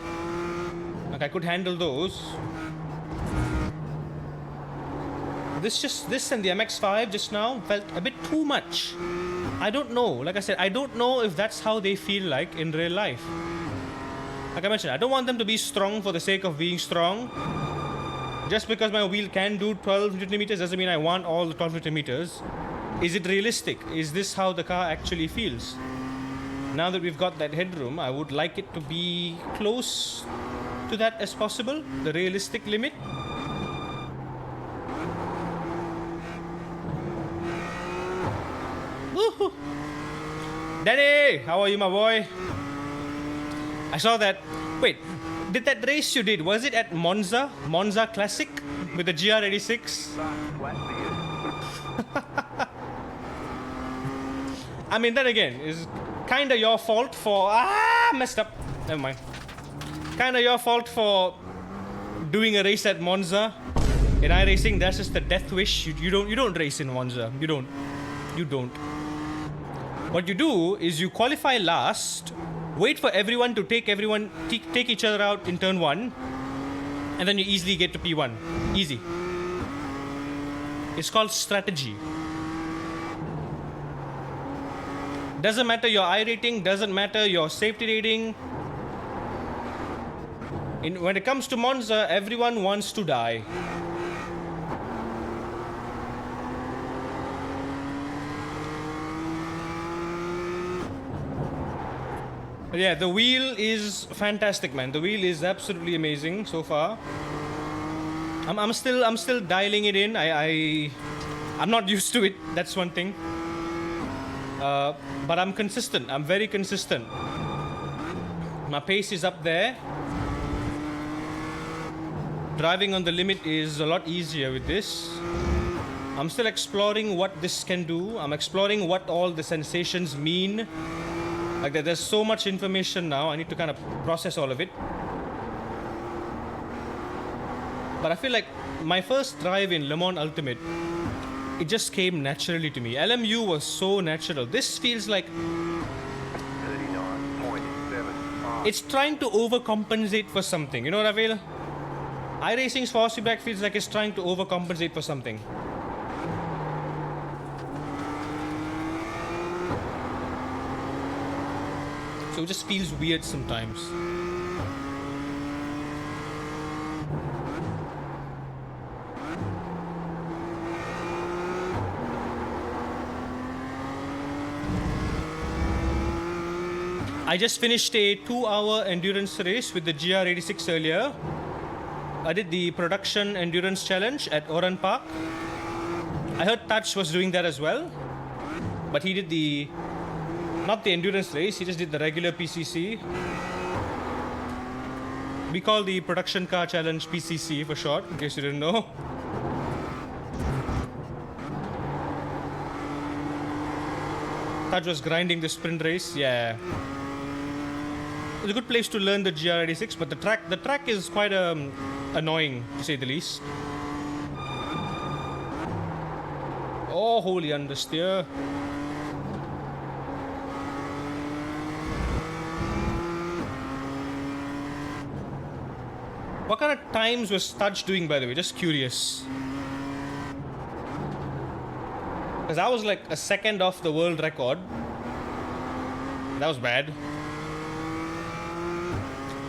A: Like I could handle those. This and the MX-5 just now felt a bit too much. I don't know. Like I said, I don't know if that's how they feel like in real life. Like I mentioned, I don't want them to be strong for the sake of being strong. Just because my wheel can do 12 Newton meters doesn't mean I want all the 12 Newton meters. Is it realistic? Is this how the car actually feels? Now that we've got that headroom, I would like it to be close to that as possible, the realistic limit. Woohoo! Danny, how are you, my boy? I saw that. Wait, did that race you did, was it at Monza? Monza Classic with the GR86? I mean, then again, it's kinda your fault for... messed up. Never mind. Kinda your fault for doing a race at Monza in iRacing, that's just the death wish. You don't race in Monza. You don't. What you do is you qualify last, wait for everyone to take each other out in turn 1, and then you easily get to P1. Easy. It's called strategy. Doesn't matter your I rating, doesn't matter your safety rating. When it comes to Monza, everyone wants to die. But yeah, the wheel is fantastic, man. The wheel is absolutely amazing so far. I'm still dialing it in. I'm not used to it. That's one thing. But I'm consistent. I'm very consistent. My pace is up there. Driving on the limit is a lot easier with this. I'm still exploring what this can do. I'm exploring what all the sensations mean. Like there's so much information now. I need to kind of process all of it. But I feel like my first drive in Le Mans Ultimate, it just came naturally to me. LMU was so natural. This feels like
B: 39.75.
A: it's trying to overcompensate for something. You know what I feel? iRacing's force feedback feels like it's trying to overcompensate for something. So it just feels weird sometimes. I just finished a 2-hour endurance race with the GR86 earlier. I did the production endurance challenge at Oran Park. I heard Touch was doing that as well, but he did not the endurance race, he just did the regular PCC. We call the production car challenge PCC for short, in case you didn't know. Touch was grinding the sprint race, yeah. It's a good place to learn the GR86, but the track is quite annoying, to say the least. Oh, holy understeer. What kind of times was Tudge doing, by the way? Just curious. Because I was like a second off the world record. That was bad.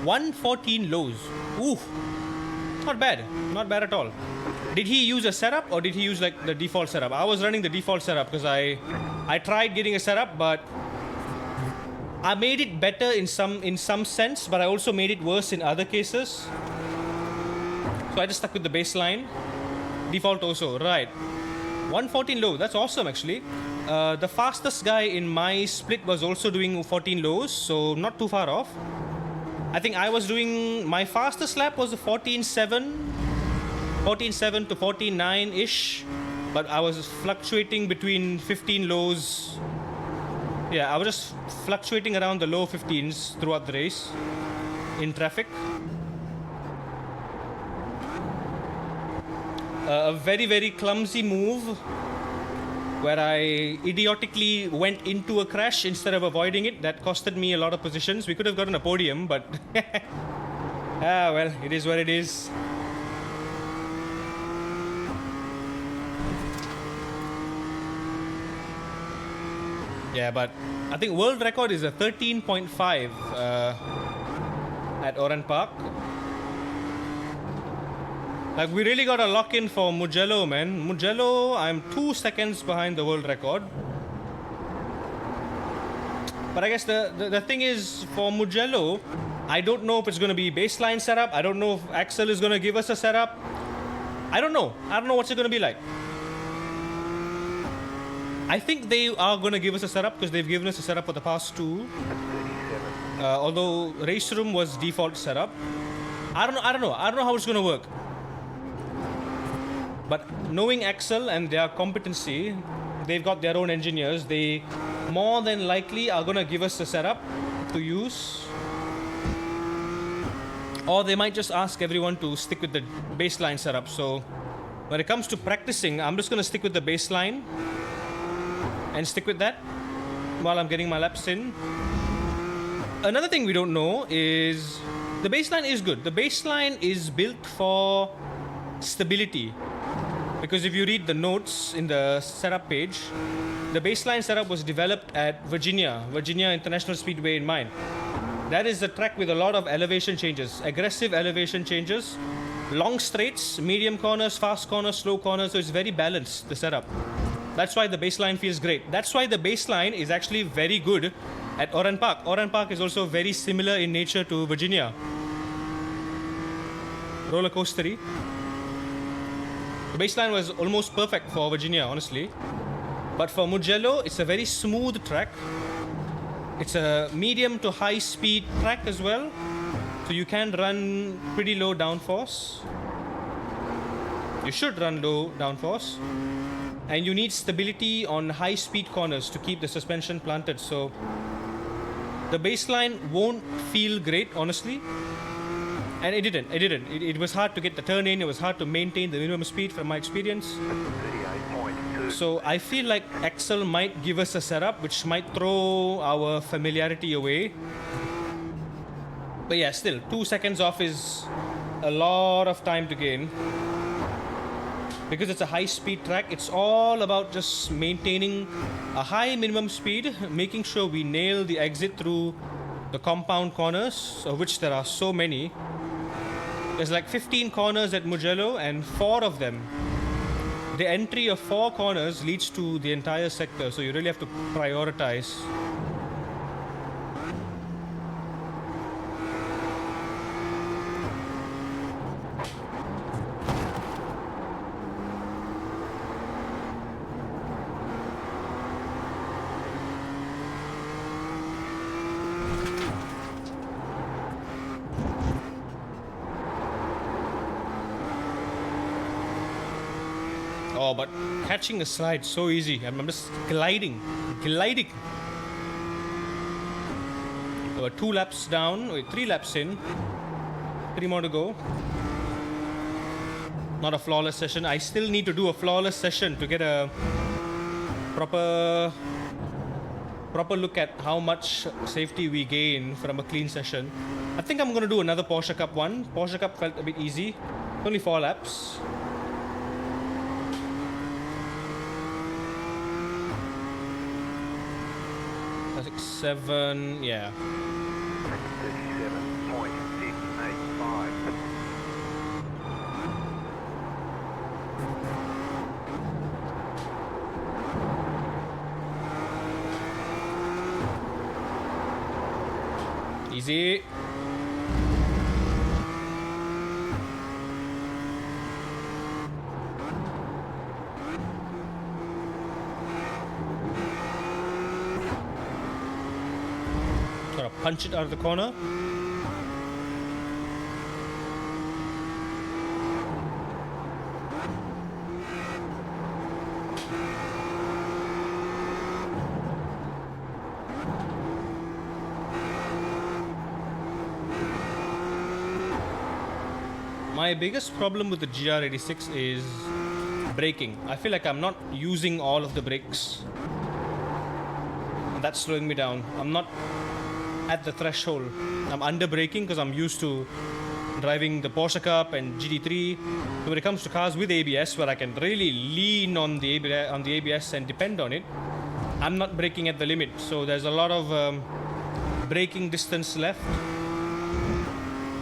A: 114 lows. Ooh. Not bad. Not bad at all. Did he use a setup or did he use like the default setup? I was running the default setup because I tried getting a setup, but I made it better in some sense, but I also made it worse in other cases. So I just stuck with the baseline. Default also, right. 114 low, that's awesome actually. The fastest guy in my split was also doing 14 lows, so not too far off. I think I was doing, my fastest lap was a 14.7 to 14.9-ish, but I was fluctuating between 15 lows. Yeah, I was just fluctuating around the low 15s throughout the race in traffic. A very, very clumsy move where I idiotically went into a crash instead of avoiding it. That costed me a lot of positions. We could have gotten a podium, but well, it is what it is. Yeah, but I think world record is a 13.5 at Oran Park. Like, we really got to lock in for Mugello, man. Mugello, I'm 2 seconds behind the world record. But I guess the thing is, for Mugello, I don't know if it's going to be baseline setup. I don't know if Axel is going to give us a setup. I don't know. I don't know what's it going to be like. I think they are going to give us a setup because they've given us a setup for the past two. Although Race Room was default setup. I don't know how it's going to work. But knowing Axel and their competency, they've got their own engineers. They more than likely are going to give us a setup to use. Or they might just ask everyone to stick with the baseline setup. So when it comes to practicing, I'm just going to stick with the baseline and stick with that while I'm getting my laps in. Another thing we don't know is the baseline is good. The baseline is built for stability. Because if you read the notes in the setup page, the baseline setup was developed at Virginia International Speedway in mind. That is a track with a lot of elevation changes, aggressive elevation changes, long straights, medium corners, fast corners, slow corners, so it's very balanced, the setup. That's why the baseline feels great. That's why the baseline is actually very good at Oran Park. Oran Park is also very similar in nature to Virginia. Roller coastery. The baseline was almost perfect for Virginia, honestly. But for Mugello, it's a very smooth track. It's a medium to high speed track as well. So you can run pretty low downforce. You should run low downforce. And you need stability on high speed corners to keep the suspension planted. So the baseline won't feel great, honestly. And it didn't. It was hard to get the turn in. It was hard to maintain the minimum speed from my experience.
B: 38.2.
A: So I feel like Axel might give us a setup which might throw our familiarity away. But yeah, still, 2 seconds off is a lot of time to gain. Because it's a high-speed track, it's all about just maintaining a high minimum speed, making sure we nail the exit through the compound corners, of which there are so many. There's like 15 corners at Mugello, and 4 of them, the entry of 4 corners leads to the entire sector, so you really have to prioritize. Oh, but catching a slide so easy. I'm just gliding. We're 2 laps down, wait, 3 laps in. 3 more to go. Not a flawless session. I still need to do a flawless session to get a proper look at how much safety we gain from a clean session. I think I'm going to do another Porsche Cup one. Porsche Cup felt a bit easy. Only 4 laps. That's like 7, yeah.
B: 37.685.
A: Easy. Gotta punch it out of the corner. My biggest problem with the GR86 is braking. I feel like I'm not using all of the brakes. And that's slowing me down. I'm not at the threshold. I'm under braking because I'm used to driving the Porsche Cup and GT3. So when it comes to cars with ABS, where I can really lean on the ABS and depend on it, I'm not braking at the limit. So there's a lot of braking distance left.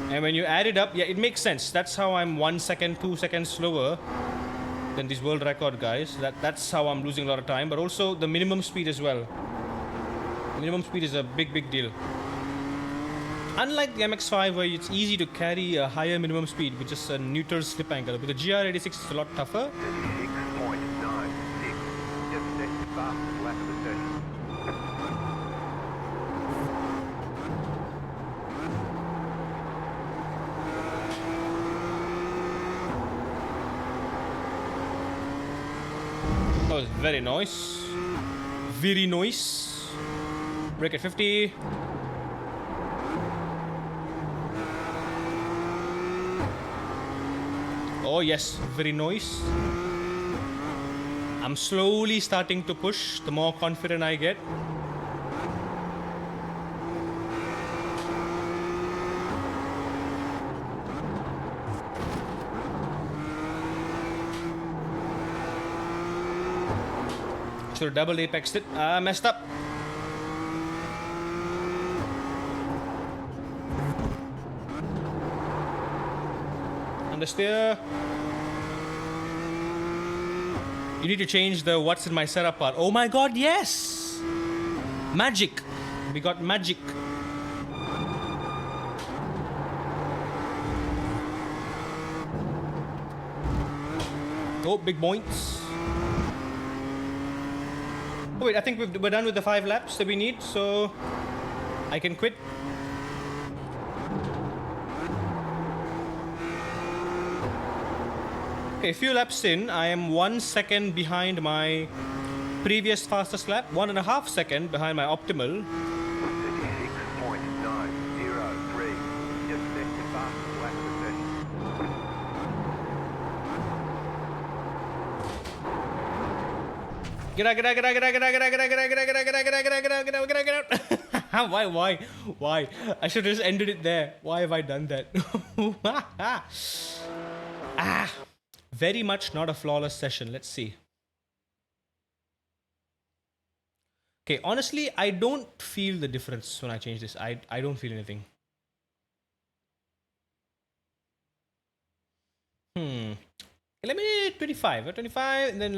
A: And when you add it up, yeah, it makes sense. That's how I'm 1 second, 2 seconds slower than these world record guys. That's how I'm losing a lot of time. But also the minimum speed as well. Minimum speed is a big deal. Unlike the MX-5 where it's easy to carry a higher minimum speed with just a neutral slip angle. With the GR86 it's a lot tougher.
B: 36.96. Just next fastest lap of the session.
A: That was very nice. Very nice. Brake at 50. Oh yes, very nice. I'm slowly starting to push the more confident I get. Should have double apexed it. I messed up. Understeer. You need to change the what's in my setup part. Oh my god, yes! Magic. We got magic. Oh, big points. Oh wait, I think we're done with the 5 laps that we need, so I can quit. Okay, a few laps in, I am 1 second behind my previous fastest lap, 1.5 seconds behind my optimal.
B: 36.903. Just set your fastest lap position.
A: Get out. Why? I should have just ended it there. Why have I done that? Very much not a flawless session. Let's see. Okay, honestly, I don't feel the difference when I change this. I don't feel anything. Let me 25, and then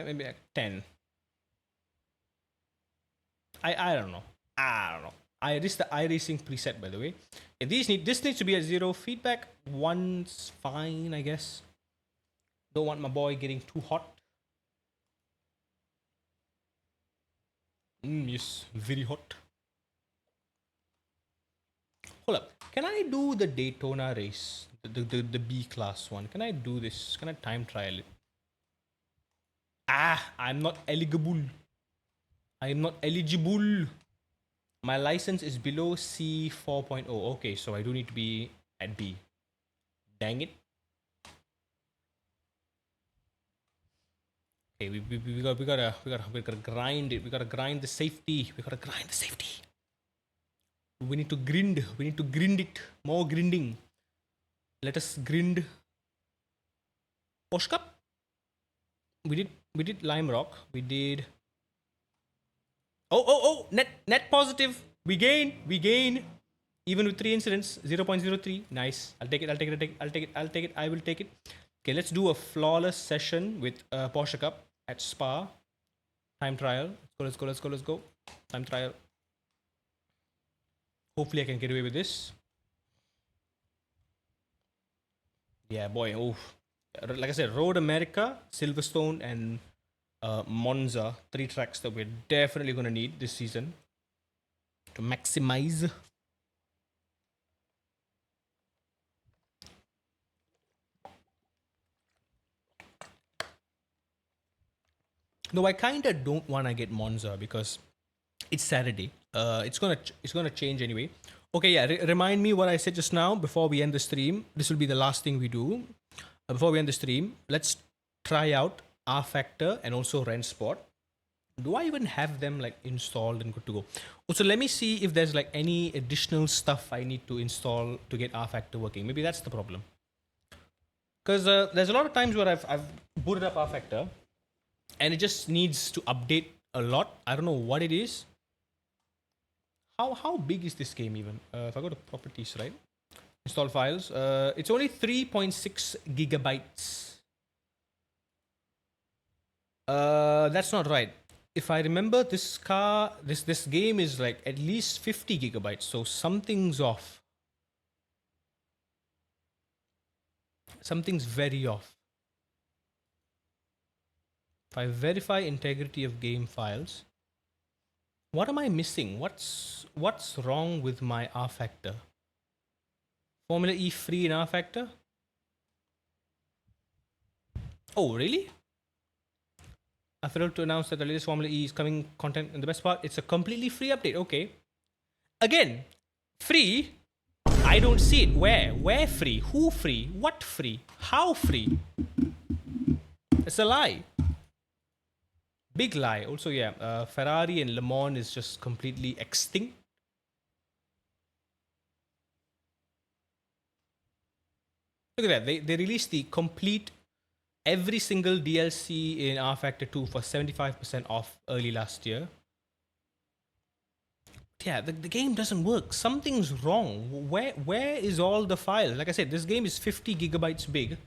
A: maybe like 10. I don't know. This is the iRacing preset, by the way. This needs to be at 0. Feedback 1's fine, I guess. Don't want my boy getting too hot. Yes, very hot. Hold up. Can I do the Daytona race? The B class one. Can I do this? Can I time trial it? I'm not eligible. I am not eligible. My license is below C 4.0. Okay, so I do need to be at B. Dang it. Okay, we gotta grind it. We gotta grind the safety. We need to grind. We need to grind it. More grinding. Let us grind. Porsche Cup. We did Lime Rock. We did. Oh! Net positive. We gain. Even with 3 incidents. 0.03. Nice. I'll take it. I will take it. Okay, let's do a flawless session with Porsche Cup at Spa. Time trial. Let's go. Time trial. Hopefully I can get away with this. Yeah, boy. Oh, like I said, Road America, Silverstone, and Monza. 3 tracks that we're definitely going to need this season to maximize. Though I kind of don't want to get Monza because it's Saturday. It's gonna change anyway. Okay, yeah. Remind me what I said just now before we end the stream. This will be the last thing we do before we end the stream. Let's try out R Factor and also Rent Sport. Do I even have them like installed and good to go? Also, let me see if there's like any additional stuff I need to install to get R Factor working. Maybe that's the problem. Because there's a lot of times where I've booted up R Factor and it just needs to update a lot. I don't know what it is. How big is this game even? If I go to properties, right? Install files. It's only 3.6 gigabytes. That's not right. If I remember, this game is like at least 50 gigabytes. So something's off. Something's very off. If I verify integrity of game files, what am I missing? What's wrong with my R Factor? Formula E free in R Factor? Oh, really? I failed to announce that the latest Formula E is coming content, and the best part, it's a completely free update. Okay. Again, free. I don't see it. Where? Where free? Who free? What free? How free? It's a lie. Big lie. Also, yeah, Ferrari and Le Mans is just completely extinct. Look at that. They released the complete, every single DLC in R Factor 2 for 75% off early last year. Yeah, the game doesn't work. Something's wrong. Where is all the files? Like I said, this game is 50 gigabytes big.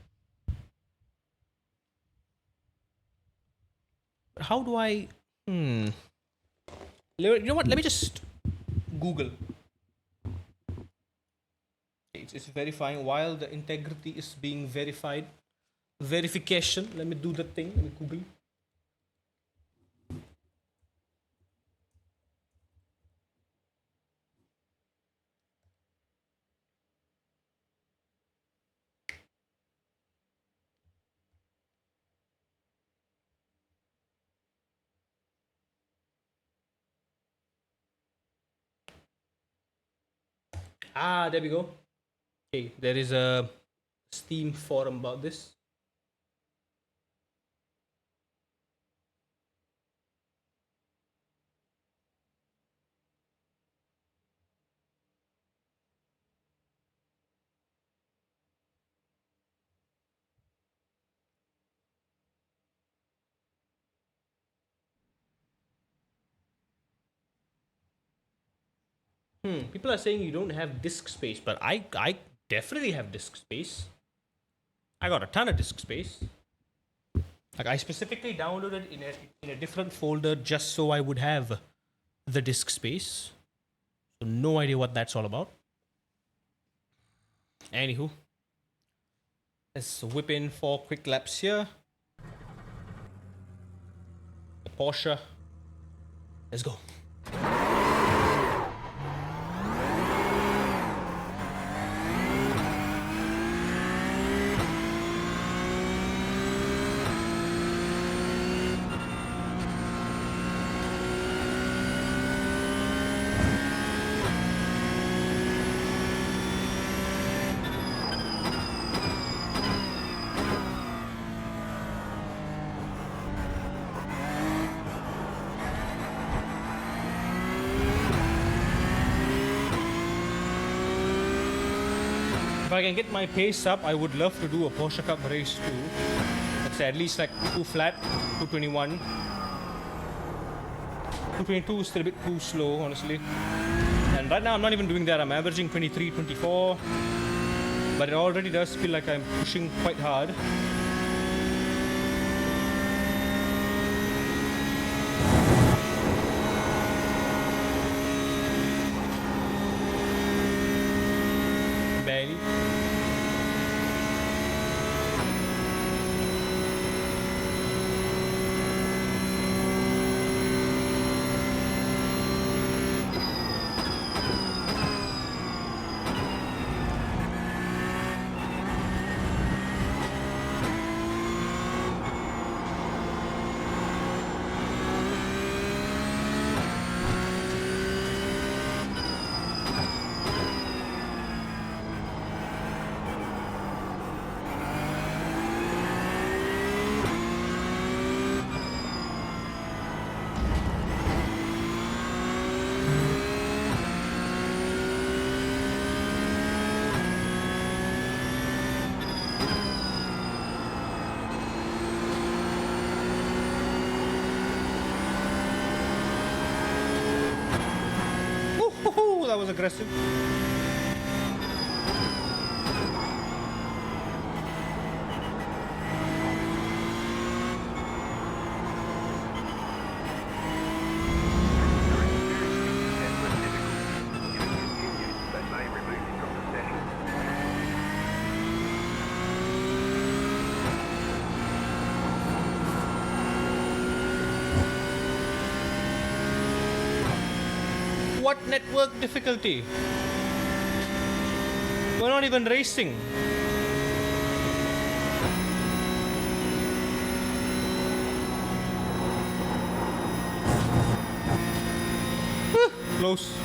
A: But how do I... You know what? Let me just Google. It's verifying while the integrity is being verified. Verification. Let me do the thing. Let me Google. Ah, there we go. Okay, there is a Steam forum about this. People are saying you don't have disk space, but I definitely have disk space. I got a ton of disk space. Like I specifically downloaded in a different folder just so I would have the disk space. So no idea what that's all about. Anywho, let's whip in 4 quick laps here. The Porsche. Let's go. If I can get my pace up, I would love to do a Porsche Cup race too. Let's say at least like 2 flat, 221. 222 is still a bit too slow, honestly. And right now I'm not even doing that. I'm averaging 23, 24. But it already does feel like I'm pushing quite hard. Barely. That was aggressive. What network difficulty? We're not even racing. Close.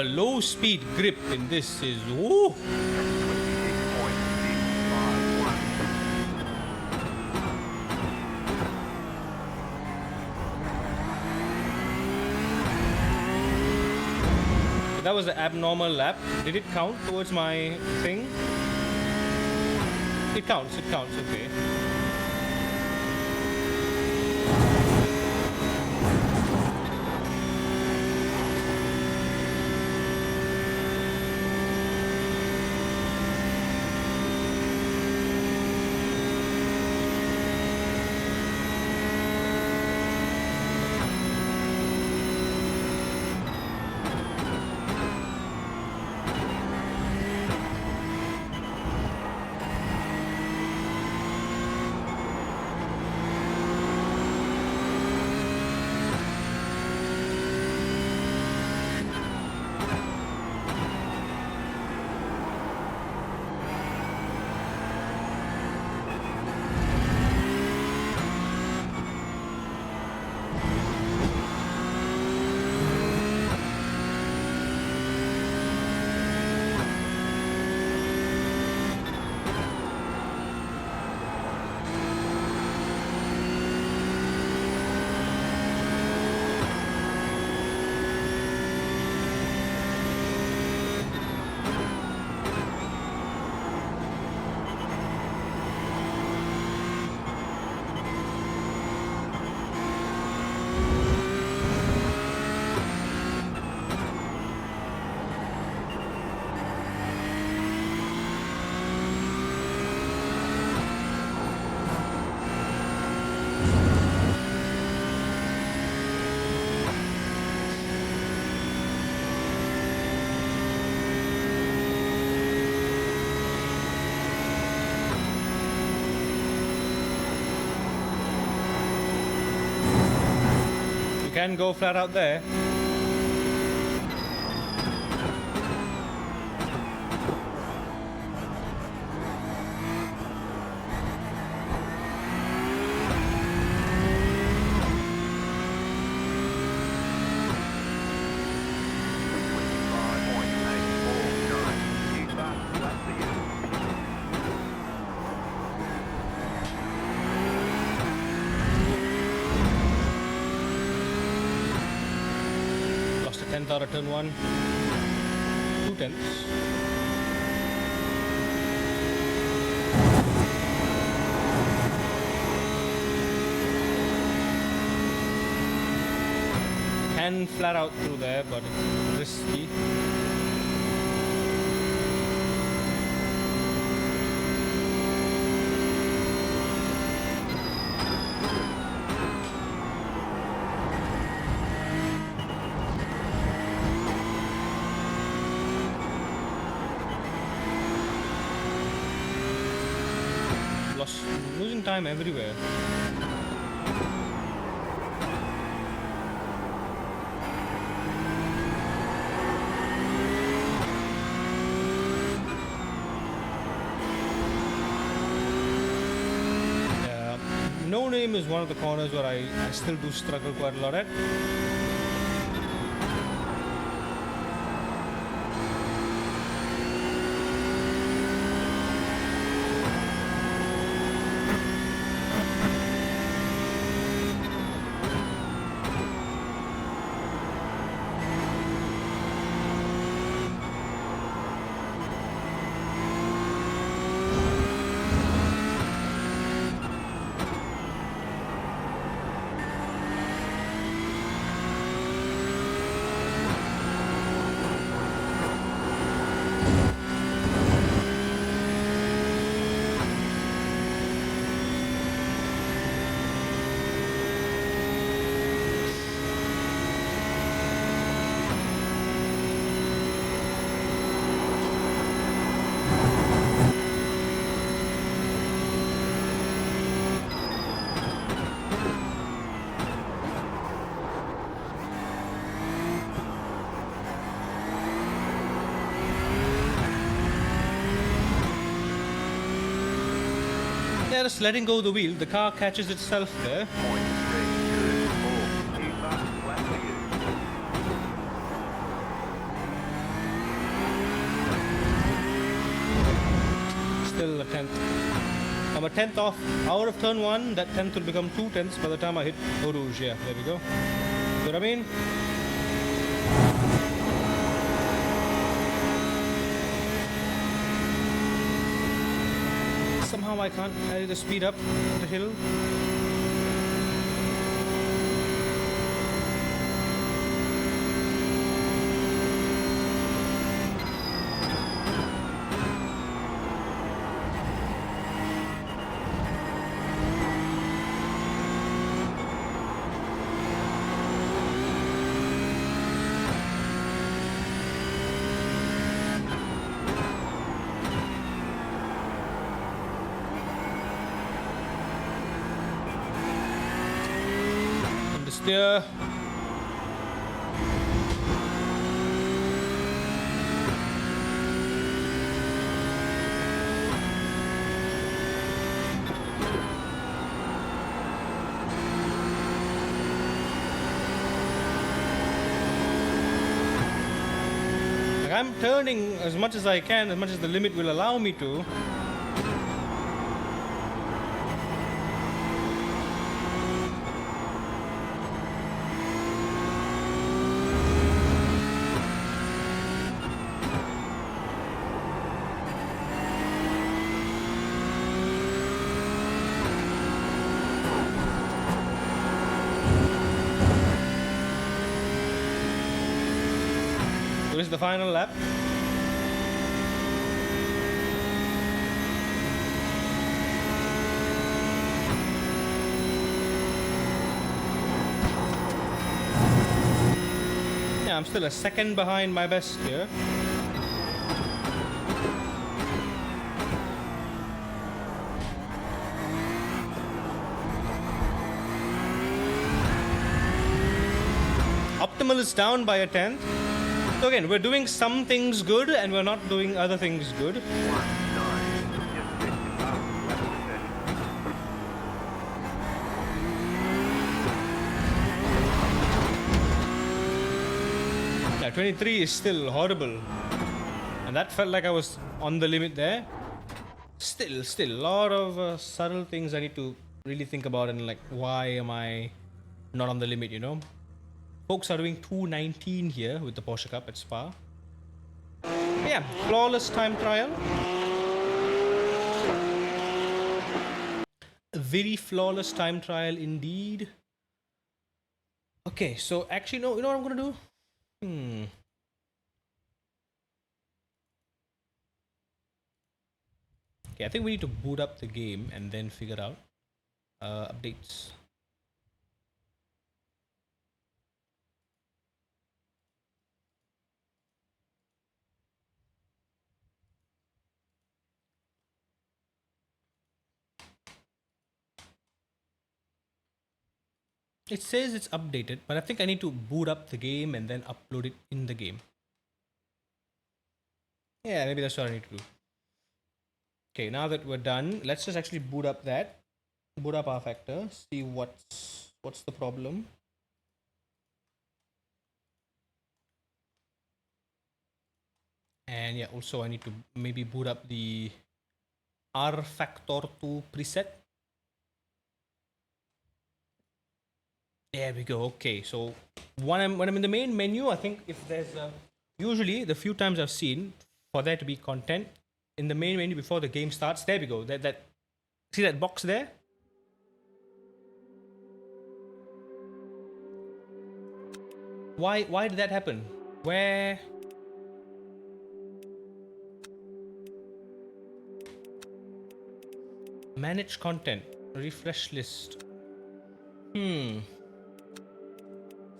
A: the low speed grip in this is ooh.
B: 26.655.
A: That was an abnormal lap. Did it count towards my thing? It counts, okay. You can go flat out there. Lost a tenth out of turn one. 2/10. Can flat out through there, but it's risky. Losing time everywhere. No Name is one of the corners where I still do struggle quite a lot at. Yeah, just letting go of the wheel, the car catches itself there. still a tenth. I'm a tenth off out of turn 1. That tenth will become 2 tenths by the time I hit Eau Rouge. Yeah, there we go. See what I mean? Somehow I can't carry the speed up the hill. Steer. Like I'm turning as much as I can, as much as the limit will allow me to. This is the final lap. Yeah, I'm still a second behind my best here. Optimal is down by a tenth. So again, we're doing some things good and we're not doing other things good.
B: 1-9. Just missed the lap session.
A: Yeah, 23 is still horrible. And that felt like I was on the limit there. Still, a lot of subtle things I need to really think about and like, why am I not on the limit, you know? Folks are doing 2:19 here with the Porsche Cup at Spa. Yeah, flawless time trial. A very flawless time trial indeed. Okay, so actually, no, you know what I'm gonna do? Okay, I think we need to boot up the game and then figure out updates. It says it's updated, but I think I need to boot up the game and then upload it in the game. Yeah, maybe that's what I need to do. Okay, now that we're done, let's just actually boot up R Factor, see what's the problem. And yeah, also I need to maybe boot up the R Factor 2 preset. There we go. Okay, so when I'm in the main menu, I think if there's usually the few times I've seen for there to be content in the main menu before the game starts, there we go. That see that box there? Why did that happen? Where? Manage content, refresh list.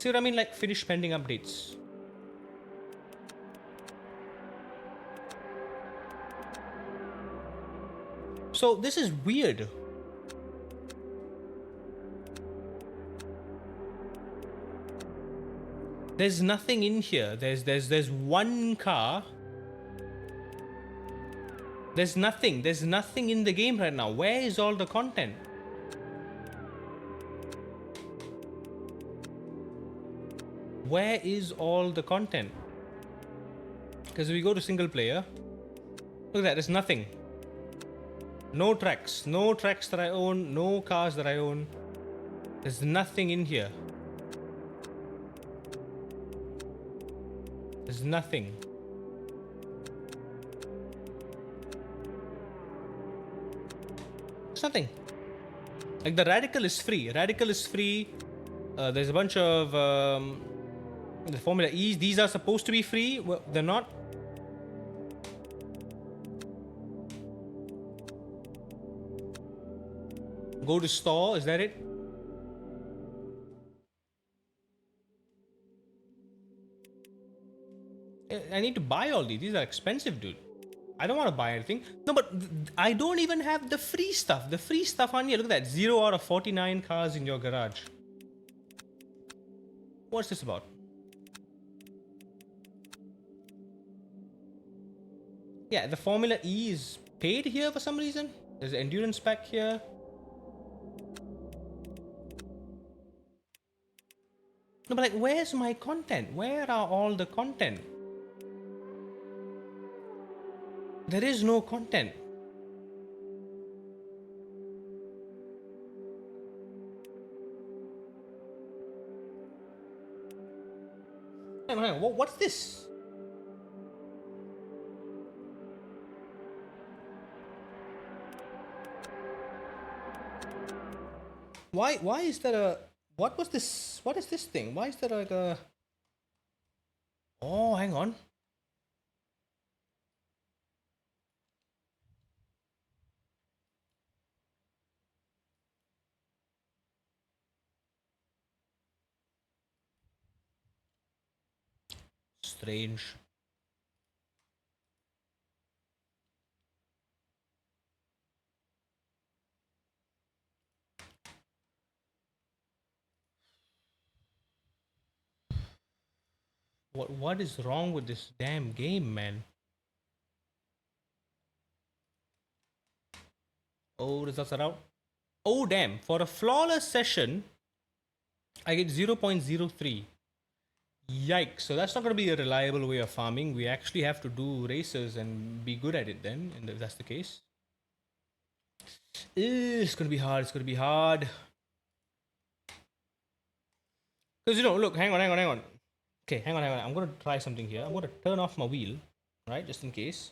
A: See what I mean? Like finish pending updates. So this is weird. There's nothing in here. There's one car. There's nothing in the game right now. Where is all the content? Where is all the content? Because if we go to single player, look at that, there's nothing. No tracks. No tracks that I own. No cars that I own. There's nothing in here. There's nothing. There's nothing. Like the Radical is free. Radical is free. There's a bunch of the Formula E's. These are supposed to be free. Well, they're not. Go to store. Is that it? I need to buy all these. These are expensive, dude. I don't want to buy anything. No, but I don't even have the free stuff. The free stuff on here. Look at that. 0 out of 49 cars in your garage. What's this about? Yeah, the Formula E is paid here for some reason. There's an endurance pack here. No, but like, where's my content? Where are all the content? There is no content. Hang on. What's this? Why is there a... What was this? What is this thing? Why is there like a... Oh, hang on. Strange. What is wrong with this damn game, man? Oh, results are out. Oh, damn. For a flawless session, I get 0.03. Yikes. So that's not going to be a reliable way of farming. We actually have to do races and be good at it then, and if that's the case. It's going to be hard. It's going to be hard. Because, you know, look, hang on. Okay, hang on. I'm going to try something here. I'm going to turn off my wheel, right, just in case.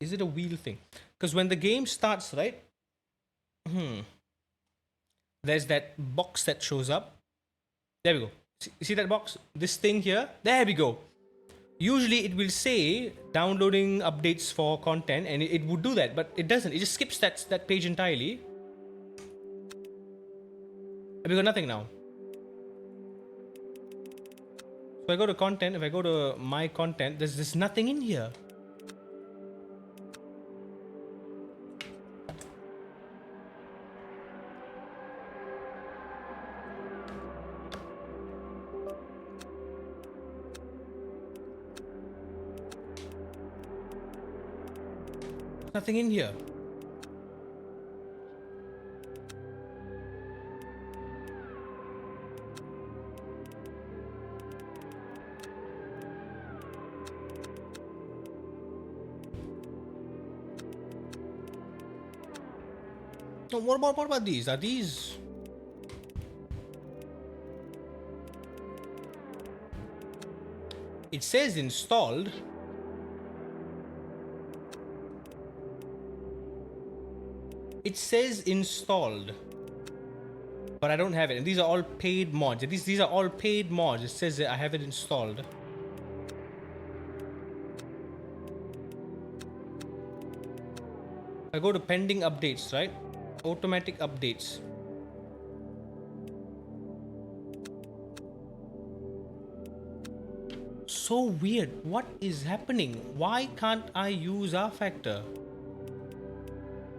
A: Is it a wheel thing? Because when the game starts, right, there's that box that shows up. There we go. See that box? This thing here? There we go. Usually it will say downloading updates for content, and it would do that, but it doesn't. It just skips that page entirely. And we got nothing now. So I go to content. If I go to my content, there's nothing in here. Nothing in here. So what about these? Are these... It says installed. It says installed, but I don't have it. And these are all paid mods. These are all paid mods. It says that I have it installed. I go to pending updates, right? Automatic updates. So weird. What is happening? Why can't I use R Factor?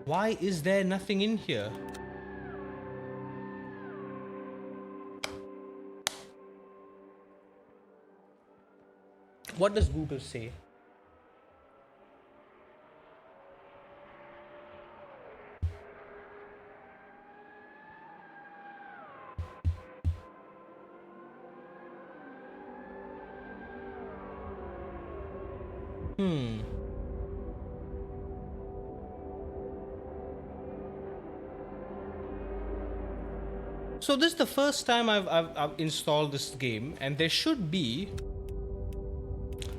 A: Why is there nothing in here? What does Google say? So this is the first time I've installed this game, and there should be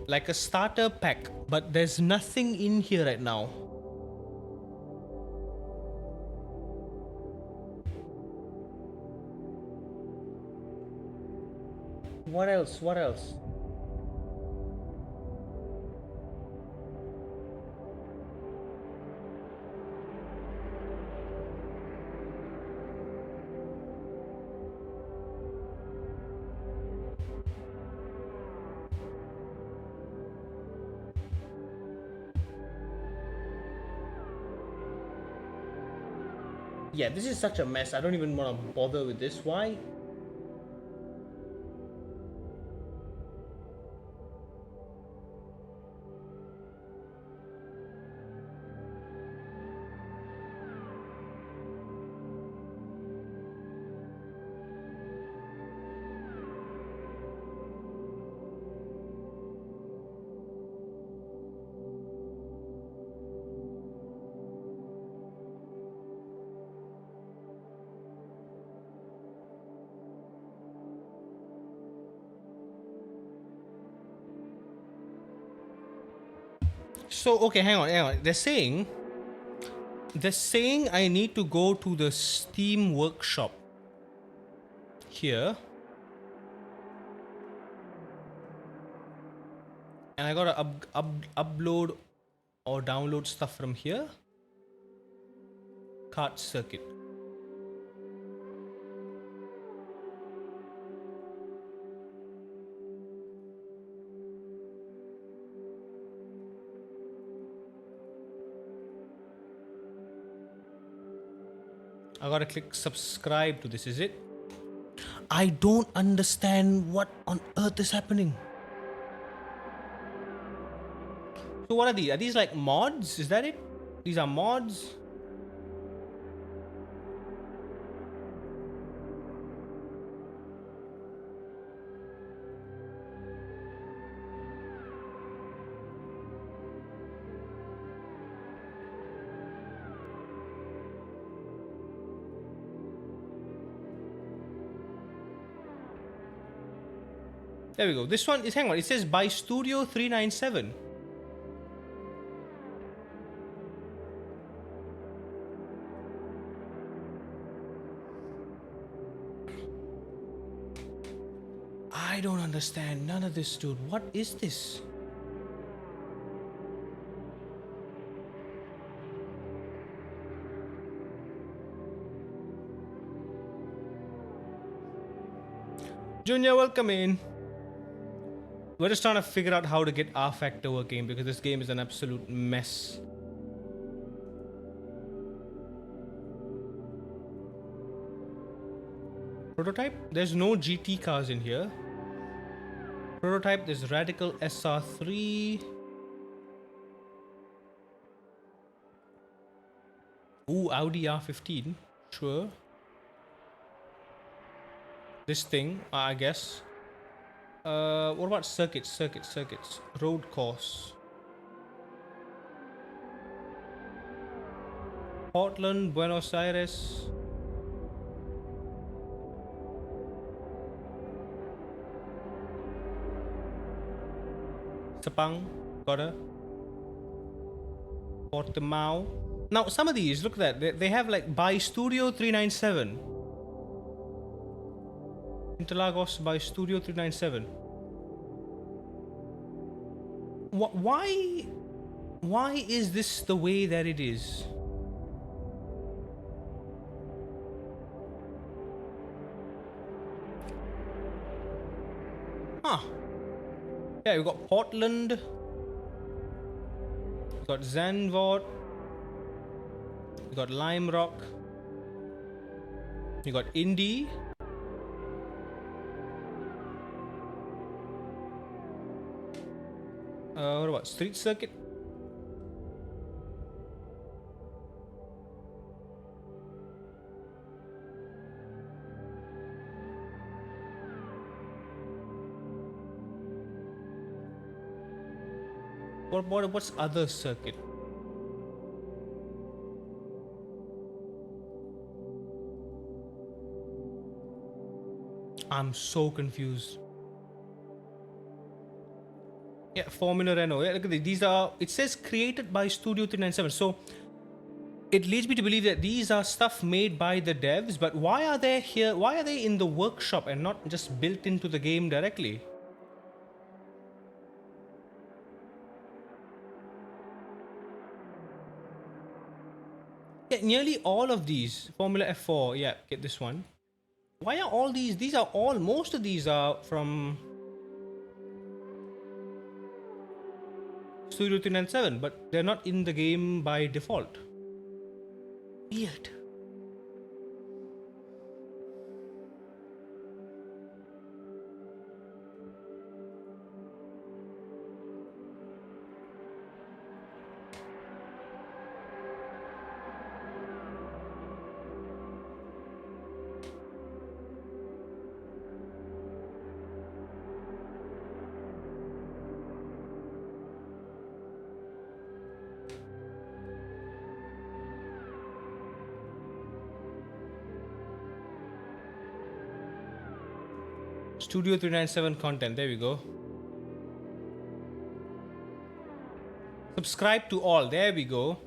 A: like a starter pack, but there's nothing in here right now. What else? What else? Yeah, this is such a mess. I don't even want to bother with this. Why? So okay, hang on. They're saying I need to go to the Steam workshop here, and I gotta upload or download stuff from here. Kart circuit. I gotta click subscribe to this, is it? I don't understand what on earth is happening. So what are these? Are these like mods? Is that it? These are mods? There we go. This one is, hang on, it says by Studio 397. I don't understand none of this, dude. What is this? Junior, welcome in. We're just trying to figure out how to get R Factor working because this game is an absolute mess. Prototype? There's no GT cars in here. Prototype, there's Radical SR3. Ooh, Audi R15. Sure. This thing, I guess. What about circuits? Road course. Portland, Buenos Aires. Sepang, got her. Portimao. Now, some of these, look at that. They have like by Studio 397. Interlagos by Studio 397. Why is this the way that it is? Huh. Yeah, we've got Portland. We've got Zandvoort. We've got Lime Rock. We got Indy. What about Street Circuit? What's other circuit? I'm so confused. Yeah, Formula Renault. Yeah, look at these. These are, it says created by Studio 397. So it leads me to believe that these are stuff made by the devs, but why are they here? Why are they in the workshop and not just built into the game directly? Yeah, nearly all of these. Formula F4, yeah, get this one. Why are all these are all, most of these are from Studio 397, but they're not in the game by default. Weird. Studio 397 content, there we go. Subscribe to all, there we go.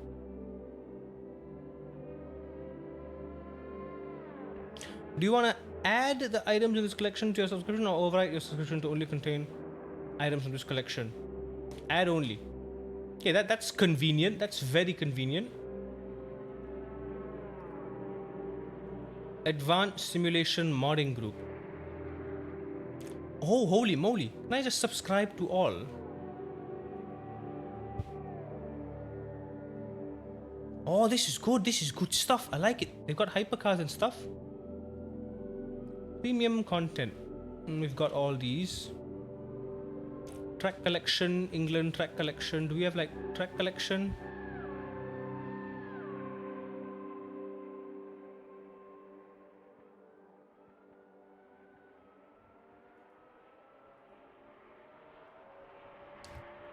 A: Do you want to add the items in this collection to your subscription or overwrite your subscription to only contain items from this collection? Add only. Okay, that's convenient. That's very convenient. Advanced Simulation Modding Group. Oh, holy moly. Can I just subscribe to all? Oh, this is good. This is good stuff. I like it. They've got hypercars and stuff. Premium content. We've got all these. Track collection, England track collection. Do we have like track collection?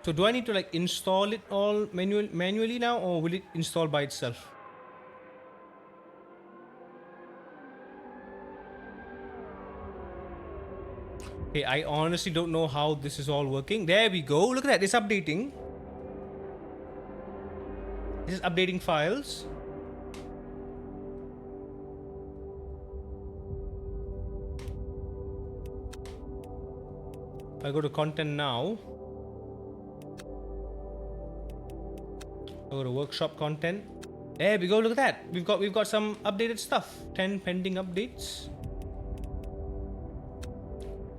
A: So do I need to like install it all manually now, or will it install by itself? Hey, I honestly don't know how this is all working. There we go. Look at that. It's updating. This is updating files. If I go to content now, I go to workshop content. There we go. Look at that. We've got some updated stuff. 10 pending updates.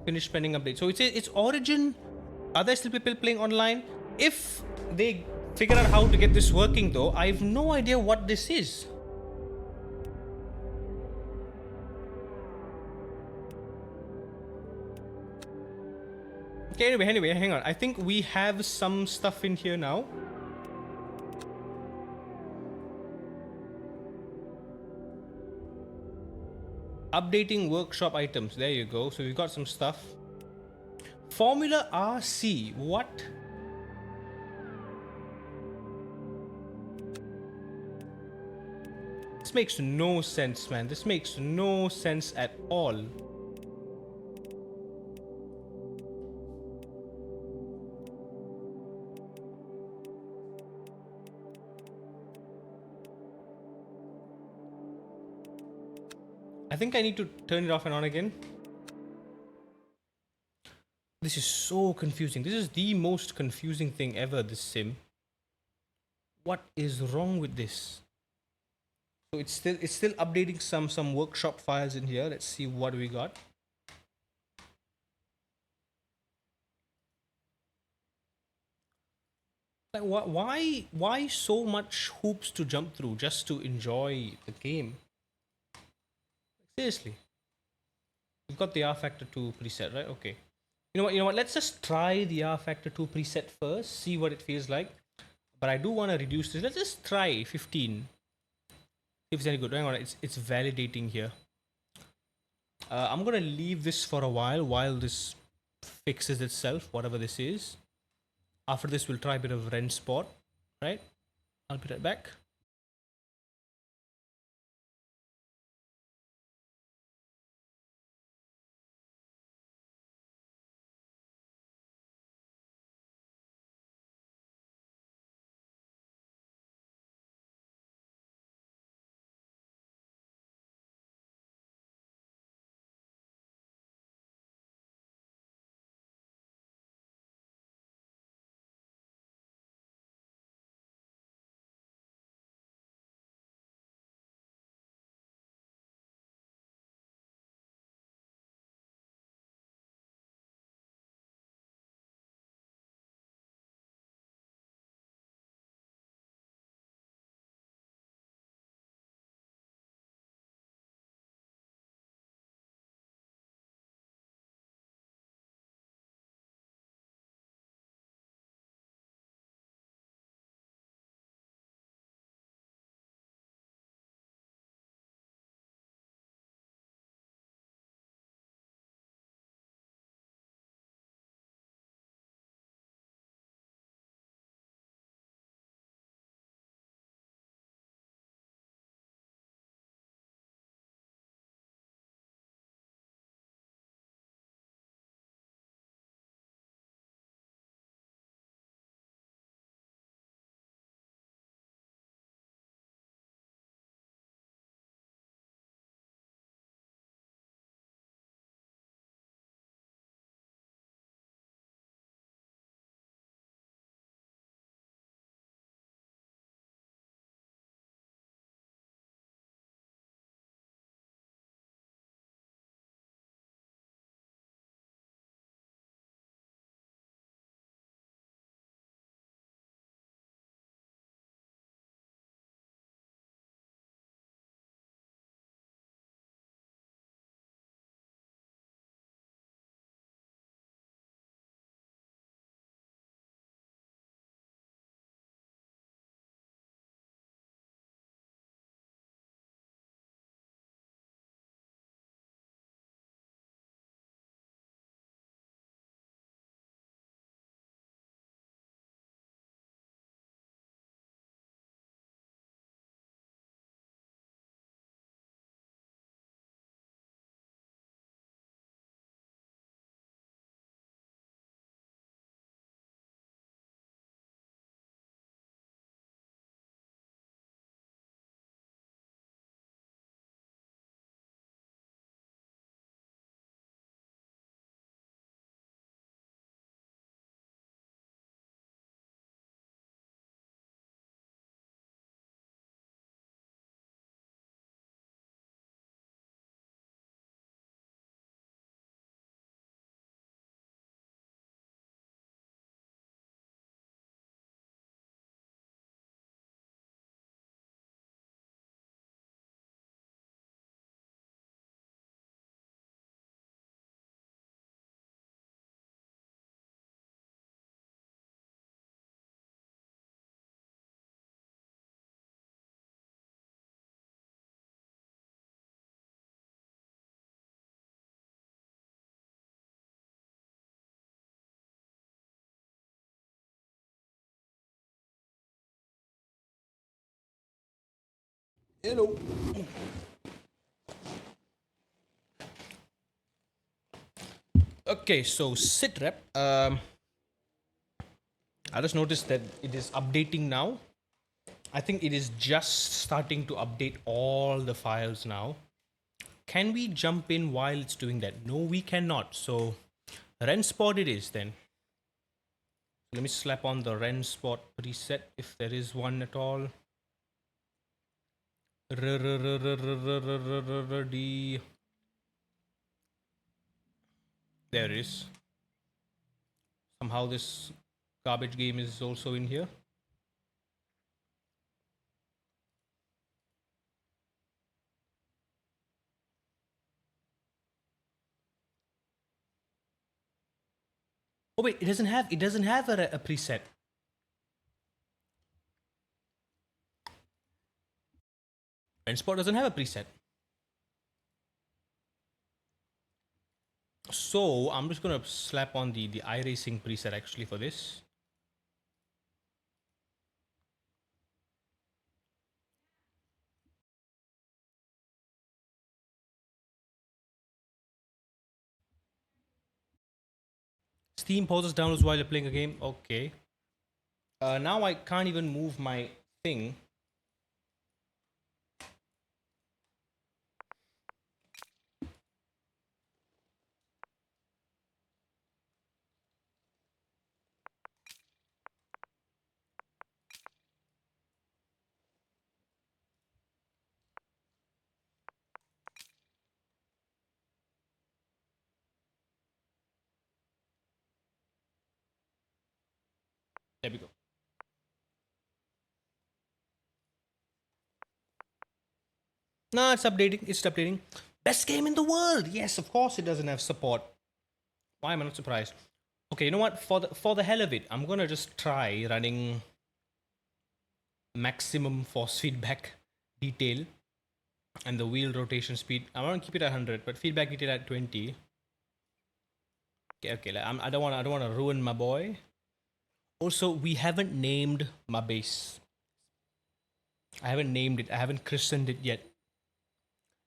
A: Finished pending update. So it's Origin. Are there still people playing online? If they figure out how to get this working though, I have no idea what this is. Okay, anyway, hang on. I think we have some stuff in here now. Updating workshop items. There you go. So we've got some stuff. Formula RC. What? This makes no sense, man. This makes no sense at all. I think I need to turn it off and on again. This is so confusing. This is the most confusing thing ever, this sim. What is wrong with this? So it's still updating some workshop files in here. Let's see what we got. Like why so much hoops to jump through just to enjoy the game? Seriously. We've got the R Factor 2 preset, right? Okay. You know what? Let's just try the R Factor 2 preset first, see what it feels like. But I do want to reduce this. Let's just try 15. If it's any good. Hang on, it's validating here. I'm gonna leave this for a while this fixes itself, whatever this is. After this, we'll try a bit of Ren Sport, right? I'll be right back. Hello. Okay, so sit rep. I just noticed that it is updating now. I think it is just starting to update all the files now. Can we jump in while it's doing that? No, we cannot. So Ren spot it is then. Let me slap on the Ren spot preset if there is one at all. D. There it is. Somehow this garbage game is also in here. Oh wait, it doesn't have a preset. Ren spot doesn't have a preset. So I'm just gonna slap on the iRacing preset actually for this. Steam pauses downloads while you're playing a game. Okay. Now I can't even move my thing. There we go. No, it's updating. It's updating. Best game in the world. Yes, of course it doesn't have support. Why am I not surprised? Okay, you know what? For the hell of it, I'm gonna just try running maximum force feedback detail and the wheel rotation speed. I want to keep it at 100, but feedback detail at 20. Okay. I don't want to ruin my boy. Also, we haven't named my base. I haven't named it. I haven't christened it yet.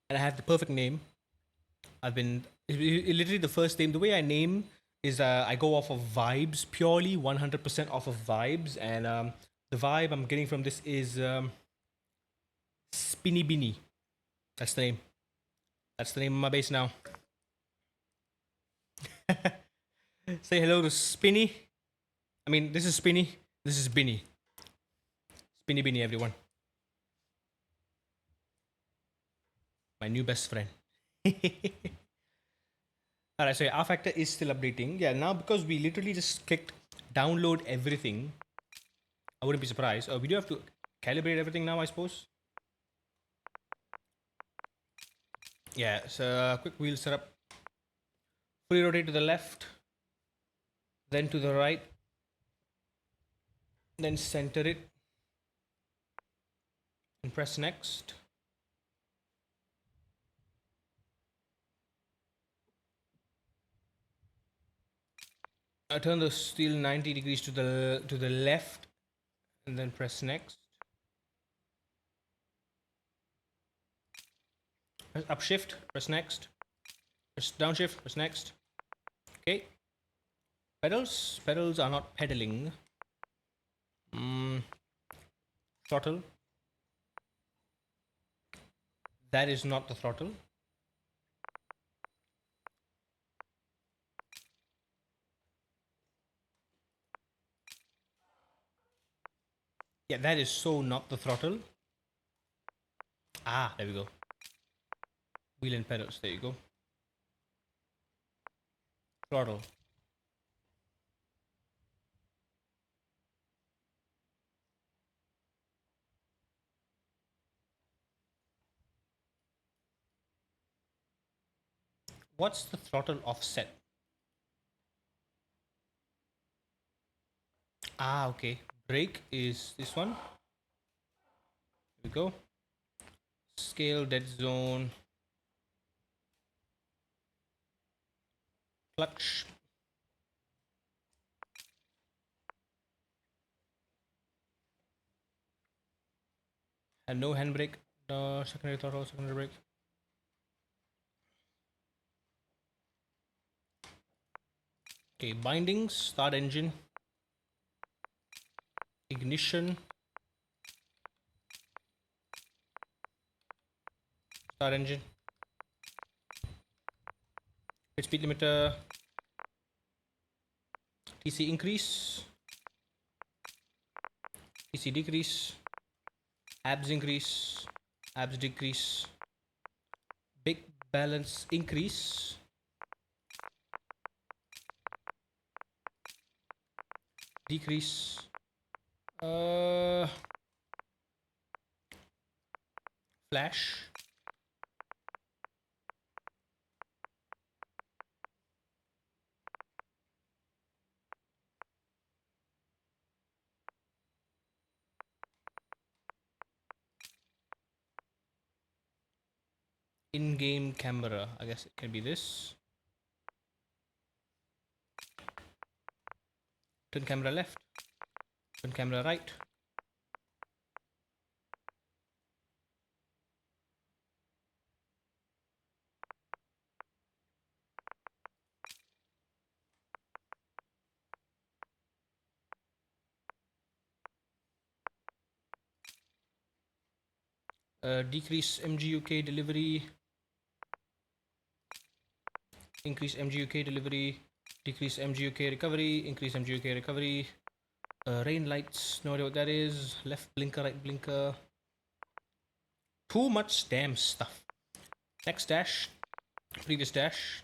A: And I have the perfect name. I've been literally the first name. The way I name is I go off of vibes purely, 100% off of vibes, and the vibe I'm getting from this is Spinny Binny. That's the name. That's the name of my base now. Say hello to Spinny. I mean, this is Spinny. This is Binny. Spinny Binny, everyone. My new best friend. Alright, so R factor is still updating. Yeah, now because we literally just clicked download everything, I wouldn't be surprised. We do have to calibrate everything now, I suppose. Yeah, so quick wheel setup. Fully rotate to the left, then to the right, then center it, and press next. Turn the steel 90 degrees to the left, and then press next. Press upshift, press next. Press downshift, press next. Okay. Pedals are not pedaling. Throttle. That is not the throttle. Yeah, that is so not the throttle. Ah, there we go. Wheel and pedals, there you go. Throttle. What's the throttle offset? Ah, okay. Brake is this one. Here we go. Scale, dead zone. Clutch. And no handbrake. Secondary throttle, secondary brake. Okay, bindings, start engine, ignition, start engine, hit speed limiter, TC increase, TC decrease, abs increase, abs decrease, big balance increase, decrease, flash, in-game camera. I guess it can be this. Turn camera left, turn camera right. Decrease MGUK delivery, increase MGUK delivery, decrease MGUK recovery, increase MGUK recovery. Rain lights, no idea what that is. Left blinker, right blinker. Too much damn stuff. Next dash, previous dash.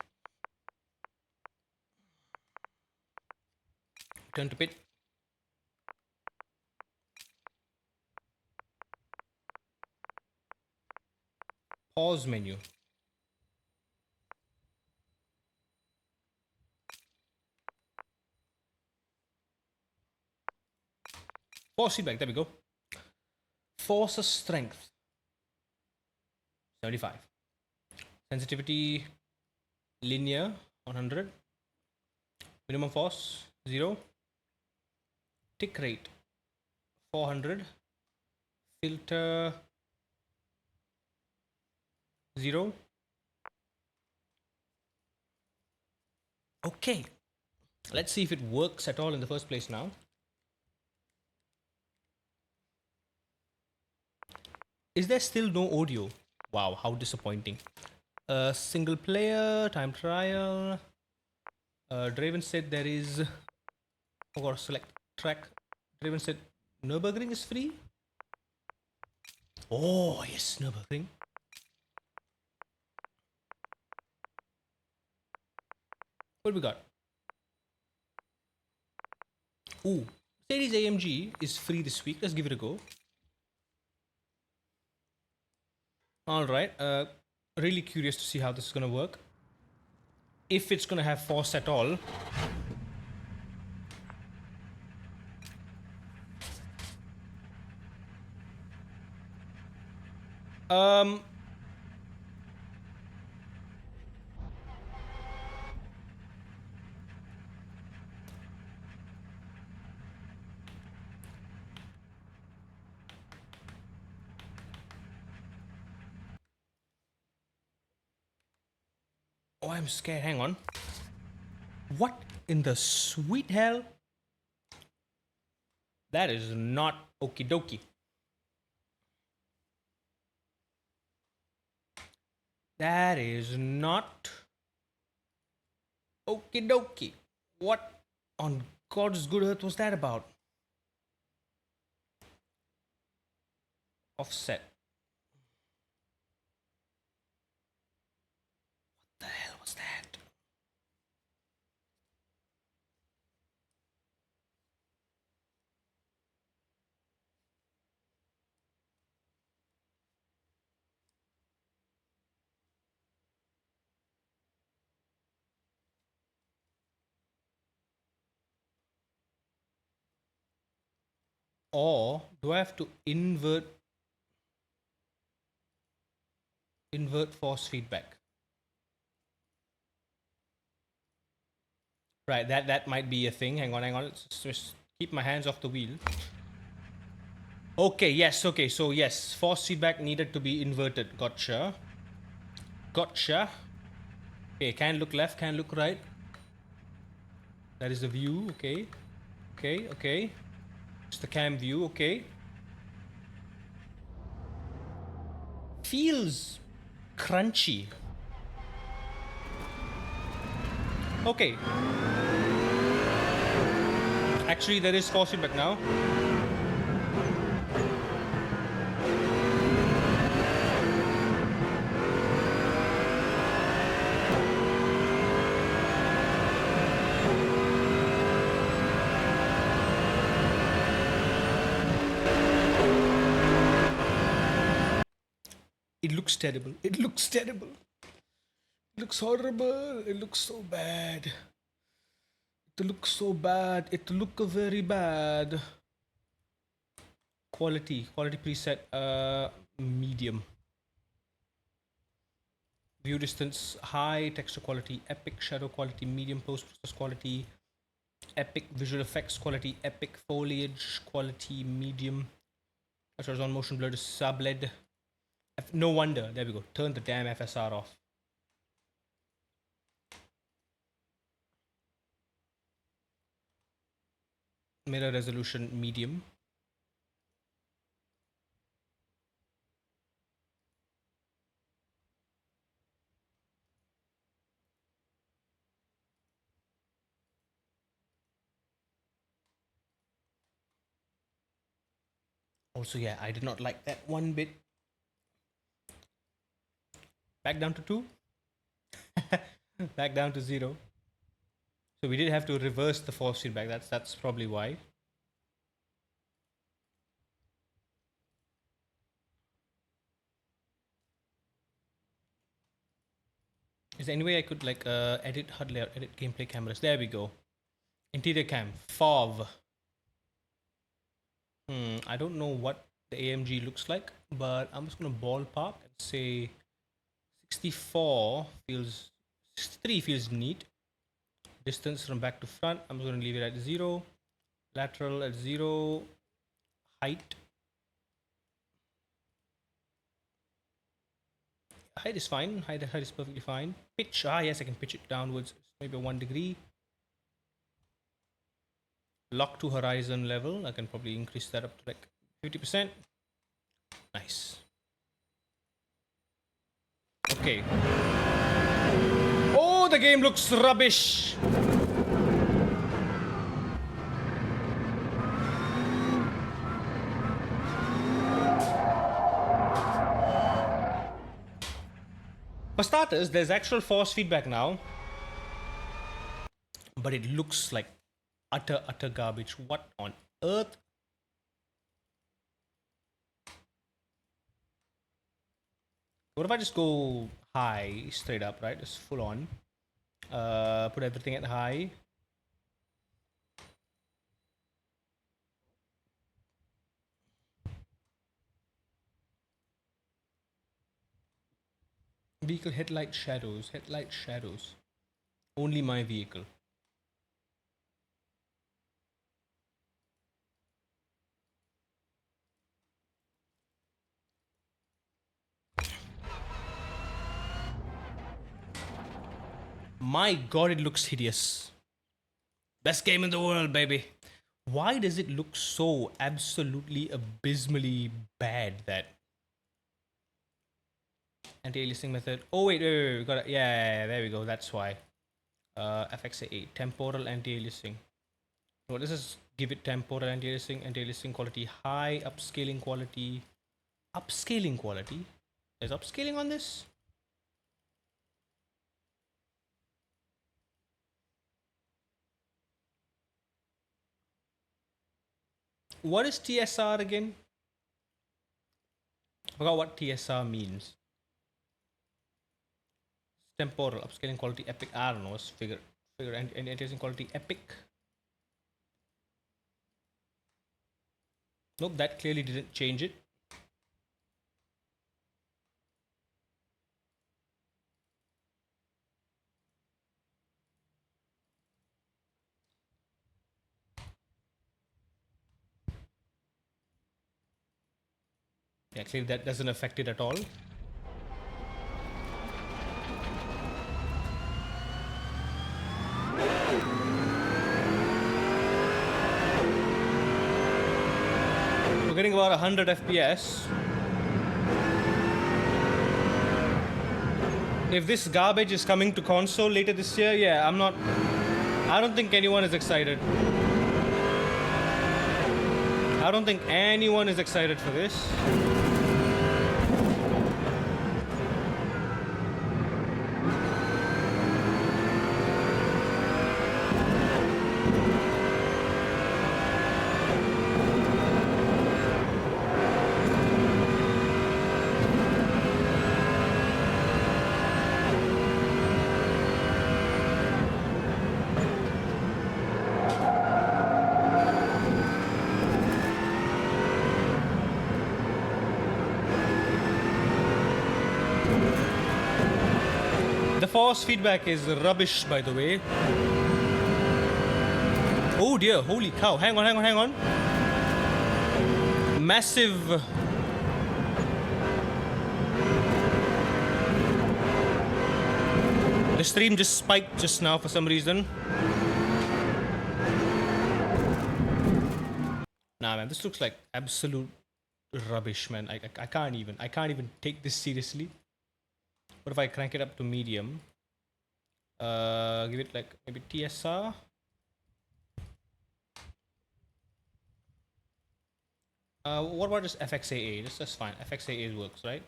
A: Turn to pit. Pause menu. Force feedback, there we go. Force strength 75. Sensitivity linear 100. Minimum force 0. Tick rate 400. Filter 0. Okay, let's see if it works at all in the first place now. Is there still no audio? Wow, how disappointing. Single player, time trial. Draven said there is. Or select track. Draven said Nürburgring is free. Oh, yes, Nürburgring. What we got? Ooh, Series AMG is free this week. Let's give it a go. Alright, really curious to see how this is gonna work. If it's gonna have force at all. Oh, I'm scared. Hang on. What in the sweet hell? That is not okie dokie. That is not okie dokie. What on God's good earth was that about? Offset. What the hell was that? Or do I have to invert force feedback? Right, that might be a thing. Hang on. Let's just keep my hands off the wheel. Okay, yes, okay, so yes, force feedback needed to be inverted. Gotcha. Gotcha. Okay, can look left, can look right. That is the view, okay. Okay, okay. It's the cam view, okay. Feels crunchy. Okay. Actually, there is force feedback now. It looks terrible. It looks terrible. It looks horrible. It looks so bad. It looks so bad. It looks very bad. Quality preset, medium. View distance, high. Texture quality, epic. Shadow quality, medium. Post process quality, epic. Visual effects quality, epic. Foliage quality, medium. On motion blur to subled. No wonder. There we go. Turn the damn FSR off. Mirror resolution, medium. Also, yeah, I did not like that one bit. Back down to 2. Back down to 0. So we did have to reverse the force feedback. That's probably why. Is there any way I could like edit HUD layout, edit gameplay cameras? There we go. Interior cam, FOV. I don't know what the AMG looks like, but I'm just gonna ballpark and say 64 feels 63 feels neat. Distance from back to front, I'm just gonna leave it at 0. Lateral at 0. Height. Height is fine. Height is perfectly fine. Pitch. Yes, I can pitch it downwards. Maybe 1 degree. Lock to horizon level. I can probably increase that up to like 50%. Nice. Okay. Oh, the game looks rubbish. For starters, there's actual force feedback now. But it looks like utter garbage. What on earth? What if I just go high straight up, right? Just full on. Put everything at high. Vehicle headlight shadows. Headlight shadows. Only my vehicle. My god, it looks hideous. Best game in the world, baby. Why does it look so absolutely abysmally bad that anti-aliasing method? Oh wait, we got it. Yeah, there we go. That's why. FXA8 temporal anti-aliasing. So this is give it temporal anti-aliasing quality high, upscaling quality. Upscaling quality? There's upscaling on this? What is TSR again? I forgot what TSR means. Temporal upscaling quality epic. I don't know. Let's figure anti-aliasing quality epic. Nope, that clearly didn't change it. Yeah, clearly that doesn't affect it at all. We're getting about 100 FPS. If this garbage is coming to console later this year, yeah, I don't think anyone is excited. I don't think anyone is excited for this. The force feedback is rubbish, by the way. Oh dear, holy cow. Hang on. Massive. The stream just spiked just now for some reason. Nah, man, this looks like absolute rubbish, man. I can't even take this seriously. What if I crank it up to medium? Give it like maybe TSR. What about just FXAA? That's fine. FXAA works, right?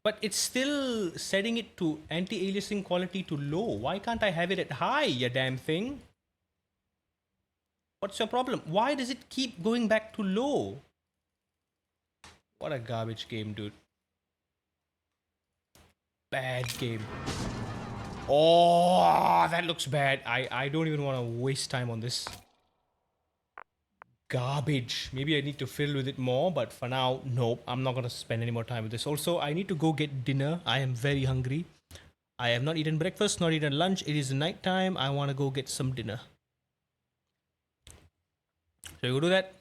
A: But it's still setting it to anti-aliasing quality to low. Why can't I have it at high, you damn thing? What's your problem? Why does it keep going back to low? What a garbage game, dude. Bad game. Oh, that looks bad. I don't even want to waste time on this. Garbage. Maybe I need to fill with it more, but for now, nope. I'm not going to spend any more time with this. Also, I need to go get dinner. I am very hungry. I have not eaten breakfast, not eaten lunch. It is night time. I want to go get some dinner. So you go do that.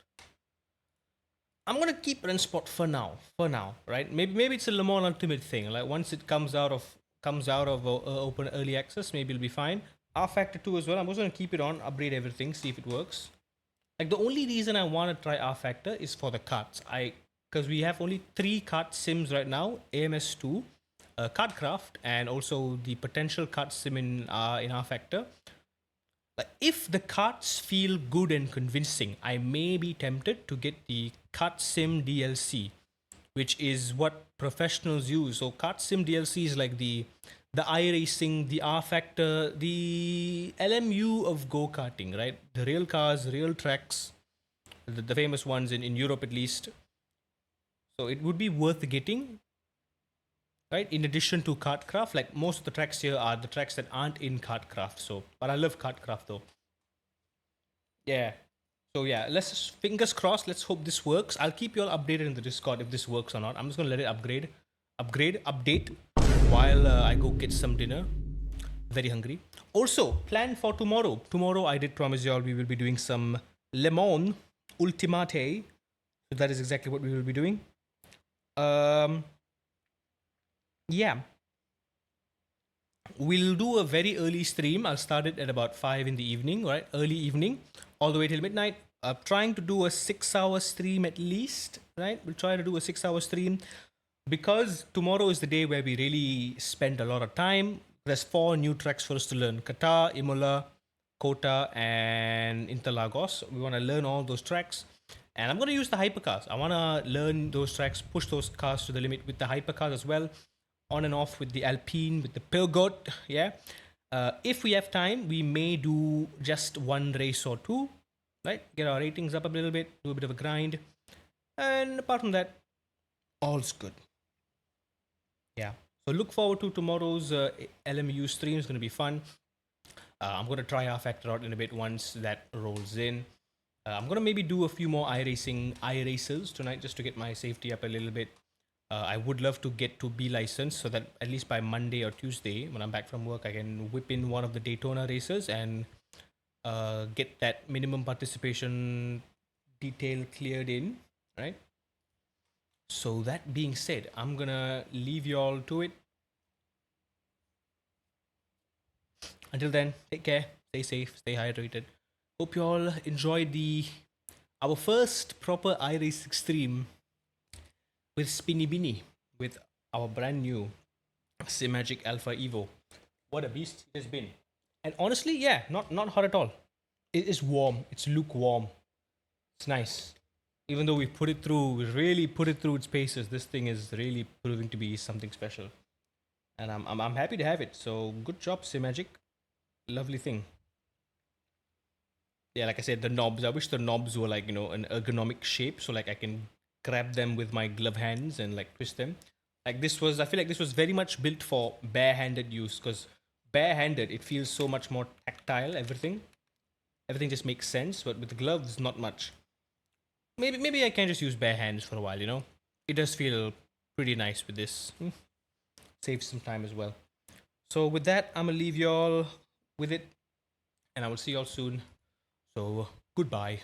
A: I'm gonna keep Renspot for now, right? Maybe it's a Le Mans Ultimate thing. Like once it comes out of open early access, maybe it'll be fine. R Factor 2 as well. I'm also gonna keep it on, upgrade everything, see if it works. Like the only reason I want to try R Factor is for the karts. Because we have only 3 kart sims right now: AMS2, Kartcraft, and also the potential kart sim in R Factor. Like if the karts feel good and convincing, I may be tempted to get the Kart Sim DLC, which is what professionals use. So Kart Sim DLC is like the iRacing, the R Factor, the LMU of go-karting, right? The real cars, real tracks, the famous ones in Europe at least. So it would be worth getting, right? In addition to Kartcraft, like most of the tracks here are the tracks that aren't in Kartcraft. So, but I love Kartcraft though. Yeah. So yeah, let's just fingers crossed. Let's hope this works. I'll keep you all updated in the Discord if this works or not. I'm just gonna let it update while I go get some dinner. Very hungry. Also, plan for tomorrow. Tomorrow, I did promise you all we will be doing some Le Mans Ultimate. So that is exactly what we will be doing. Yeah. We'll do a very early stream. I'll start it at about 5 in the evening, right? Early evening, all the way till midnight. Trying to do a 6-hour stream at least, right? We'll try to do a 6-hour stream because tomorrow is the day where we really spend a lot of time. There's 4 new tracks for us to learn: Qatar, Imola, Kota, and Interlagos. We want to learn all those tracks. And I'm going to use the hypercars. I want to learn those tracks, push those cars to the limit with the hypercars as well. On and off with the Alpine, with the Peugeot, yeah. If we have time, we may do just 1 race or 2, right? Get our ratings up a little bit, do a bit of a grind. And apart from that, all's good. Yeah. So look forward to tomorrow's LMU stream. It's going to be fun. I'm going to try R Factor out in a bit once that rolls in. I'm going to maybe do a few more iRacers tonight just to get my safety up a little bit. I would love to get to B license so that at least by Monday or Tuesday when I'm back from work, I can whip in one of the Daytona races and get that minimum participation detail cleared in, right? So that being said, I'm gonna leave you all to it. Until then, take care, stay safe, stay hydrated. Hope you all enjoyed our first proper iRacing stream with Spinny Binny with our brand new SIMAGIC Alpha Evo. What a beast it has been. And honestly, yeah, not hot at all. It is warm. It's lukewarm. It's nice. Even though we put it through, we really put it through its paces, this thing is really proving to be something special. And I'm happy to have it. So good job, SIMAGIC. Lovely thing. Yeah, like I said, the knobs. I wish the knobs were like, an ergonomic shape, so like I can grab them with my glove hands and like twist them. Like this was, I feel like this was very much built for bare-handed use, because bare-handed it feels so much more tactile. Everything just makes sense, but with gloves, not much. Maybe I can just use bare hands for a while. It does feel pretty nice with this. Saves some time as well. So with that, I'm gonna leave y'all with it, and I will see y'all soon. So goodbye.